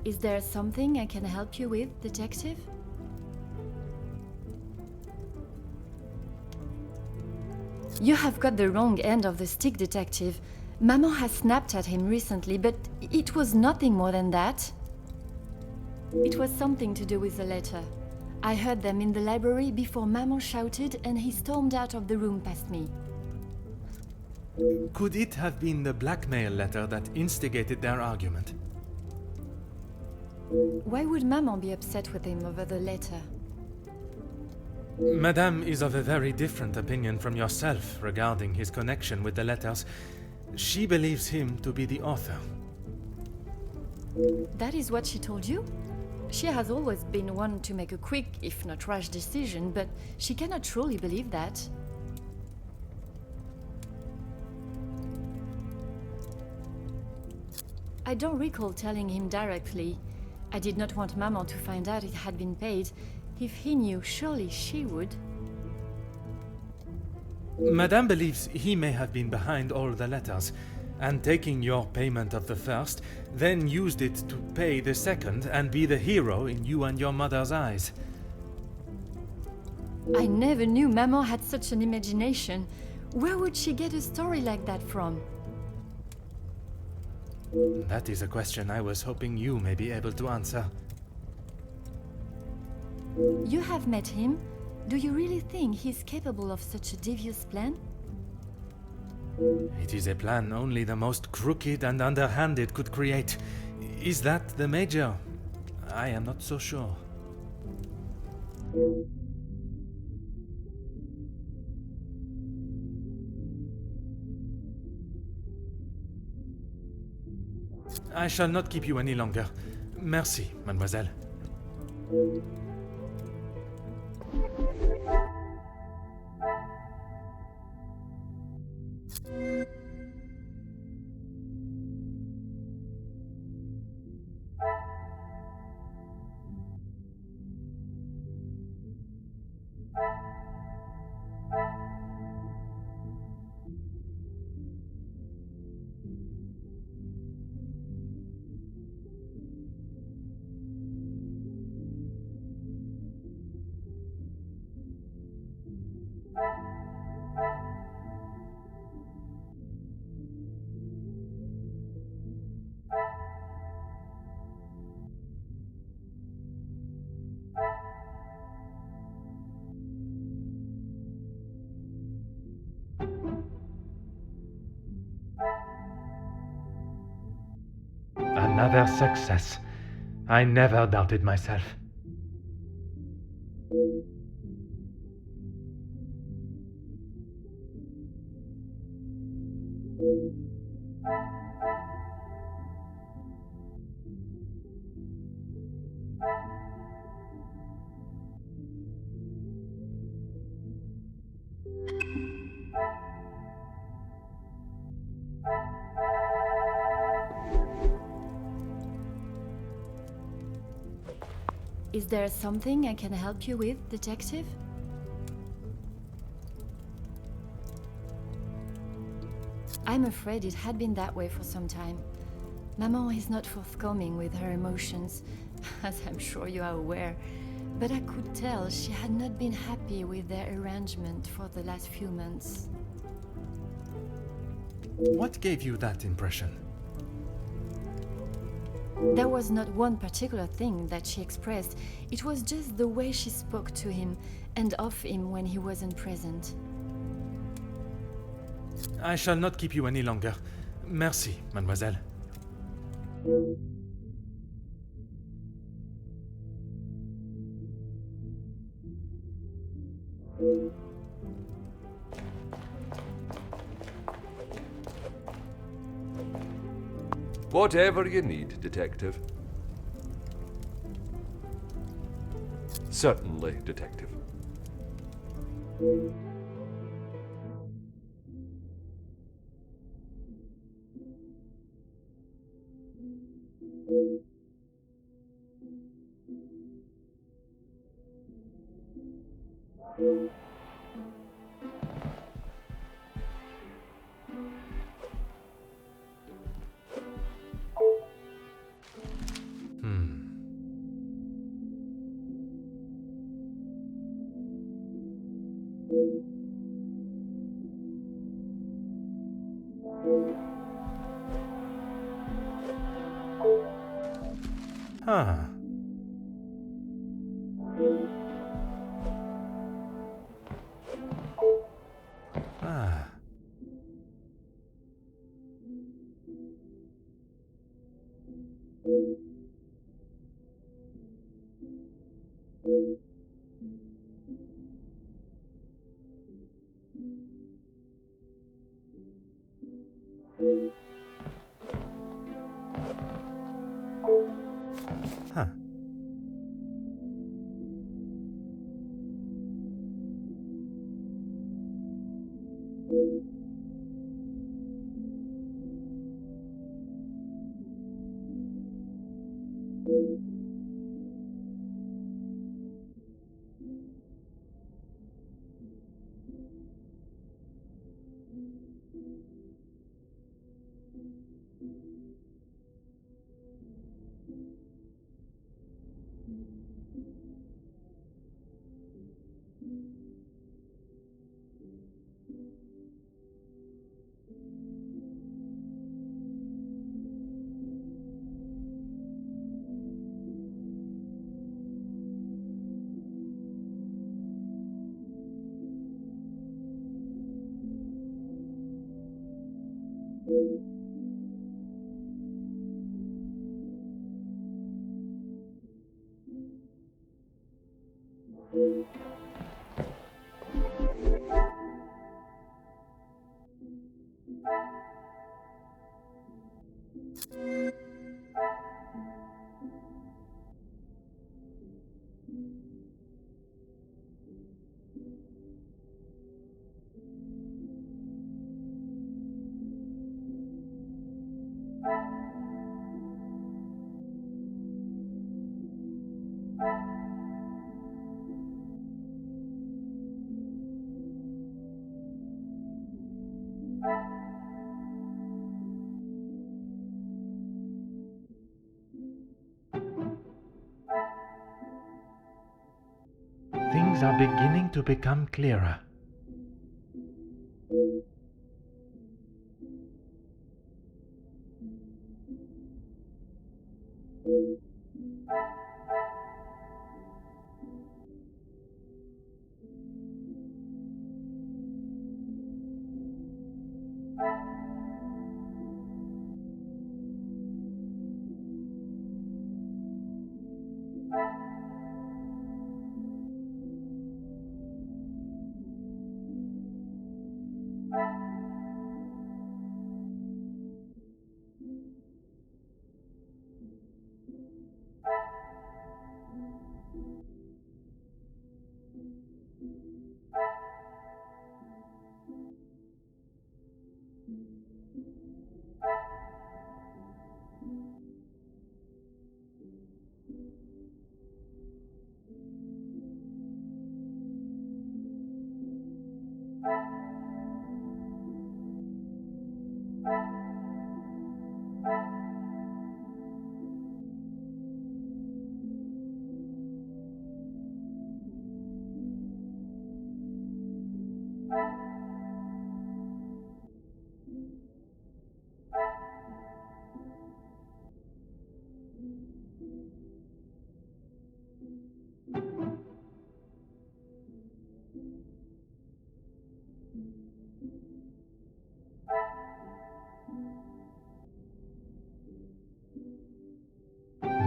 Is there something I can help you with, detective? You have got the wrong end of the stick, detective. Maman has snapped at him recently, but it was nothing more than that. It was something to do with the letter. I heard them in the library before Maman shouted and he stormed out of the room past me. Could it have been the blackmail letter that instigated their argument? Why would Maman be upset with him over the letter? Madame is of a very different opinion from yourself regarding his connection with the letters. She believes him to be the author. That is what she told you? She has always been one to make a quick, if not rash decision, but she cannot truly believe that. I don't recall telling him directly. I did not want Maman to find out it had been paid. If he knew, surely she would. Madame believes he may have been behind all the letters. and taking your payment of the first, then used it to pay the second and be the hero in you and your mother's eyes. I never knew Maman had such an imagination. Where would she get a story like that from? That is a question I was hoping you may be able to answer. You have met him. Do you really think he's capable of such a devious plan? It is a plan only the most crooked and underhanded could create. Is that the Major? I am not so sure. I shall not keep you any longer. Merci, mademoiselle. Another success. I never doubted myself. Is there something I can help you with, detective? I'm afraid it had been that way for some time. Maman is not forthcoming with her emotions, as I'm sure you are aware, but I could tell she had not been happy with their arrangement for the last few months. What gave you that impression? There was not one particular thing that she expressed, it was just the way she spoke to him and of him when he wasn't present. I shall not keep you any longer. Merci, mademoiselle. Whatever you need, detective. Certainly, detective. Huh. Ah. Huh. Things are beginning to become clearer.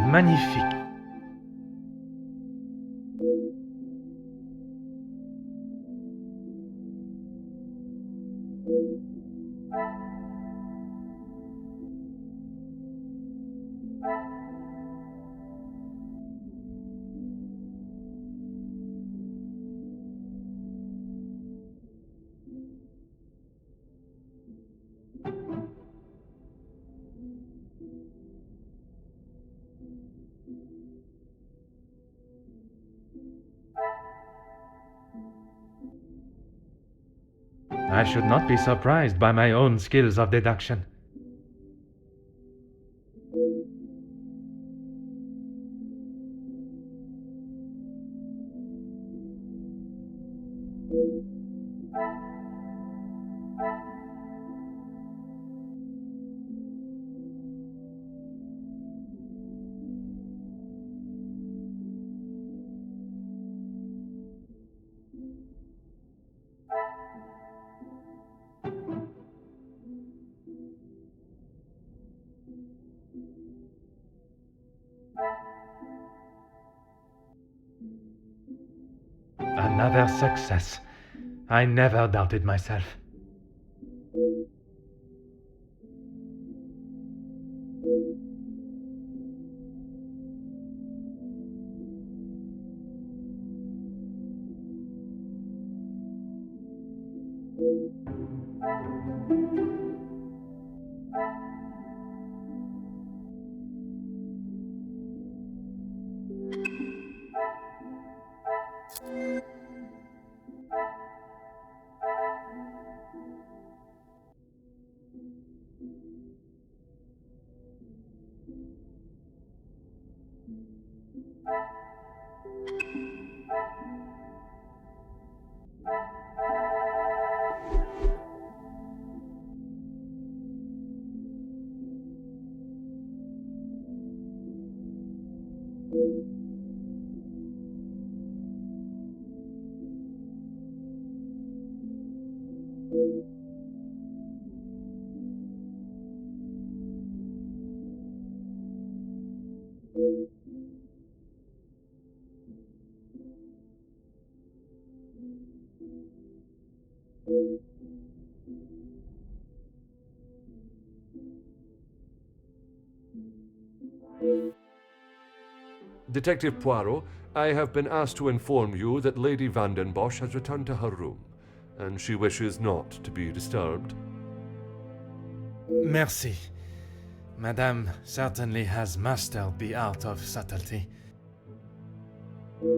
Magnifique. I should not be surprised by my own skills of deduction. Another success. I never doubted myself. Detective Poirot, I have been asked to inform you that Lady Vanden Bosch has returned to her room, and she wishes not to be disturbed. Merci. Madame certainly has mastered the art of subtlety.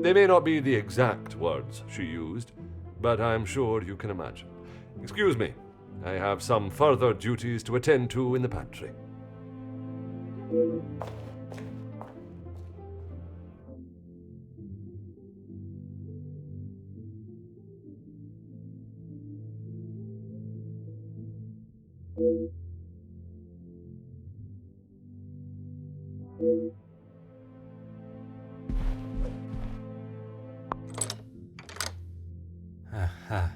They may not be the exact words she used, but I'm sure you can imagine. Excuse me, I have some further duties to attend to in the pantry. Aha.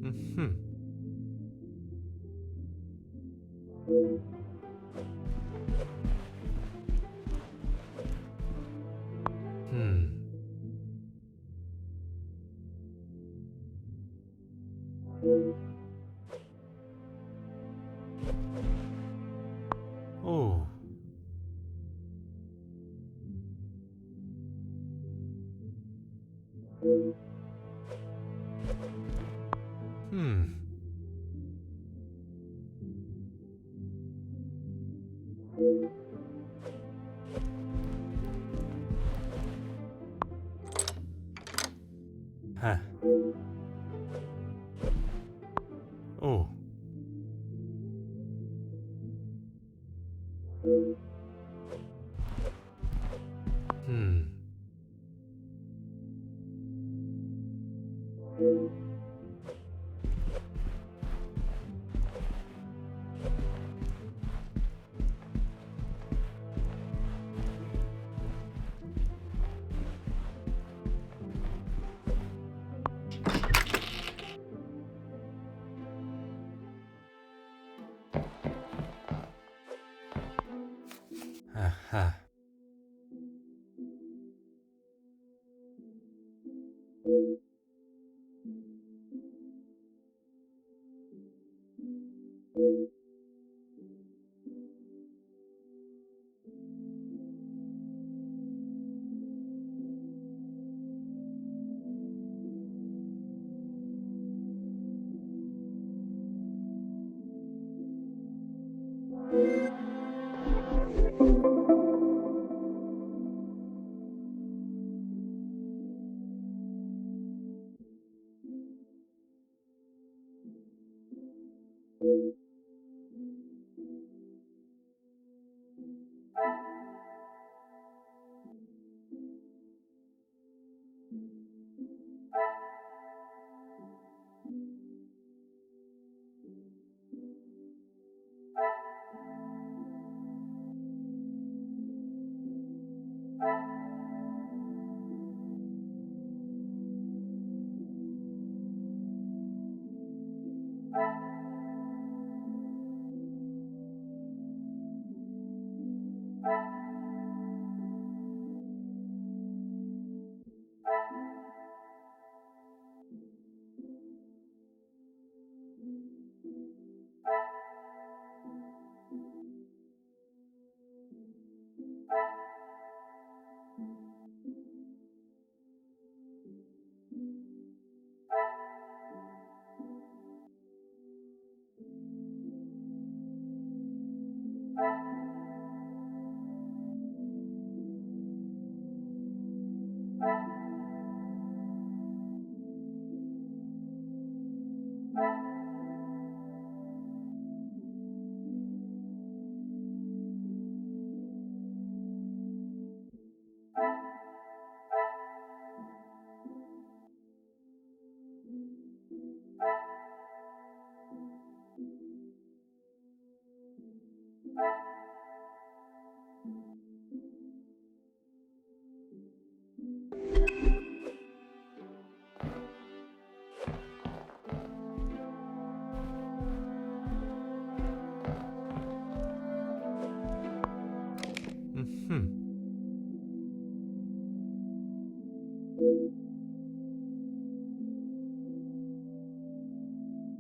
Mhm. Hmm. Oh. Hmm. Huh. Oh. Hmm. Aha.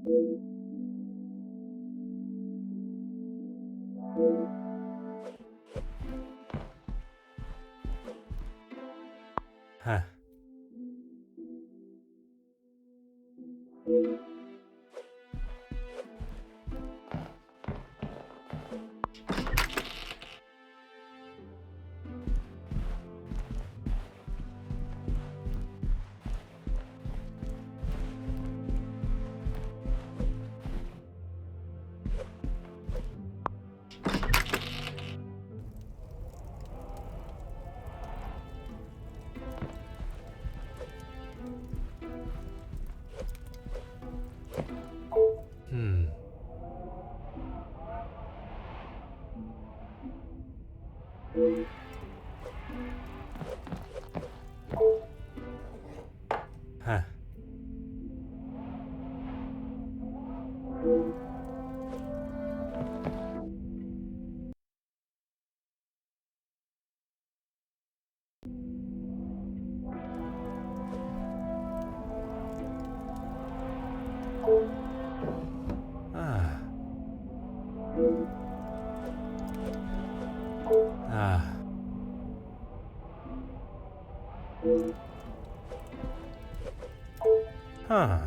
Huh. Huh. Ah. Ah. Huh.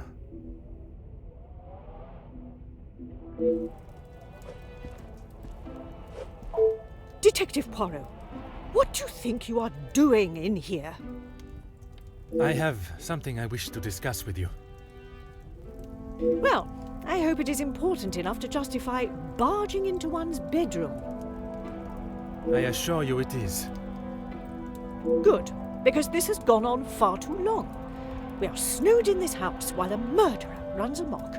Detective Poirot, what do you think you are doing in here? I have something I wish to discuss with you. Well, I hope it is important enough to justify barging into one's bedroom. I assure you it is. Good, because this has gone on far too long. We are snowed in this house while a murderer runs amok.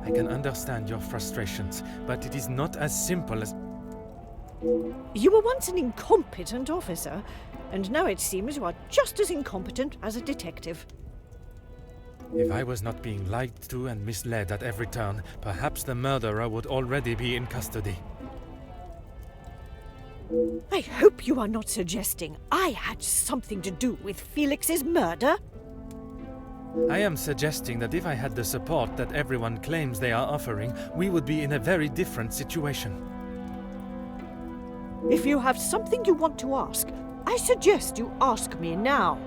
I can understand your frustrations, but it is not as simple as... You were once an incompetent officer, and now it seems you are just as incompetent as a detective. If I was not being lied to and misled at every turn, perhaps the murderer would already be in custody. I hope you are not suggesting I had something to do with Felix's murder. I am suggesting that if I had the support that everyone claims they are offering, we would be in a very different situation. If you have something you want to ask, I suggest you ask me now.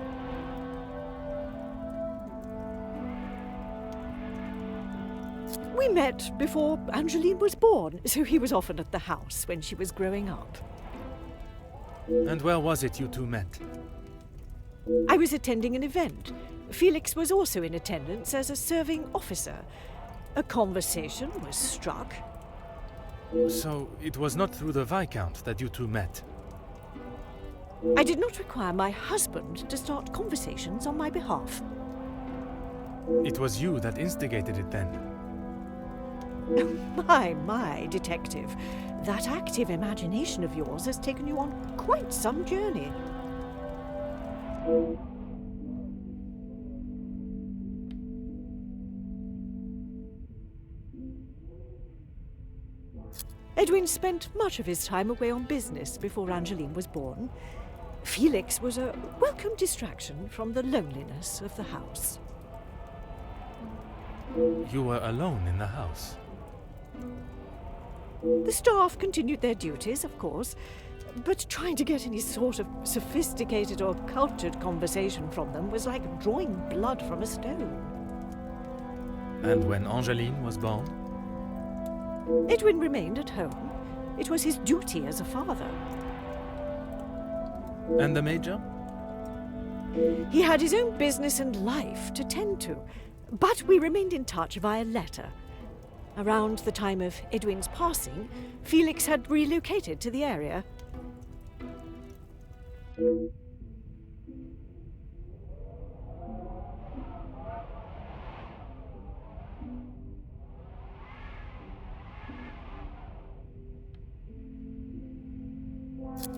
We met before Angeline was born, so he was often at the house when she was growing up. And where was it you two met? I was attending an event. Felix was also in attendance as a serving officer. A conversation was struck. So it was not through the Viscount that you two met? I did not require my husband to start conversations on my behalf. It was you that instigated it then? My, detective. That active imagination of yours has taken you on quite some journey. Edwin spent much of his time away on business before Angeline was born. Felix was a welcome distraction from the loneliness of the house. You were alone in the house? The staff continued their duties, of course, but trying to get any sort of sophisticated or cultured conversation from them was like drawing blood from a stone. And when Angeline was born? Edwin remained at home. It was his duty as a father. And the Major? He had his own business and life to tend to, but we remained in touch via letter. Around the time of Edwin's passing, Felix had relocated to the area.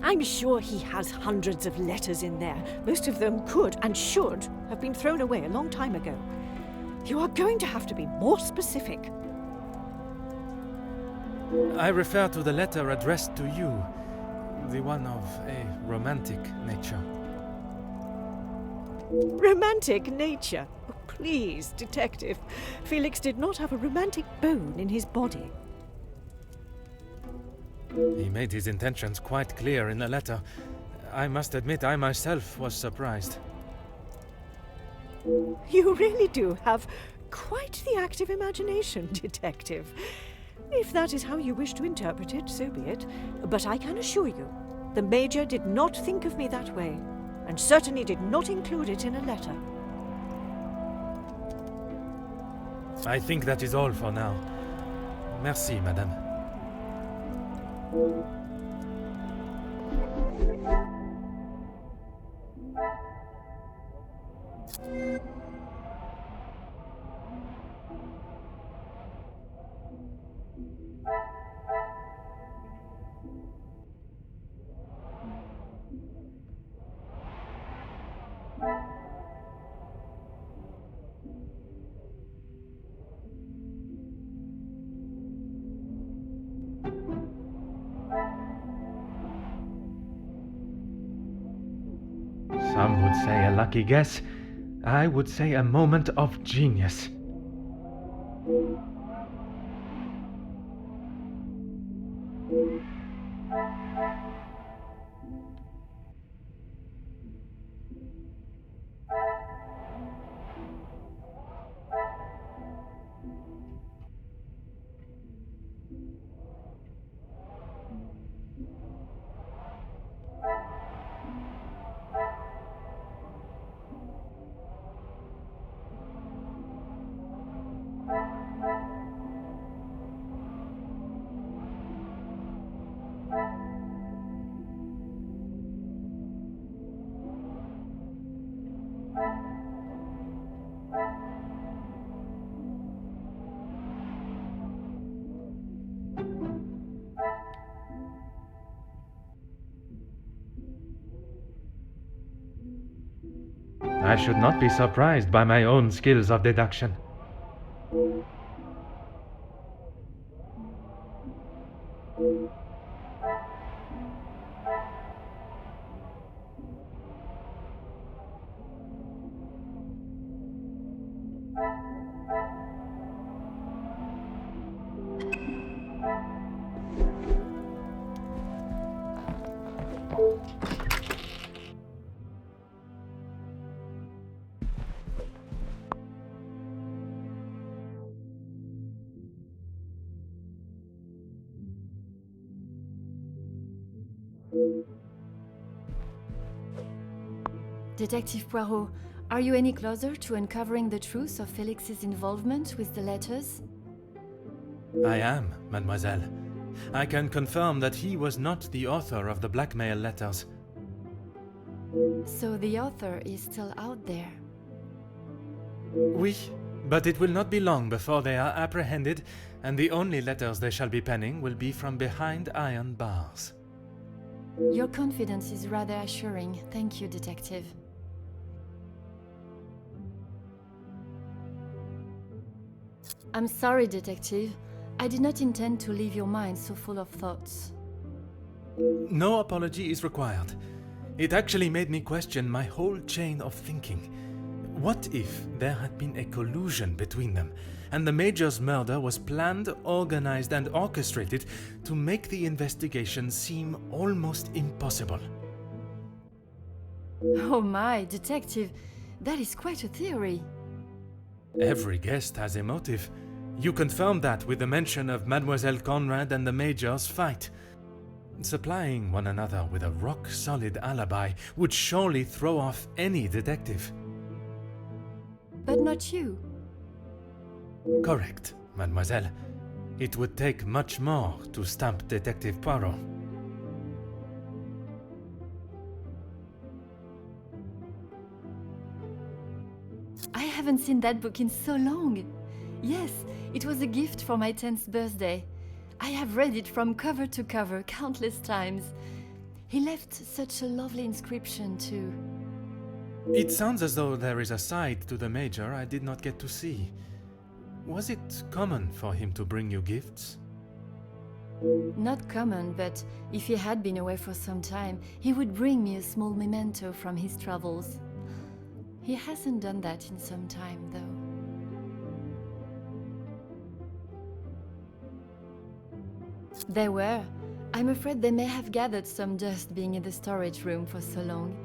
I'm sure he has hundreds of letters in there. Most of them could and should have been thrown away a long time ago. You are going to have to be more specific. I refer to the letter addressed to you, the one of a romantic nature. Romantic nature? please, Detective. Felix did not have a romantic bone in his body. He made his intentions quite clear in the letter. I must admit I myself was surprised. You really do have quite the active imagination, Detective. If that is how you wish to interpret it, so be it. But I can assure you, the Major did not think of me that way, and certainly did not include it in a letter. I think that is all for now. Merci, madame. Some would say a lucky guess. I would say a moment of genius. I should not be surprised by my own skills of deduction. Detective Poirot, are you any closer to uncovering the truth of Felix's involvement with the letters? I am, mademoiselle. I can confirm that he was not the author of the blackmail letters. So the author is still out there? Oui, but it will not be long before they are apprehended, and the only letters they shall be penning will be from behind iron bars. Your confidence is rather assuring. Thank you, Detective. I'm sorry, Detective. I did not intend to leave your mind so full of thoughts. No apology is required. It actually made me question my whole chain of thinking. What if there had been a collusion between them, and the Major's murder was planned, organized, and orchestrated to make the investigation seem almost impossible? Oh my, Detective, that is quite a theory. Every guest has a motive. You confirmed that with the mention of Mademoiselle Conrad and the Major's fight. Supplying one another with a rock-solid alibi would surely throw off any detective. But not you. Correct, mademoiselle. It would take much more to stamp Detective Poirot. I haven't seen that book in so long. Yes, it was a gift for my 10th birthday. I have read it from cover to cover countless times. He left such a lovely inscription too. It sounds as though there is a side to the Major I did not get to see. Was it common for him to bring you gifts? Not common, but if he had been away for some time, he would bring me a small memento from his travels. He hasn't done that in some time, though. They were. I'm afraid they may have gathered some dust being in the storage room for so long.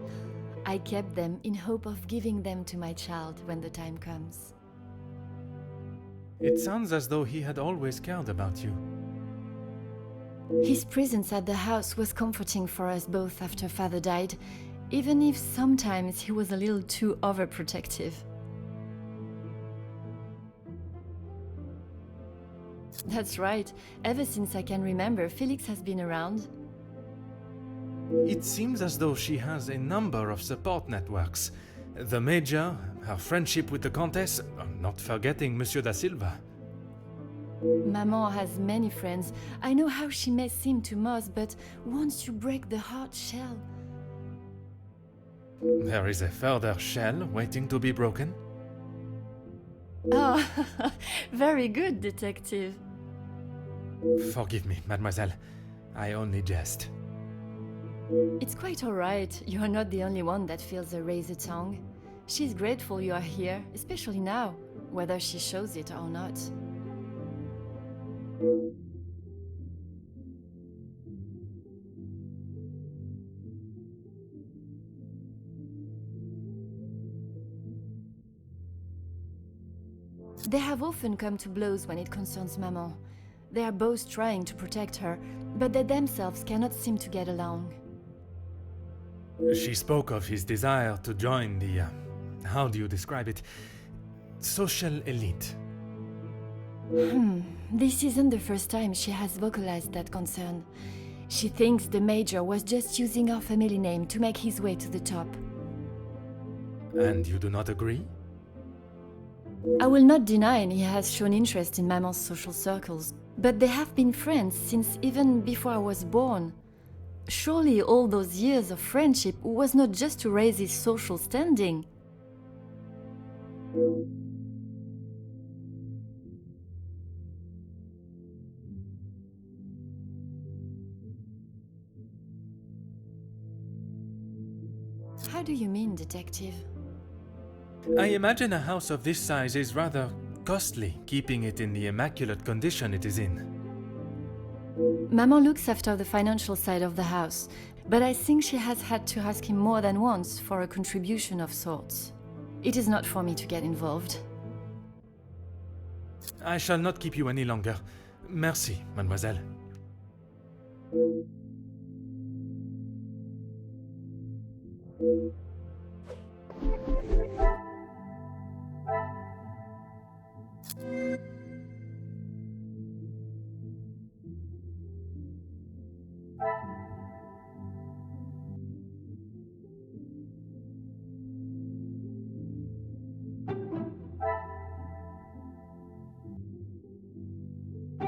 I kept them in hope of giving them to my child when the time comes. It sounds as though he had always cared about you. His presence at the house was comforting for us both after Father died, even if sometimes he was a little too overprotective. That's right. Ever since I can remember, Felix has been around. It seems as though she has a number of support networks. The Major, her friendship with the Countess, not forgetting Monsieur da Silva. Maman has many friends. I know how she may seem to most, but once you break the hard shell... There is a further shell waiting to be broken. Oh, very good, detective. Forgive me, mademoiselle. I only jest. It's quite all right. You're not the only one that feels a razor tongue. She's grateful you are here, especially now, whether she shows it or not. They have often come to blows when it concerns Maman. They are both trying to protect her, but they themselves cannot seem to get along. She spoke of his desire to join the, how do you describe it? Social elite. This isn't the first time she has vocalized that concern. She thinks the Major was just using our family name to make his way to the top. And you do not agree? I will not deny he has shown interest in Maman's social circles, but they have been friends since even before I was born. Surely all those years of friendship was not just to raise his social standing. How do you mean, detective? I imagine a house of this size is rather costly, keeping it in the immaculate condition it is in. Maman looks after the financial side of the house, but I think she has had to ask him more than once for a contribution of sorts. It is not for me to get involved. I shall not keep you any longer. Merci, mademoiselle.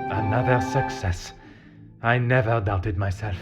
Another success. I never doubted myself.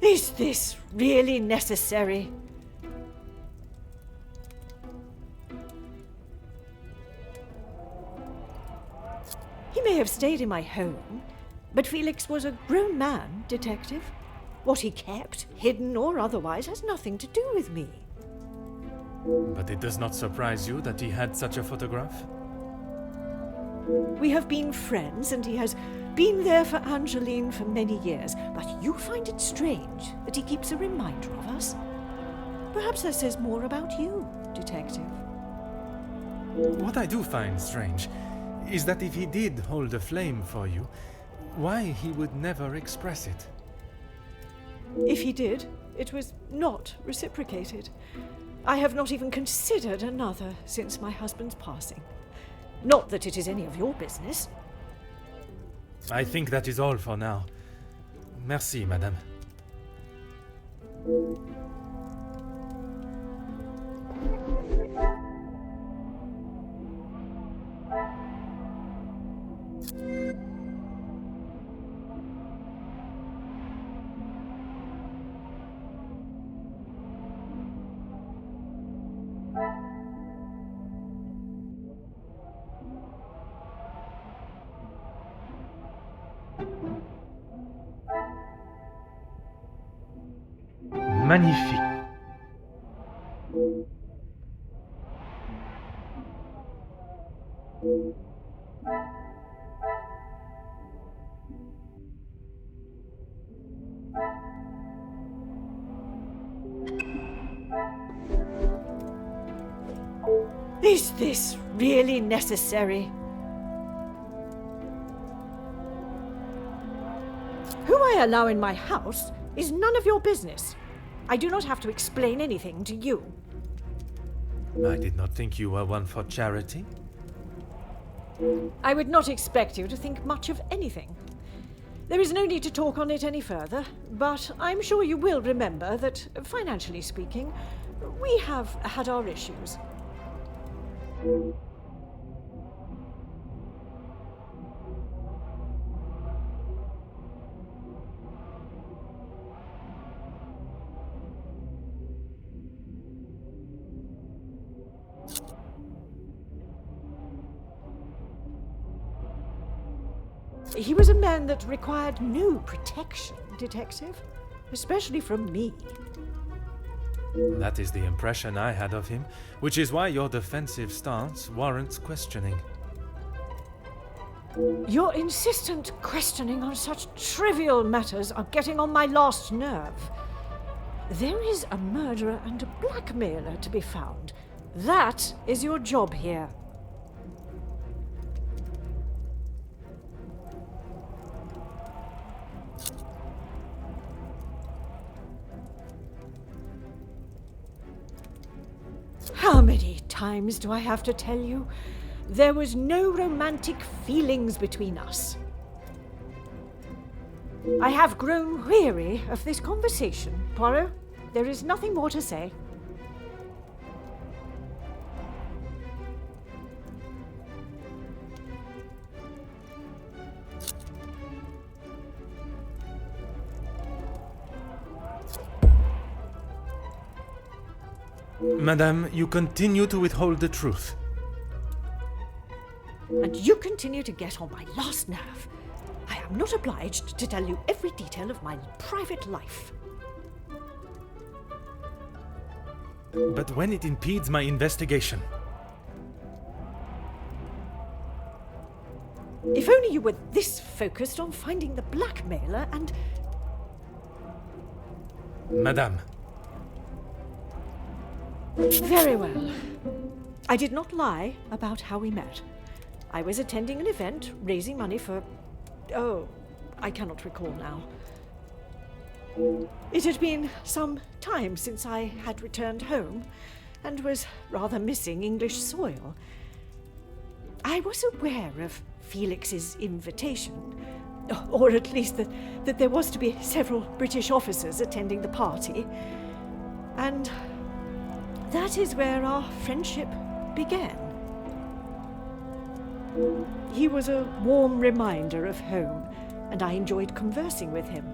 Is this really necessary? He may have stayed in my home, but Felix was a grown man, Detective. What he kept, hidden or otherwise, has nothing to do with me. But it does not surprise you that he had such a photograph? We have been friends, and he has been there for Angeline for many years, but you find it strange that he keeps a reminder of us? Perhaps that says more about you, Detective. What I do find strange is that if he did hold a flame for you, why he would never express it. If he did, it was not reciprocated. I have not even considered another since my husband's passing. Not that it is any of your business. I think that is all for now. Merci, madame. Magnifique. Is this really necessary? Who I allow in my house is none of your business. I do not have to explain anything to you. I did not think you were one for charity. I would not expect you to think much of anything. There is no need to talk on it any further, but I'm sure you will remember that, financially speaking, we have had our issues. He was a man that required no protection, Detective, especially from me. That is the impression I had of him, which is why your defensive stance warrants questioning. Your insistent questioning on such trivial matters are getting on my last nerve. There is a murderer and a blackmailer to be found. That is your job here. How many times do I have to tell you? There was no romantic feelings between us. I have grown weary of this conversation, Poirot. There is nothing more to say. Madame, you continue to withhold the truth. And you continue to get on my last nerve. I am not obliged to tell you every detail of my private life. But when it impedes my investigation... If only you were this focused on finding the blackmailer and... Madame. Very well. I did not lie about how we met. I was attending an event, raising money for... Oh, I cannot recall now. It had been some time since I had returned home, and was rather missing English soil. I was aware of Felix's invitation, or at least that there was to be several British officers attending the party, and that is where our friendship began. He was a warm reminder of home, and I enjoyed conversing with him.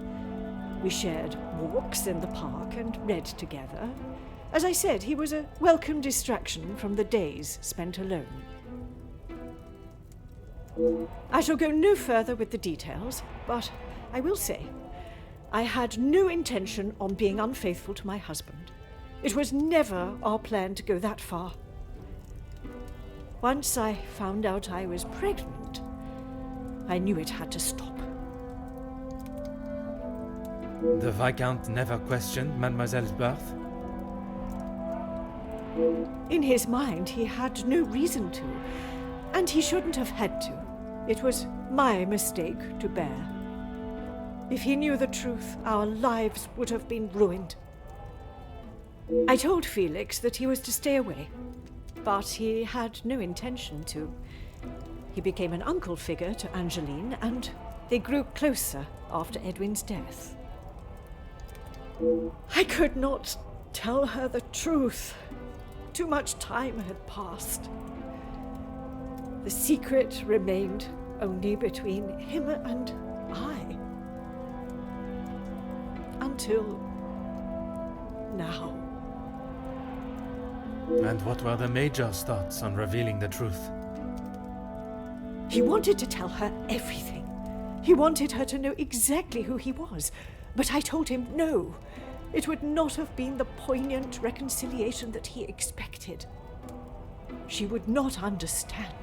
We shared walks in the park and read together. As I said, he was a welcome distraction from the days spent alone. I shall go no further with the details, but I will say, I had no intention on being unfaithful to my husband. It was never our plan to go that far. Once I found out I was pregnant, I knew it had to stop. The Viscount never questioned Mademoiselle's birth? In his mind, he had no reason to, and he shouldn't have had to. It was my mistake to bear. If he knew the truth, our lives would have been ruined. I told Felix that he was to stay away, but he had no intention to. He became an uncle figure to Angeline, and they grew closer after Edwin's death. I could not tell her the truth. Too much time had passed. The secret remained only between him and I. Until now. And what were the Major's thoughts on revealing the truth? He wanted to tell her everything. He wanted her to know exactly who he was. But I told him no. It would not have been the poignant reconciliation that he expected. She would not understand.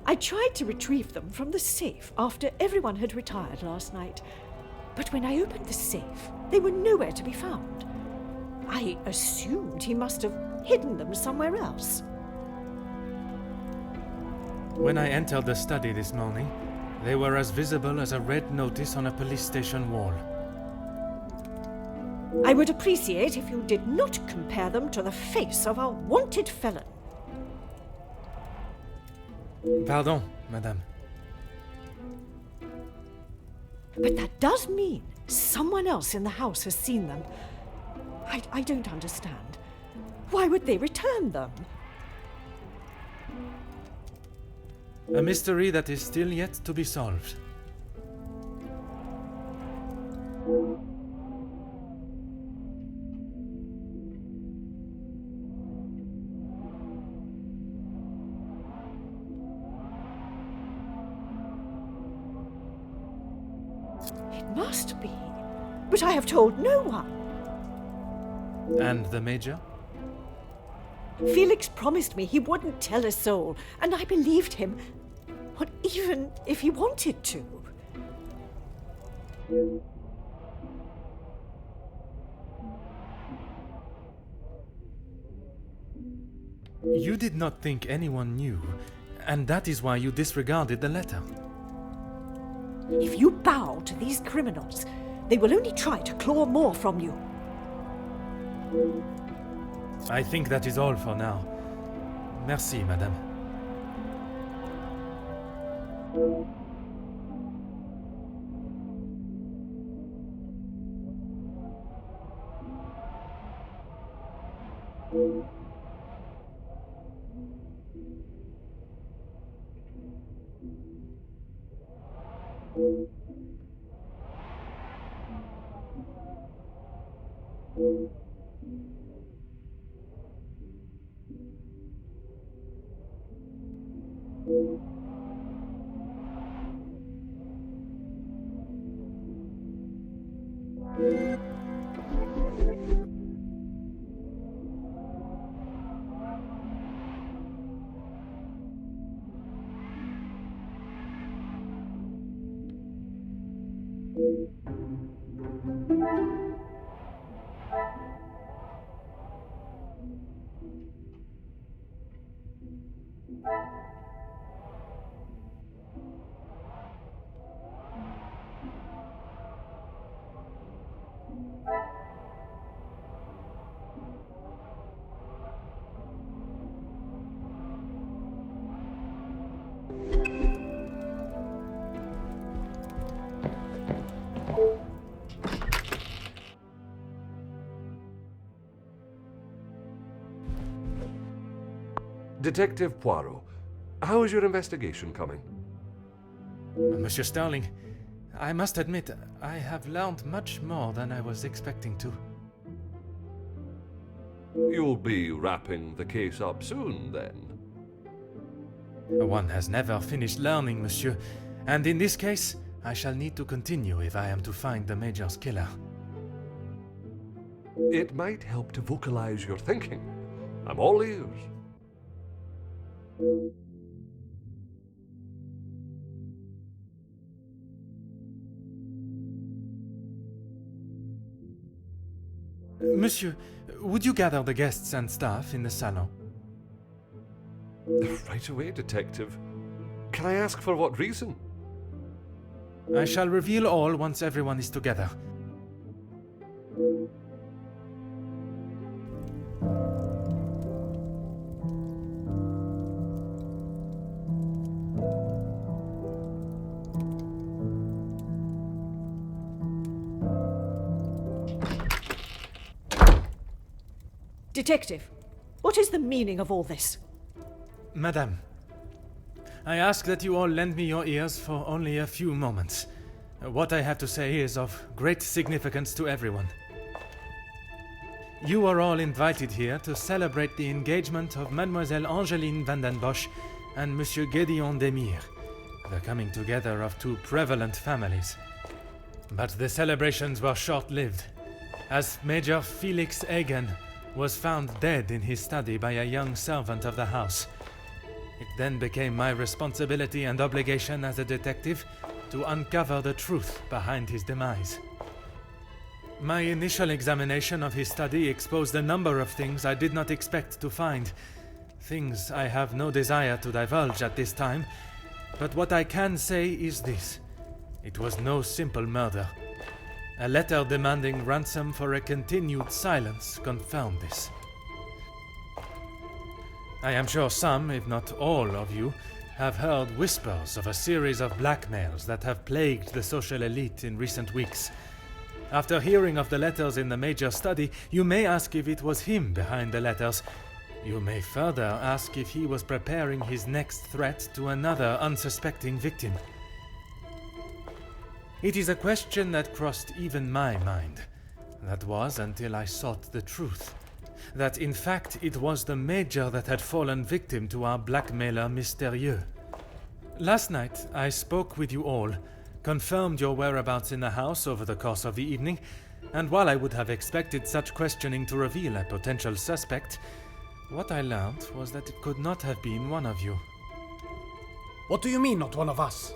I tried to retrieve them from the safe after everyone had retired last night. But when I opened the safe, they were nowhere to be found. I assumed he must have hidden them somewhere else. When I entered the study this morning, they were as visible as a red notice on a police station wall. I would appreciate if you did not compare them to the face of a wanted felon. Pardon, madame. But that does mean someone else in the house has seen them. I don't understand. Why would they return them? A mystery that is still yet to be solved. It must be. But I have told no one. And the Major? Felix promised me he wouldn't tell a soul, and I believed him. What, even if he wanted to? You did not think anyone knew, and that is why you disregarded the letter. If you bow to these criminals, they will only try to claw more from you. I think that is all for now. Merci, madame. Detective Poirot, how is your investigation coming? Monsieur Sterling, I must admit, I have learned much more than I was expecting to. You'll be wrapping the case up soon, then? One has never finished learning, monsieur, and in this case, I shall need to continue if I am to find the Major's killer. It might help to vocalize your thinking. I'm all ears. Monsieur, would you gather the guests and staff in the salon? Right away, Detective. Can I ask for what reason? I shall reveal all once everyone is together. Detective, what is the meaning of all this? Madame, I ask that you all lend me your ears for only a few moments. What I have to say is of great significance to everyone. You are all invited here to celebrate the engagement of Mademoiselle Angeline van den Bosch and Monsieur Gédéon Demire, the coming together of two prevalent families. But the celebrations were short-lived, as Major Felix Hagen was found dead in his study by a young servant of the house. It then became my responsibility and obligation as a detective to uncover the truth behind his demise. My initial examination of his study exposed a number of things I did not expect to find. Things I have no desire to divulge at this time, but what I can say is this. It was no simple murder. A letter demanding ransom for a continued silence confirmed this. I am sure some, if not all of you, have heard whispers of a series of blackmails that have plagued the social elite in recent weeks. After hearing of the letters in the Major's study, you may ask if it was him behind the letters. You may further ask if he was preparing his next threat to another unsuspecting victim. It is a question that crossed even my mind. That was until I sought the truth. That in fact it was the Major that had fallen victim to our blackmailer Mystérieux. Last night I spoke with you all, confirmed your whereabouts in the house over the course of the evening, and while I would have expected such questioning to reveal a potential suspect, what I learned was that it could not have been one of you. What do you mean, not one of us?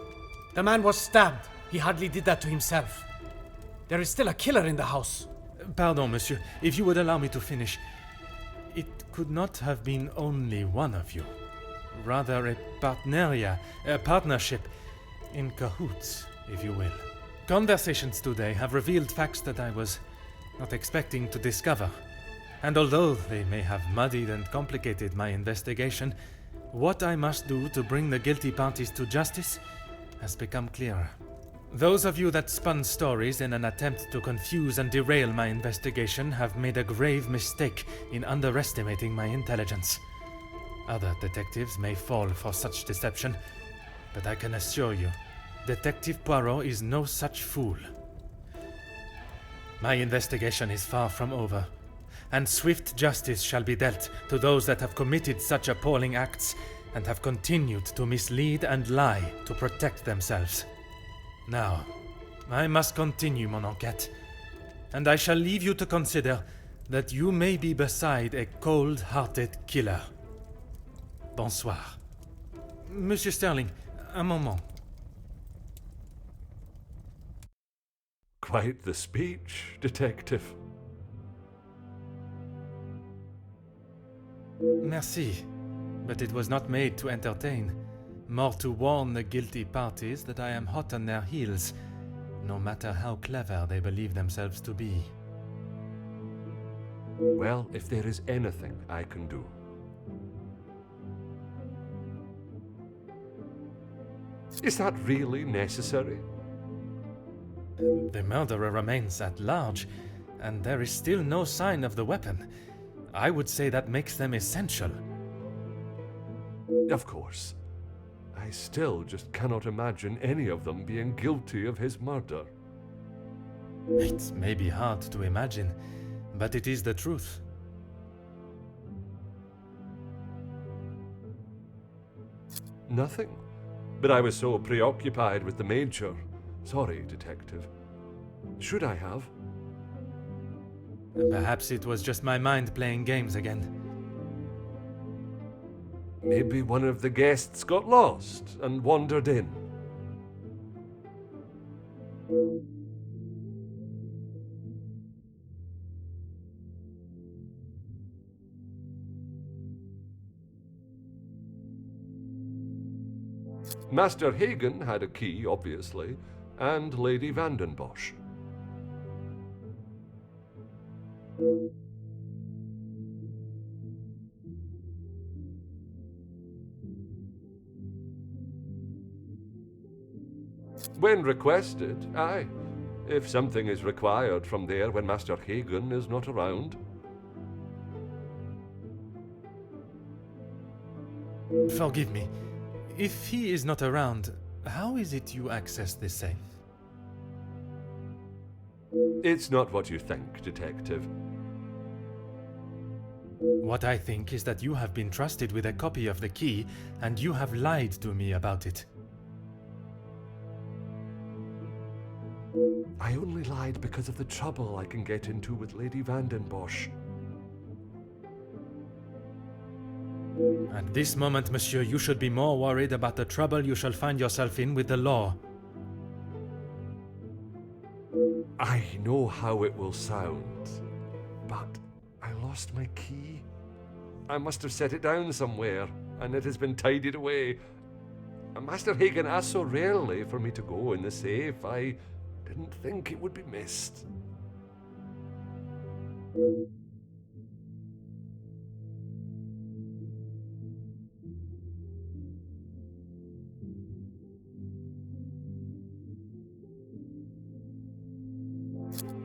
The man was stabbed. He hardly did that to himself. There is still a killer in the house. Pardon, monsieur, if you would allow me to finish. It could not have been only one of you. Rather a partnership, in cahoots, if you will. Conversations today have revealed facts that I was not expecting to discover. And although they may have muddied and complicated my investigation, what I must do to bring the guilty parties to justice has become clearer. Those of you that spun stories in an attempt to confuse and derail my investigation have made a grave mistake in underestimating my intelligence. Other detectives may fall for such deception, but I can assure you, Detective Poirot is no such fool. My investigation is far from over, and swift justice shall be dealt to those that have committed such appalling acts and have continued to mislead and lie to protect themselves. Now, I must continue mon enquête, and I shall leave you to consider that you may be beside a cold-hearted killer. Bonsoir. Monsieur Sterling, un moment. Quite the speech, Detective. Merci, but it was not made to entertain. More to warn the guilty parties that I am hot on their heels, no matter how clever they believe themselves to be. Well, if there is anything I can do. Is that really necessary? The murderer remains at large, and there is still no sign of the weapon. I would say that makes them essential. Of course. I still just cannot imagine any of them being guilty of his murder. It may be hard to imagine, but it is the truth. Nothing. But I was so preoccupied with the Major. Sorry, Detective. Should I have? Perhaps it was just my mind playing games again. Maybe one of the guests got lost and wandered in. Master Hagen had a key, obviously, and Lady Vanden Bosch. When requested, aye. If something is required from there when Master Hagen is not around. Forgive me. If he is not around, how is it you access this safe? It's not what you think, Detective. What I think is that you have been trusted with a copy of the key, and you have lied to me about it. I only lied because of the trouble I can get into with Lady Vanden Bosch. At this moment, monsieur, you should be more worried about the trouble you shall find yourself in with the law. I know how it will sound, but I lost my key. I must have set it down somewhere, and it has been tidied away. Master Hagen asked so rarely for me to go in the safe, I didn't think it would be missed.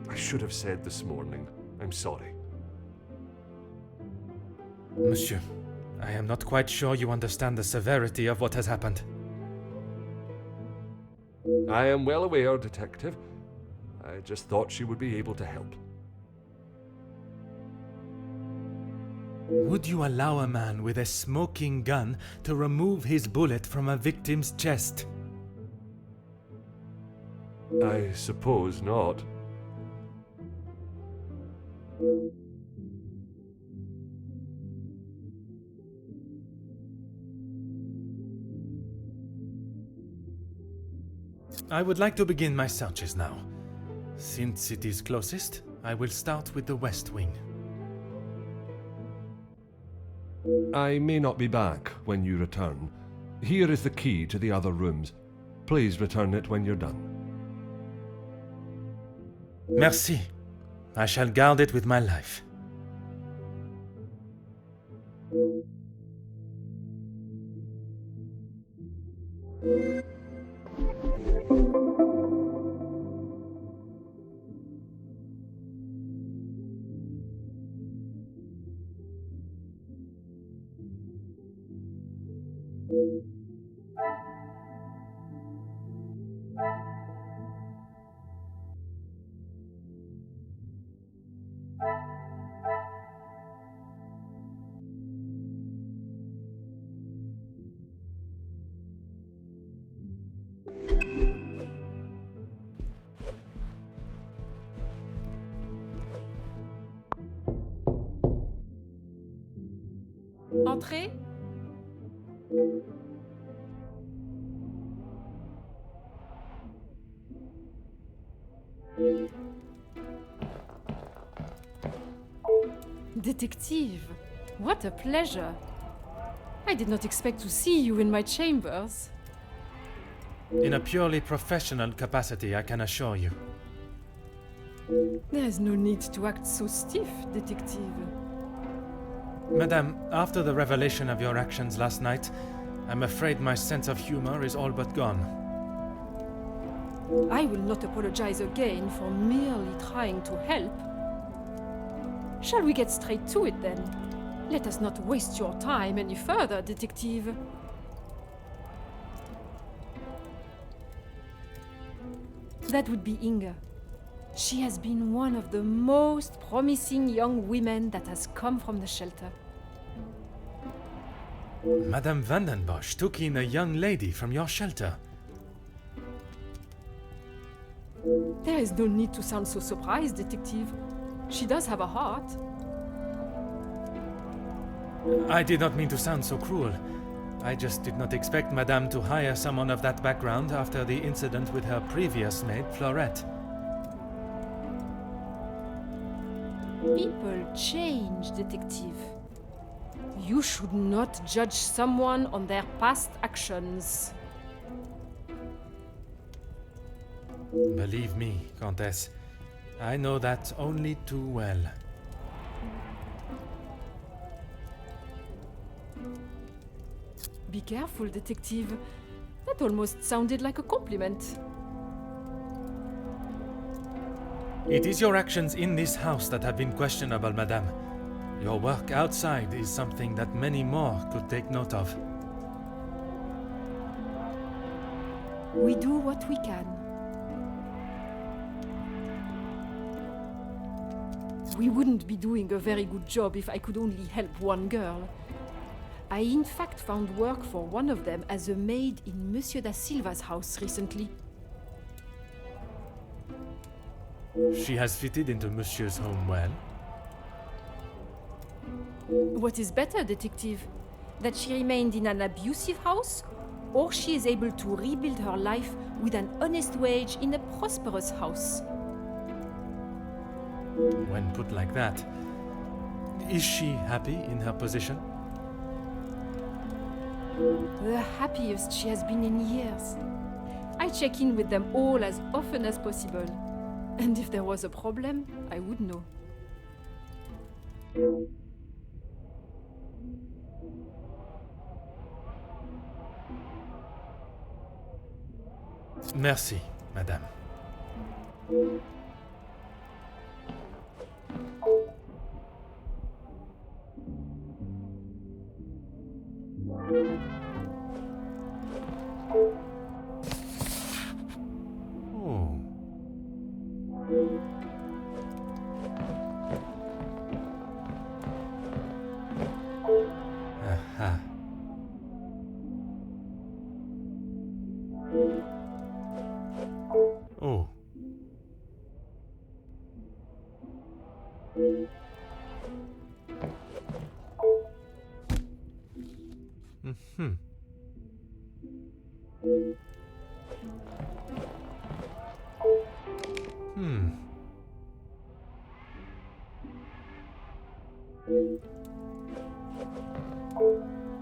I should have said this morning. I'm sorry. Monsieur, I am not quite sure you understand the severity of what has happened. I am well aware, Detective. I just thought she would be able to help. Would you allow a man with a smoking gun to remove his bullet from a victim's chest? I suppose not. I would like to begin my searches now. Since it is closest, I will start with the west wing. I may not be back when you return. Here is the key to the other rooms. Please return it when you're done. Merci. I shall guard it with my life. Entrez. Detective, what a pleasure. I did not expect to see you in my chambers. In a purely professional capacity, I can assure you. There is no need to act so stiff, Detective. Madame, after the revelation of your actions last night, I'm afraid my sense of humor is all but gone. I will not apologize again for merely trying to help. Shall we get straight to it then? Let us not waste your time any further, Detective. That would be Inge. She has been one of the most promising young women that has come from the shelter. Madame Bosch took in a young lady from your shelter. There is no need to sound so surprised, detective. She does have a heart. I did not mean to sound so cruel. I just did not expect Madame to hire someone of that background after the incident with her previous maid, Florette. People change, detective. You should not judge someone on their past actions. Believe me, Countess, I know that only too well. Be careful, detective. That almost sounded like a compliment. It is your actions in this house that have been questionable, Madame. Your work outside is something that many more could take note of. We do what we can. We wouldn't be doing a very good job if I could only help one girl. I in fact found work for one of them as a maid in Monsieur da Silva's house recently. She has fitted into Monsieur's home well. What is better, detective? That she remained in an abusive house, or she is able to rebuild her life with an honest wage in a prosperous house? When put like that, is she happy in her position? The happiest she has been in years. I check in with them all as often as possible. And if there was a problem, I would know. Merci, Madame. Oh. Aha. Oh. Hmm.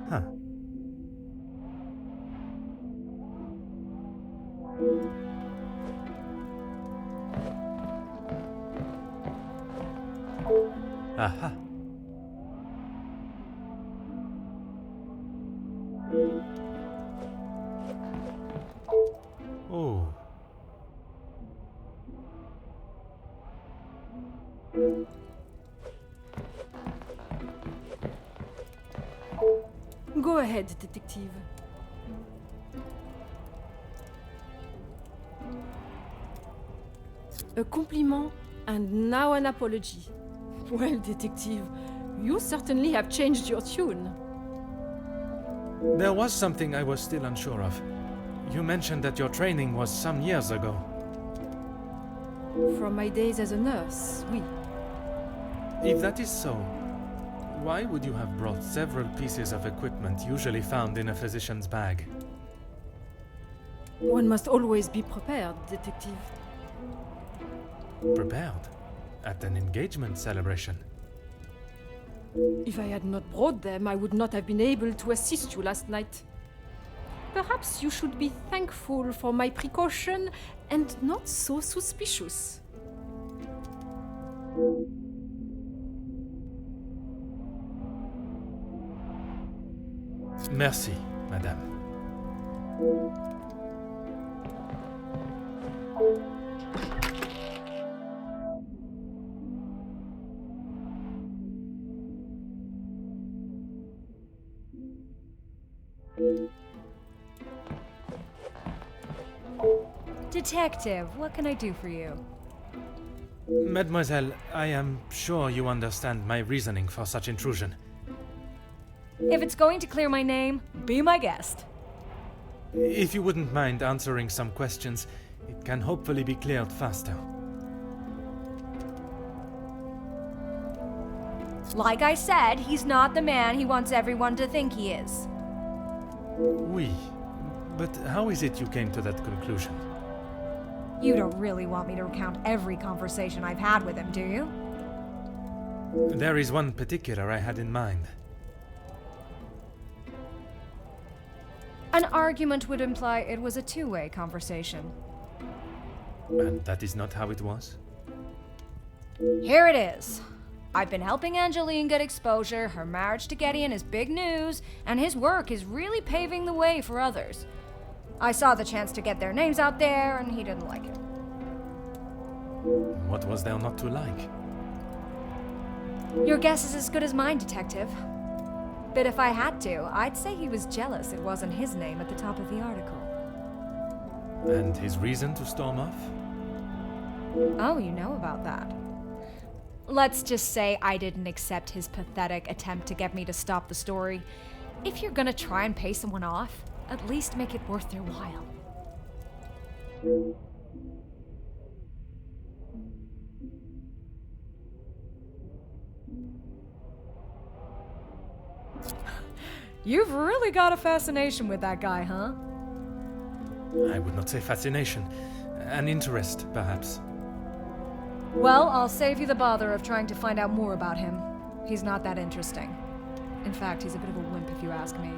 Huh. Aha. Oh. Go ahead, detective. A compliment and now an apology. Well, detective, you certainly have changed your tune. There was something I was still unsure of. You mentioned that your training was some years ago. From my days as a nurse, oui. If that is so, why would you have brought several pieces of equipment usually found in a physician's bag? One must always be prepared, detective. Prepared? At an engagement celebration? If I had not brought them, I would not have been able to assist you last night. Perhaps you should be thankful for my precaution and not so suspicious. Merci, Madame. Detective, what can I do for you? Mademoiselle, I am sure you understand my reasoning for such intrusion. If it's going to clear my name, be my guest. If you wouldn't mind answering some questions, it can hopefully be cleared faster. Like I said, he's not the man he wants everyone to think he is. Oui. But how is it you came to that conclusion? You don't really want me to recount every conversation I've had with him, do you? There is one particular I had in mind. An argument would imply it was a two-way conversation. And that is not how it was? Here it is. I've been helping Angeline get exposure, her marriage to Gideon is big news, and his work is really paving the way for others. I saw the chance to get their names out there, and he didn't like it. What was there not to like? Your guess is as good as mine, Detective. But if I had to, I'd say he was jealous it wasn't his name at the top of the article. And his reason to storm off? Oh, you know about that. Let's just say I didn't accept his pathetic attempt to get me to stop the story. If you're gonna try and pay someone off, at least make it worth their while. You've really got a fascination with that guy, huh? I would not say fascination. An interest, perhaps. Well, I'll save you the bother of trying to find out more about him. He's not that interesting. In fact, he's a bit of a wimp if you ask me.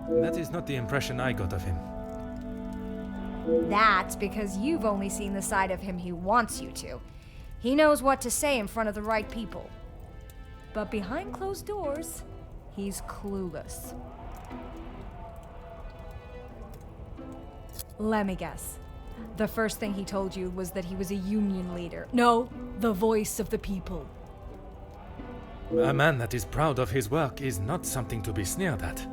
That is not the impression I got of him. That's because you've only seen the side of him he wants you to. He knows what to say in front of the right people. But behind closed doors, he's clueless. Let me guess. The first thing he told you was that he was a union leader. No, the voice of the people. A man that is proud of his work is not something to be sneered at.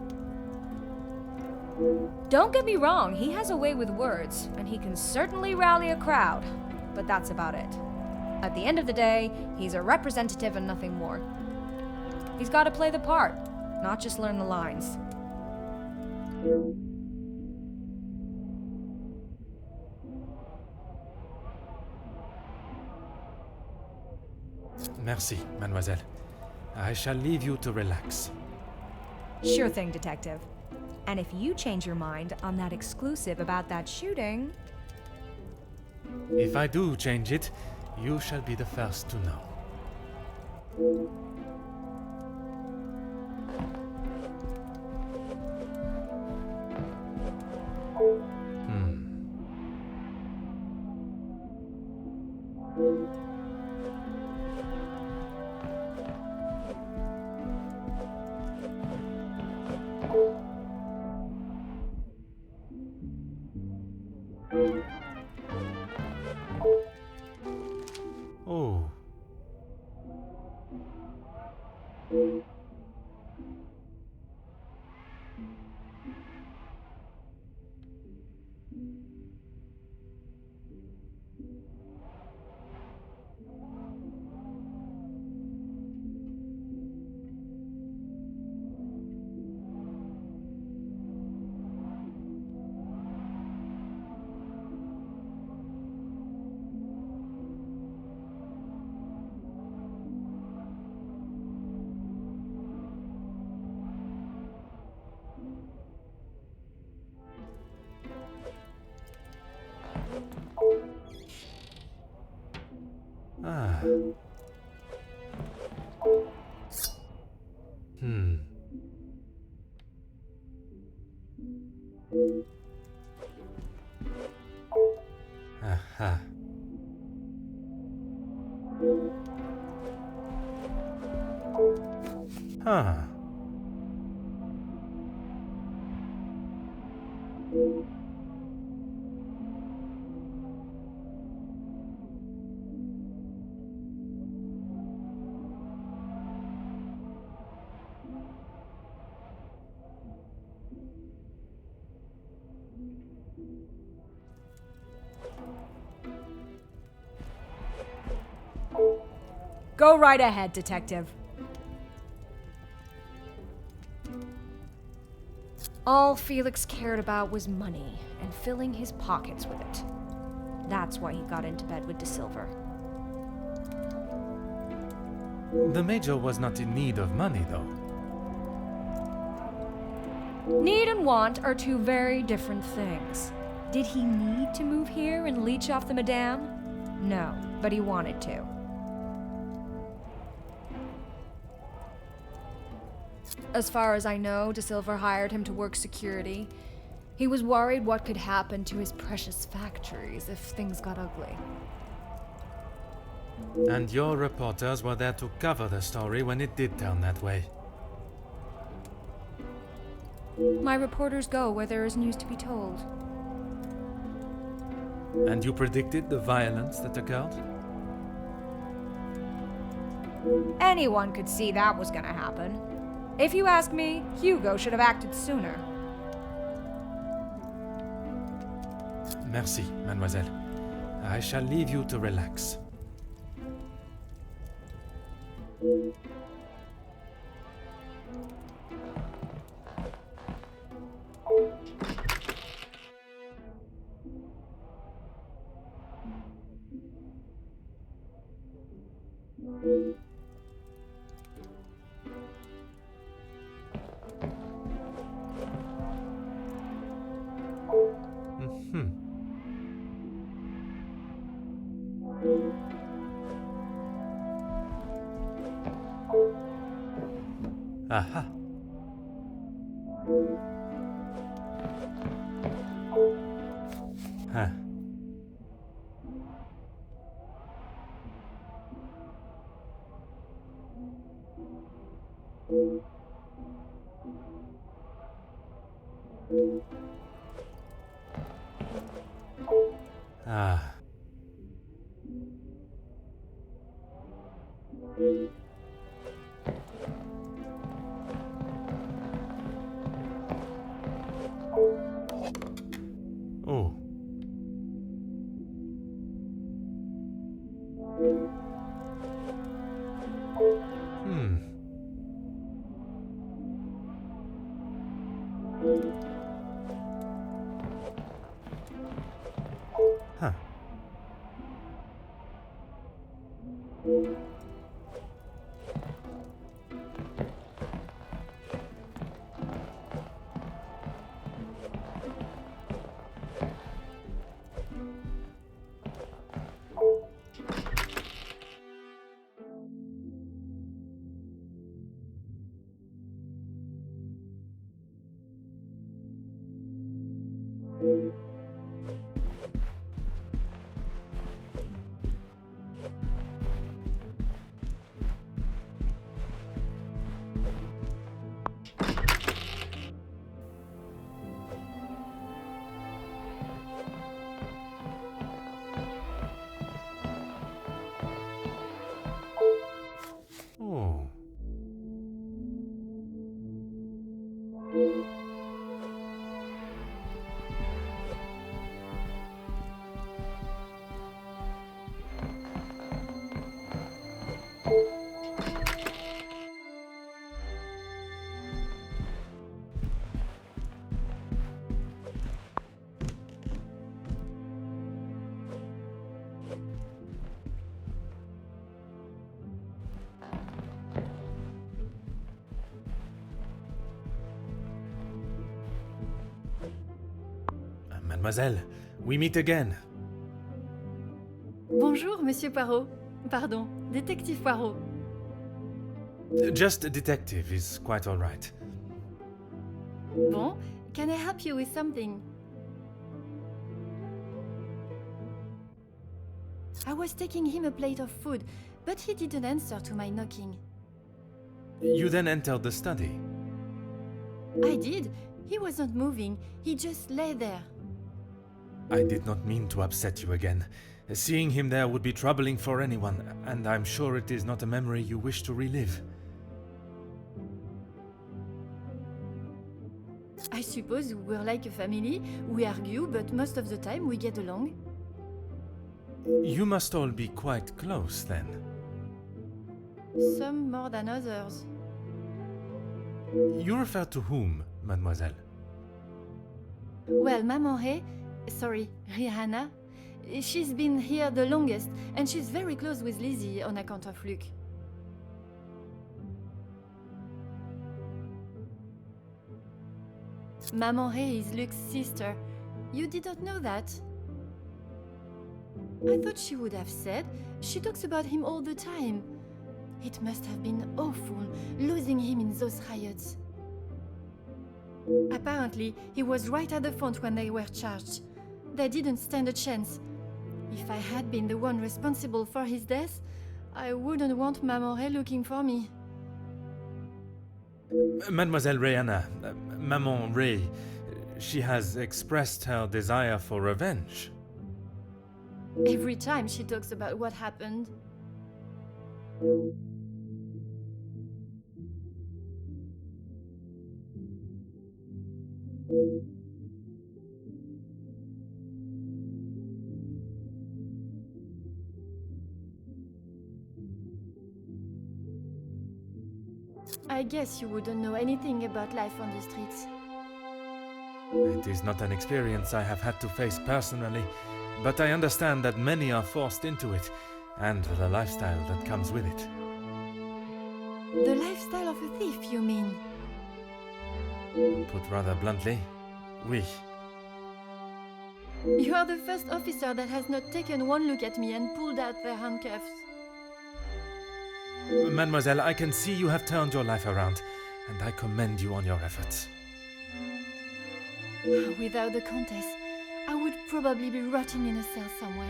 Don't get me wrong, he has a way with words, and he can certainly rally a crowd, but that's about it. At the end of the day, he's a representative and nothing more. He's got to play the part, not just learn the lines. Merci, mademoiselle. I shall leave you to relax. Sure thing, Detective. And if you change your mind on that exclusive about that shooting... If I do change it, you shall be the first to know. Oh. Ah. Aha. Huh. Go right ahead, detective. All Felix cared about was money and filling his pockets with it. That's why he got into bed with De Silver. The Major was not in need of money, though. Need and want are two very different things. Did he need to move here and leech off the Madame? No, but he wanted to. As far as I know, De Silver hired him to work security. He was worried what could happen to his precious factories if things got ugly. And your reporters were there to cover the story when it did turn that way. My reporters go where there is news to be told. And you predicted the violence that occurred? Anyone could see that was gonna happen. If you ask me, Hugo should have acted sooner. Merci, mademoiselle. I shall leave you to relax. Aha. Huh. Ah. Oh. Huh. Oh. Mademoiselle, we meet again. Bonjour, Monsieur Poirot. Pardon, Détective Poirot. Just a detective is quite all right. Bon, can I help you with something? I was taking him a plate of food, but he didn't answer to my knocking. You then entered the study. I did. He wasn't moving. He just lay there. I did not mean to upset you again. Seeing him there would be troubling for anyone, and I'm sure it is not a memory you wish to relive. I suppose we're like a family. We argue, but most of the time we get along. You must all be quite close, then. Some more than others. You refer to whom, mademoiselle? Well, Maman Ray, sorry, Rihanna, she's been here the longest, and she's very close with Lizzie on account of Luke. Maman Ray is Luke's sister. You did not know that? I thought she would have said. She talks about him all the time. It must have been awful, losing him in those riots. Apparently, he was right at the front when they were charged. They didn't stand a chance. If I had been the one responsible for his death, I wouldn't want Maman Ray looking for me. Mademoiselle Rihanna, Maman Ray, she has expressed her desire for revenge. Every time she talks about what happened. I guess you wouldn't know anything about life on the streets. It is not an experience I have had to face personally, but I understand that many are forced into it, and the lifestyle that comes with it. The lifestyle of a thief, you mean? Put rather bluntly, oui. You are the first officer that has not taken one look at me and pulled out their handcuffs. Mademoiselle, I can see you have turned your life around, and I commend you on your efforts. Without the Countess, I would probably be rotting in a cell somewhere.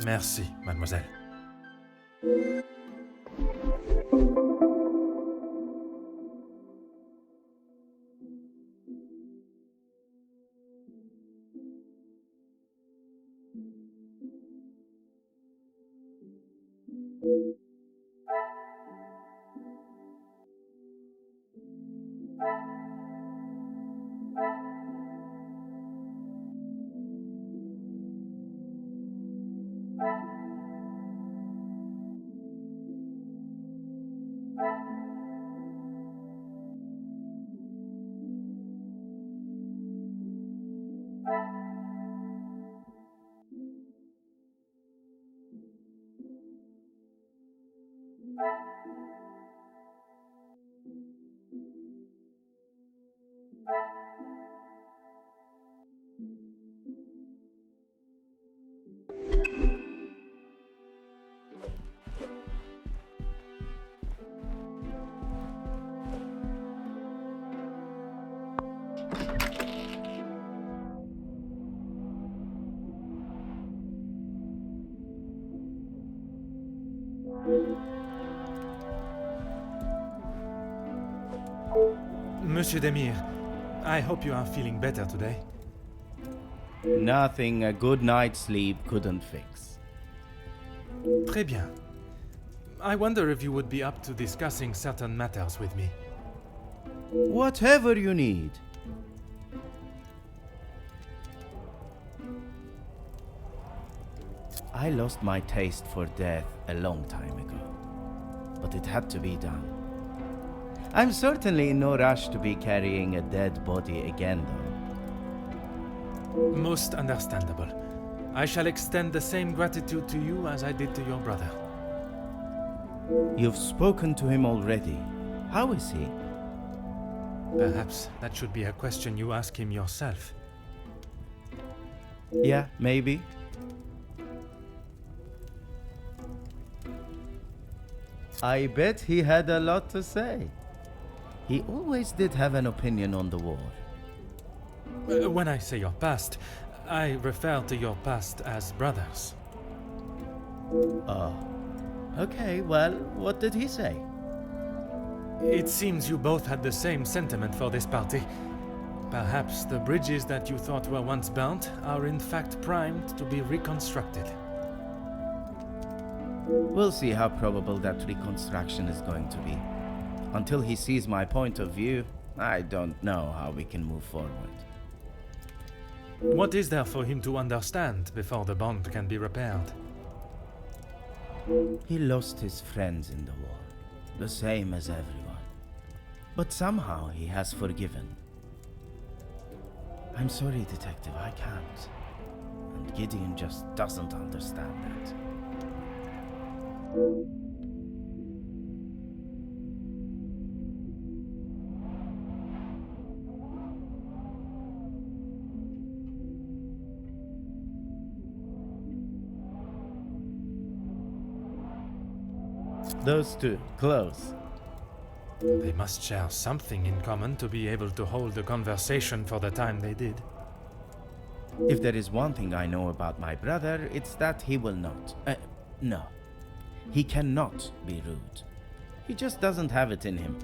Merci, mademoiselle. Monsieur Demir, I hope you are feeling better today. Nothing a good night's sleep couldn't fix. Très bien. I wonder if you would be up to discussing certain matters with me. Whatever you need. I lost my taste for death a long time ago, but it had to be done. I'm certainly in no rush to be carrying a dead body again, though. Most understandable. I shall extend the same gratitude to you as I did to your brother. You've spoken to him already. How is he? Perhaps that should be a question you ask him yourself. Yeah, maybe. I bet he had a lot to say. He always did have an opinion on the war. When I say your past, I refer to your past as brothers. Oh. Okay, well, what did he say? It seems you both had the same sentiment for this party. Perhaps the bridges that you thought were once burnt are in fact primed to be reconstructed. We'll see how probable that reconstruction is going to be. Until he sees my point of view, I don't know how we can move forward. What is there for him to understand before the bond can be repaired? He lost his friends in the war, the same as everyone. But somehow he has forgiven. I'm sorry, Detective, I can't. And Gideon just doesn't understand that. Those two, close. They must share something in common to be able to hold a conversation for the time they did. If there is one thing I know about my brother, it's that he will not. No. He cannot be rude. He just doesn't have it in him.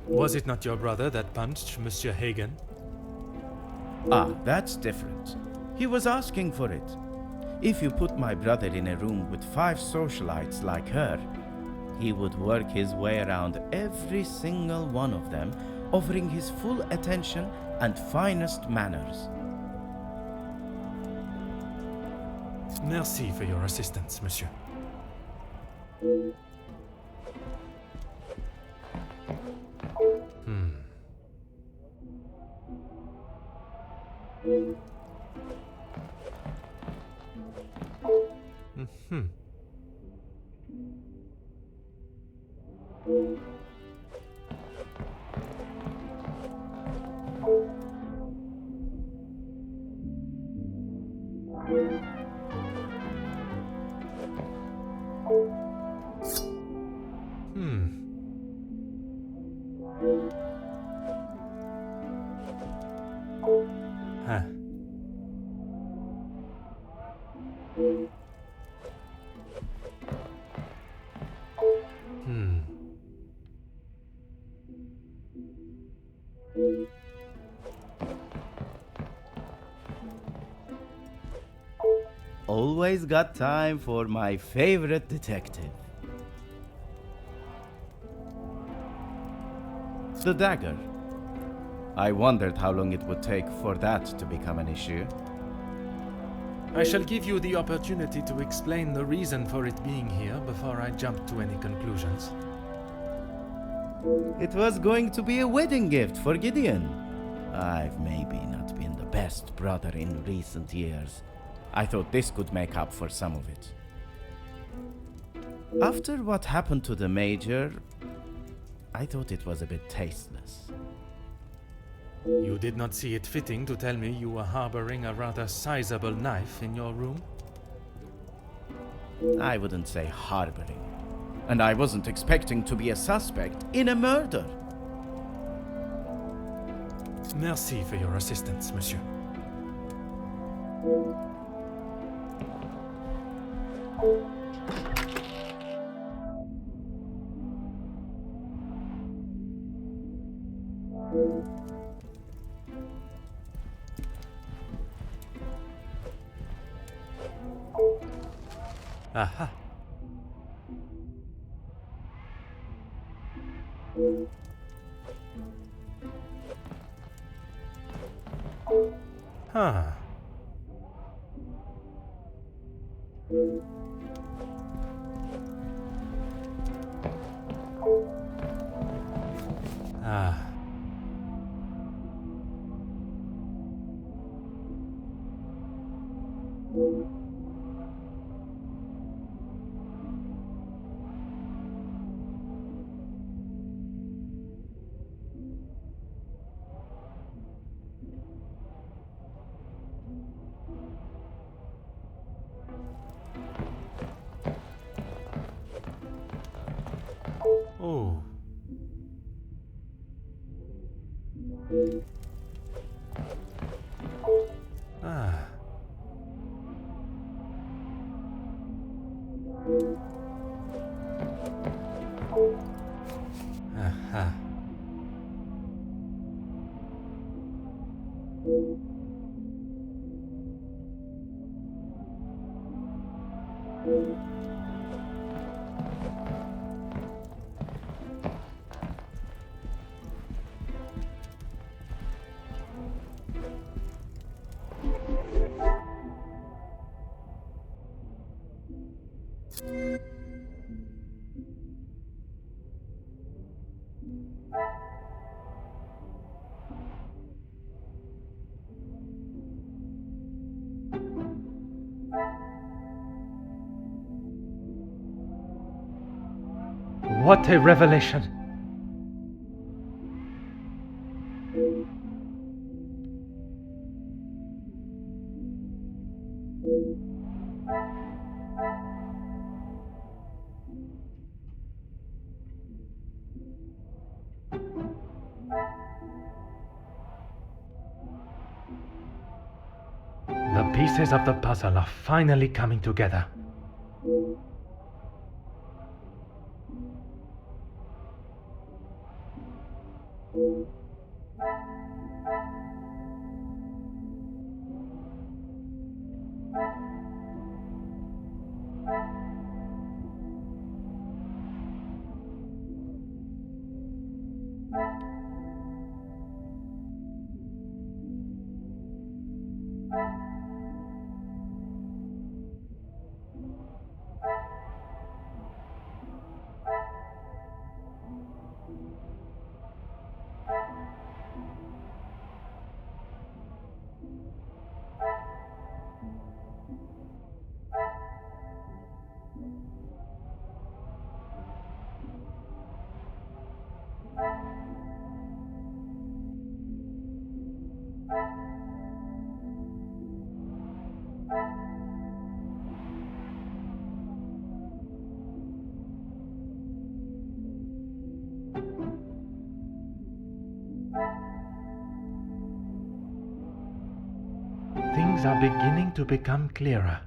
Was it not your brother that punched Monsieur Hagen? Ah, that's different. He was asking for it. If you put my brother in a room with 5 socialites like her, he would work his way around every single one of them, offering his full attention and finest manners. Merci for your assistance, monsieur. Huh. Always got time for my favorite detective. The dagger. I wondered how long it would take for that to become an issue. I shall give you the opportunity to explain the reason for it being here before I jump to any conclusions. It was going to be a wedding gift for Gideon. I've maybe not been the best brother in recent years. I thought this could make up for some of it. After what happened to the Major, I thought it was a bit tasteless. You did not see it fitting to tell me you were harboring a rather sizable knife in your room? I wouldn't say harboring. And I wasn't expecting to be a suspect in a murder. Merci for your assistance, monsieur. Aha. Huh. Ah. Oh. Ah. Aha. What a revelation! The pieces of the puzzle are finally coming together. Things are beginning to become clearer.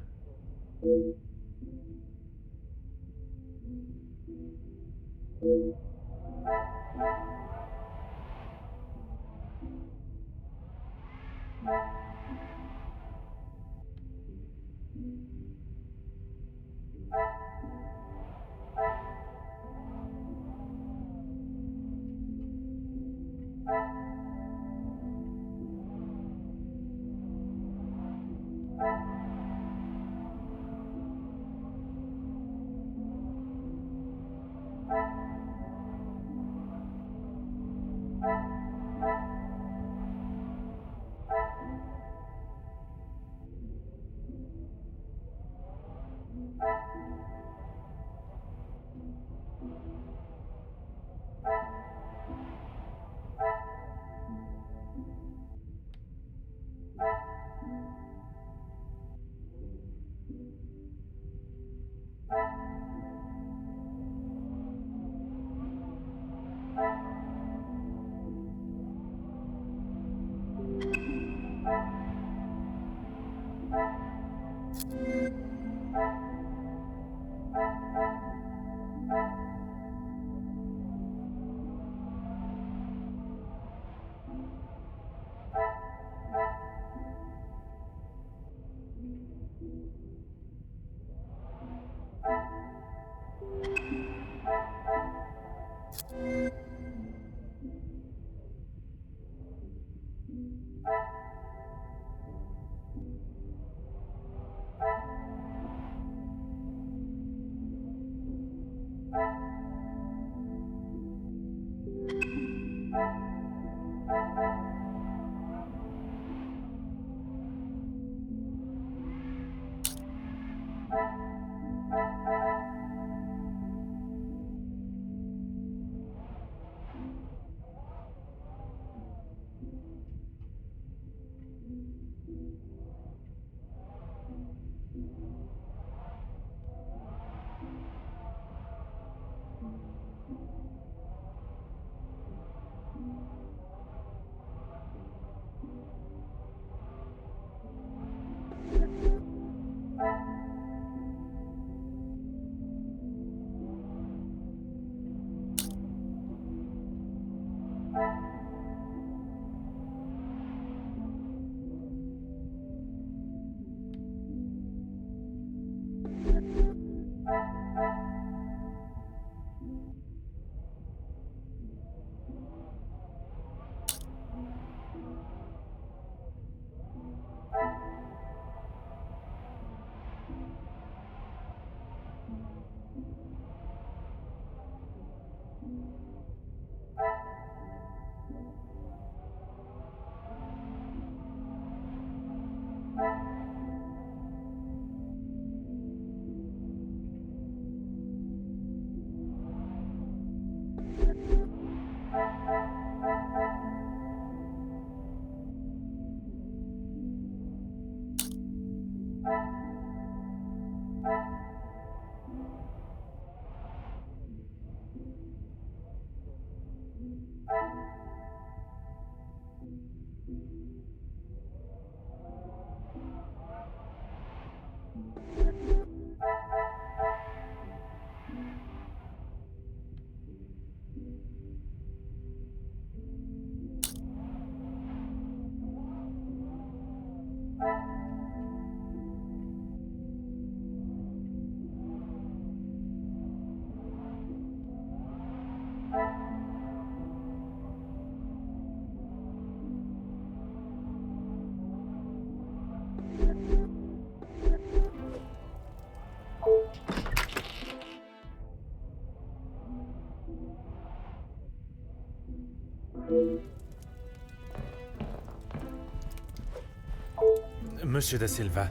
Monsieur de Silva,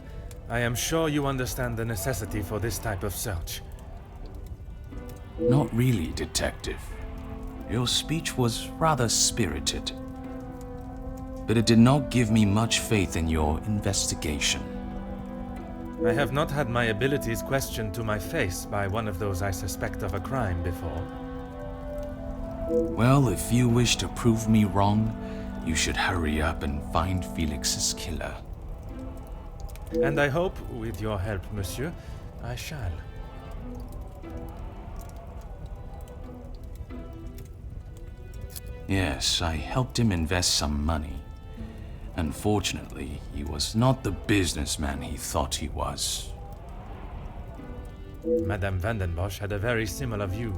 I am sure you understand the necessity for this type of search. Not really, Detective. Your speech was rather spirited. But it did not give me much faith in your investigation. I have not had my abilities questioned to my face by one of those I suspect of a crime before. Well, if you wish to prove me wrong, you should hurry up and find Felix's killer. And I hope, with your help, monsieur, I shall. Yes, I helped him invest some money. Unfortunately, he was not the businessman he thought he was. Madame van den Bosch had a very similar view.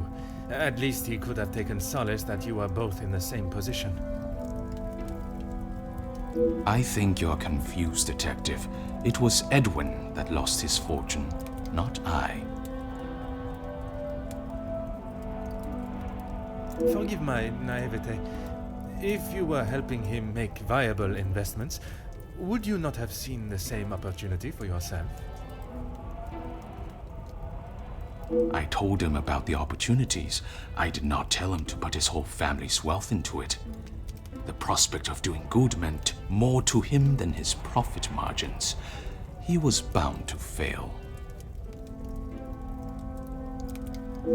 At least he could have taken solace that you are both in the same position. I think you're confused, Detective. It was Edwin that lost his fortune, not I. Forgive my naivete. If you were helping him make viable investments, would you not have seen the same opportunity for yourself? I told him about the opportunities. I did not tell him to put his whole family's wealth into it. The prospect of doing good meant more to him than his profit margins. He was bound to fail.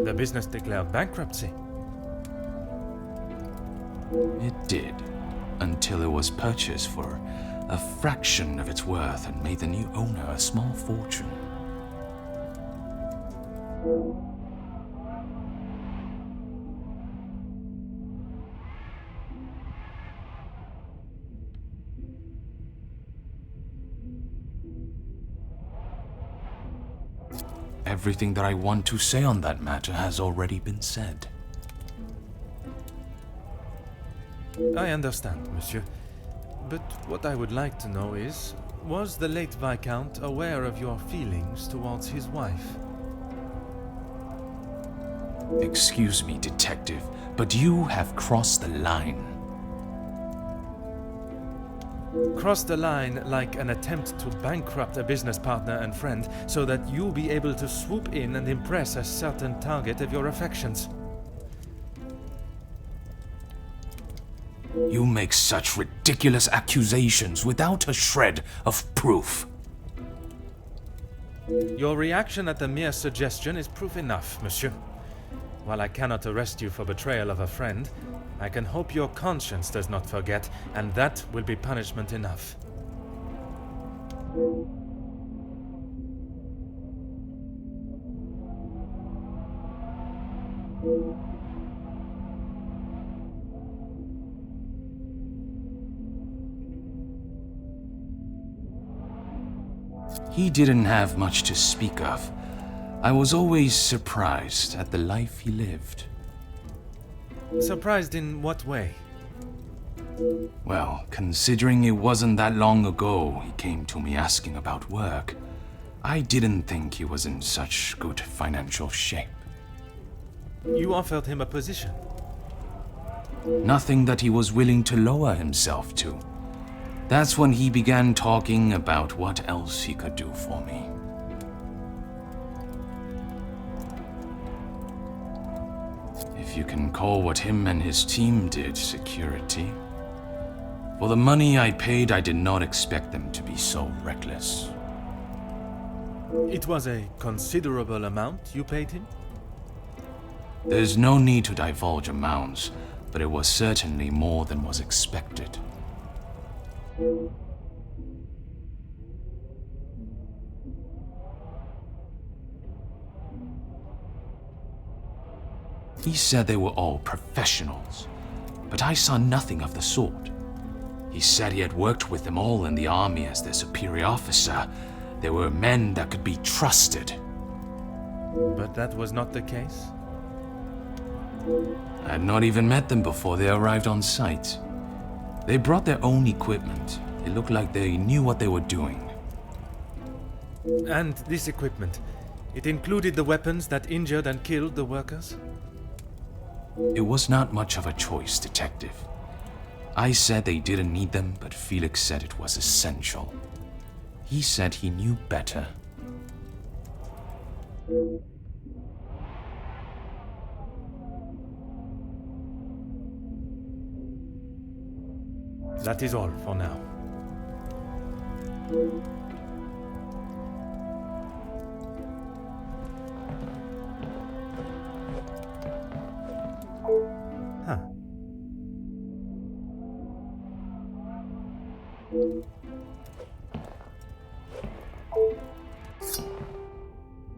The business declared bankruptcy. It did, until it was purchased for a fraction of its worth and made the new owner a small fortune. Everything that I want to say on that matter has already been said. I understand, monsieur. But what I would like to know is, was the late Viscount aware of your feelings towards his wife? Excuse me, Detective, but you have crossed the line. Cross the line like an attempt to bankrupt a business partner and friend so that you'll be able to swoop in and impress a certain target of your affections. You make such ridiculous accusations without a shred of proof. Your reaction at the mere suggestion is proof enough, monsieur. While I cannot arrest you for betrayal of a friend, I can hope your conscience does not forget, and that will be punishment enough. He didn't have much to speak of. I was always surprised at the life he lived. Surprised in what way? Well, considering it wasn't that long ago he came to me asking about work, I didn't think he was in such good financial shape. You offered him a position. Nothing that he was willing to lower himself to. That's when he began talking about what else he could do for me. If you can call what him and his team did security. For the money I paid, I did not expect them to be so reckless. It was a considerable amount you paid him? There's no need to divulge amounts, but it was certainly more than was expected. He said they were all professionals, but I saw nothing of the sort. He said he had worked with them all in the army as their superior officer. They were men that could be trusted. But that was not the case? I had not even met them before they arrived on site. They brought their own equipment. It looked like they knew what they were doing. And this equipment, it included the weapons that injured and killed the workers? It was not much of a choice, Detective. I said they didn't need them, but Felix said it was essential. He said he knew better. That is all for now. Huh.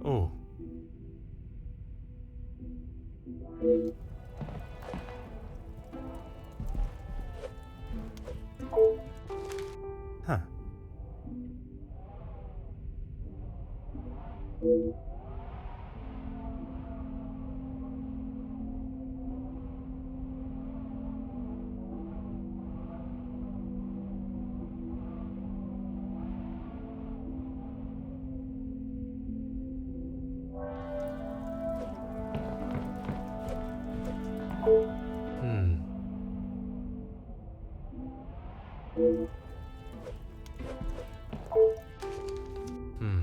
Oh. Huh. Hmm. Hmm.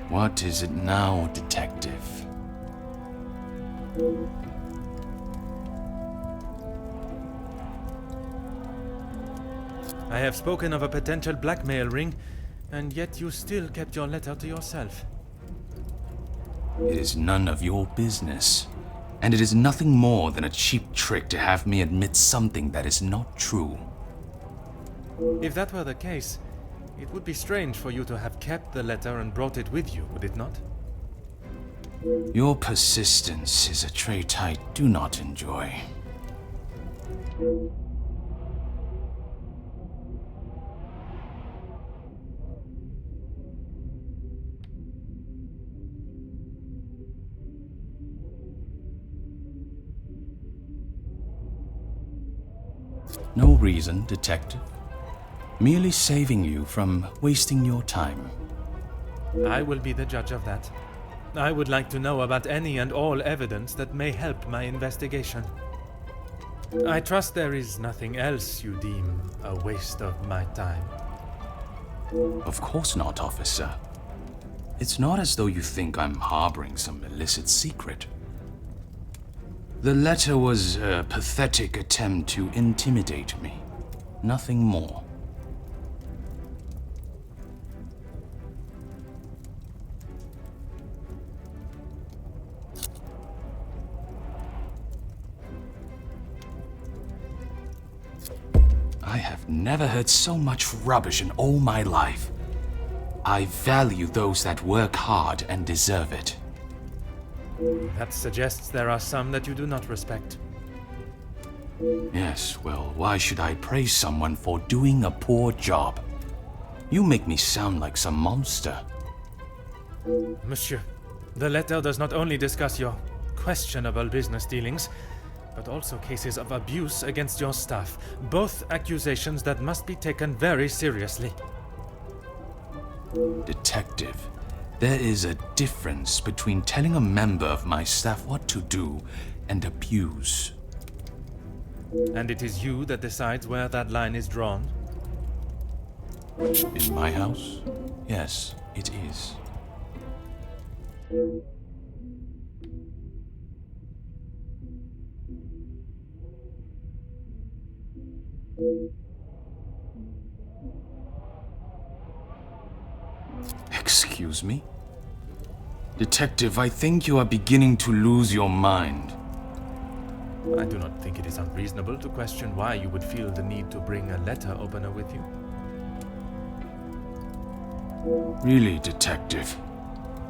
What is it now, detective? I have spoken of a potential blackmail ring, and yet you still kept your letter to yourself. It is none of your business, and it is nothing more than a cheap trick to have me admit something that is not true. If that were the case, it would be strange for you to have kept the letter and brought it with you, would it not? Your persistence is a trait I do not enjoy. No reason, detective. Merely saving you from wasting your time. I will be the judge of that. I would like to know about any and all evidence that may help my investigation. I trust there is nothing else you deem a waste of my time. Of course not, officer. It's not as though you think I'm harboring some illicit secret. The letter was a pathetic attempt to intimidate me. Nothing more. I have never heard so much rubbish in all my life. I value those that work hard and deserve it. That suggests there are some that you do not respect. Yes, well, why should I praise someone for doing a poor job? You make me sound like some monster. Monsieur, the letter does not only discuss your questionable business dealings, but also cases of abuse against your staff, both accusations that must be taken very seriously. Detective, there is a difference between telling a member of my staff what to do and abuse. And it is you that decides where that line is drawn? In my house? Yes, it is. Excuse me? Detective, I think you are beginning to lose your mind. I do not think it is unreasonable to question why you would feel the need to bring a letter opener with you. Really, Detective?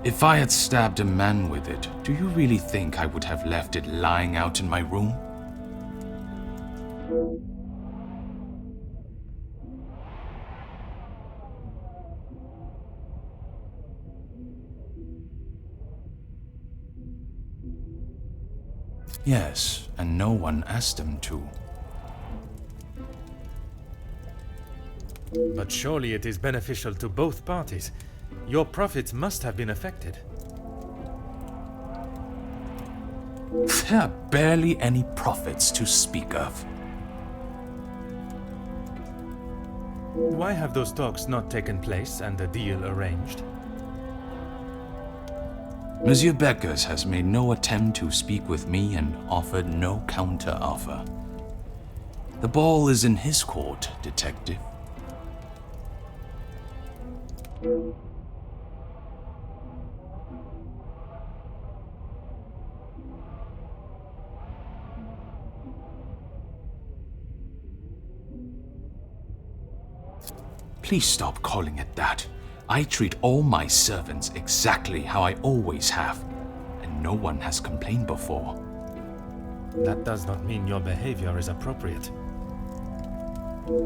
If I had stabbed a man with it, do you really think I would have left it lying out in my room? Yes, and no one asked them to. But surely it is beneficial to both parties. Your profits must have been affected. There are barely any profits to speak of. Why have those talks not taken place and a deal arranged? Monsieur Beckers has made no attempt to speak with me and offered no counter-offer. The ball is in his court, Detective. Please stop calling it that. I treat all my servants exactly how I always have, and no one has complained before. That does not mean your behavior is appropriate.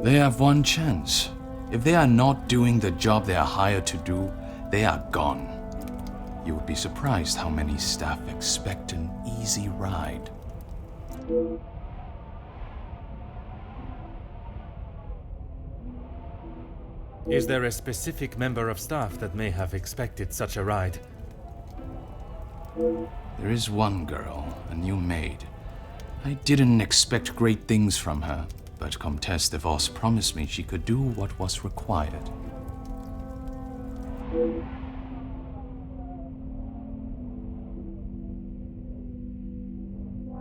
They have one chance. If they are not doing the job they are hired to do, they are gone. You would be surprised how many staff expect an easy ride. Is there a specific member of staff that may have expected such a ride? There is one girl, a new maid. I didn't expect great things from her, but Comtesse de Vos promised me she could do what was required.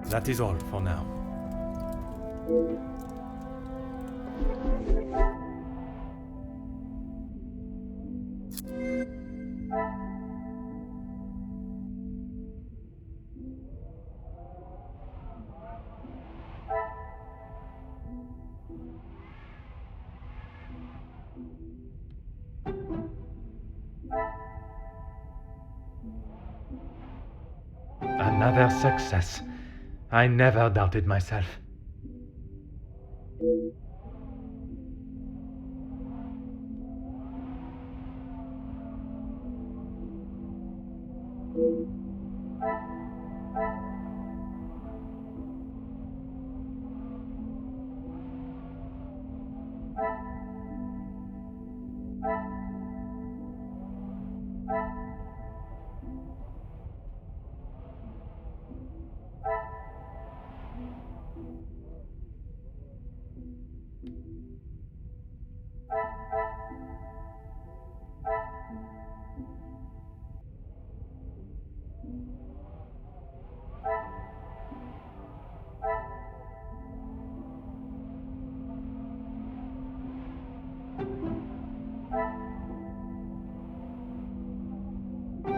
That is all for now. Another success. I never doubted myself.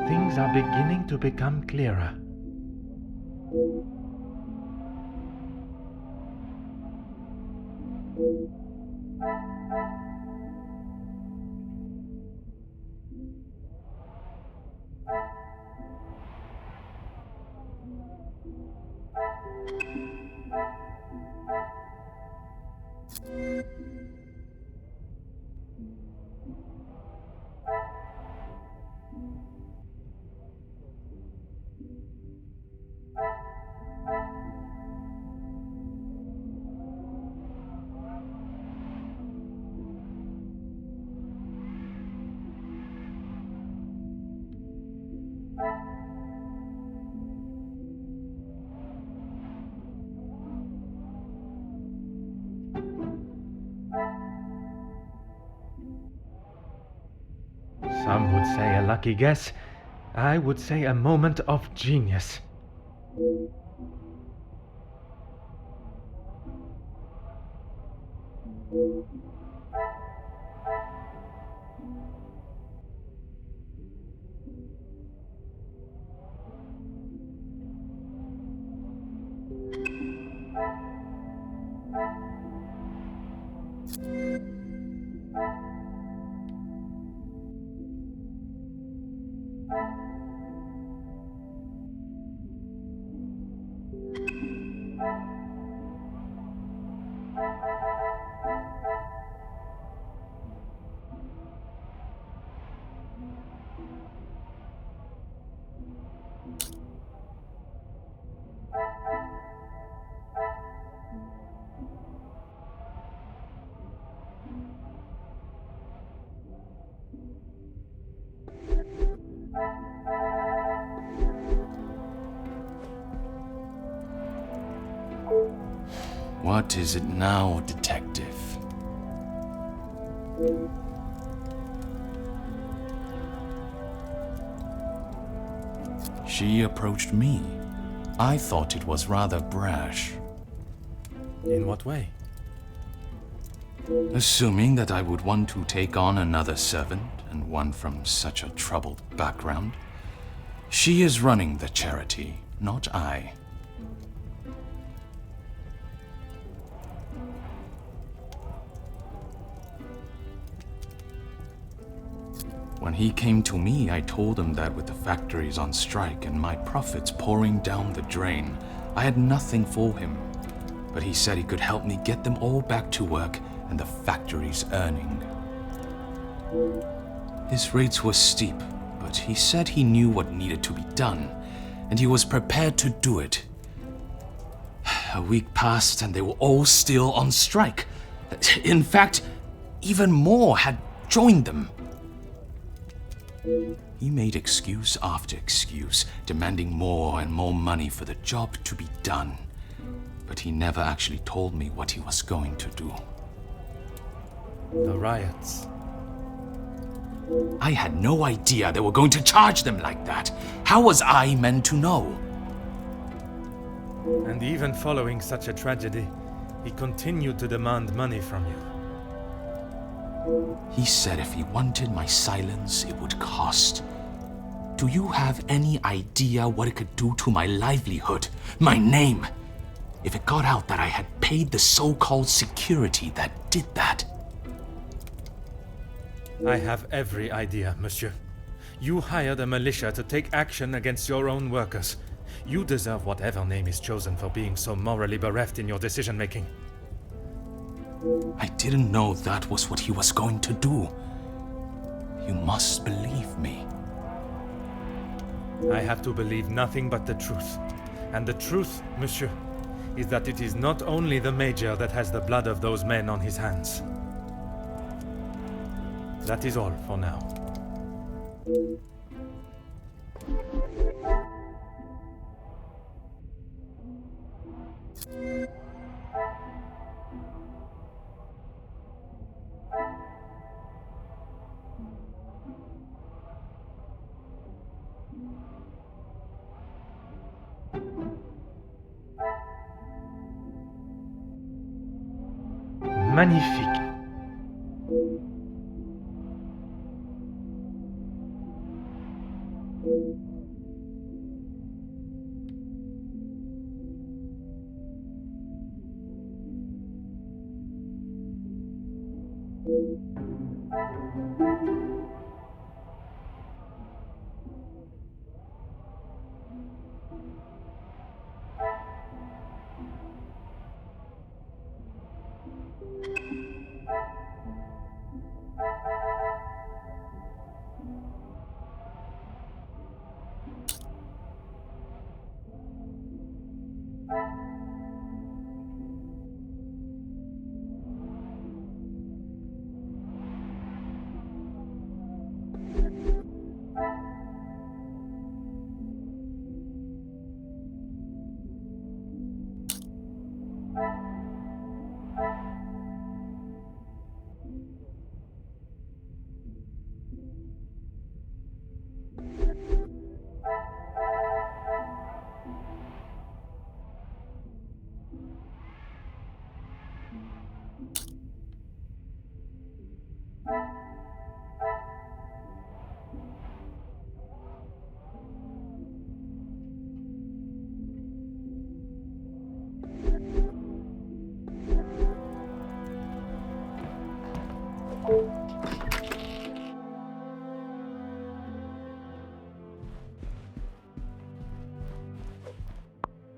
Things are beginning to become clearer. Some would say a lucky guess. I would say a moment of genius. What is it now, detective? She approached me. I thought it was rather brash. In what way? Assuming that I would want to take on another servant, and one from such a troubled background. She is running the charity, not I. When he came to me, I told him that with the factories on strike and my profits pouring down the drain, I had nothing for him. But he said he could help me get them all back to work and the factories earning. His rates were steep, but he said he knew what needed to be done, and he was prepared to do it. A week passed and they were all still on strike. In fact, even more had joined them. He made excuse after excuse, demanding more and more money for the job to be done. But he never actually told me what he was going to do. The riots. I had no idea they were going to charge them like that. How was I meant to know? And even following such a tragedy, he continued to demand money from you. He said if he wanted my silence, it would cost. Do you have any idea what it could do to my livelihood, my name? If it got out that I had paid the so-called security that did that. I have every idea, monsieur. You hired a militia to take action against your own workers. You deserve whatever name is chosen for being so morally bereft in your decision-making. I didn't know that was what he was going to do. You must believe me. I have to believe nothing but the truth. And the truth, monsieur, is that it is not only the Major that has the blood of those men on his hands. That is all for now. Magnifique.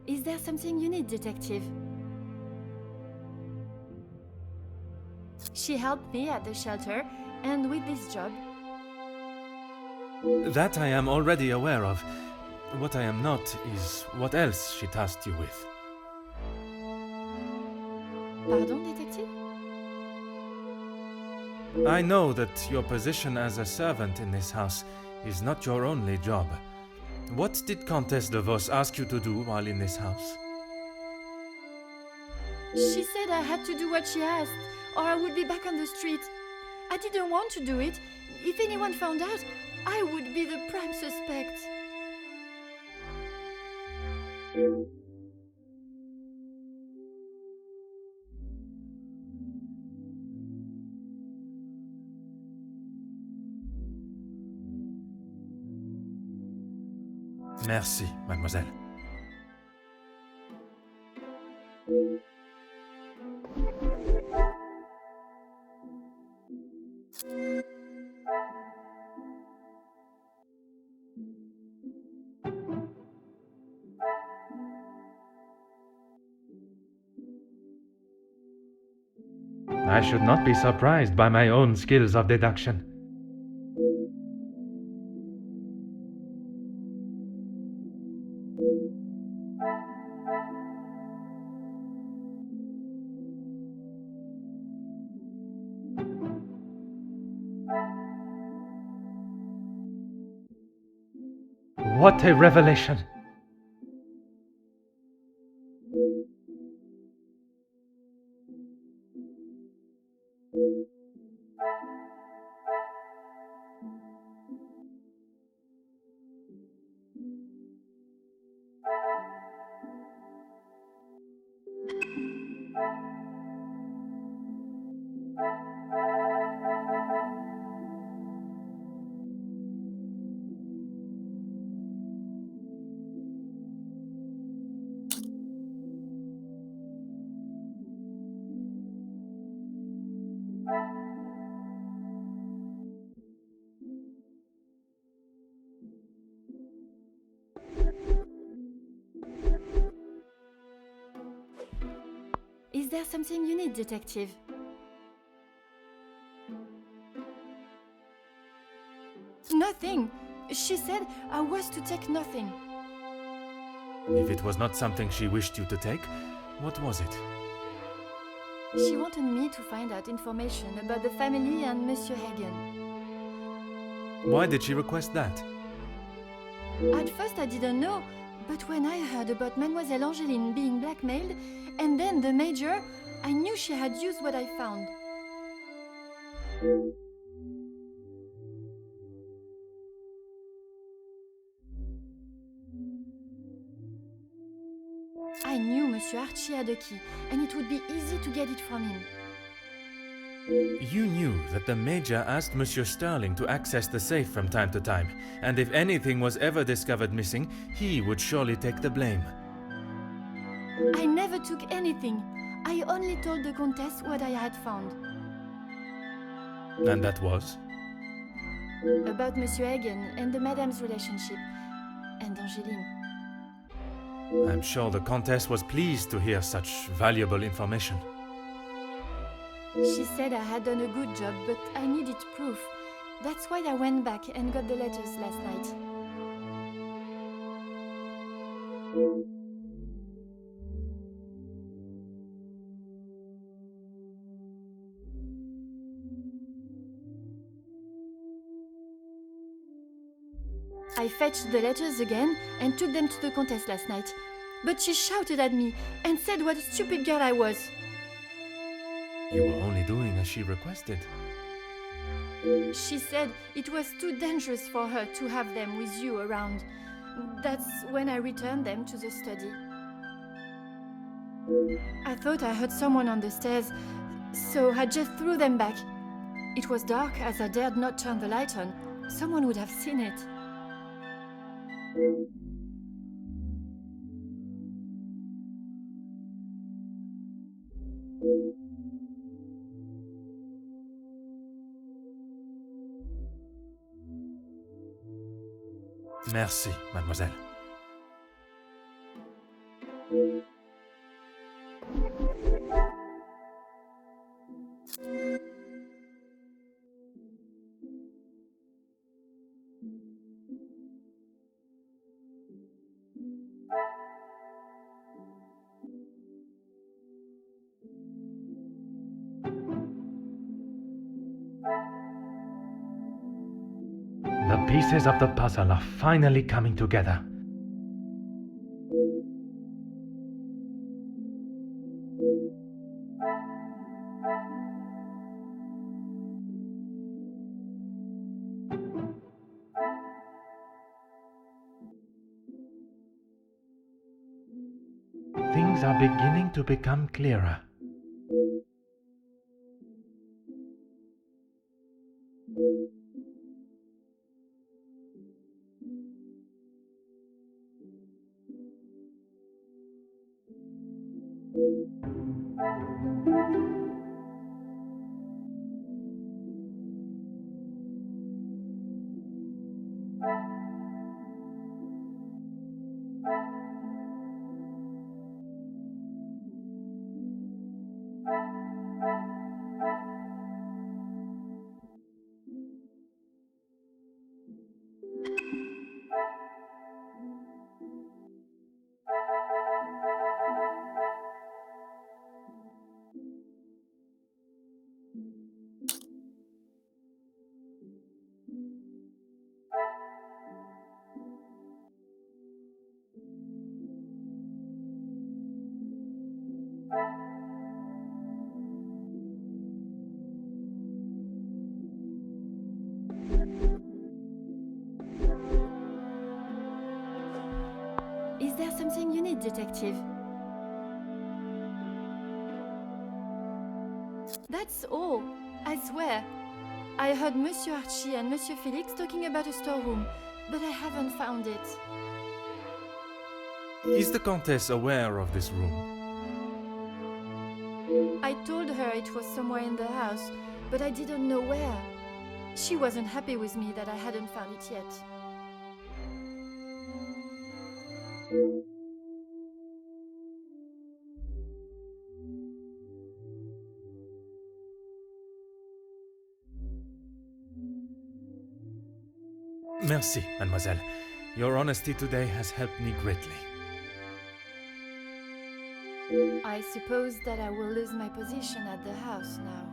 Is there something you need, detective? She helped me at the shelter and with this job. That I am already aware of. What I am not is what else she tasked you with. Pardon, detective? I know that your position as a servant in this house is not your only job. What did Comtesse de Vos ask you to do while in this house? She said I had to do what she asked, or I would be back on the street. I didn't want to do it. If anyone found out, I would be the prime suspect. Merci, mademoiselle. I should not be surprised by my own skills of deduction. What a revelation! Is there something you need, detective? Nothing. She said I was to take nothing. If it was not something she wished you to take, what was it? She wanted me to find out information about the family and Monsieur Hagen. Why did she request that? At first I didn't know, but when I heard about Mademoiselle Angeline being blackmailed, and then the Major, I knew she had used what I found. I knew Monsieur Archie had a key, and it would be easy to get it from him. You knew that the Major asked Monsieur Sterling to access the safe from time to time, and if anything was ever discovered missing, he would surely take the blame. I never took anything. I only told the Countess what I had found. And that was? About Monsieur Hagen and the Madame's relationship, and Angeline. I'm sure the Countess was pleased to hear such valuable information. She said I had done a good job, but I needed proof. That's why I went back and got the letters last night. I fetched the letters again and took them to the Countess last night. But she shouted at me and said what a stupid girl I was. You were only doing as she requested. She said it was too dangerous for her to have them with you around. That's when I returned them to the study. I thought I heard someone on the stairs, so I just threw them back. It was dark as I dared not turn the light on. Someone would have seen it. Merci, mademoiselle. The pieces of the puzzle are finally coming together. things are beginning to become clearer. Is there something you need, detective? That's all, I swear. I heard Monsieur Archie and Monsieur Felix talking about a storeroom, but I haven't found it. Is the Countess aware of this room? I told her it was somewhere in the house, but I didn't know where. She wasn't happy with me that I hadn't found it yet. Merci, mademoiselle. Your honesty today has helped me greatly. I suppose that I will lose my position at the house now.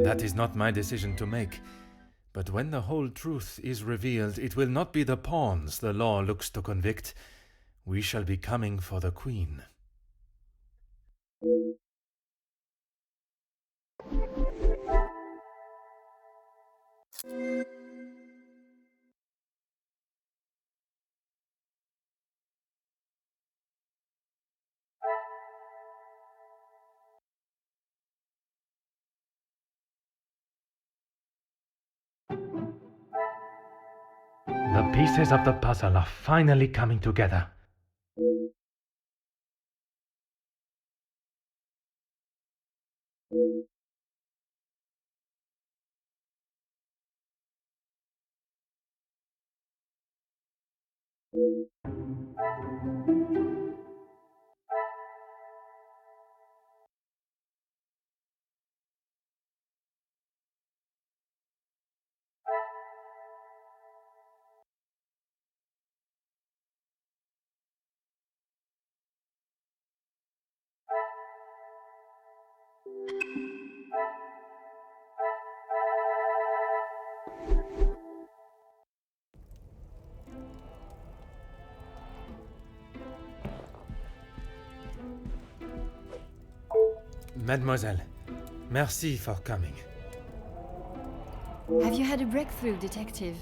That is not my decision to make. But when the whole truth is revealed, it will not be the pawns the law looks to convict. We shall be coming for the Queen. The pieces of the puzzle are finally coming together. Mademoiselle, merci for coming. Have you had a breakthrough, detective?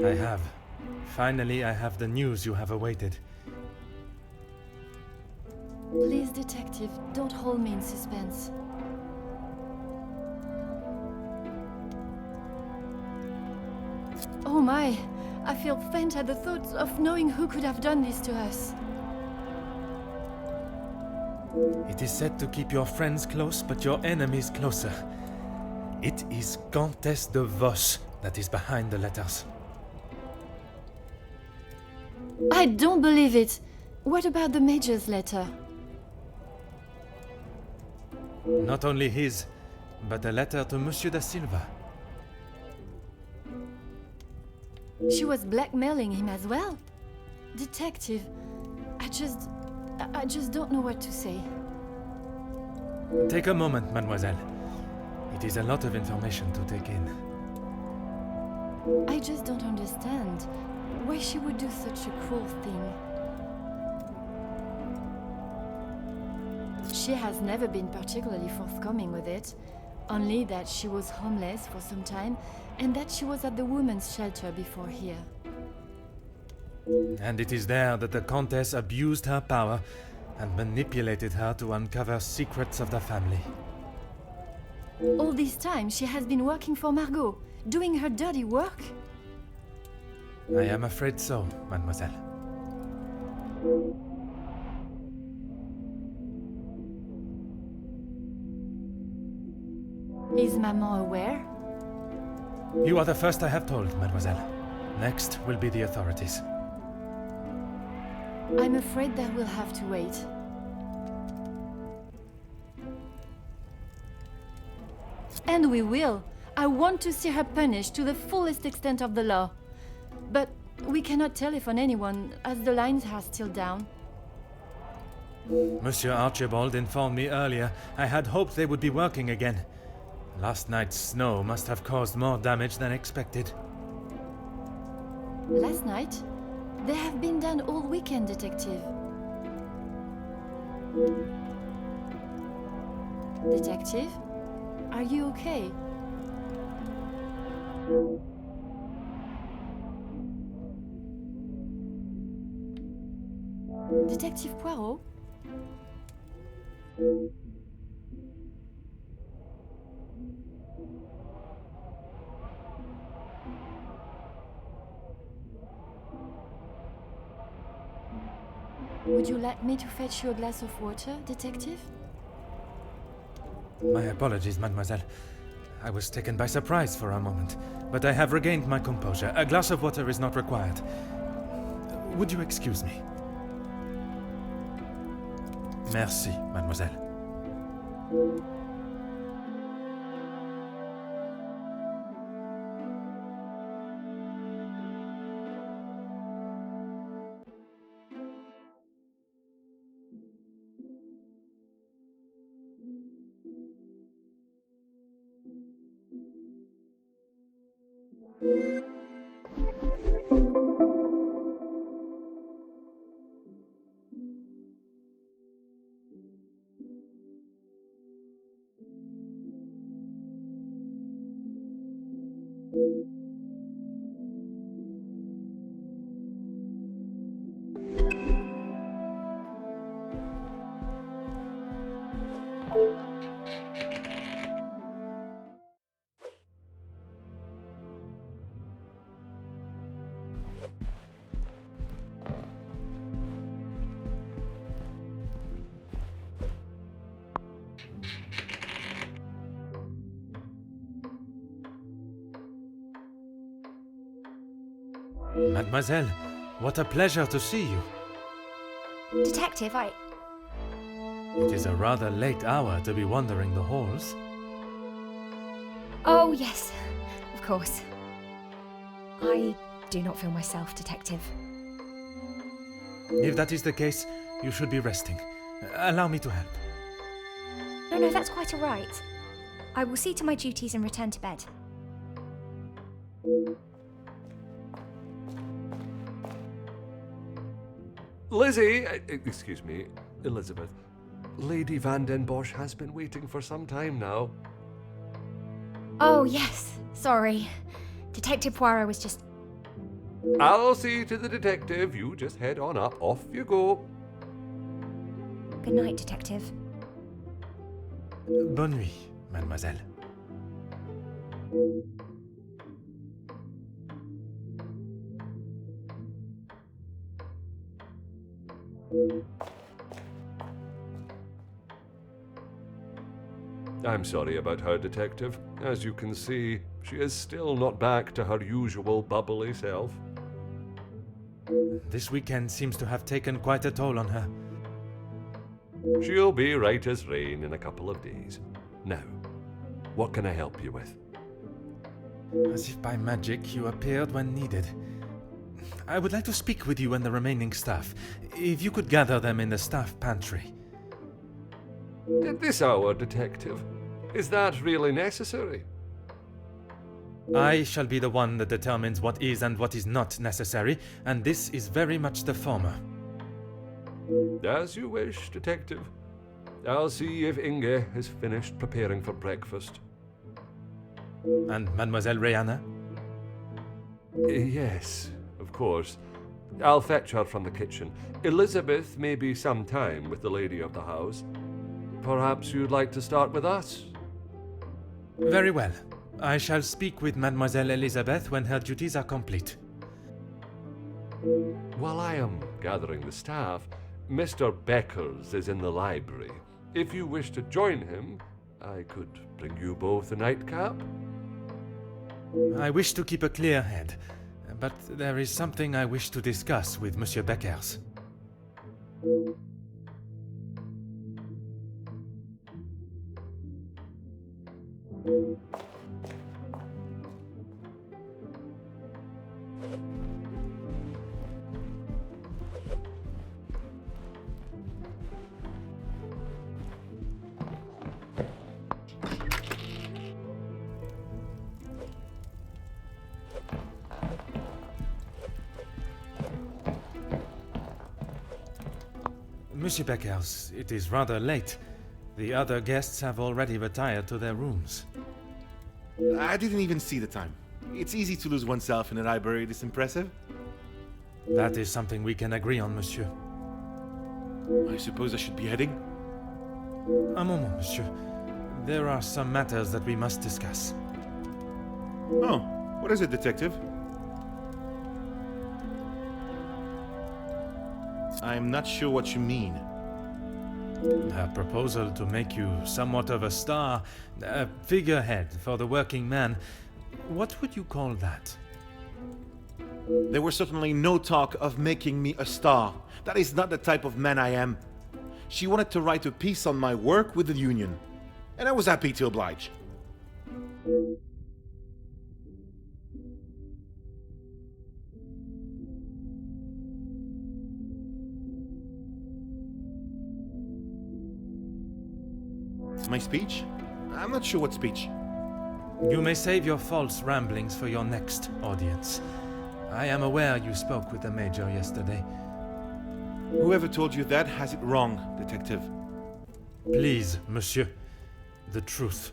I have. Finally, I have the news you have awaited. Please, detective, don't hold me in suspense. Oh my! I feel faint at the thought of knowing who could have done this to us. It is said to keep your friends close, but your enemies closer. It is Countess de Bosch that is behind the letters. I don't believe it! What about the Major's letter? Not only his, but a letter to Monsieur da Silva. She was blackmailing him as well? Detective, I just don't know what to say. Take a moment, mademoiselle. It is a lot of information to take in. I just don't understand why she would do such a cruel thing. She has never been particularly forthcoming with it, only that she was homeless for some time and that she was at the women's shelter before here. And it is there that the Countess abused her power and manipulated her to uncover secrets of the family. All this time she has been working for Margot, doing her dirty work? I am afraid so, mademoiselle. Is Maman aware? You are the first I have told, mademoiselle. Next will be the authorities. I'm afraid that we'll have to wait. And we will. I want to see her punished to the fullest extent of the law. But we cannot telephone anyone, as the lines are still down. Monsieur Archibald informed me earlier. I had hoped they would be working again. Last night's snow must have caused more damage than expected. Last night? They have been done all weekend, Detective. Detective? Are you okay? Detective Poirot? Would you like me to fetch you a glass of water, Detective? My apologies, mademoiselle. I was taken by surprise for a moment, but I have regained my composure. A glass of water is not required. Would you excuse me? Merci, mademoiselle. Mademoiselle, what a pleasure to see you. Detective, It is a rather late hour to be wandering the halls. Oh, yes, of course. I do not feel myself, Detective. If that is the case, you should be resting. Allow me to help. No, that's quite all right. I will see to my duties and return to bed. Lizzie! Excuse me, Elizabeth. Lady Van den Bosch has been waiting for some time now. Oh, yes. Sorry. Detective Poirot was just... I'll see to the detective. You just head on up. Off you go. Good night, Detective. Bonne nuit, mademoiselle. I'm sorry about her, Detective. As you can see, she is still not back to her usual bubbly self. This weekend seems to have taken quite a toll on her. She'll be right as rain in a couple of days. Now, what can I help you with? As if by magic you appeared when needed. I would like to speak with you and the remaining staff. If you could gather them in the staff pantry. At this hour, Detective? Is that really necessary? I shall be the one that determines what is and what is not necessary, and this is very much the former. As you wish, Detective. I'll see if Inge has finished preparing for breakfast. And Mademoiselle Rihanna? Yes, of course. I'll fetch her from the kitchen. Elizabeth may be some time with the lady of the house. Perhaps you'd like to start with us? Very well. I shall speak with Mademoiselle Elizabeth when her duties are complete. While I am gathering the staff, Mr. Beckers is in the library. If you wish to join him, I could bring you both a nightcap. I wish to keep a clear head, but there is something I wish to discuss with Monsieur Beckers. Monsieur Beckers, it is rather late. The other guests have already retired to their rooms. I didn't even see the time. It's easy to lose oneself in a library this impressive. That is something we can agree on, monsieur. I suppose I should be heading? Un moment, monsieur. There are some matters that we must discuss. Oh, what is it, detective? I'm not sure what you mean. Her proposal to make you somewhat of a star, a figurehead for the working man. What would you call that? There was certainly no talk of making me a star. That is not the type of man I am. She wanted to write a piece on my work with the union, and I was happy to oblige. My speech? I'm not sure what speech. You may save your false ramblings for your next audience. I am aware you spoke with the Major yesterday. Whoever told you that has it wrong, detective. Please, monsieur. The truth.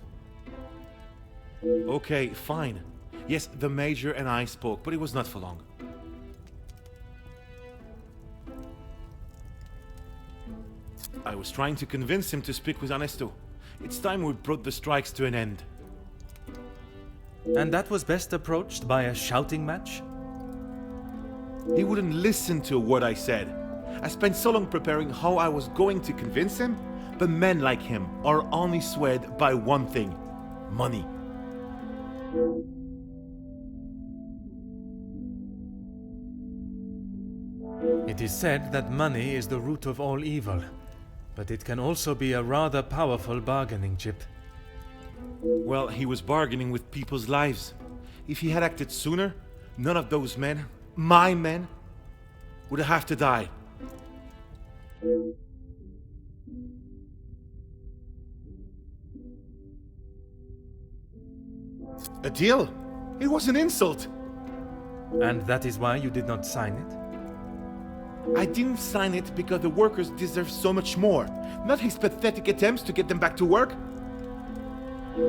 Okay, fine. Yes, the Major and I spoke, but it was not for long. I was trying to convince him to speak with Ernesto. It's time we brought the strikes to an end. And that was best approached by a shouting match? He wouldn't listen to what I said. I spent so long preparing how I was going to convince him, but men like him are only swayed by one thing: money. It is said that money is the root of all evil, but it can also be a rather powerful bargaining chip. Well, he was bargaining with people's lives. If he had acted sooner, none of those men, my men, would have to die. A deal? It was an insult. And that is why you did not sign it? I didn't sign it because the workers deserve so much more, not his pathetic attempts to get them back to work.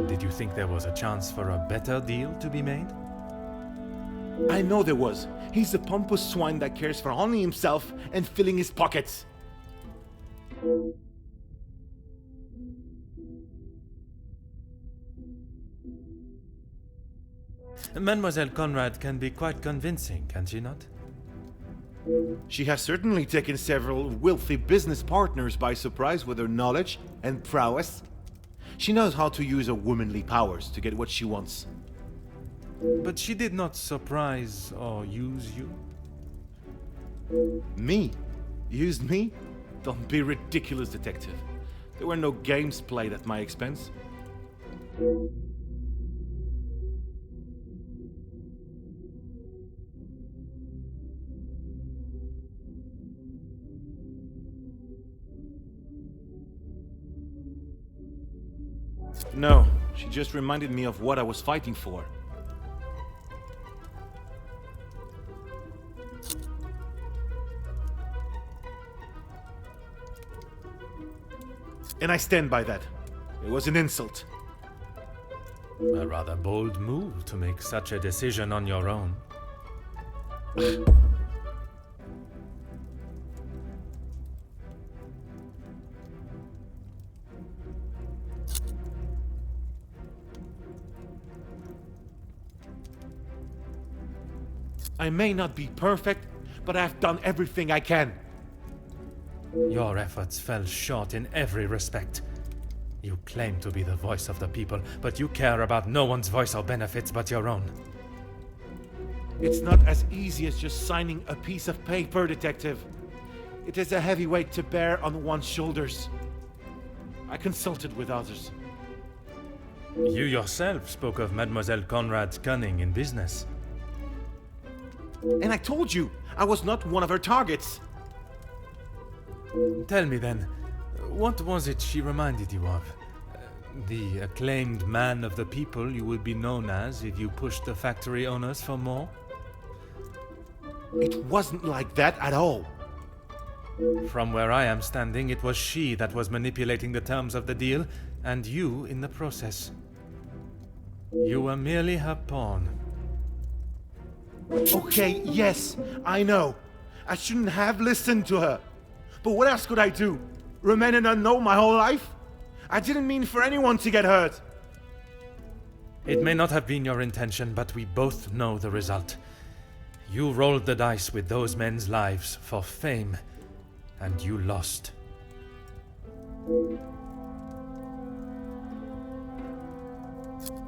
Did you think there was a chance for a better deal to be made? I know there was. He's a pompous swine that cares for only himself and filling his pockets. Mademoiselle Conrad can be quite convincing, can she not? She has certainly taken several wealthy business partners by surprise with her knowledge and prowess. She knows how to use her womanly powers to get what she wants. But she did not surprise or use you? Me? Used me? Don't be ridiculous, detective. There were no games played at my expense. No, she just reminded me of what I was fighting for. And I stand by that. It was an insult. A rather bold move to make such a decision on your own. I may not be perfect, but I've done everything I can. Your efforts fell short in every respect. You claim to be the voice of the people, but you care about no one's voice or benefits but your own. It's not as easy as just signing a piece of paper, Detective. It is a heavy weight to bear on one's shoulders. I consulted with others. You yourself spoke of Mademoiselle Conrad's cunning in business. And I told you, I was not one of her targets. Tell me then, what was it she reminded you of? The acclaimed man of the people you would be known as if you pushed the factory owners for more? It wasn't like that at all. From where I am standing, it was she that was manipulating the terms of the deal, and you in the process. You were merely her pawn. Okay, yes, I know. I shouldn't have listened to her. But what else could I do? Remain an unknown my whole life? I didn't mean for anyone to get hurt. It may not have been your intention, but we both know the result. You rolled the dice with those men's lives for fame, and you lost.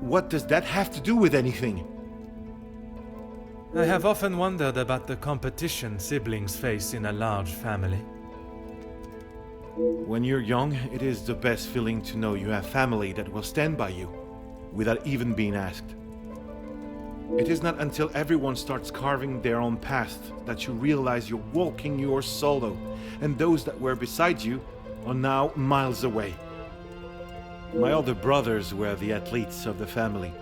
What does that have to do with anything? I have often wondered about the competition siblings face in a large family. When you're young, it is the best feeling to know you have family that will stand by you, without even being asked. It is not until everyone starts carving their own path that you realize you're walking yours solo, and those that were beside you are now miles away. My older brothers were the athletes of the family.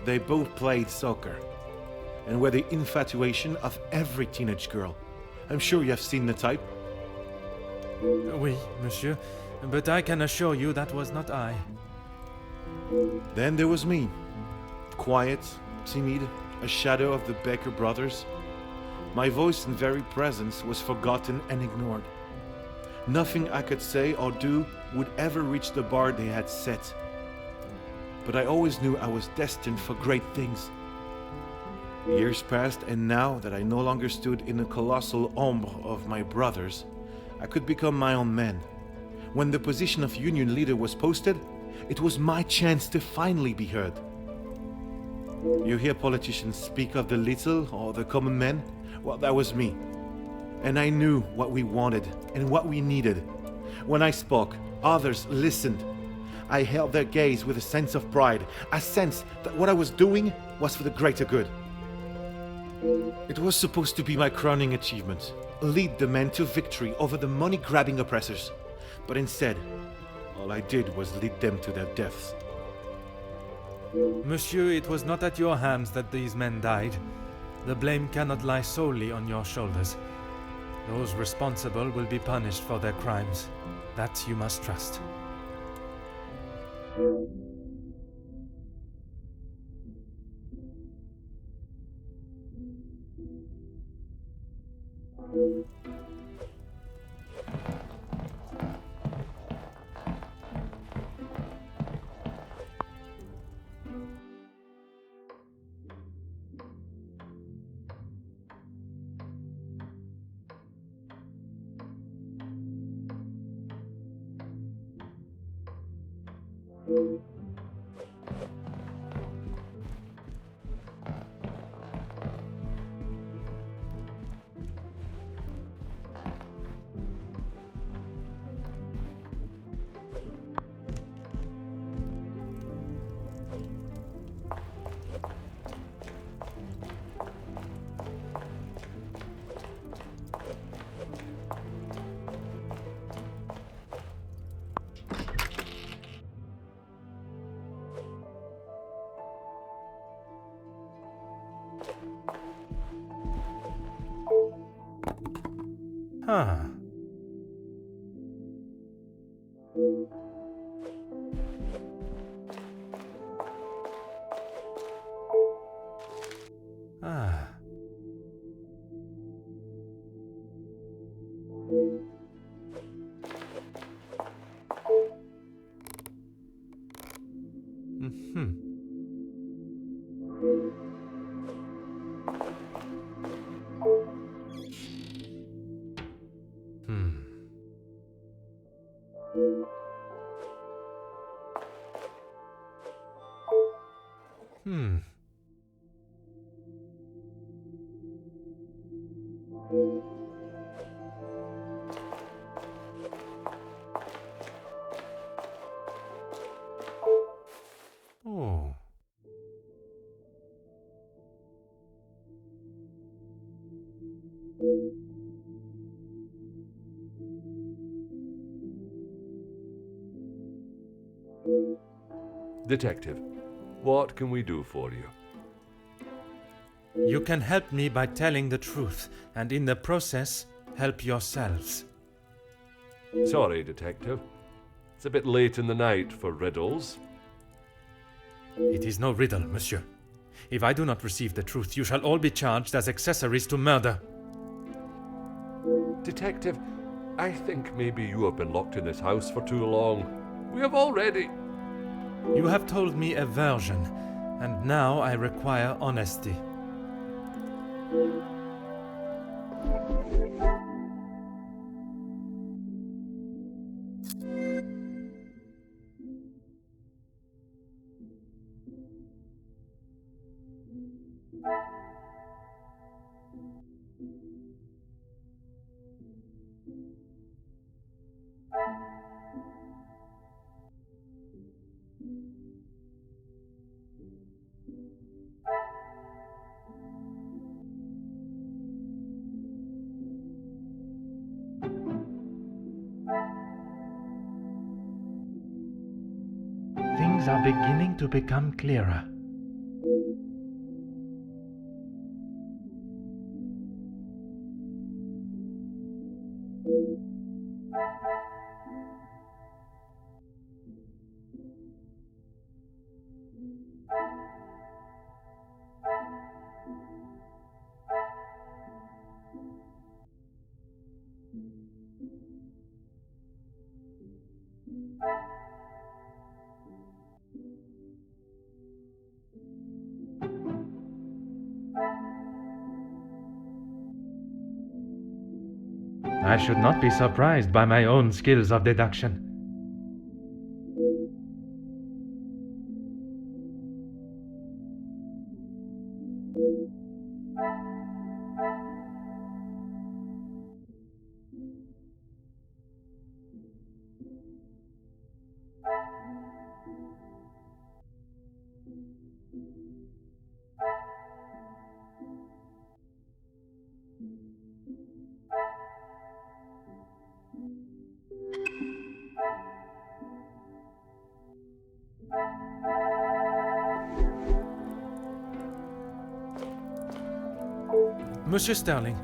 They both played soccer, and were the infatuation of every teenage girl. I'm sure you have seen the type. Oui, monsieur, but I can assure you that was not I. Then there was me. Quiet, timid, a shadow of the Baker brothers. My voice and very presence was forgotten and ignored. Nothing I could say or do would ever reach the bar they had set. But I always knew I was destined for great things. Years passed, and now that I no longer stood in the colossal ombre of my brothers, I could become my own man. When the position of union leader was posted, it was my chance to finally be heard. You hear politicians speak of the little or the common man? Well, that was me. And I knew what we wanted and what we needed. When I spoke, others listened. I held their gaze with a sense of pride, a sense that what I was doing was for the greater good. It was supposed to be my crowning achievement, lead the men to victory over the money-grabbing oppressors. But instead, all I did was lead them to their deaths. Monsieur, it was not at your hands that these men died. The blame cannot lie solely on your shoulders. Those responsible will be punished for their crimes. That you must trust. Huh. Ah. Mm-hmm. Oh. Detective, what can we do for you? You can help me by telling the truth, and in the process, help yourselves. Sorry, Detective. It's a bit late in the night for riddles. It is no riddle, monsieur. If I do not receive the truth, you shall all be charged as accessories to murder. Detective, I think maybe you have been locked in this house for too long. We have already... You have told me a version, and now I require honesty. Things are beginning to become clearer. I should not be surprised by my own skills of deduction. Monsieur Sterling,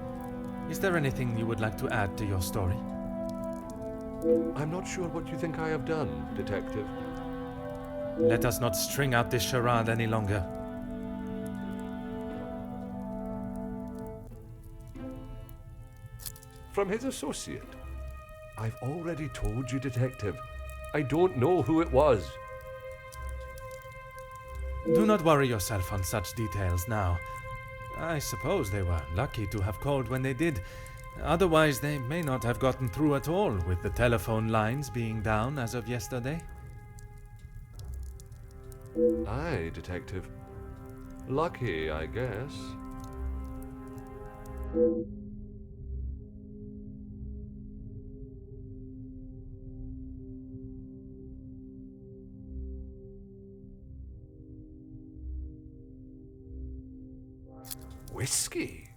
is there anything you would like to add to your story? I'm not sure what you think I have done, Detective. Let us not string out this charade any longer. From his associate. I've already told you, Detective. I don't know who it was. Do not worry yourself on such details now. I suppose they were lucky to have called when they did. Otherwise, they may not have gotten through at all, with the telephone lines being down as of yesterday. Aye, Detective. Lucky, I guess. Whiskey?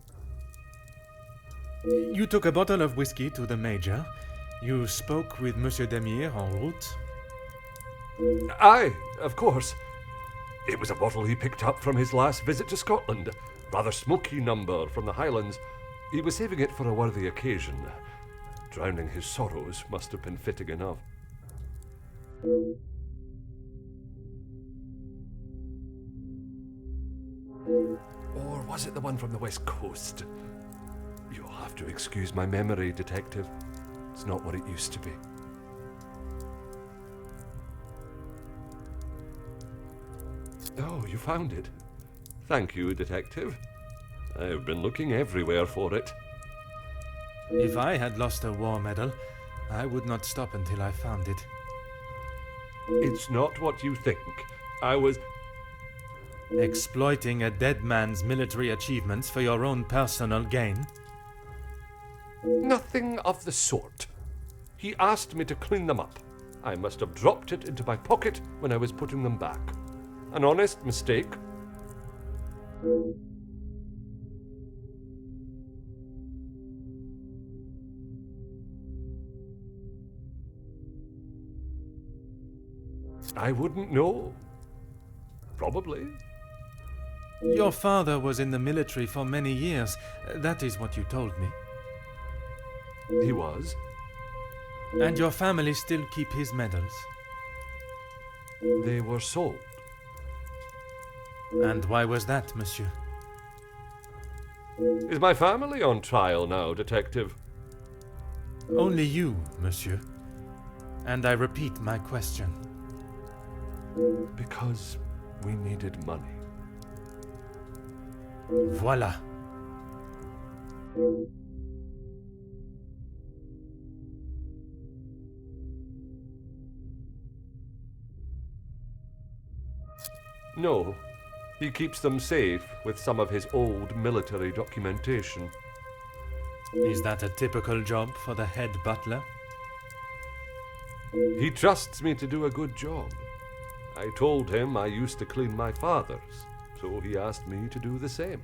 You took a bottle of whiskey to the Major. You spoke with Monsieur Demire en route. Aye, of course. It was a bottle he picked up from his last visit to Scotland. Rather smoky number from the Highlands. He was saving it for a worthy occasion. Drowning his sorrows must have been fitting enough. Or was it the one from the West Coast? You'll have to excuse my memory, Detective. It's not what it used to be. Oh, you found it. Thank you, Detective. I've been looking everywhere for it. If I had lost a war medal, I would not stop until I found it. It's not what you think. I was... Exploiting a dead man's military achievements for your own personal gain? Nothing of the sort. He asked me to clean them up. I must have dropped it into my pocket when I was putting them back. An honest mistake. I wouldn't know. Probably. Your father was in the military for many years. That is what you told me. He was. And your family still keep his medals? They were sold. And why was that, monsieur? Is my family on trial now, Detective? Only you, monsieur. And I repeat my question. Because we needed money. Voila. No, he keeps them safe with some of his old military documentation. Is that a typical job for the head butler? He trusts me to do a good job. I told him I used to clean my father's, so he asked me to do the same.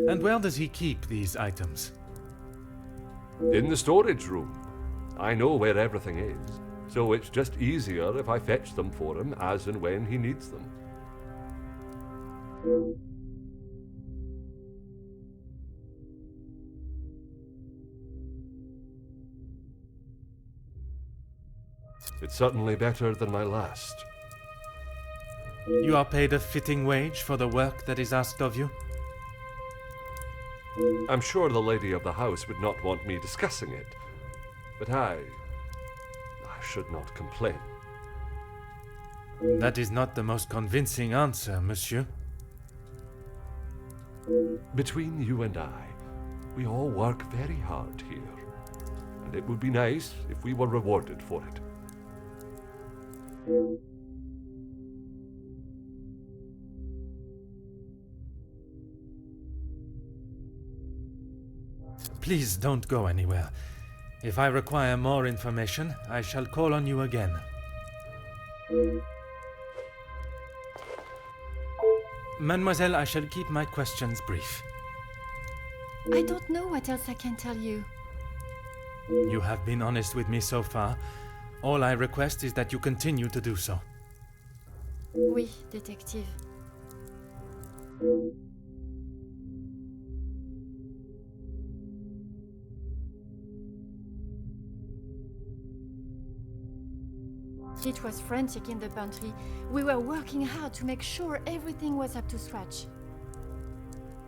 And where does he keep these items? In the storage room. I know where everything is, so it's just easier if I fetch them for him as and when he needs them. It's certainly better than my last. You are paid a fitting wage for the work that is asked of you? I'm sure the lady of the house would not want me discussing it, but I should not complain. That is not the most convincing answer, monsieur. Between you and I, we all work very hard here, and it would be nice if we were rewarded for it. Please don't go anywhere. If I require more information, I shall call on you again. Mademoiselle, I shall keep my questions brief. I don't know what else I can tell you. You have been honest with me so far. All I request is that you continue to do so. Oui, détective. It was frantic in the pantry. We were working hard to make sure everything was up to scratch.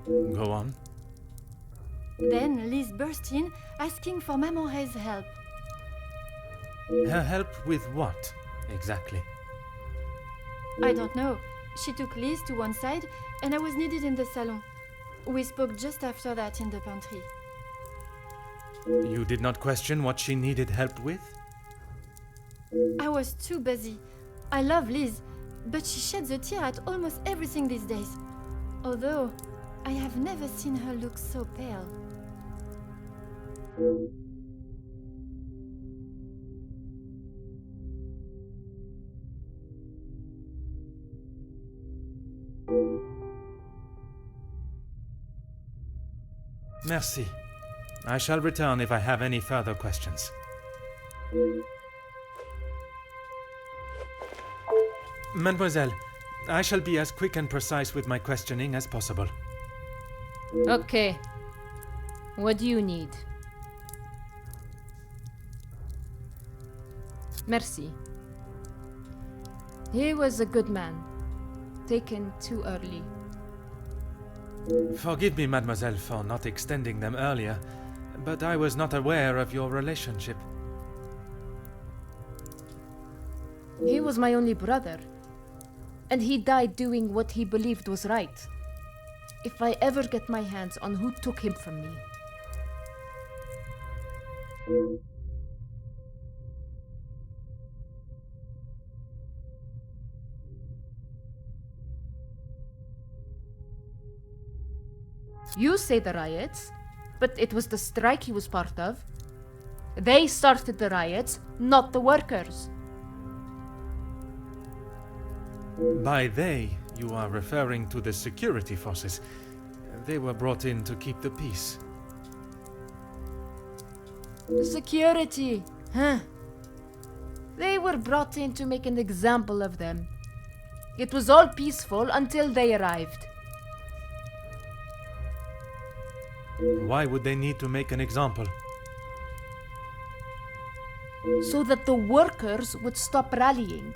Go on. Then Liz burst in, asking for Mamore's help. Her help with what, exactly? I don't know. She took Liz to one side, and I was needed in the salon. We spoke just after that in the pantry. You did not question what she needed help with? I was too busy. I love Liz, but she sheds a tear at almost everything these days. Although, I have never seen her look so pale. Merci. I shall return if I have any further questions. Mademoiselle, I shall be as quick and precise with my questioning as possible. Okay. What do you need? Merci. He was a good man. Taken too early. Forgive me, mademoiselle, for not extending them earlier, but I was not aware of your relationship. He was my only brother. And he died doing what he believed was right. If I ever get my hands on who took him from me. You say the riots, but it was the strike he was part of. They started the riots, not the workers. By they, you are referring to the security forces. They were brought in to keep the peace. Security, huh? They were brought in to make an example of them. It was all peaceful until they arrived. Why would they need to make an example? So that the workers would stop rallying.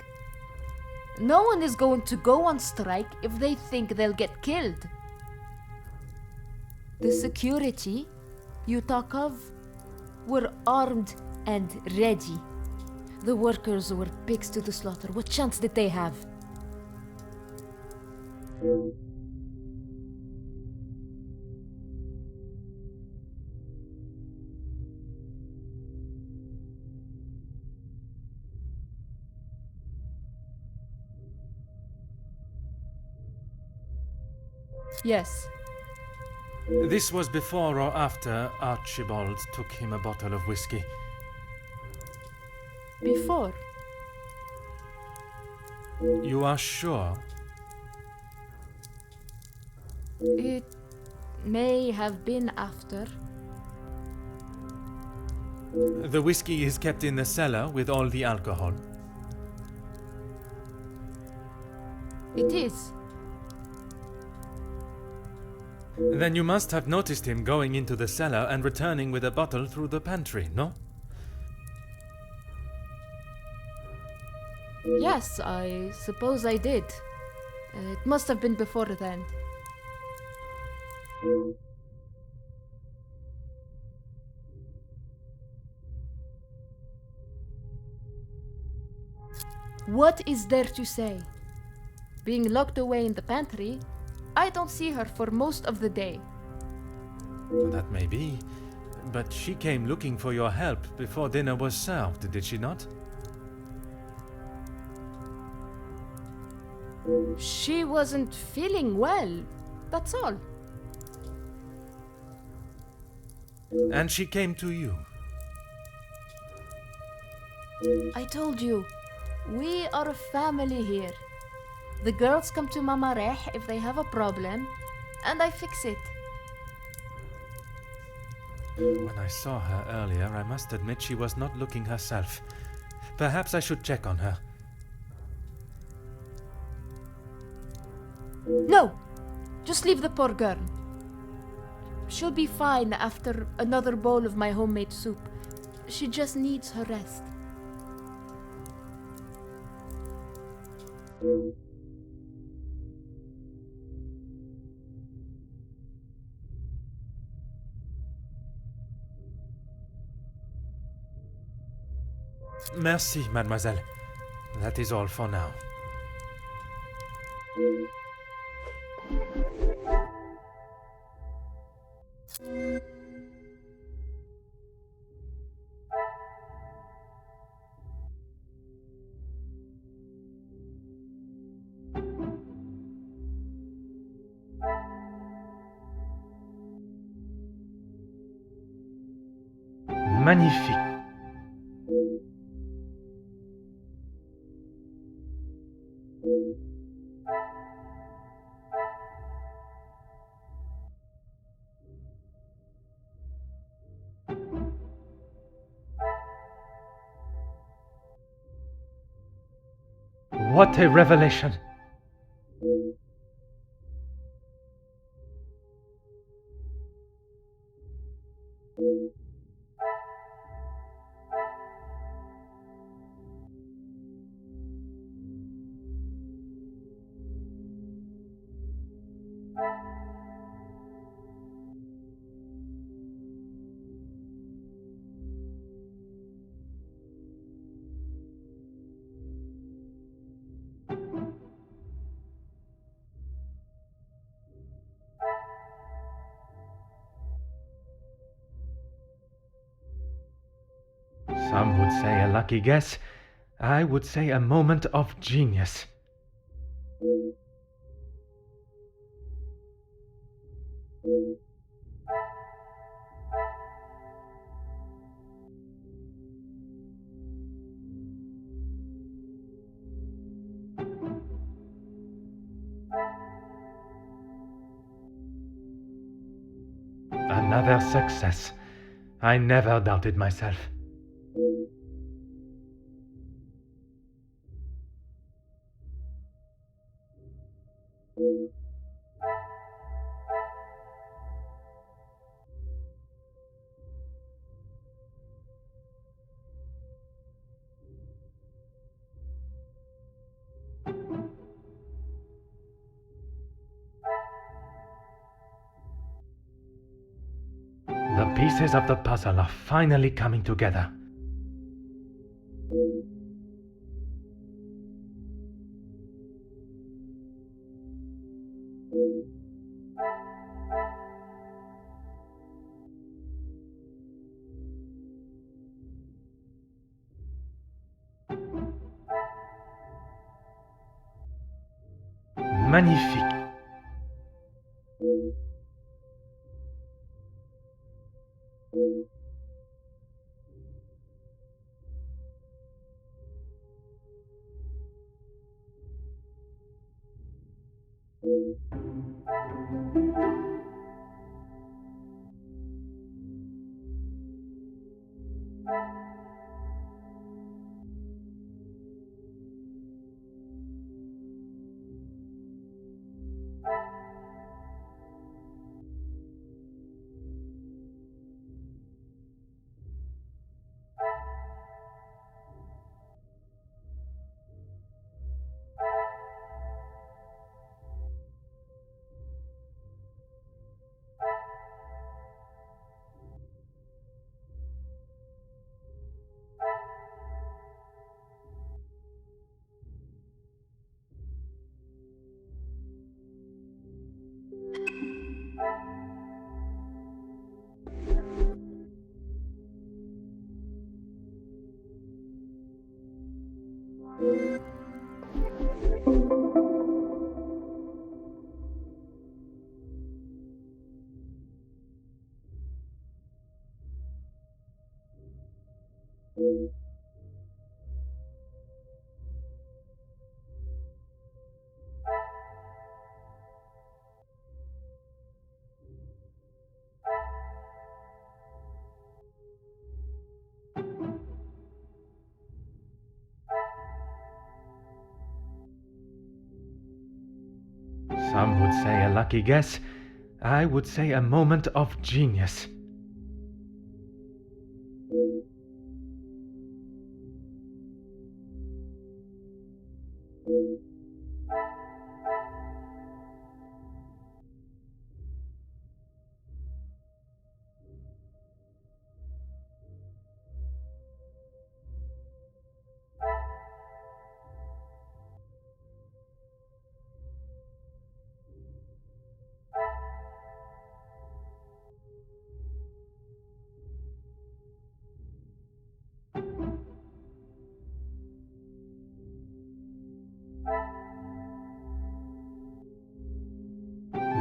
No one is going to go on strike if they think they'll get killed. The security you talk of were armed and ready. The workers were pigs to the slaughter. What chance did they have? Yes. This was before or after Archibald took him a bottle of whiskey. Before. You are sure? It may have been after. The whiskey is kept in the cellar with all the alcohol. It is. Then you must have noticed him going into the cellar and returning with a bottle through the pantry, no? Yes, I suppose I did. It must have been before then. What is there to say? Being locked away in the pantry, I don't see her for most of the day. That may be, but she came looking for your help before dinner was served, did she not? She wasn't feeling well, that's all. And she came to you. I told you, we are a family here. The girls come to Mama Reh if they have a problem, and I fix it. When I saw her earlier, I must admit she was not looking herself. Perhaps I should check on her. No! Just leave the poor girl. She'll be fine after another bowl of my homemade soup. She just needs her rest. Merci, mademoiselle. That is all for now. Magnifique. What a revelation! Some would say a lucky guess. I would say a moment of genius. Another success. I never doubted myself. The pieces of the puzzle are finally coming together. Magnifique. Some would say a lucky guess. I would say a moment of genius.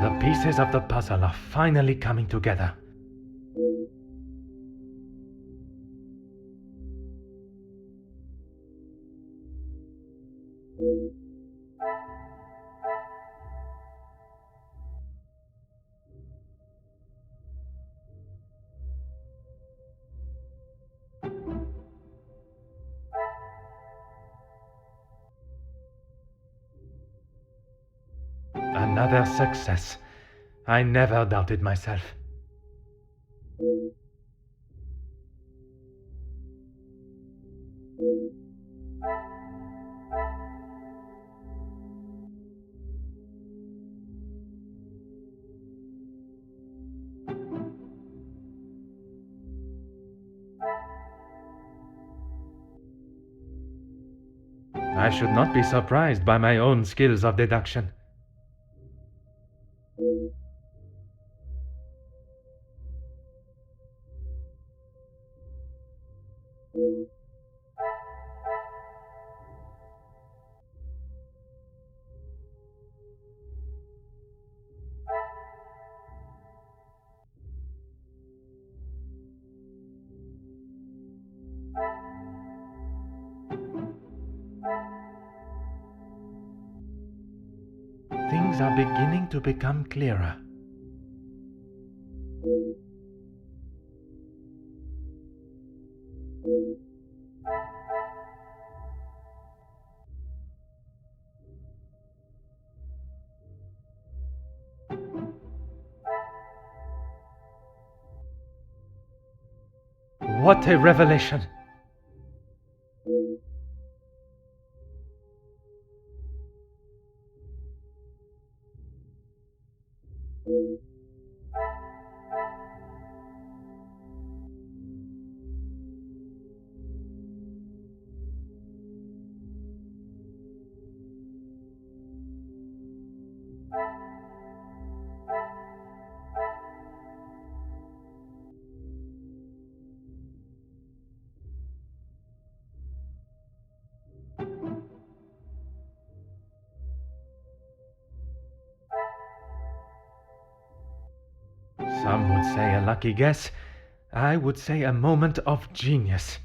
The pieces of the puzzle are finally coming together. Another success. I never doubted myself. I should not be surprised by my own skills of deduction. Things are beginning to become clearer. What a revelation! Some would say a lucky guess. I would say a moment of genius.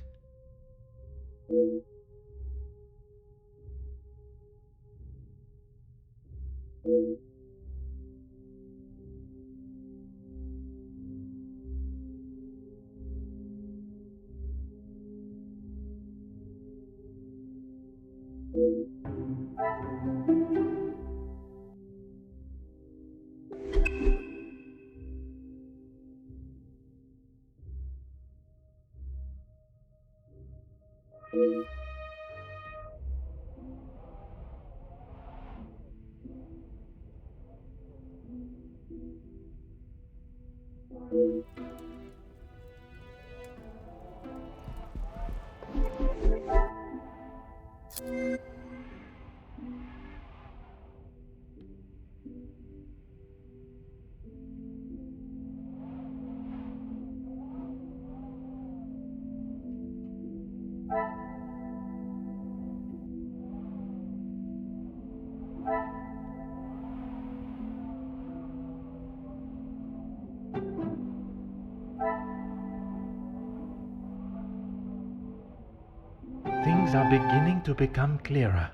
Things are beginning to become clearer.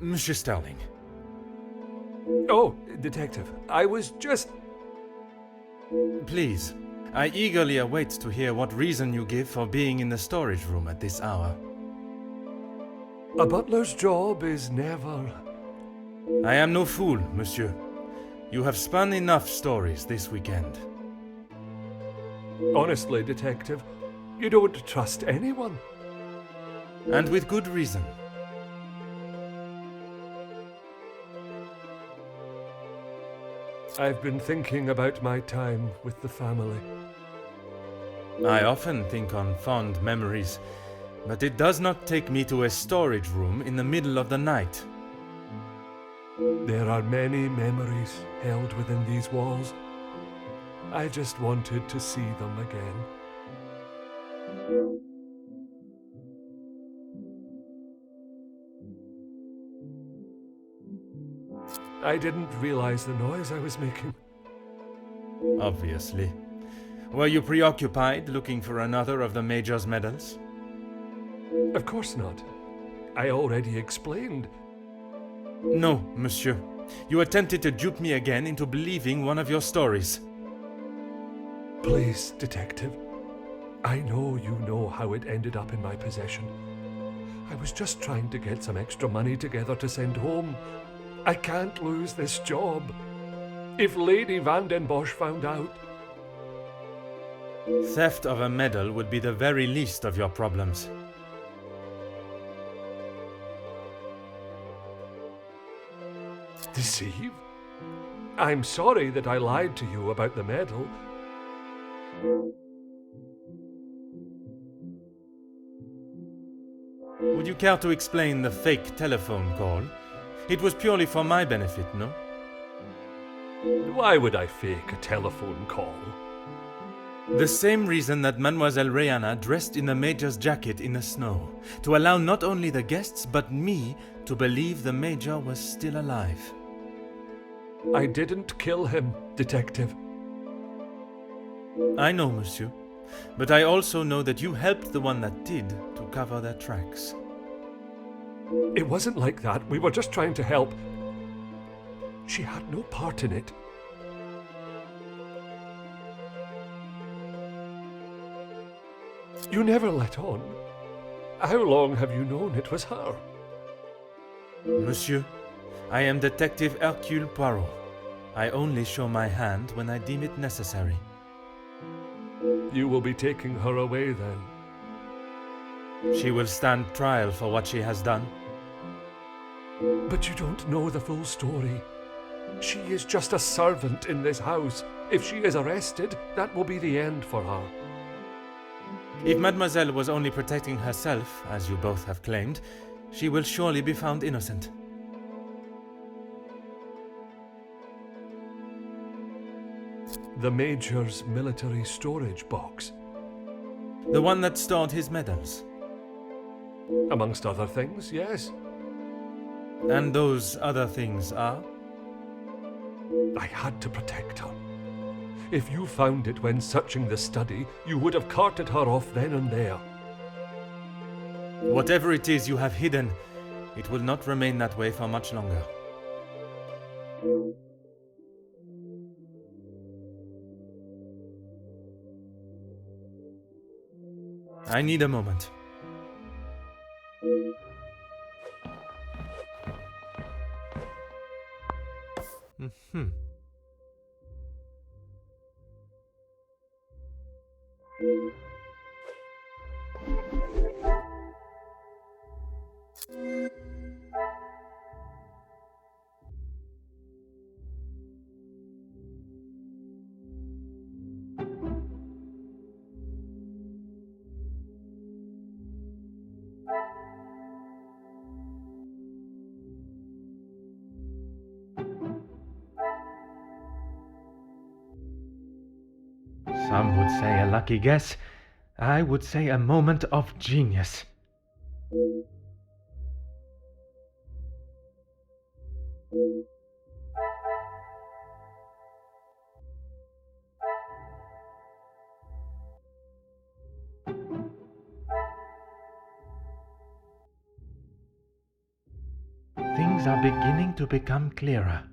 Monsieur Sterling. Oh, Detective, I was just... Please, I eagerly await to hear what reason you give for being in the storage room at this hour. A butler's job is never... I am no fool, monsieur. You have spun enough stories this weekend. Honestly, Detective, you don't trust anyone. And with good reason. I've been thinking about my time with the family. I often think on fond memories, but it does not take me to a storage room in the middle of the night. There are many memories held within these walls. I just wanted to see them again. I didn't realize the noise I was making. Obviously. Were you preoccupied looking for another of the Major's medals? Of course not. I already explained. No, monsieur. You attempted to dupe me again into believing one of your stories. Please, Detective. I know you know how it ended up in my possession. I was just trying to get some extra money together to send home. I can't lose this job. If Lady Van den Bosch found out... Theft of a medal would be the very least of your problems. Deceive? I'm sorry that I lied to you about the medal. Would you care to explain the fake telephone call? It was purely for my benefit, no? Why would I fake a telephone call? The same reason that Mademoiselle Rihanna dressed in the Major's jacket in the snow, to allow not only the guests but me to believe the Major was still alive. I didn't kill him, Detective. I know, monsieur, but I also know that you helped the one that did to cover their tracks. It wasn't like that. We were just trying to help. She had no part in it. You never let on. How long have you known it was her? Monsieur, I am Detective Hercule Poirot. I only show my hand when I deem it necessary. You will be taking her away then? She will stand trial for what she has done. But you don't know the full story. She is just a servant in this house. If she is arrested, that will be the end for her. If Mademoiselle was only protecting herself, as you both have claimed, she will surely be found innocent. The Major's military storage box. The one that stored his medals. Amongst other things, yes. And those other things are? I had to protect her. If you found it when searching the study, you would have carted her off then and there. Whatever it is you have hidden, it will not remain that way for much longer. I need a moment. Some would say a lucky guess. I would say a moment of genius. Things are beginning to become clearer.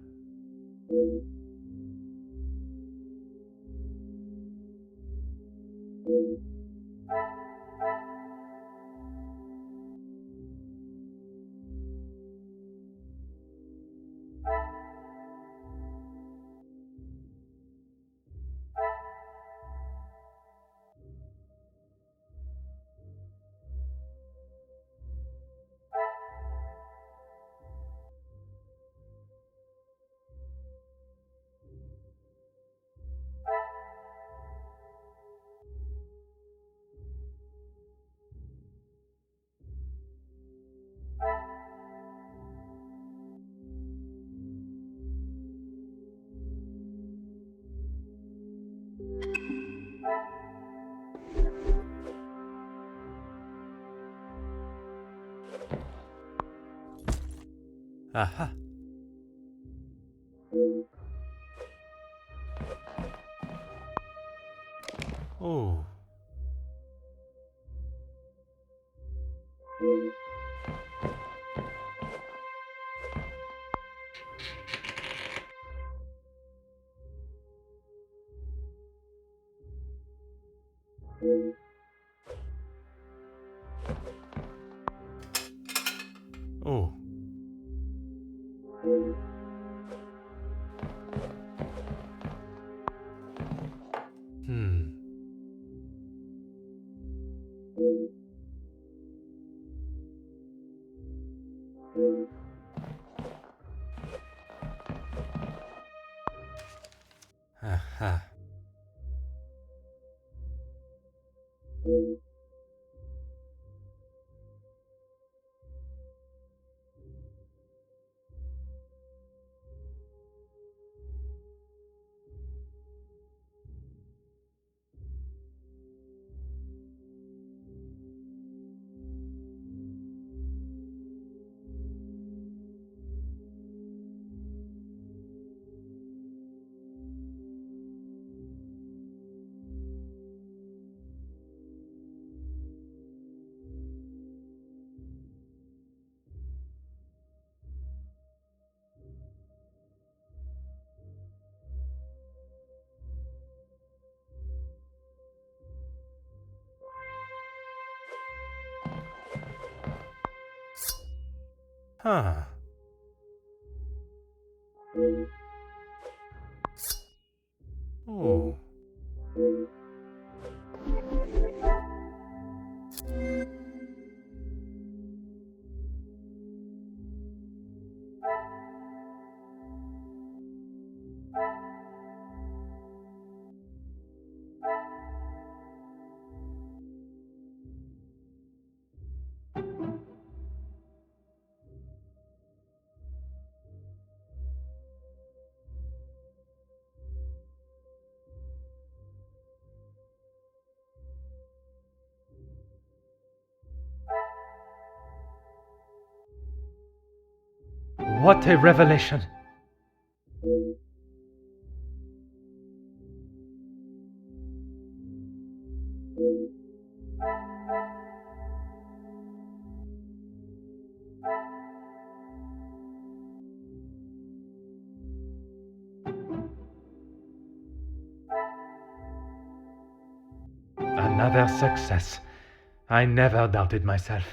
Aha. Oh. Oh. Hmm. Aha. Huh. Oh. What a revelation! Another success. I never doubted myself.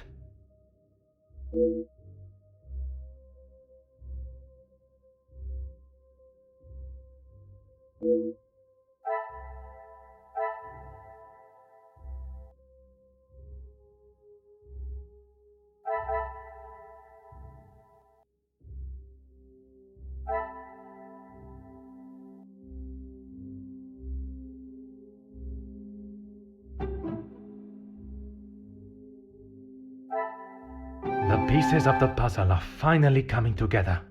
The pieces of the puzzle are finally coming together.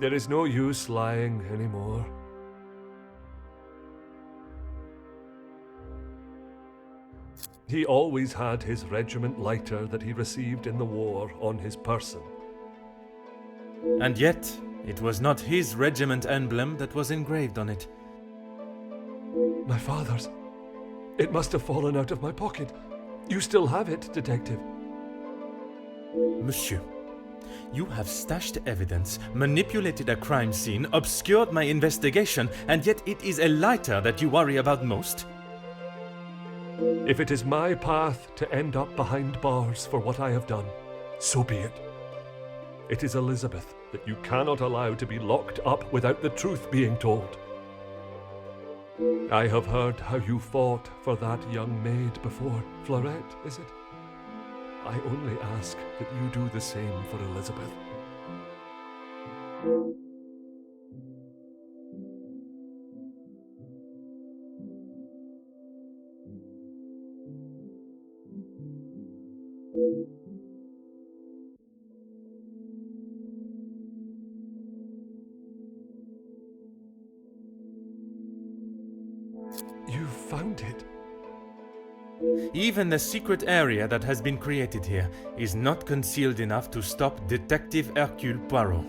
There is no use lying anymore. He always had his regiment lighter that he received in the war on his person. And yet, it was not his regiment emblem that was engraved on it. My father's. It must have fallen out of my pocket. You still have it, detective. Monsieur, you have stashed evidence, manipulated a crime scene, obscured my investigation, and yet it is a lighter that you worry about most? If it is my path to end up behind bars for what I have done, so be it. It is Elizabeth that you cannot allow to be locked up without the truth being told. I have heard how you fought for that young maid before. Florette, is it? I only ask that you do the same for Elizabeth. You found it. Even the secret area that has been created here is not concealed enough to stop Detective Hercule Poirot.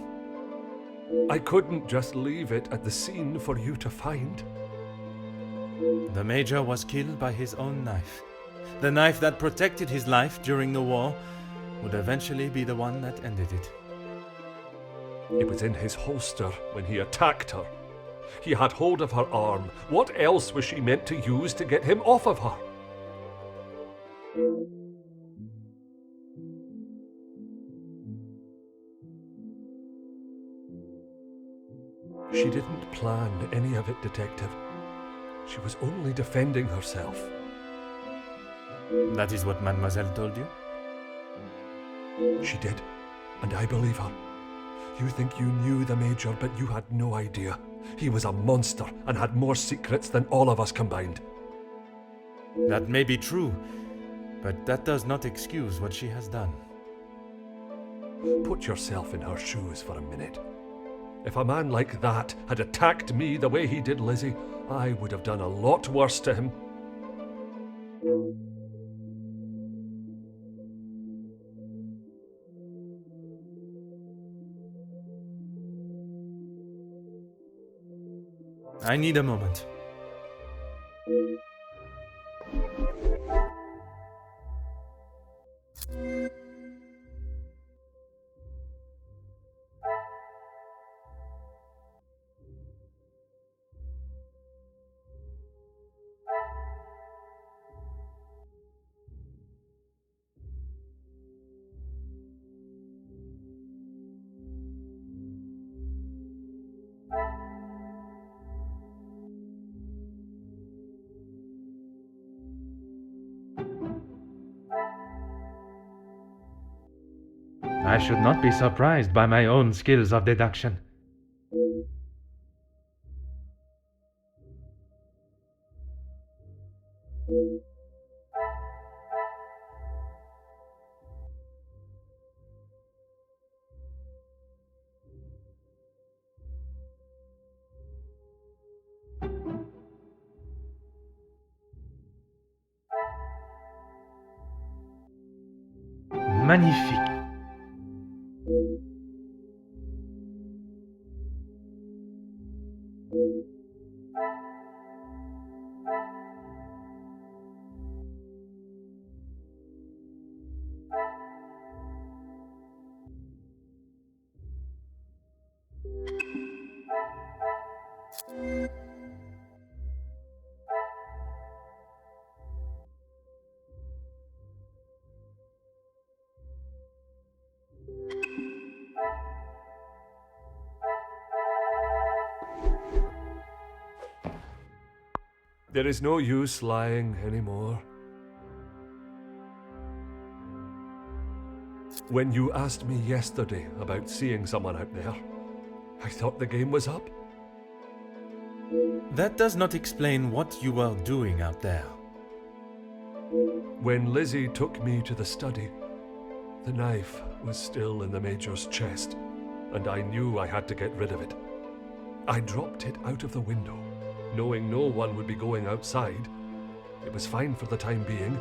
I couldn't just leave it at the scene for you to find. The Major was killed by his own knife. The knife that protected his life during the war would eventually be the one that ended it. It was in his holster when he attacked her. He had hold of her arm. What else was she meant to use to get him off of her? She didn't plan any of it, Detective. She was only defending herself. That is what Mademoiselle told you? She did, and I believe her. You think you knew the Major, but you had no idea. He was a monster and had more secrets than all of us combined. That may be true, but that does not excuse what she has done. Put yourself in her shoes for a minute. If a man like that had attacked me the way he did Lizzie, I would have done a lot worse to him. I need a moment. I should not be surprised by my own skills of deduction. Magnifique. There is no use lying anymore. When you asked me yesterday about seeing someone out there, I thought the game was up. That does not explain what you were doing out there. When Lizzie took me to the study, the knife was still in the Major's chest. and I knew I had to get rid of it. I dropped it out of the window, knowing no one would be going outside. It was fine for the time being,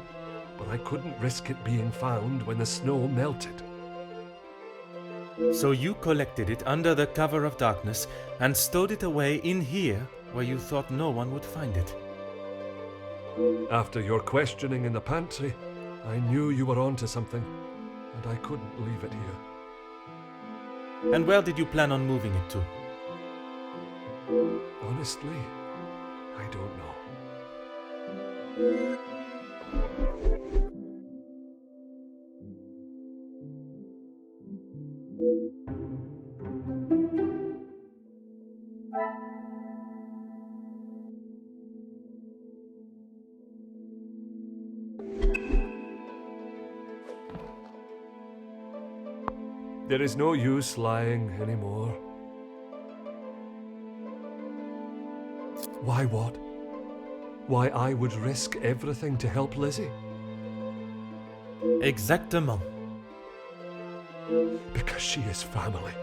but I couldn't risk it being found when the snow melted. So you collected it under the cover of darkness and stowed it away in here where you thought no one would find it. After your questioning in the pantry, I knew you were onto something, and I couldn't leave it here. And where did you plan on moving it to? Honestly, I don't know. There is no use lying anymore. Why what? Why I would risk everything to help Lizzie? Exactement. Because she is family.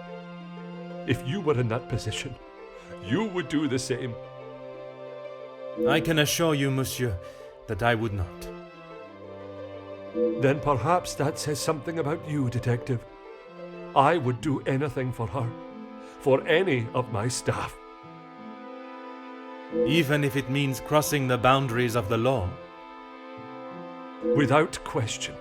If you were in that position, you would do the same. I can assure you, monsieur, that I would not. Then perhaps that says something about you, detective. I would do anything for her, for any of my staff. Even if it means crossing the boundaries of the law? Without question.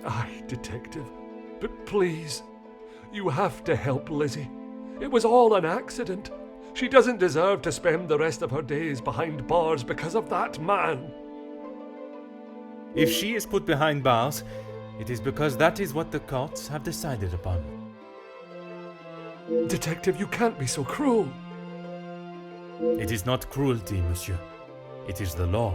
Aye, detective, but please, you have to help Lizzie. It was all an accident. She doesn't deserve to spend the rest of her days behind bars because of that man. If she is put behind bars, it is because that is what the courts have decided upon. Detective, you can't be so cruel. It is not cruelty, monsieur. It is the law.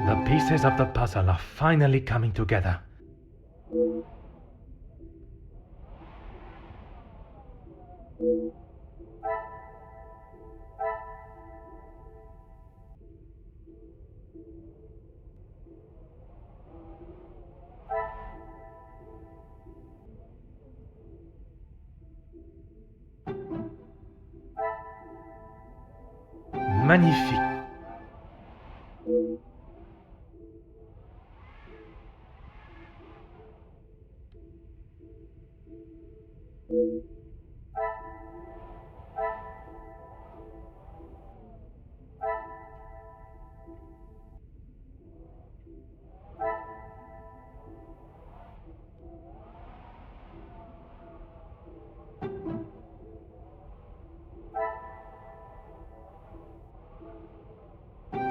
The pieces of the puzzle are finally coming together. Magnifique.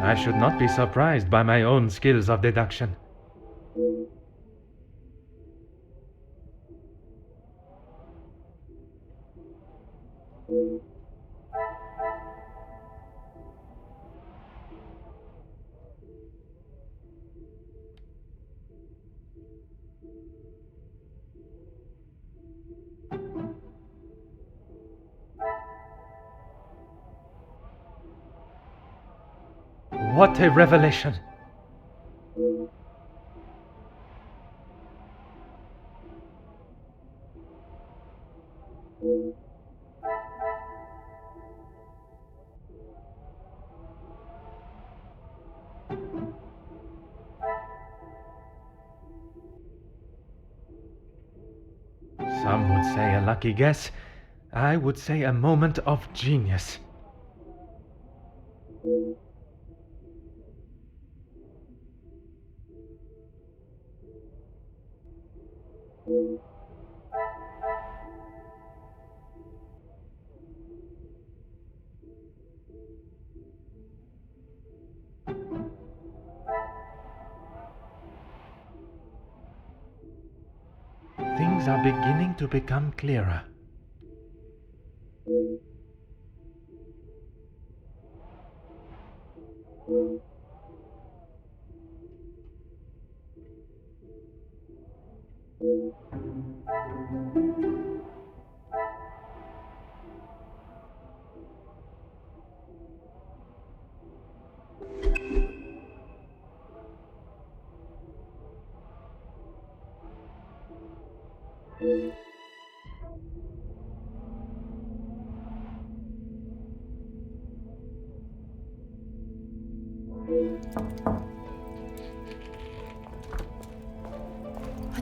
I should not be surprised by my own skills of deduction. What a revelation! Some would say a lucky guess. I would say a moment of genius. Things are beginning to become clearer.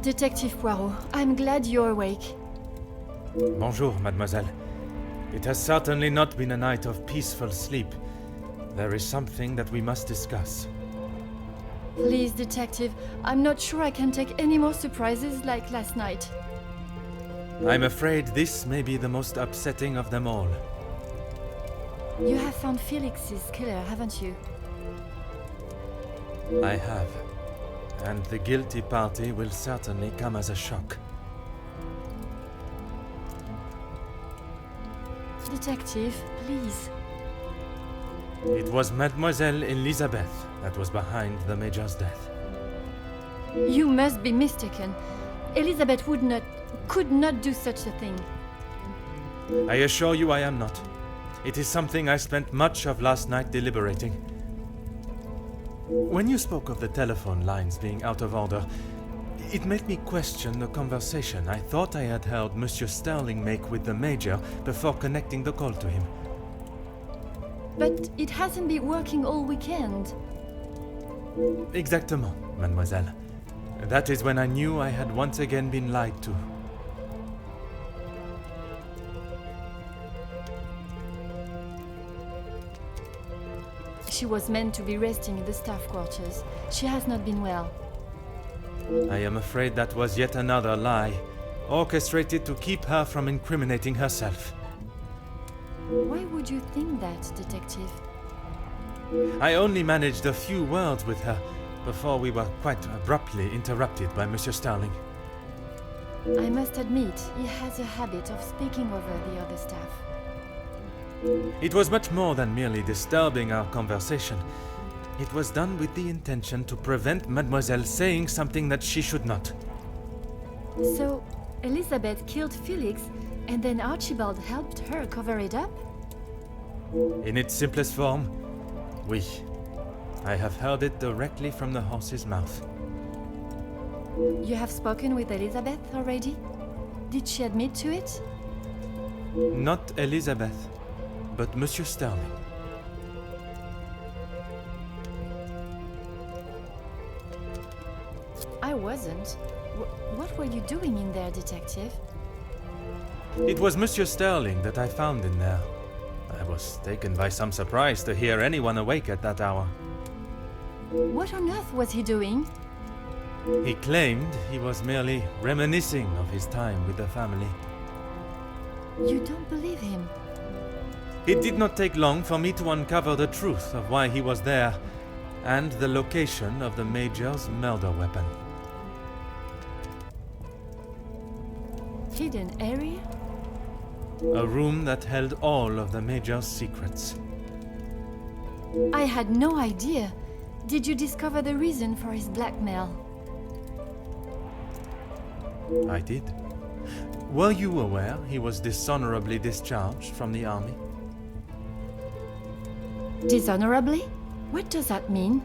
Detective Poirot, I'm glad you're awake. Bonjour, mademoiselle. It has certainly not been a night of peaceful sleep. There is something that we must discuss. Please, detective, I'm not sure I can take any more surprises like last night. I'm afraid this may be the most upsetting of them all. You have found Felix's killer, haven't you? I have. And the guilty party will certainly come as a shock. Detective, please. It was Mademoiselle Elizabeth that was behind the Major's death. You must be mistaken. Elizabeth could not do such a thing. I assure you I am not. It is something I spent much of last night deliberating. When you spoke of the telephone lines being out of order, it made me question the conversation I thought I had heard Monsieur Sterling make with the Major before connecting the call to him. But it hasn't been working all weekend. Exactement, mademoiselle. That is when I knew I had once again been lied to. She was meant to be resting in the staff quarters. She has not been well. I am afraid that was yet another lie, orchestrated to keep her from incriminating herself. Why would you think that, detective? I only managed a few words with her before we were quite abruptly interrupted by Monsieur Sterling. I must admit, he has a habit of speaking over the other staff. It was much more than merely disturbing our conversation. It was done with the intention to prevent Mademoiselle saying something that she should not. So, Elizabeth killed Felix, and then Archibald helped her cover it up? In its simplest form, oui. I have heard it directly from the horse's mouth. You have spoken with Elizabeth already? Did she admit to it? Not Elizabeth, but Monsieur Sterling. I wasn't. What were you doing in there, detective? It was Monsieur Sterling that I found in there. I was taken by some surprise to hear anyone awake at that hour. What on earth was he doing? He claimed he was merely reminiscing of his time with the family. You don't believe him? It did not take long for me to uncover the truth of why he was there, and the location of the Major's murder weapon. Hidden area? A room that held all of the Major's secrets. I had no idea. Did you discover the reason for his blackmail? I did. Were you aware he was dishonorably discharged from the army? Dishonorably? What does that mean?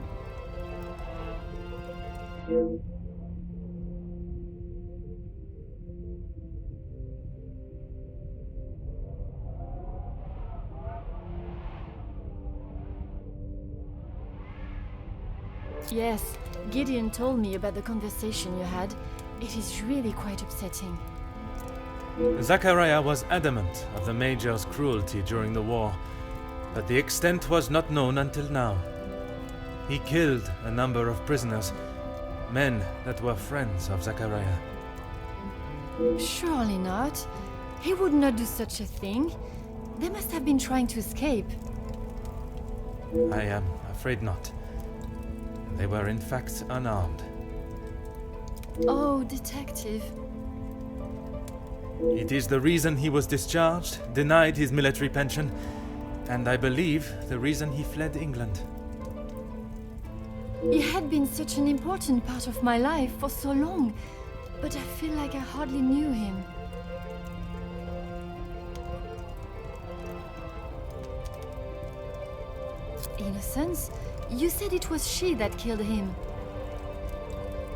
Yes, Gideon told me about the conversation you had. It is really quite upsetting. Zachariah was adamant of the Major's cruelty during the war, but the extent was not known until now. He killed a number of prisoners, men that were friends of Zachariah. Surely not. He would not do such a thing. They must have been trying to escape. I am afraid not. They were in fact unarmed. Oh, detective. It is the reason he was discharged, denied his military pension, and I believe the reason he fled England. He had been such an important part of my life for so long, but I feel like I hardly knew him. In a sense, you said it was she that killed him.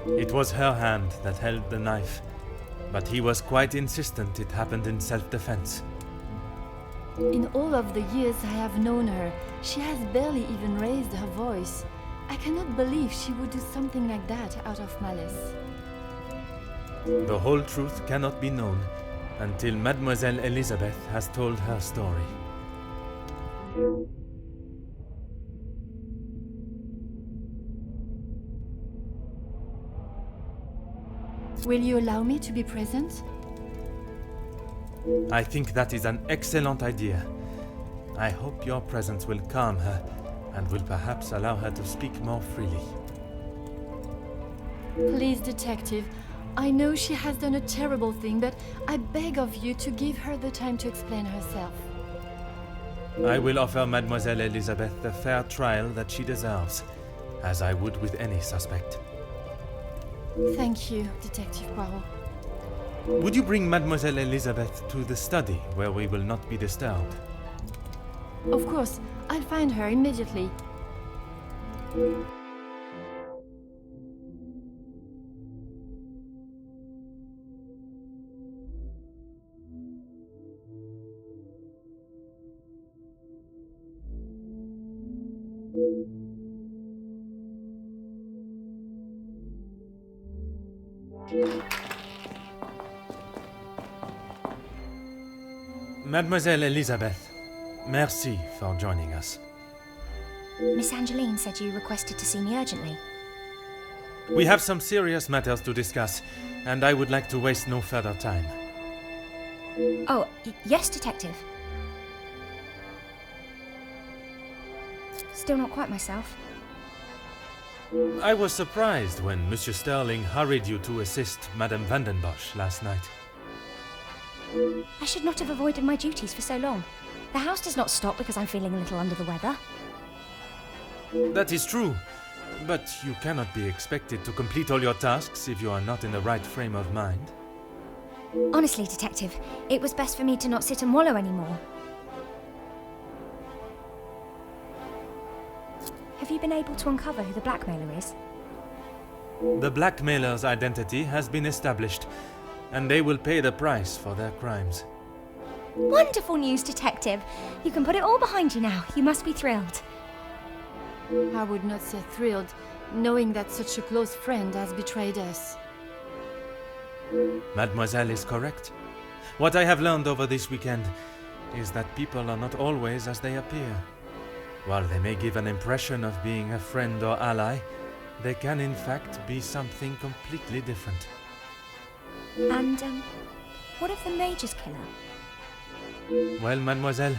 It was her hand that held the knife, but he was quite insistent it happened in self-defense. In all of the years I have known her, she has barely even raised her voice. I cannot believe she would do something like that out of malice. The whole truth cannot be known until Mademoiselle Elizabeth has told her story. Will you allow me to be present? I think that is an excellent idea. I hope your presence will calm her and will perhaps allow her to speak more freely. Please, detective. I know she has done a terrible thing, but I beg of you to give her the time to explain herself. I will offer Mademoiselle Elizabeth the fair trial that she deserves, as I would with any suspect. Thank you, Detective Poirot. Would you bring Mademoiselle Elizabeth to the study, where we will not be disturbed? Of course, I'll find her immediately. Mademoiselle Elizabeth, merci for joining us. Miss Angeline said you requested to see me urgently. We have some serious matters to discuss, and I would like to waste no further time. Oh, yes, Detective. Still not quite myself. I was surprised when Monsieur Sterling hurried you to assist Madame Vandenbosch last night. I should not have avoided my duties for so long. The house does not stop because I'm feeling a little under the weather. That is true, but you cannot be expected to complete all your tasks if you are not in the right frame of mind. Honestly, Detective, it was best for me to not sit and wallow anymore. Have you been able to uncover who the blackmailer is? The blackmailer's identity has been established, and they will pay the price for their crimes. Wonderful news, Detective! You can put it all behind you now. You must be thrilled. I would not say thrilled, knowing that such a close friend has betrayed us. Mademoiselle is correct. What I have learned over this weekend is that people are not always as they appear. While they may give an impression of being a friend or ally, they can in fact be something completely different. And, what of the Major's killer? Well, mademoiselle,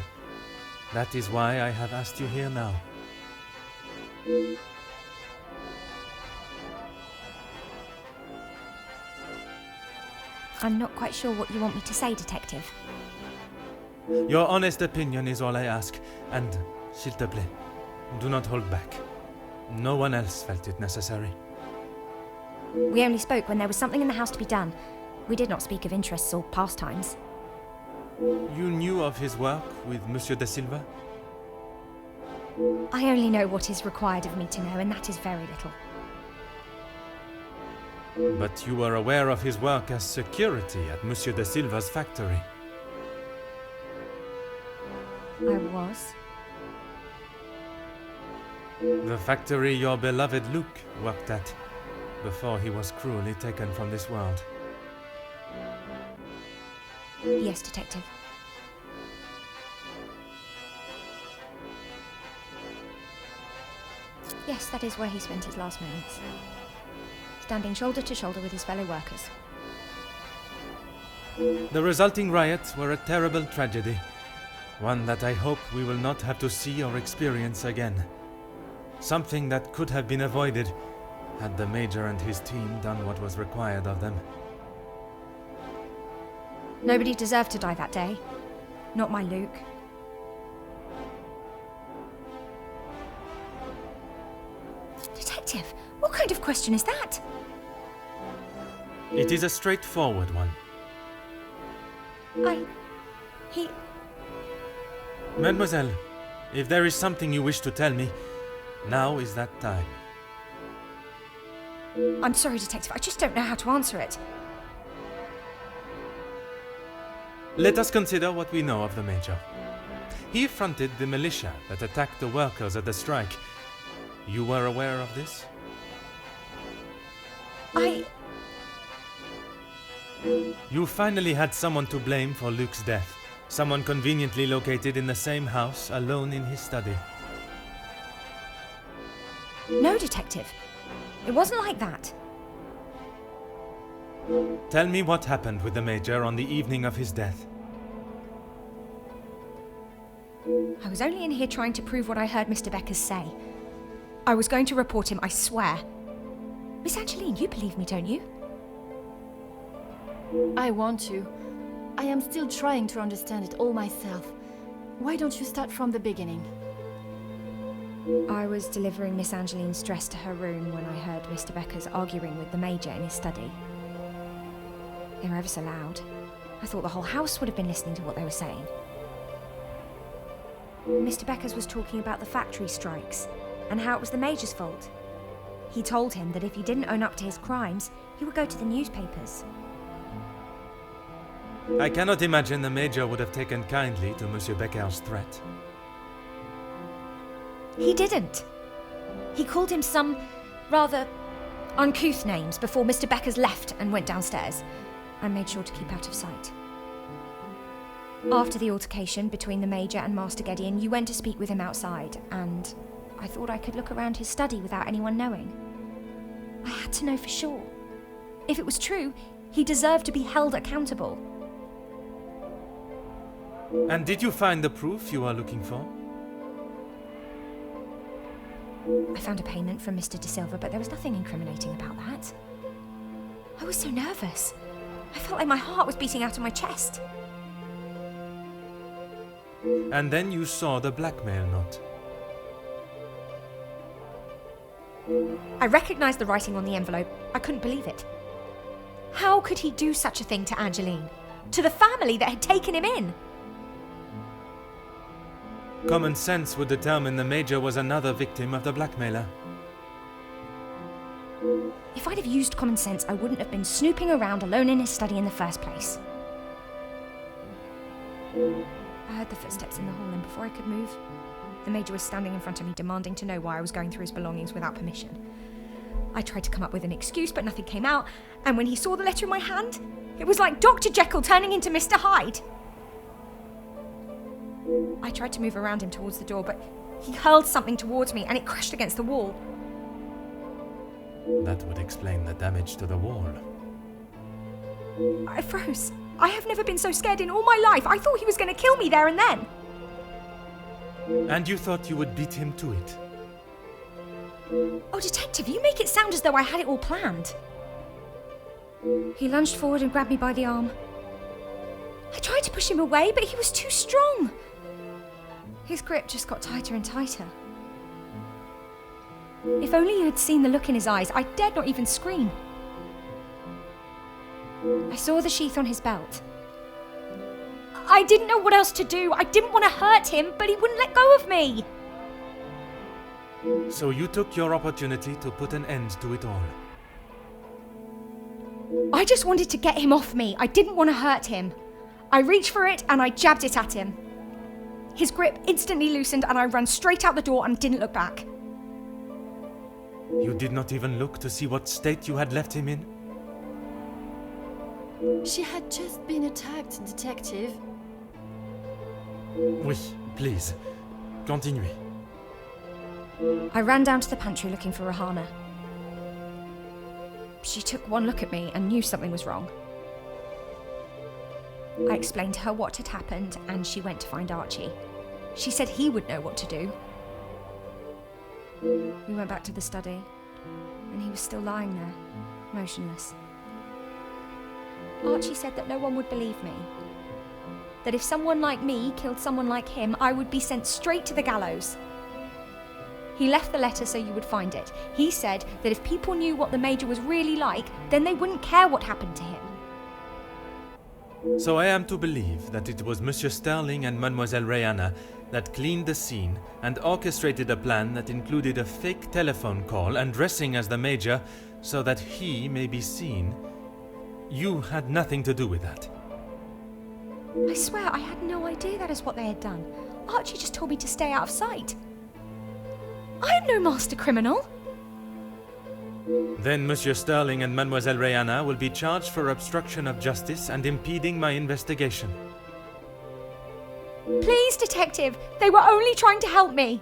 That is why I have asked you here now. I'm not quite sure what you want me to say, Detective. Your honest opinion is all I ask, and, s'il te plaît, do not hold back. No one else felt it necessary. We only spoke when there was something in the house to be done. We did not speak of interests or pastimes. You knew of his work with Monsieur de Silva? I only know what is required of me to know, and that is very little. But you were aware of his work as security at Monsieur de Silva's factory. I was. The factory your beloved Luke worked at, before he was cruelly taken from this world. Yes, Detective. Yes, that is where he spent his last moments. Standing shoulder to shoulder with his fellow workers. The resulting riots were a terrible tragedy. One that I hope we will not have to see or experience again. Something that could have been avoided had the Major and his team done what was required of them. Nobody deserved to die that day. Not my Luke. Detective, what kind of question is that? It is a straightforward one. Mademoiselle, if there is something you wish to tell me, now is that time. I'm sorry, Detective, I just don't know how to answer it. Let us consider what we know of the Major. He fronted the militia that attacked the workers at the strike. You were aware of this? You finally had someone to blame for Luke's death. Someone conveniently located in the same house, alone in his study. No, Detective. It wasn't like that. Tell me what happened with the Major on the evening of his death. I was only in here trying to prove what I heard Mr. Beckers say. I was going to report him, I swear. Miss Angeline, you believe me, don't you? I want to. I am still trying to understand it all myself. Why don't you start from the beginning? I was delivering Miss Angeline's dress to her room when I heard Mr. Beckers arguing with the Major in his study. They were ever so loud. I thought the whole house would have been listening to what they were saying. Mr. Beckers was talking about the factory strikes and how it was the Major's fault. He told him that if he didn't own up to his crimes, he would go to the newspapers. I cannot imagine the Major would have taken kindly to Monsieur Becker's threat. He didn't. He called him some rather uncouth names before Mr. Beckers left and went downstairs, and made sure to keep out of sight. After the altercation between the Major and Master Gideon, you went to speak with him outside, and I thought I could look around his study without anyone knowing. I had to know for sure. If it was true, he deserved to be held accountable. And did you find the proof you are looking for? I found a payment from Mr. De Silva, but there was nothing incriminating about that. I was so nervous. I felt like my heart was beating out of my chest. And then you saw the blackmail note. I recognized the writing on the envelope. I couldn't believe it. How could he do such a thing to Angeline? To the family that had taken him in? Common sense would determine the Major was another victim of the blackmailer. If I'd have used common sense, I wouldn't have been snooping around alone in his study in the first place. I heard the footsteps in the hall, and before I could move, the Major was standing in front of me, demanding to know why I was going through his belongings without permission. I tried to come up with an excuse, but nothing came out, and when he saw the letter in my hand, it was like Dr. Jekyll turning into Mr. Hyde. I tried to move around him towards the door, but he hurled something towards me, and it crashed against the wall. That would explain the damage to the wall. I froze. I have never been so scared in all my life. I thought he was going to kill me there and then. And you thought you would beat him to it. Oh, Detective, you make it sound as though I had it all planned. He lunged forward and grabbed me by the arm. I tried to push him away, but he was too strong. His grip just got tighter and tighter. If only you had seen the look in his eyes, I dared not even scream. I saw the sheath on his belt. I didn't know what else to do. I didn't want to hurt him, but he wouldn't let go of me. So you took your opportunity to put an end to it all. I just wanted to get him off me. I didn't want to hurt him. I reached for it and I jabbed it at him. His grip instantly loosened and I ran straight out the door and didn't look back. You did not even look to see what state you had left him in? She had just been attacked, Detective. Oui, please. Continuez. I ran down to the pantry looking for Rahana. She took one look at me and knew something was wrong. I explained to her what had happened and she went to find Archie. She said he would know what to do. We went back to the study and he was still lying there, motionless. Archie said that no one would believe me. That if someone like me killed someone like him, I would be sent straight to the gallows. He left the letter so you would find it. He said that if people knew what the Major was really like, then they wouldn't care what happened to him. So I am to believe that it was Monsieur Sterling and Mademoiselle Rihanna that cleaned the scene and orchestrated a plan that included a fake telephone call and dressing as the Major so that he may be seen. You had nothing to do with that. I swear I had no idea that is what they had done. Archie just told me to stay out of sight. I am no master criminal. Then Monsieur Sterling and Mademoiselle Rihanna will be charged for obstruction of justice and impeding my investigation. Please, Detective, they were only trying to help me.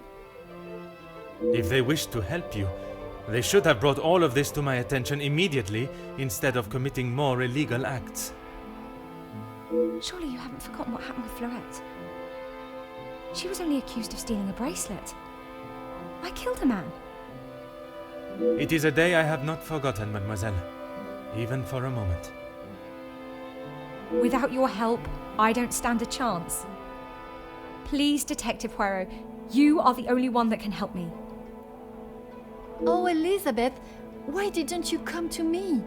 If they wished to help you, they should have brought all of this to my attention immediately instead of committing more illegal acts. Surely you haven't forgotten what happened with Florette. She was only accused of stealing a bracelet. I killed a man. It is a day I have not forgotten, mademoiselle, even for a moment. Without your help, I don't stand a chance. Please, Detective Poirot, you are the only one that can help me. Oh, Elizabeth, why didn't you come to me?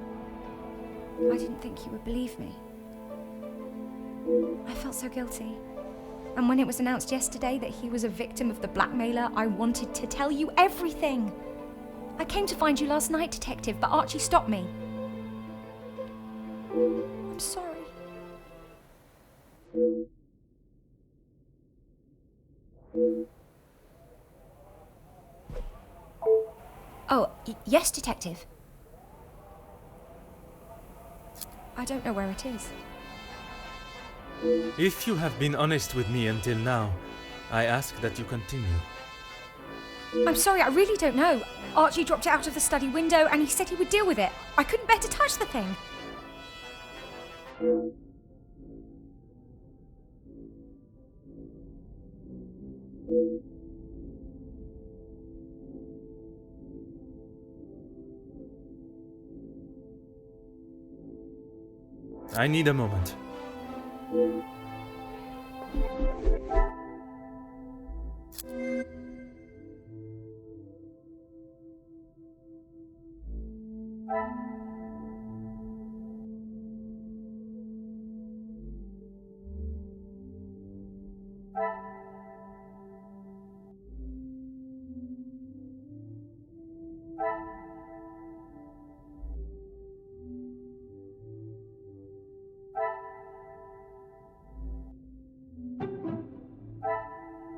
I didn't think you would believe me. I felt so guilty. And when it was announced yesterday that he was a victim of the blackmailer, I wanted to tell you everything. I came to find you last night, Detective, but Archie stopped me. I'm sorry. Oh, yes, Detective. I don't know where it is. If you have been honest with me until now, I ask that you continue. I'm sorry, I really don't know. Archie dropped it out of the study window and he said he would deal with it. I couldn't bear to touch the thing. I need a moment.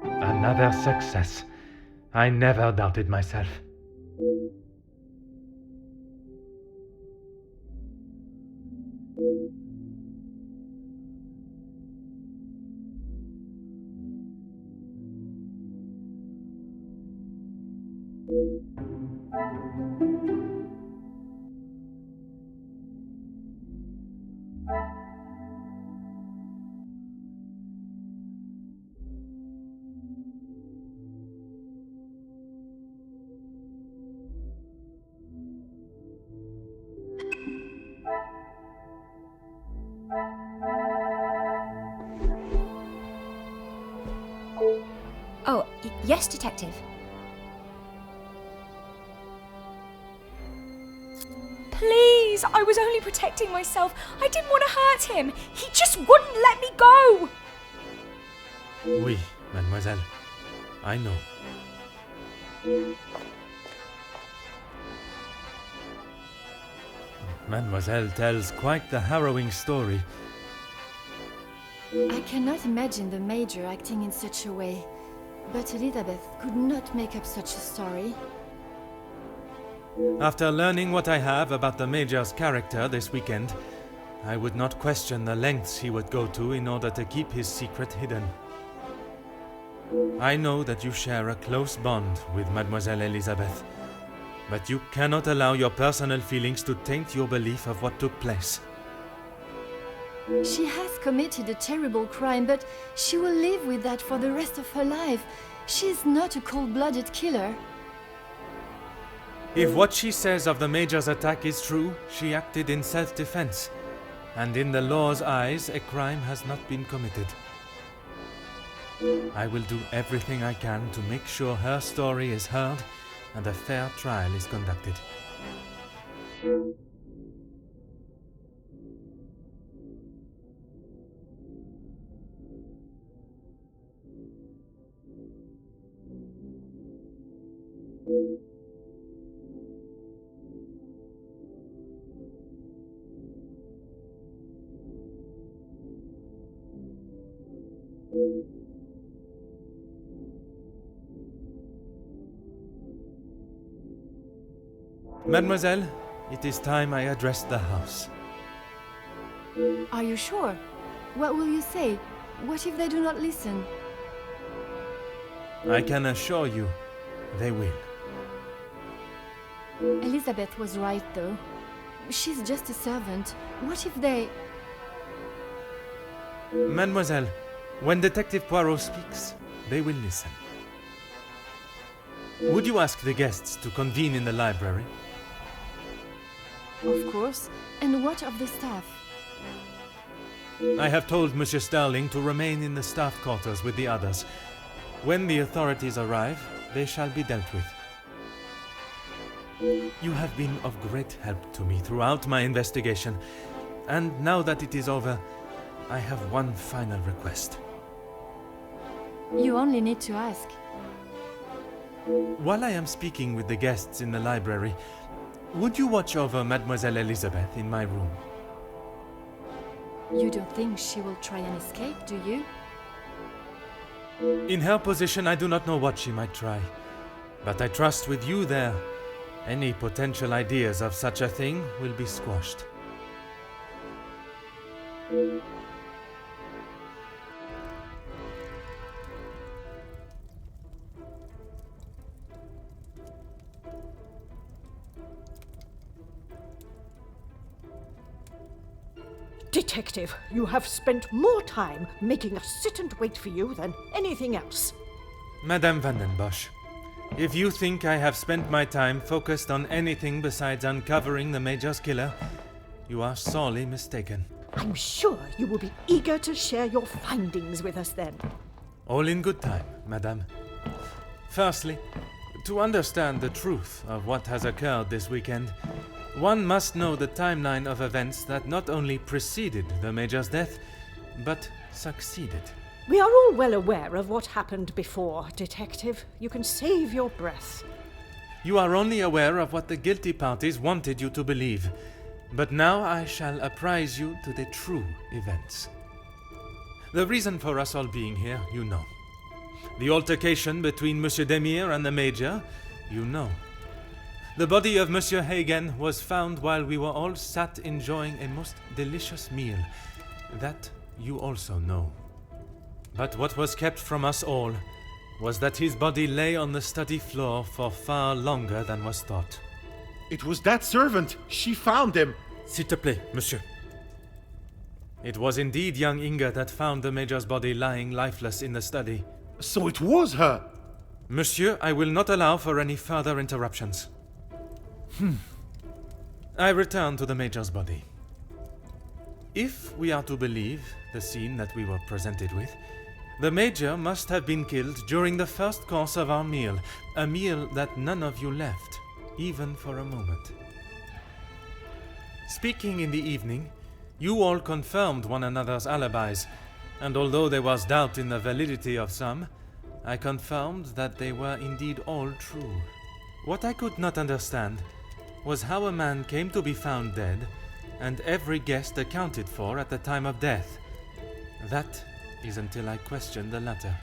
Another success. I never doubted myself. Yes, Detective. Please, I was only protecting myself. I didn't want to hurt him. He just wouldn't let me go. Oui, mademoiselle. I know. Mademoiselle tells quite the harrowing story. I cannot imagine the Major acting in such a way, but Elizabeth could not make up such a story. After learning what I have about the Major's character this weekend, I would not question the lengths he would go to in order to keep his secret hidden. I know that you share a close bond with Mademoiselle Elizabeth, but you cannot allow your personal feelings to taint your belief of what took place. She has committed a terrible crime, but she will live with that for the rest of her life. She is not a cold-blooded killer. If what she says of the Major's attack is true, she acted in self-defense, and in the law's eyes, a crime has not been committed. I will do everything I can to make sure her story is heard and a fair trial is conducted. Mademoiselle, it is time I addressed the house. Are you sure? What will you say? What if they do not listen? I can assure you, they will. Elizabeth was right, though. She's just a servant. What if they... Mademoiselle, when Detective Poirot speaks, they will listen. Would you ask the guests to convene in the library? Of course. And what of the staff? I have told Monsieur Starling to remain in the staff quarters with the others. When the authorities arrive, they shall be dealt with. You have been of great help to me throughout my investigation, and now that it is over, I have one final request. You only need to ask. While I am speaking with the guests in the library, would you watch over Mademoiselle Elizabeth in my room? You don't think she will try and escape, do you? In her position, I do not know what she might try. But I trust with you there, any potential ideas of such a thing will be squashed. Detective, you have spent more time making us sit and wait for you than anything else. Madame van den Bosch, if you think I have spent my time focused on anything besides uncovering the Major's killer, you are sorely mistaken. I'm sure you will be eager to share your findings with us then. All in good time, Madame. Firstly, to understand the truth of what has occurred this weekend, one must know the timeline of events that not only preceded the Major's death, but succeeded. We are all well aware of what happened before, Detective. You can save your breath. You are only aware of what the guilty parties wanted you to believe, but now I shall apprise you to the true events. The reason for us all being here, you know. The altercation between Monsieur Demire and the Major, you know. The body of Monsieur Hagen was found while we were all sat enjoying a most delicious meal. That you also know. But what was kept from us all was that his body lay on the study floor for far longer than was thought. It was that servant. She found him. S'il te plaît, monsieur. It was indeed young Inga that found the Major's body lying lifeless in the study. So it was her. Monsieur, I will not allow for any further interruptions. I return to the Major's body. If we are to believe the scene that we were presented with, The Major must have been killed during the first course of our meal, a meal that none of you left, even for a moment. Speaking in the evening, you all confirmed one another's alibis, and although there was doubt in the validity of some, I confirmed that they were indeed all true. What I could not understand was how a man came to be found dead, and every guest accounted for at the time of death. That is until I questioned the latter.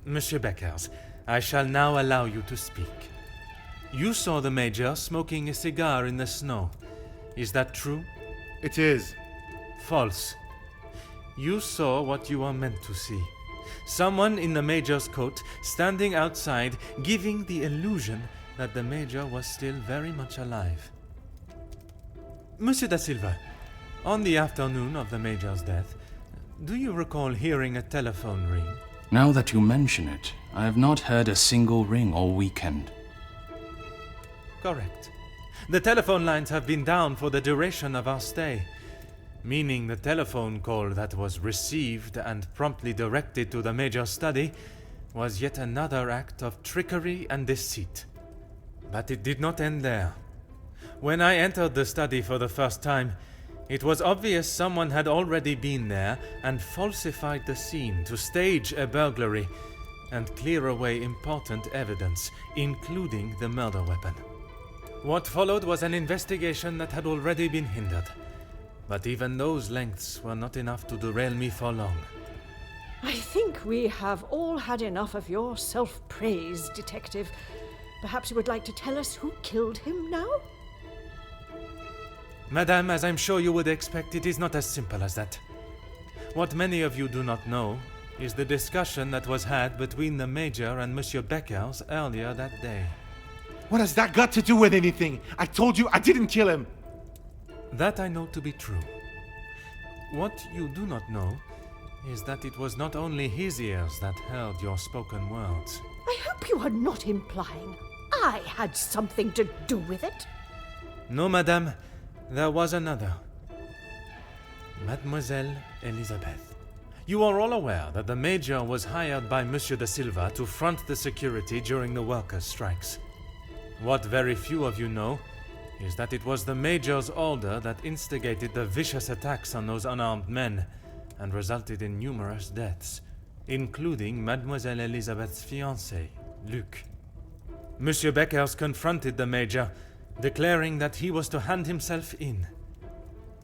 Monsieur Beckers, I shall now allow you to speak. You saw the Major smoking a cigar in the snow. Is that true? It is. False. You saw what you are meant to see. Someone in the Major's coat standing outside, giving the illusion that the Major was still very much alive. Monsieur da Silva, on the afternoon of the Major's death, do you recall hearing a telephone ring? Now that you mention it, I have not heard a single ring all weekend. Correct. The telephone lines have been down for the duration of our stay, meaning the telephone call that was received and promptly directed to the Major's study was yet another act of trickery and deceit. But it did not end there. When I entered the study for the first time, it was obvious someone had already been there and falsified the scene to stage a burglary and clear away important evidence, including the murder weapon. What followed was an investigation that had already been hindered. But even those lengths were not enough to derail me for long. I think we have all had enough of your self-praise, Detective. Perhaps you would like to tell us who killed him now? Madame, as I'm sure you would expect, it is not as simple as that. What many of you do not know is the discussion that was had between the Major and Monsieur Beckers earlier that day. What has that got to do with anything? I told you I didn't kill him. That I know to be true. What you do not know is that it was not only his ears that heard your spoken words. I hope you are not implying I had something to do with it. No, madame. There was another. Mademoiselle Elizabeth. You are all aware that the Major was hired by Monsieur da Silva to front the security during the workers' strikes. What very few of you know is that it was the Major's order that instigated the vicious attacks on those unarmed men and resulted in numerous deaths, including Mademoiselle Elizabeth's fiancé, Luc. Monsieur Beckers confronted the Major, declaring that he was to hand himself in.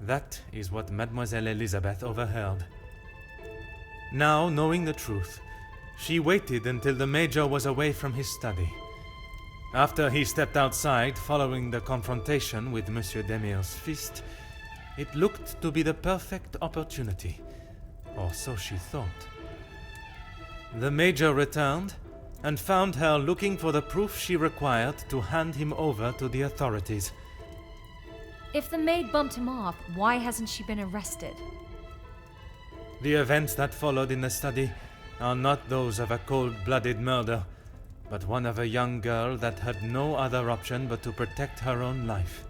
That is what Mademoiselle Elizabeth overheard. Now, knowing the truth, she waited until the Major was away from his study. After he stepped outside following the confrontation with Monsieur Demir's fist, it looked to be the perfect opportunity, or so she thought. The Major returned and found her looking for the proof she required to hand him over to the authorities. If the maid bumped him off, why hasn't she been arrested? The events that followed in the study are not those of a cold-blooded murder, but one of a young girl that had no other option but to protect her own life.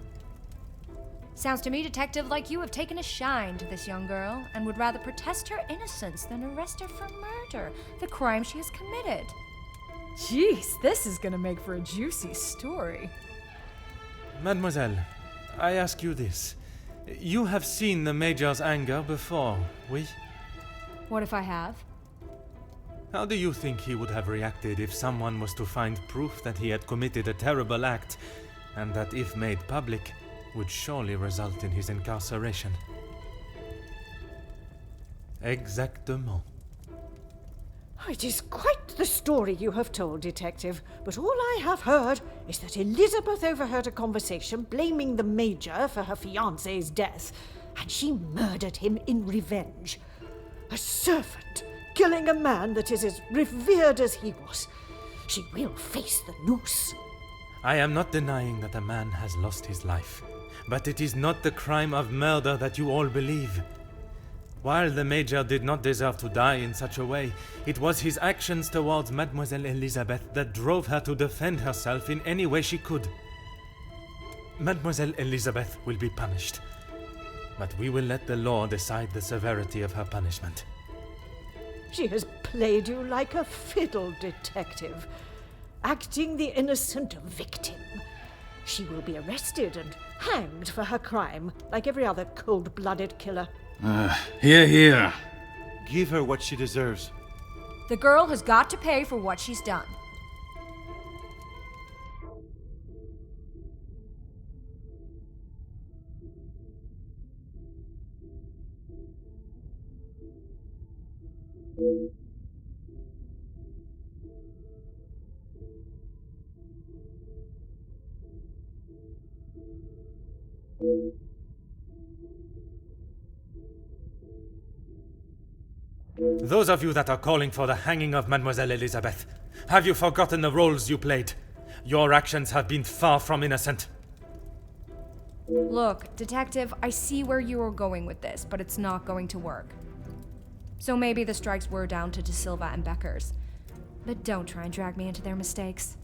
Sounds to me, Detective, like you have taken a shine to this young girl and would rather protest her innocence than arrest her for murder, the crime she has committed. Jeez, this is gonna make for a juicy story. Mademoiselle, I ask you this. You have seen the Major's anger before, oui? What if I have? How do you think he would have reacted if someone was to find proof that he had committed a terrible act, and that if made public, would surely result in his incarceration? Exactement. It is quite the story you have told, Detective, but all I have heard is that Elizabeth overheard a conversation blaming the Major for her fiancé's death, and she murdered him in revenge. A servant killing a man that is as revered as he was. She will face the noose. I am not denying that a man has lost his life, but it is not the crime of murder that you all believe. While the Major did not deserve to die in such a way, it was his actions towards Mademoiselle Elizabeth that drove her to defend herself in any way she could. Mademoiselle Elizabeth will be punished, but we will let the law decide the severity of her punishment. She has played you like a fiddle, detective, acting the innocent victim. She will be arrested and hanged for her crime, like every other cold-blooded killer. Hear, hear. Give her what she deserves. The girl has got to pay for what she's done. Those of you that are calling for the hanging of Mademoiselle Elizabeth, have you forgotten the roles you played? Your actions have been far from innocent. Look, Detective, I see where you are going with this, but it's not going to work. So maybe the strikes were down to De Silva and Beckers. But don't try and drag me into their mistakes.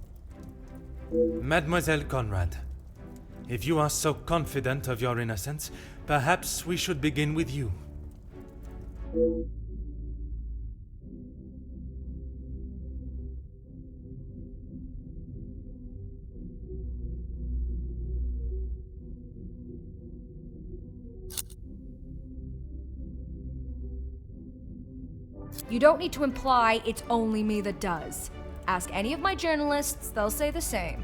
Mademoiselle Conrad, if you are so confident of your innocence, perhaps we should begin with you. You don't need to imply it's only me that does. Ask any of my journalists, they'll say the same.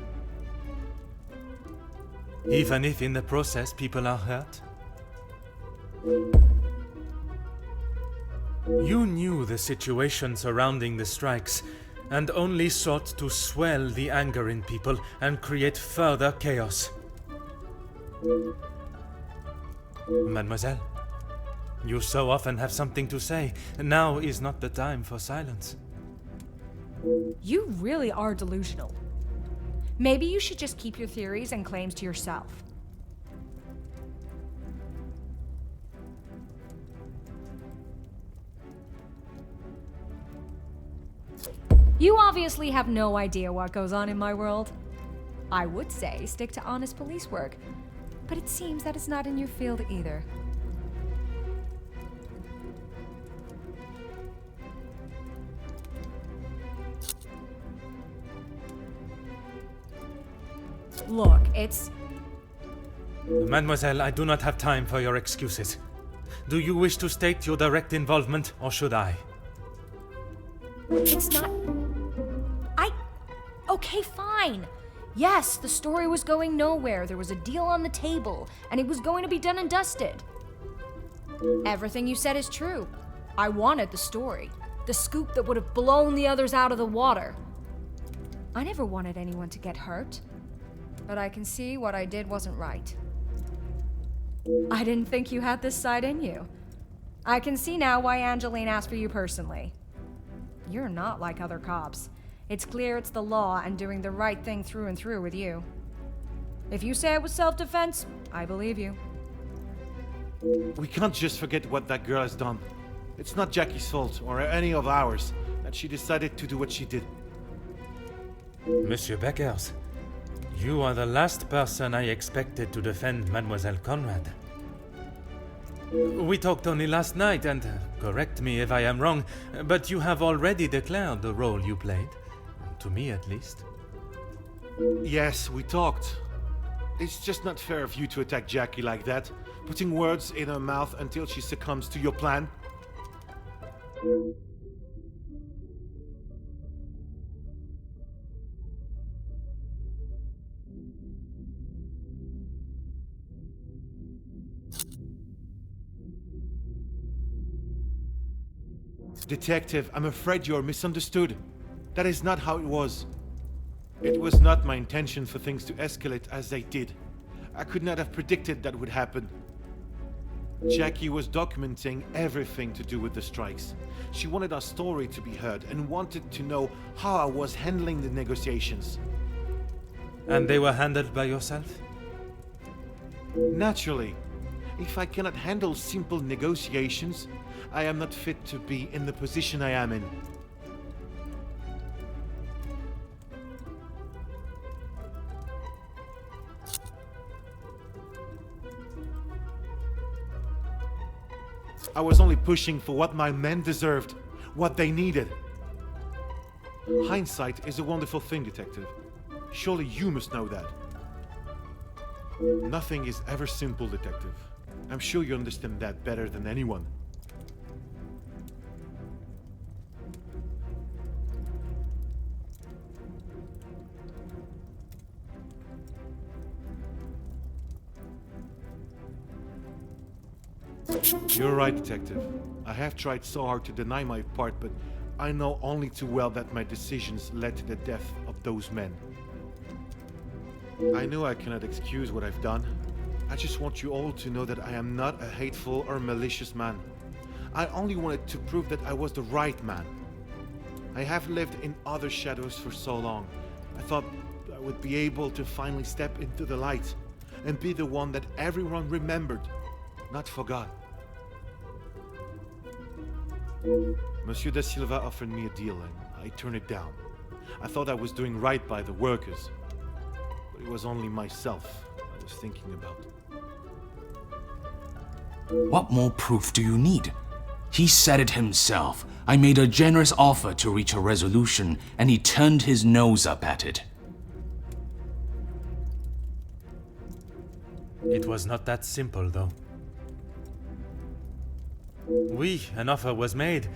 Even if in the process people are hurt? You knew the situation surrounding the strikes, and only sought to swell the anger in people and create further chaos. Mademoiselle, you so often have something to say. Now is not the time for silence. You really are delusional. Maybe you should just keep your theories and claims to yourself. You obviously have no idea what goes on in my world. I would say stick to honest police work, but it seems that it's not in your field either. Look, it's... Mademoiselle, I do not have time for your excuses. Do you wish to state your direct involvement, or should I? It's not... Okay, fine. Yes, the story was going nowhere. There was a deal on the table, and it was going to be done and dusted. Everything you said is true. I wanted the story. The scoop that would have blown the others out of the water. I never wanted anyone to get hurt. But I can see what I did wasn't right. I didn't think you had this side in you. I can see now why Angeline asked for you personally. You're not like other cops. It's clear it's the law and doing the right thing through and through with you. If you say it was self-defense, I believe you. We can't just forget what that girl has done. It's not Jackie's fault, or any of ours, that she decided to do what she did. Monsieur Beckers, you are the last person I expected to defend Mademoiselle Conrad. We talked only last night, and correct me if I am wrong, but you have already declared the role you played. To me, at least. Yes, we talked. It's just not fair of you to attack Jackie like that, putting words in her mouth until she succumbs to your plan. Detective, I'm afraid you're misunderstood. That is not how it was. It was not my intention for things to escalate as they did. I could not have predicted that would happen. Jackie was documenting everything to do with the strikes. She wanted our story to be heard and wanted to know how I was handling the negotiations. And they were handled by yourself? Naturally. If I cannot handle simple negotiations, I am not fit to be in the position I am in. I was only pushing for what my men deserved. what they needed. Hindsight is a wonderful thing, Detective. Surely you must know that. Nothing is ever simple, Detective. I'm sure you understand that better than anyone. You're right, Detective. I have tried so hard to deny my part, but I know only too well that my decisions led to the death of those men. I know I cannot excuse what I've done. I just want you all to know that I am not a hateful or malicious man. I only wanted to prove that I was the right man. I have lived in other shadows for so long. I thought I would be able to finally step into the light and be the one that everyone remembered, not forgot. Monsieur da Silva offered me a deal and I turned it down. I thought I was doing right by the workers, but it was only myself I was thinking about. What more proof do you need? He said it himself. I made a generous offer to reach a resolution, and he turned his nose up at it. It was not that simple, though. An offer was made,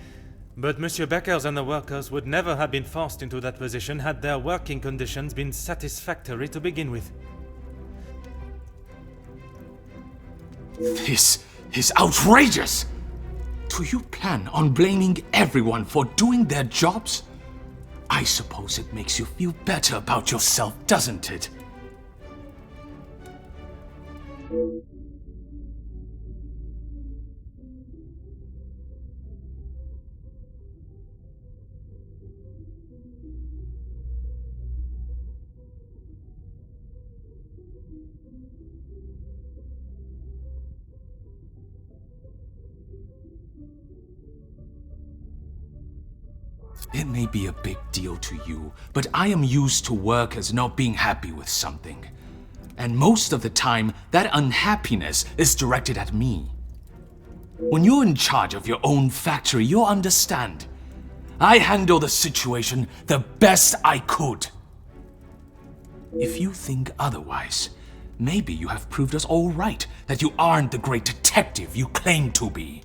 but Monsieur Beckers and the workers would never have been forced into that position had their working conditions been satisfactory to begin with. This is outrageous! Do you plan on blaming everyone for doing their jobs? I suppose it makes you feel better about yourself, doesn't it? It may be a big deal to you, but I am used to workers not being happy with something. And most of the time, that unhappiness is directed at me. When you're in charge of your own factory, you'll understand. I handled the situation the best I could. If you think otherwise, maybe you have proved us all right, that you aren't the great detective you claim to be.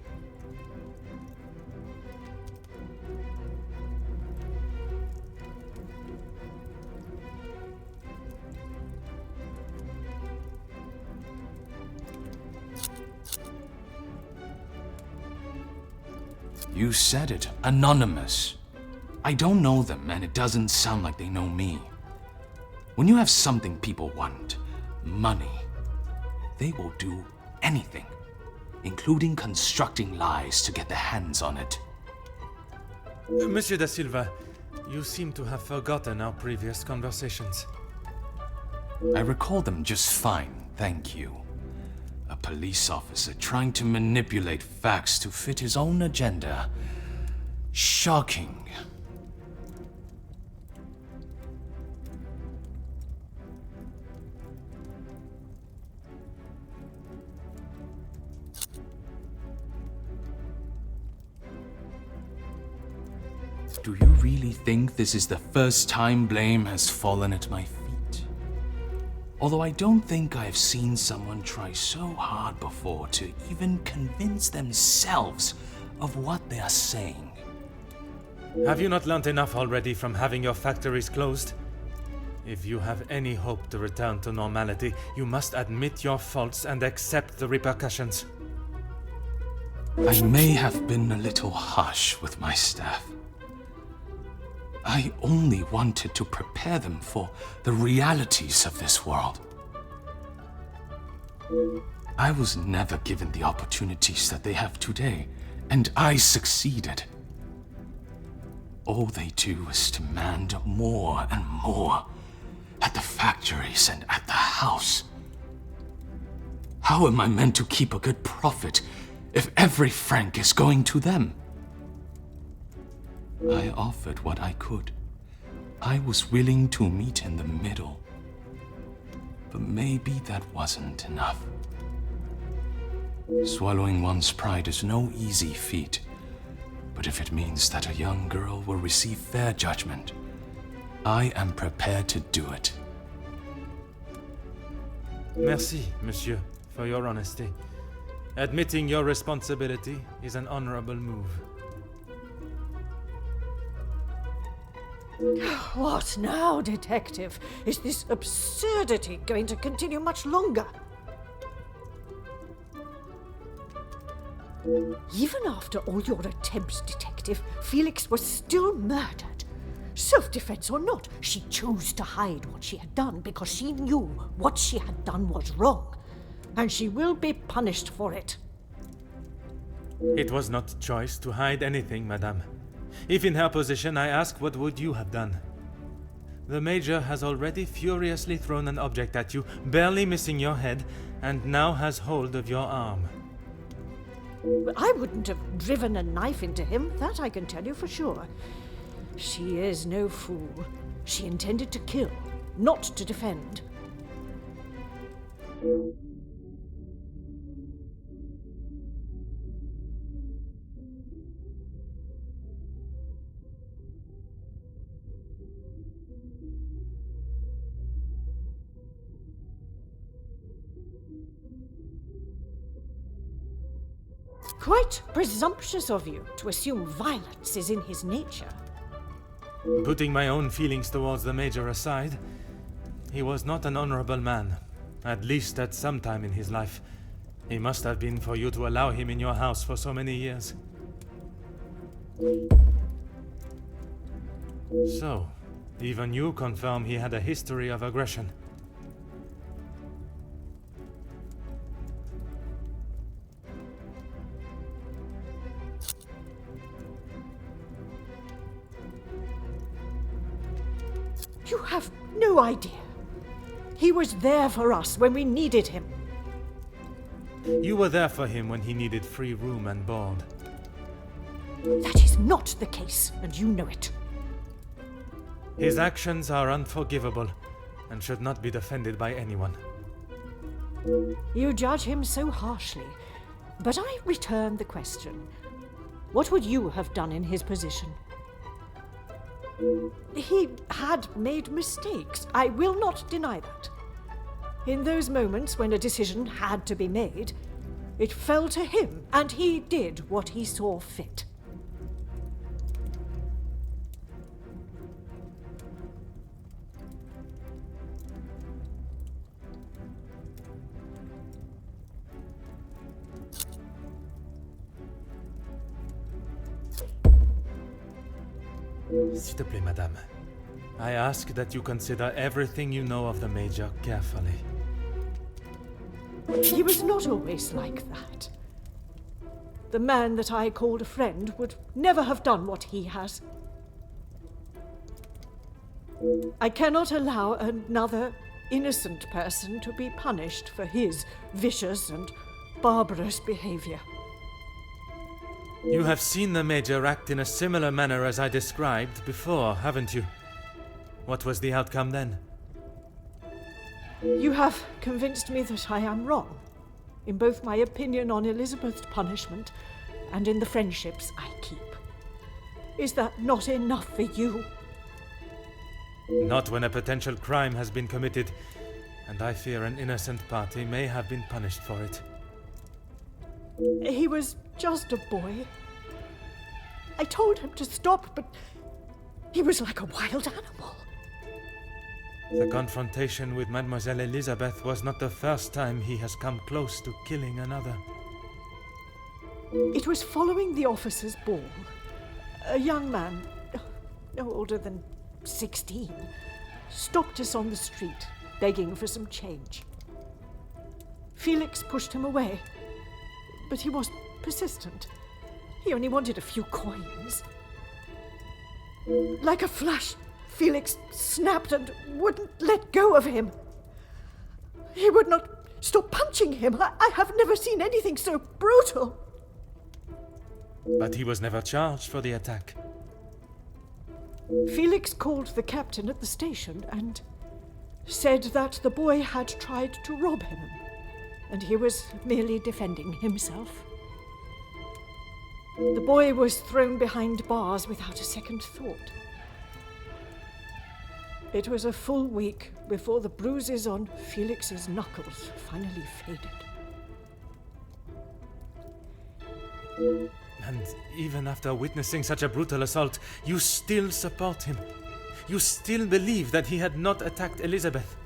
You said it. Anonymous. I don't know them, and it doesn't sound like they know me. When you have something people want, money, they will do anything, including constructing lies to get their hands on it. Monsieur da Silva, you seem to have forgotten our previous conversations. I recall them just fine, thank you. A police officer trying to manipulate facts to fit his own agenda. Shocking. Do you really think this is the first time blame has fallen at my feet? Although I don't think I've seen someone try so hard before to even convince themselves of what they are saying. Have you not learnt enough already from having your factories closed? If you have any hope to return to normality, you must admit your faults and accept the repercussions. I may have been a little harsh with my staff. I only wanted to prepare them for the realities of this world. I was never given the opportunities that they have today, and I succeeded. All they do is demand more and more at the factories and at the house. How am I meant to keep a good profit if every franc is going to them? I offered what I could. I was willing to meet in the middle. But maybe that wasn't enough. Swallowing one's pride is no easy feat. But if it means that a young girl will receive fair judgment, I am prepared to do it. Merci, monsieur, for your honesty. Admitting your responsibility is an honorable move. What now, detective? Is this absurdity going to continue much longer? Even after all your attempts, detective, Felix was still murdered. Self-defense or not, she chose to hide what she had done because she knew what she had done was wrong, and she will be punished for it. It was not choice to hide anything, madame. If in her position, I ask, what would you have done? The Major has already furiously thrown an object at you, barely missing your head, and now has hold of your arm. I wouldn't have driven a knife into him, that I can tell you for sure. She is no fool. She intended to kill, not to defend. Quite presumptuous of you to assume violence is in his nature. Putting my own feelings towards the Major aside, he was not an honorable man, at least at some time in his life. He must have been for you to allow him in your house for so many years. So, even you confirm he had a history of aggression. You have no idea. He was there for us when we needed him. You were there for him when he needed free room and board. That is not the case, and you know it. His actions are unforgivable and should not be defended by anyone. You judge him so harshly, but I return the question. What would you have done in his position? He had made mistakes. I will not deny that. In those moments when a decision had to be made, it fell to him, and he did what he saw fit. S'il te plaît, madame. I ask that you consider everything you know of the Major carefully. He was not always like that. The man that I called a friend would never have done what he has. I cannot allow another innocent person to be punished for his vicious and barbarous behavior. You have seen the Major act in a similar manner as I described before, haven't you? What was the outcome then? You have convinced me that I am wrong, in both my opinion on Elizabeth's punishment and in the friendships I keep. Is that not enough for you? Not when a potential crime has been committed, and I fear an innocent party may have been punished for it. He was just a boy. I told him to stop, but he was like a wild animal. The confrontation with Mademoiselle Elizabeth was not the first time he has come close to killing another. It was following the officers' ball. A young man, no older than 16, stopped us on the street, begging for some change. Felix pushed him away, but he was persistent. He only wanted a few coins. Like a flash, Felix snapped and wouldn't let go of him. He would not stop punching him. I have never seen anything so brutal. But he was never charged for the attack. Felix called the captain at the station and said that the boy had tried to rob him, and he was merely defending himself. The boy was thrown behind bars without a second thought. It was a full week before the bruises on Felix's knuckles finally faded. And even after witnessing such a brutal assault, you still support him. You still believe that he had not attacked Elizabeth.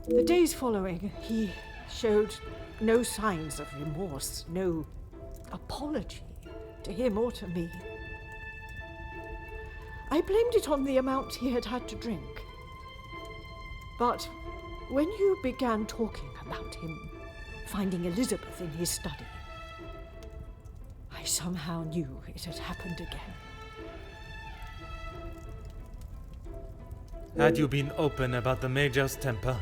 The days following, he showed no signs of remorse, no apology to him or to me. I blamed it on the amount he had had to drink. But when you began talking about him finding Elizabeth in his study, I somehow knew it had happened again. Had you been open about the Major's temper,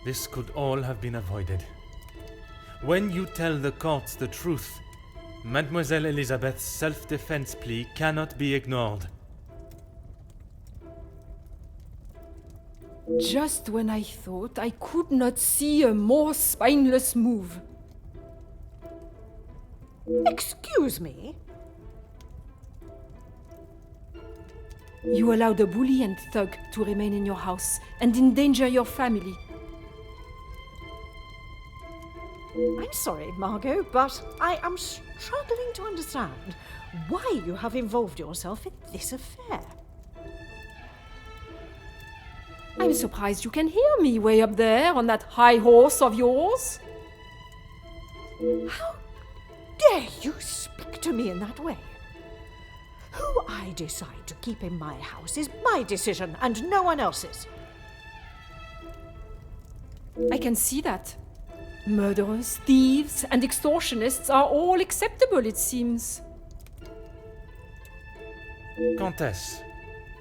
this could all have been avoided. When you tell the courts the truth, Mademoiselle Elizabeth's self-defense plea cannot be ignored. Just when I thought I could not see a more spineless move. Excuse me? You allowed a bully and thug to remain in your house and endanger your family. I'm sorry, Margot, but I am struggling to understand why you have involved yourself in this affair. I'm surprised you can hear me way up there on that high horse of yours. How dare you speak to me in that way? Who I decide to keep in my house is my decision and no one else's. I can see that. Murderers, thieves, and extortionists are all acceptable, it seems. Countess,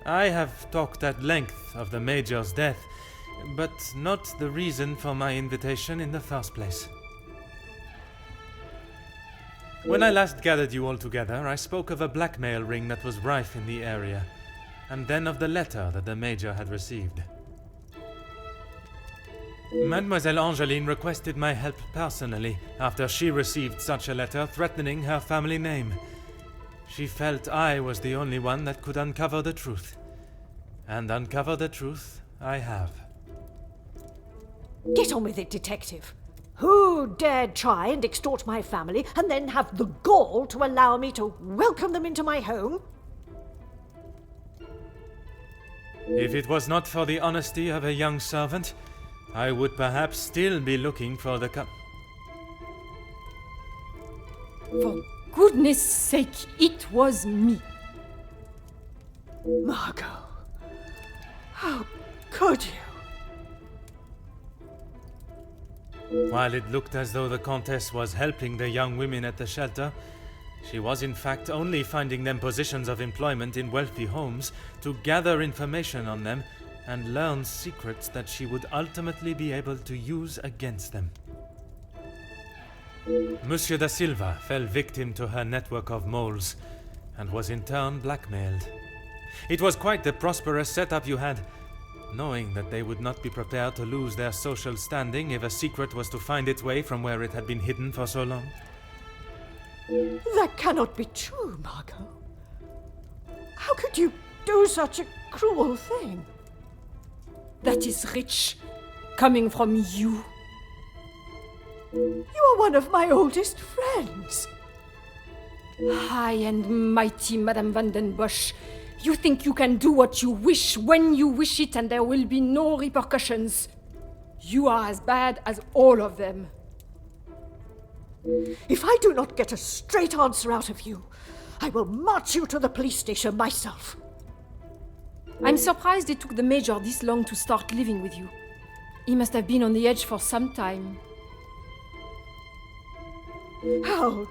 I have talked at length of the Major's death, but not the reason for my invitation in the first place. When I last gathered you all together, I spoke of a blackmail ring that was rife in the area, and then of the letter that the Major had received. Mademoiselle Angeline requested my help personally after she received such a letter threatening her family name. She felt I was the only one that could uncover the truth. And uncover the truth I have. Get on with it, detective. Who dared try and extort my family and then have the gall to allow me to welcome them into my home? If it was not for the honesty of a young servant, I would perhaps still be looking for the For goodness sake, it was me. Margot, how could you? While it looked as though the Countess was helping the young women at the shelter, she was in fact only finding them positions of employment in wealthy homes to gather information on them and learn secrets that she would ultimately be able to use against them. Monsieur da Silva fell victim to her network of moles and was in turn blackmailed. It was quite the prosperous setup you had, knowing that they would not be prepared to lose their social standing if a secret was to find its way from where it had been hidden for so long. That cannot be true, Margot. How could you do such a cruel thing? That is rich, coming from you. You are one of my oldest friends. High and mighty Madame van den Bosch. You think you can do what you wish when you wish it and there will be no repercussions. You are as bad as all of them. If I do not get a straight answer out of you, I will march you to the police station myself. I'm surprised it took the Major this long to start living with you. He must have been on the edge for some time. How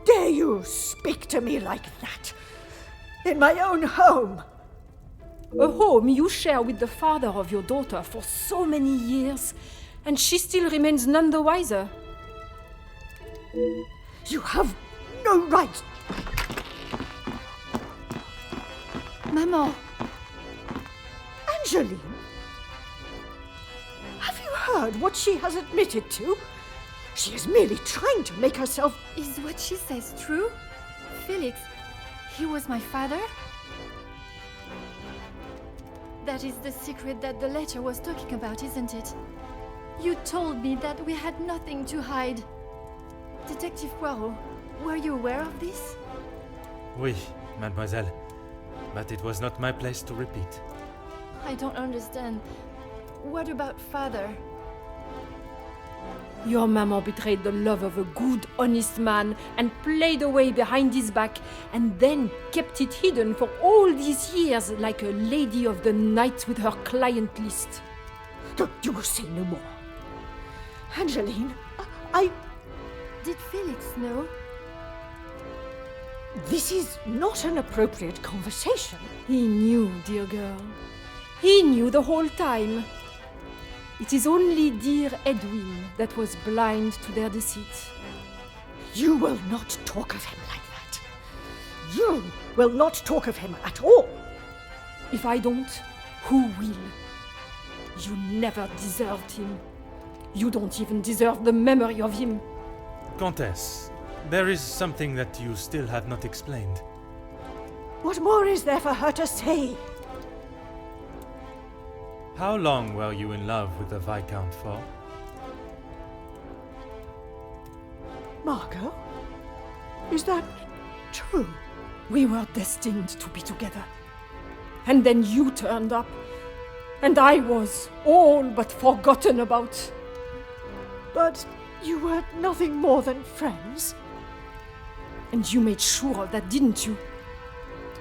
dare you speak to me like that? In my own home! A home you share with the father of your daughter for so many years, and she still remains none the wiser. You have no right! Maman! Angeline? Have you heard what she has admitted to? She is merely trying to make herself... Is what she says true? Felix, he was my father? That is the secret that the letter was talking about, isn't it? You told me that we had nothing to hide. Detective Poirot, were you aware of this? Oui, mademoiselle. But it was not my place to repeat. I don't understand. What about father? Your maman betrayed the love of a good, honest man and played away behind his back and then kept it hidden for all these years like a lady of the night with her client list. You say no more. Angeline, I... Did Felix know? This is not an appropriate conversation. He knew, dear girl. He knew the whole time. It is only dear Edwin that was blind to their deceit. You will not talk of him like that. You will not talk of him at all. If I don't, who will? You never deserved him. You don't even deserve the memory of him. Countess, there is something that you still have not explained. What more is there for her to say? How long were you in love with the Viscount for? Margot? Is that true? We were destined to be together. And then you turned up. And I was all but forgotten about. But you were nothing more than friends. And you made sure of that, didn't you?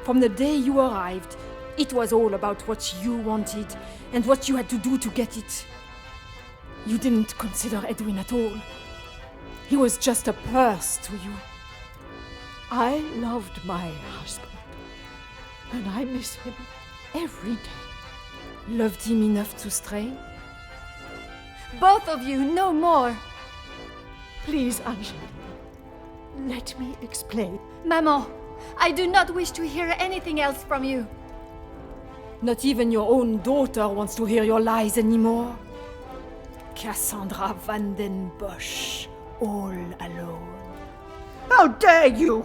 From the day you arrived, it was all about what you wanted and what you had to do to get it. You didn't consider Edwin at all. He was just a purse to you. I loved my husband, and I miss him every day. Loved him enough to stray? Both of you, no more! Please, Angeline, let me explain. Maman, I do not wish to hear anything else from you. Not even your own daughter wants to hear your lies anymore. Cassandra Van den Bosch, all alone. How dare you!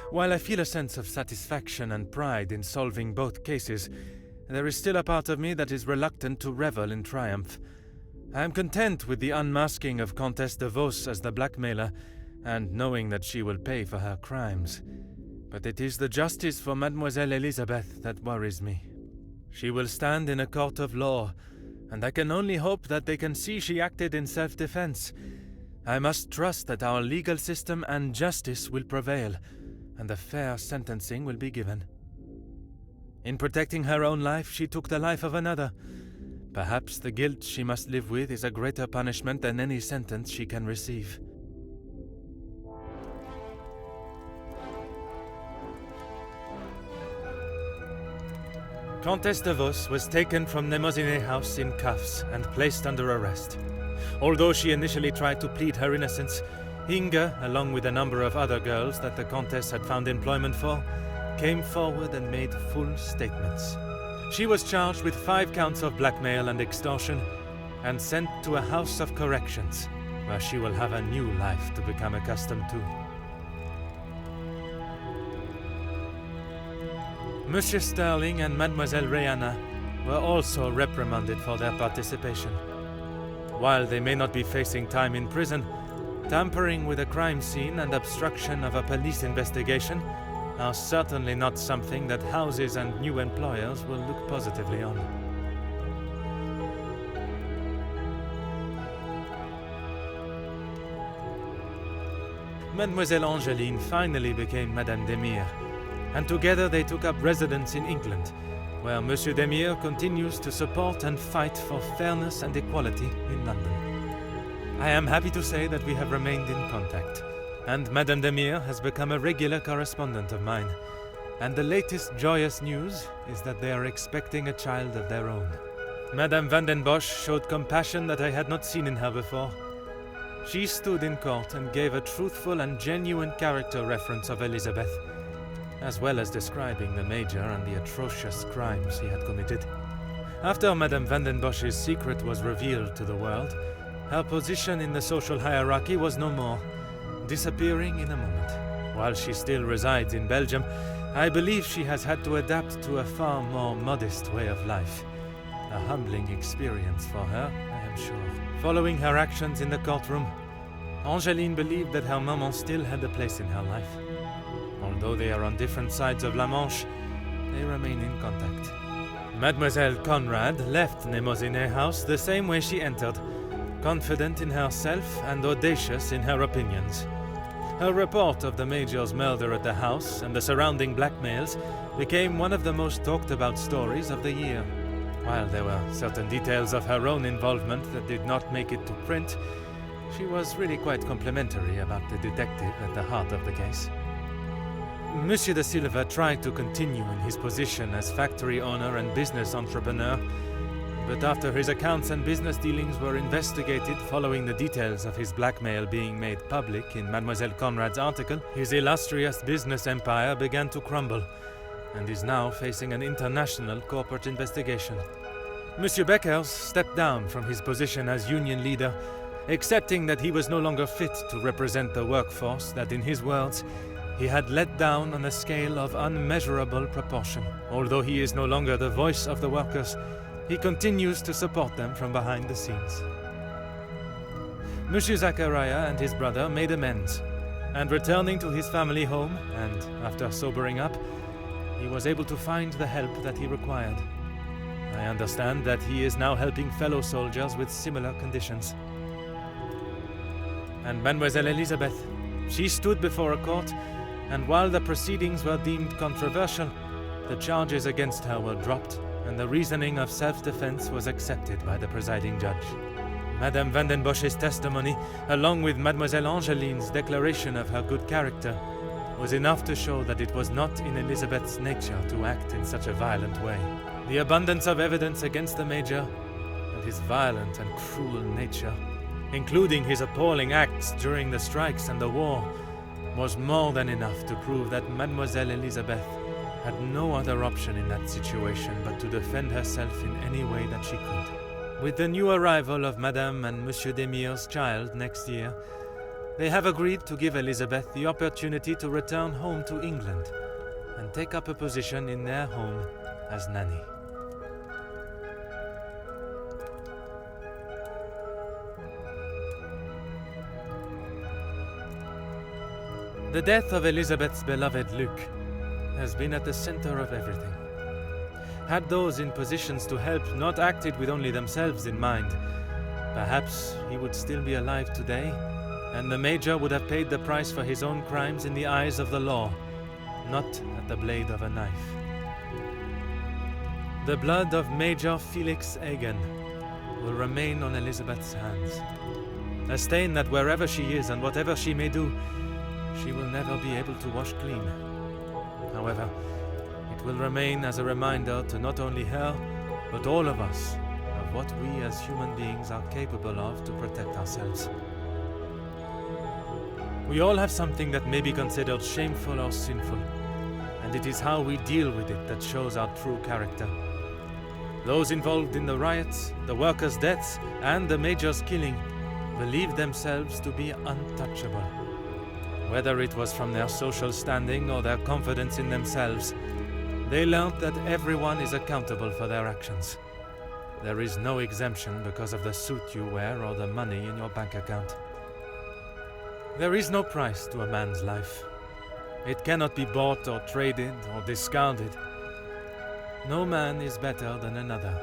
While I feel a sense of satisfaction and pride in solving both cases, there is still a part of me that is reluctant to revel in triumph. I am content with the unmasking of Comtesse de Vos as the blackmailer, and knowing that she will pay for her crimes. But it is the justice for Mademoiselle Elizabeth that worries me. She will stand in a court of law, and I can only hope that they can see she acted in self-defense. I must trust that our legal system and justice will prevail, and a fair sentencing will be given. In protecting her own life, she took the life of another. Perhaps the guilt she must live with is a greater punishment than any sentence she can receive. Comtesse de Vos was taken from Nemozinet House in cuffs and placed under arrest. Although she initially tried to plead her innocence, Inga, along with a number of other girls that the Comtesse had found employment for, came forward and made full statements. She was charged with 5 counts of blackmail and extortion and sent to a house of corrections, where she will have a new life to become accustomed to. Monsieur Sterling and Mademoiselle Rihanna were also reprimanded for their participation. While they may not be facing time in prison, tampering with a crime scene and obstruction of a police investigation are certainly not something that houses and new employers will look positively on. Mademoiselle Angeline finally became Madame Demire, and together they took up residence in England, where Monsieur Demire continues to support and fight for fairness and equality in London. I am happy to say that we have remained in contact, and Madame Demire has become a regular correspondent of mine, and the latest joyous news is that they are expecting a child of their own. Madame Van den Bosch showed compassion that I had not seen in her before. She stood in court and gave a truthful and genuine character reference of Elizabeth, as well as describing the Major and the atrocious crimes he had committed. After Madame van den Bosch's secret was revealed to the world, her position in the social hierarchy was no more, disappearing in a moment. While she still resides in Belgium, I believe she has had to adapt to a far more modest way of life. A humbling experience for her, I am sure. Following her actions in the courtroom, Angeline believed that her maman still had a place in her life. Although they are on different sides of La Manche, they remain in contact. Mademoiselle Conrad left Nemozinet House the same way she entered, confident in herself and audacious in her opinions. Her report of the Major's murder at the house and the surrounding blackmails became one of the most talked about stories of the year. While there were certain details of her own involvement that did not make it to print, she was really quite complimentary about the detective at the heart of the case. Monsieur de Silva tried to continue in his position as factory owner and business entrepreneur, but after his accounts and business dealings were investigated following the details of his blackmail being made public in Mademoiselle Conrad's article, his illustrious business empire began to crumble and is now facing an international corporate investigation. Monsieur Beckers stepped down from his position as union leader, accepting that he was no longer fit to represent the workforce that, in his words, he had let down on a scale of unmeasurable proportion. Although he is no longer the voice of the workers, he continues to support them from behind the scenes. Monsieur Zachariah and his brother made amends, and returning to his family home, and after sobering up, he was able to find the help that he required. I understand that he is now helping fellow soldiers with similar conditions. And Mademoiselle Elizabeth, she stood before a court, and while the proceedings were deemed controversial, the charges against her were dropped, and the reasoning of self-defense was accepted by the presiding judge. Madame van den Bosch's testimony, along with Mademoiselle Angeline's declaration of her good character, was enough to show that it was not in Elizabeth's nature to act in such a violent way. The abundance of evidence against the Major, and his violent and cruel nature, including his appalling acts during the strikes and the war, was more than enough to prove that Mademoiselle Elizabeth had no other option in that situation but to defend herself in any way that she could. With the new arrival of Madame and Monsieur Demire's child next year, they have agreed to give Elizabeth the opportunity to return home to England and take up a position in their home as nanny. The death of Elizabeth's beloved Luc has been at the center of everything. Had those in positions to help not acted with only themselves in mind, perhaps he would still be alive today, and the Major would have paid the price for his own crimes in the eyes of the law, not at the blade of a knife. The blood of Major Felix Hagen will remain on Elizabeth's hands, a stain that wherever she is and whatever she may do, she will never be able to wash clean. However, it will remain as a reminder to not only her, but all of us, of what we as human beings are capable of to protect ourselves. We all have something that may be considered shameful or sinful, and it is how we deal with it that shows our true character. Those involved in the riots, the workers' deaths, and the Major's killing believed themselves to be untouchable. Whether it was from their social standing or their confidence in themselves, they learned that everyone is accountable for their actions. There is no exemption because of the suit you wear or the money in your bank account. There is no price to a man's life. It cannot be bought or traded or discarded. No man is better than another,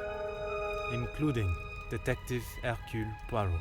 including Detective Hercule Poirot.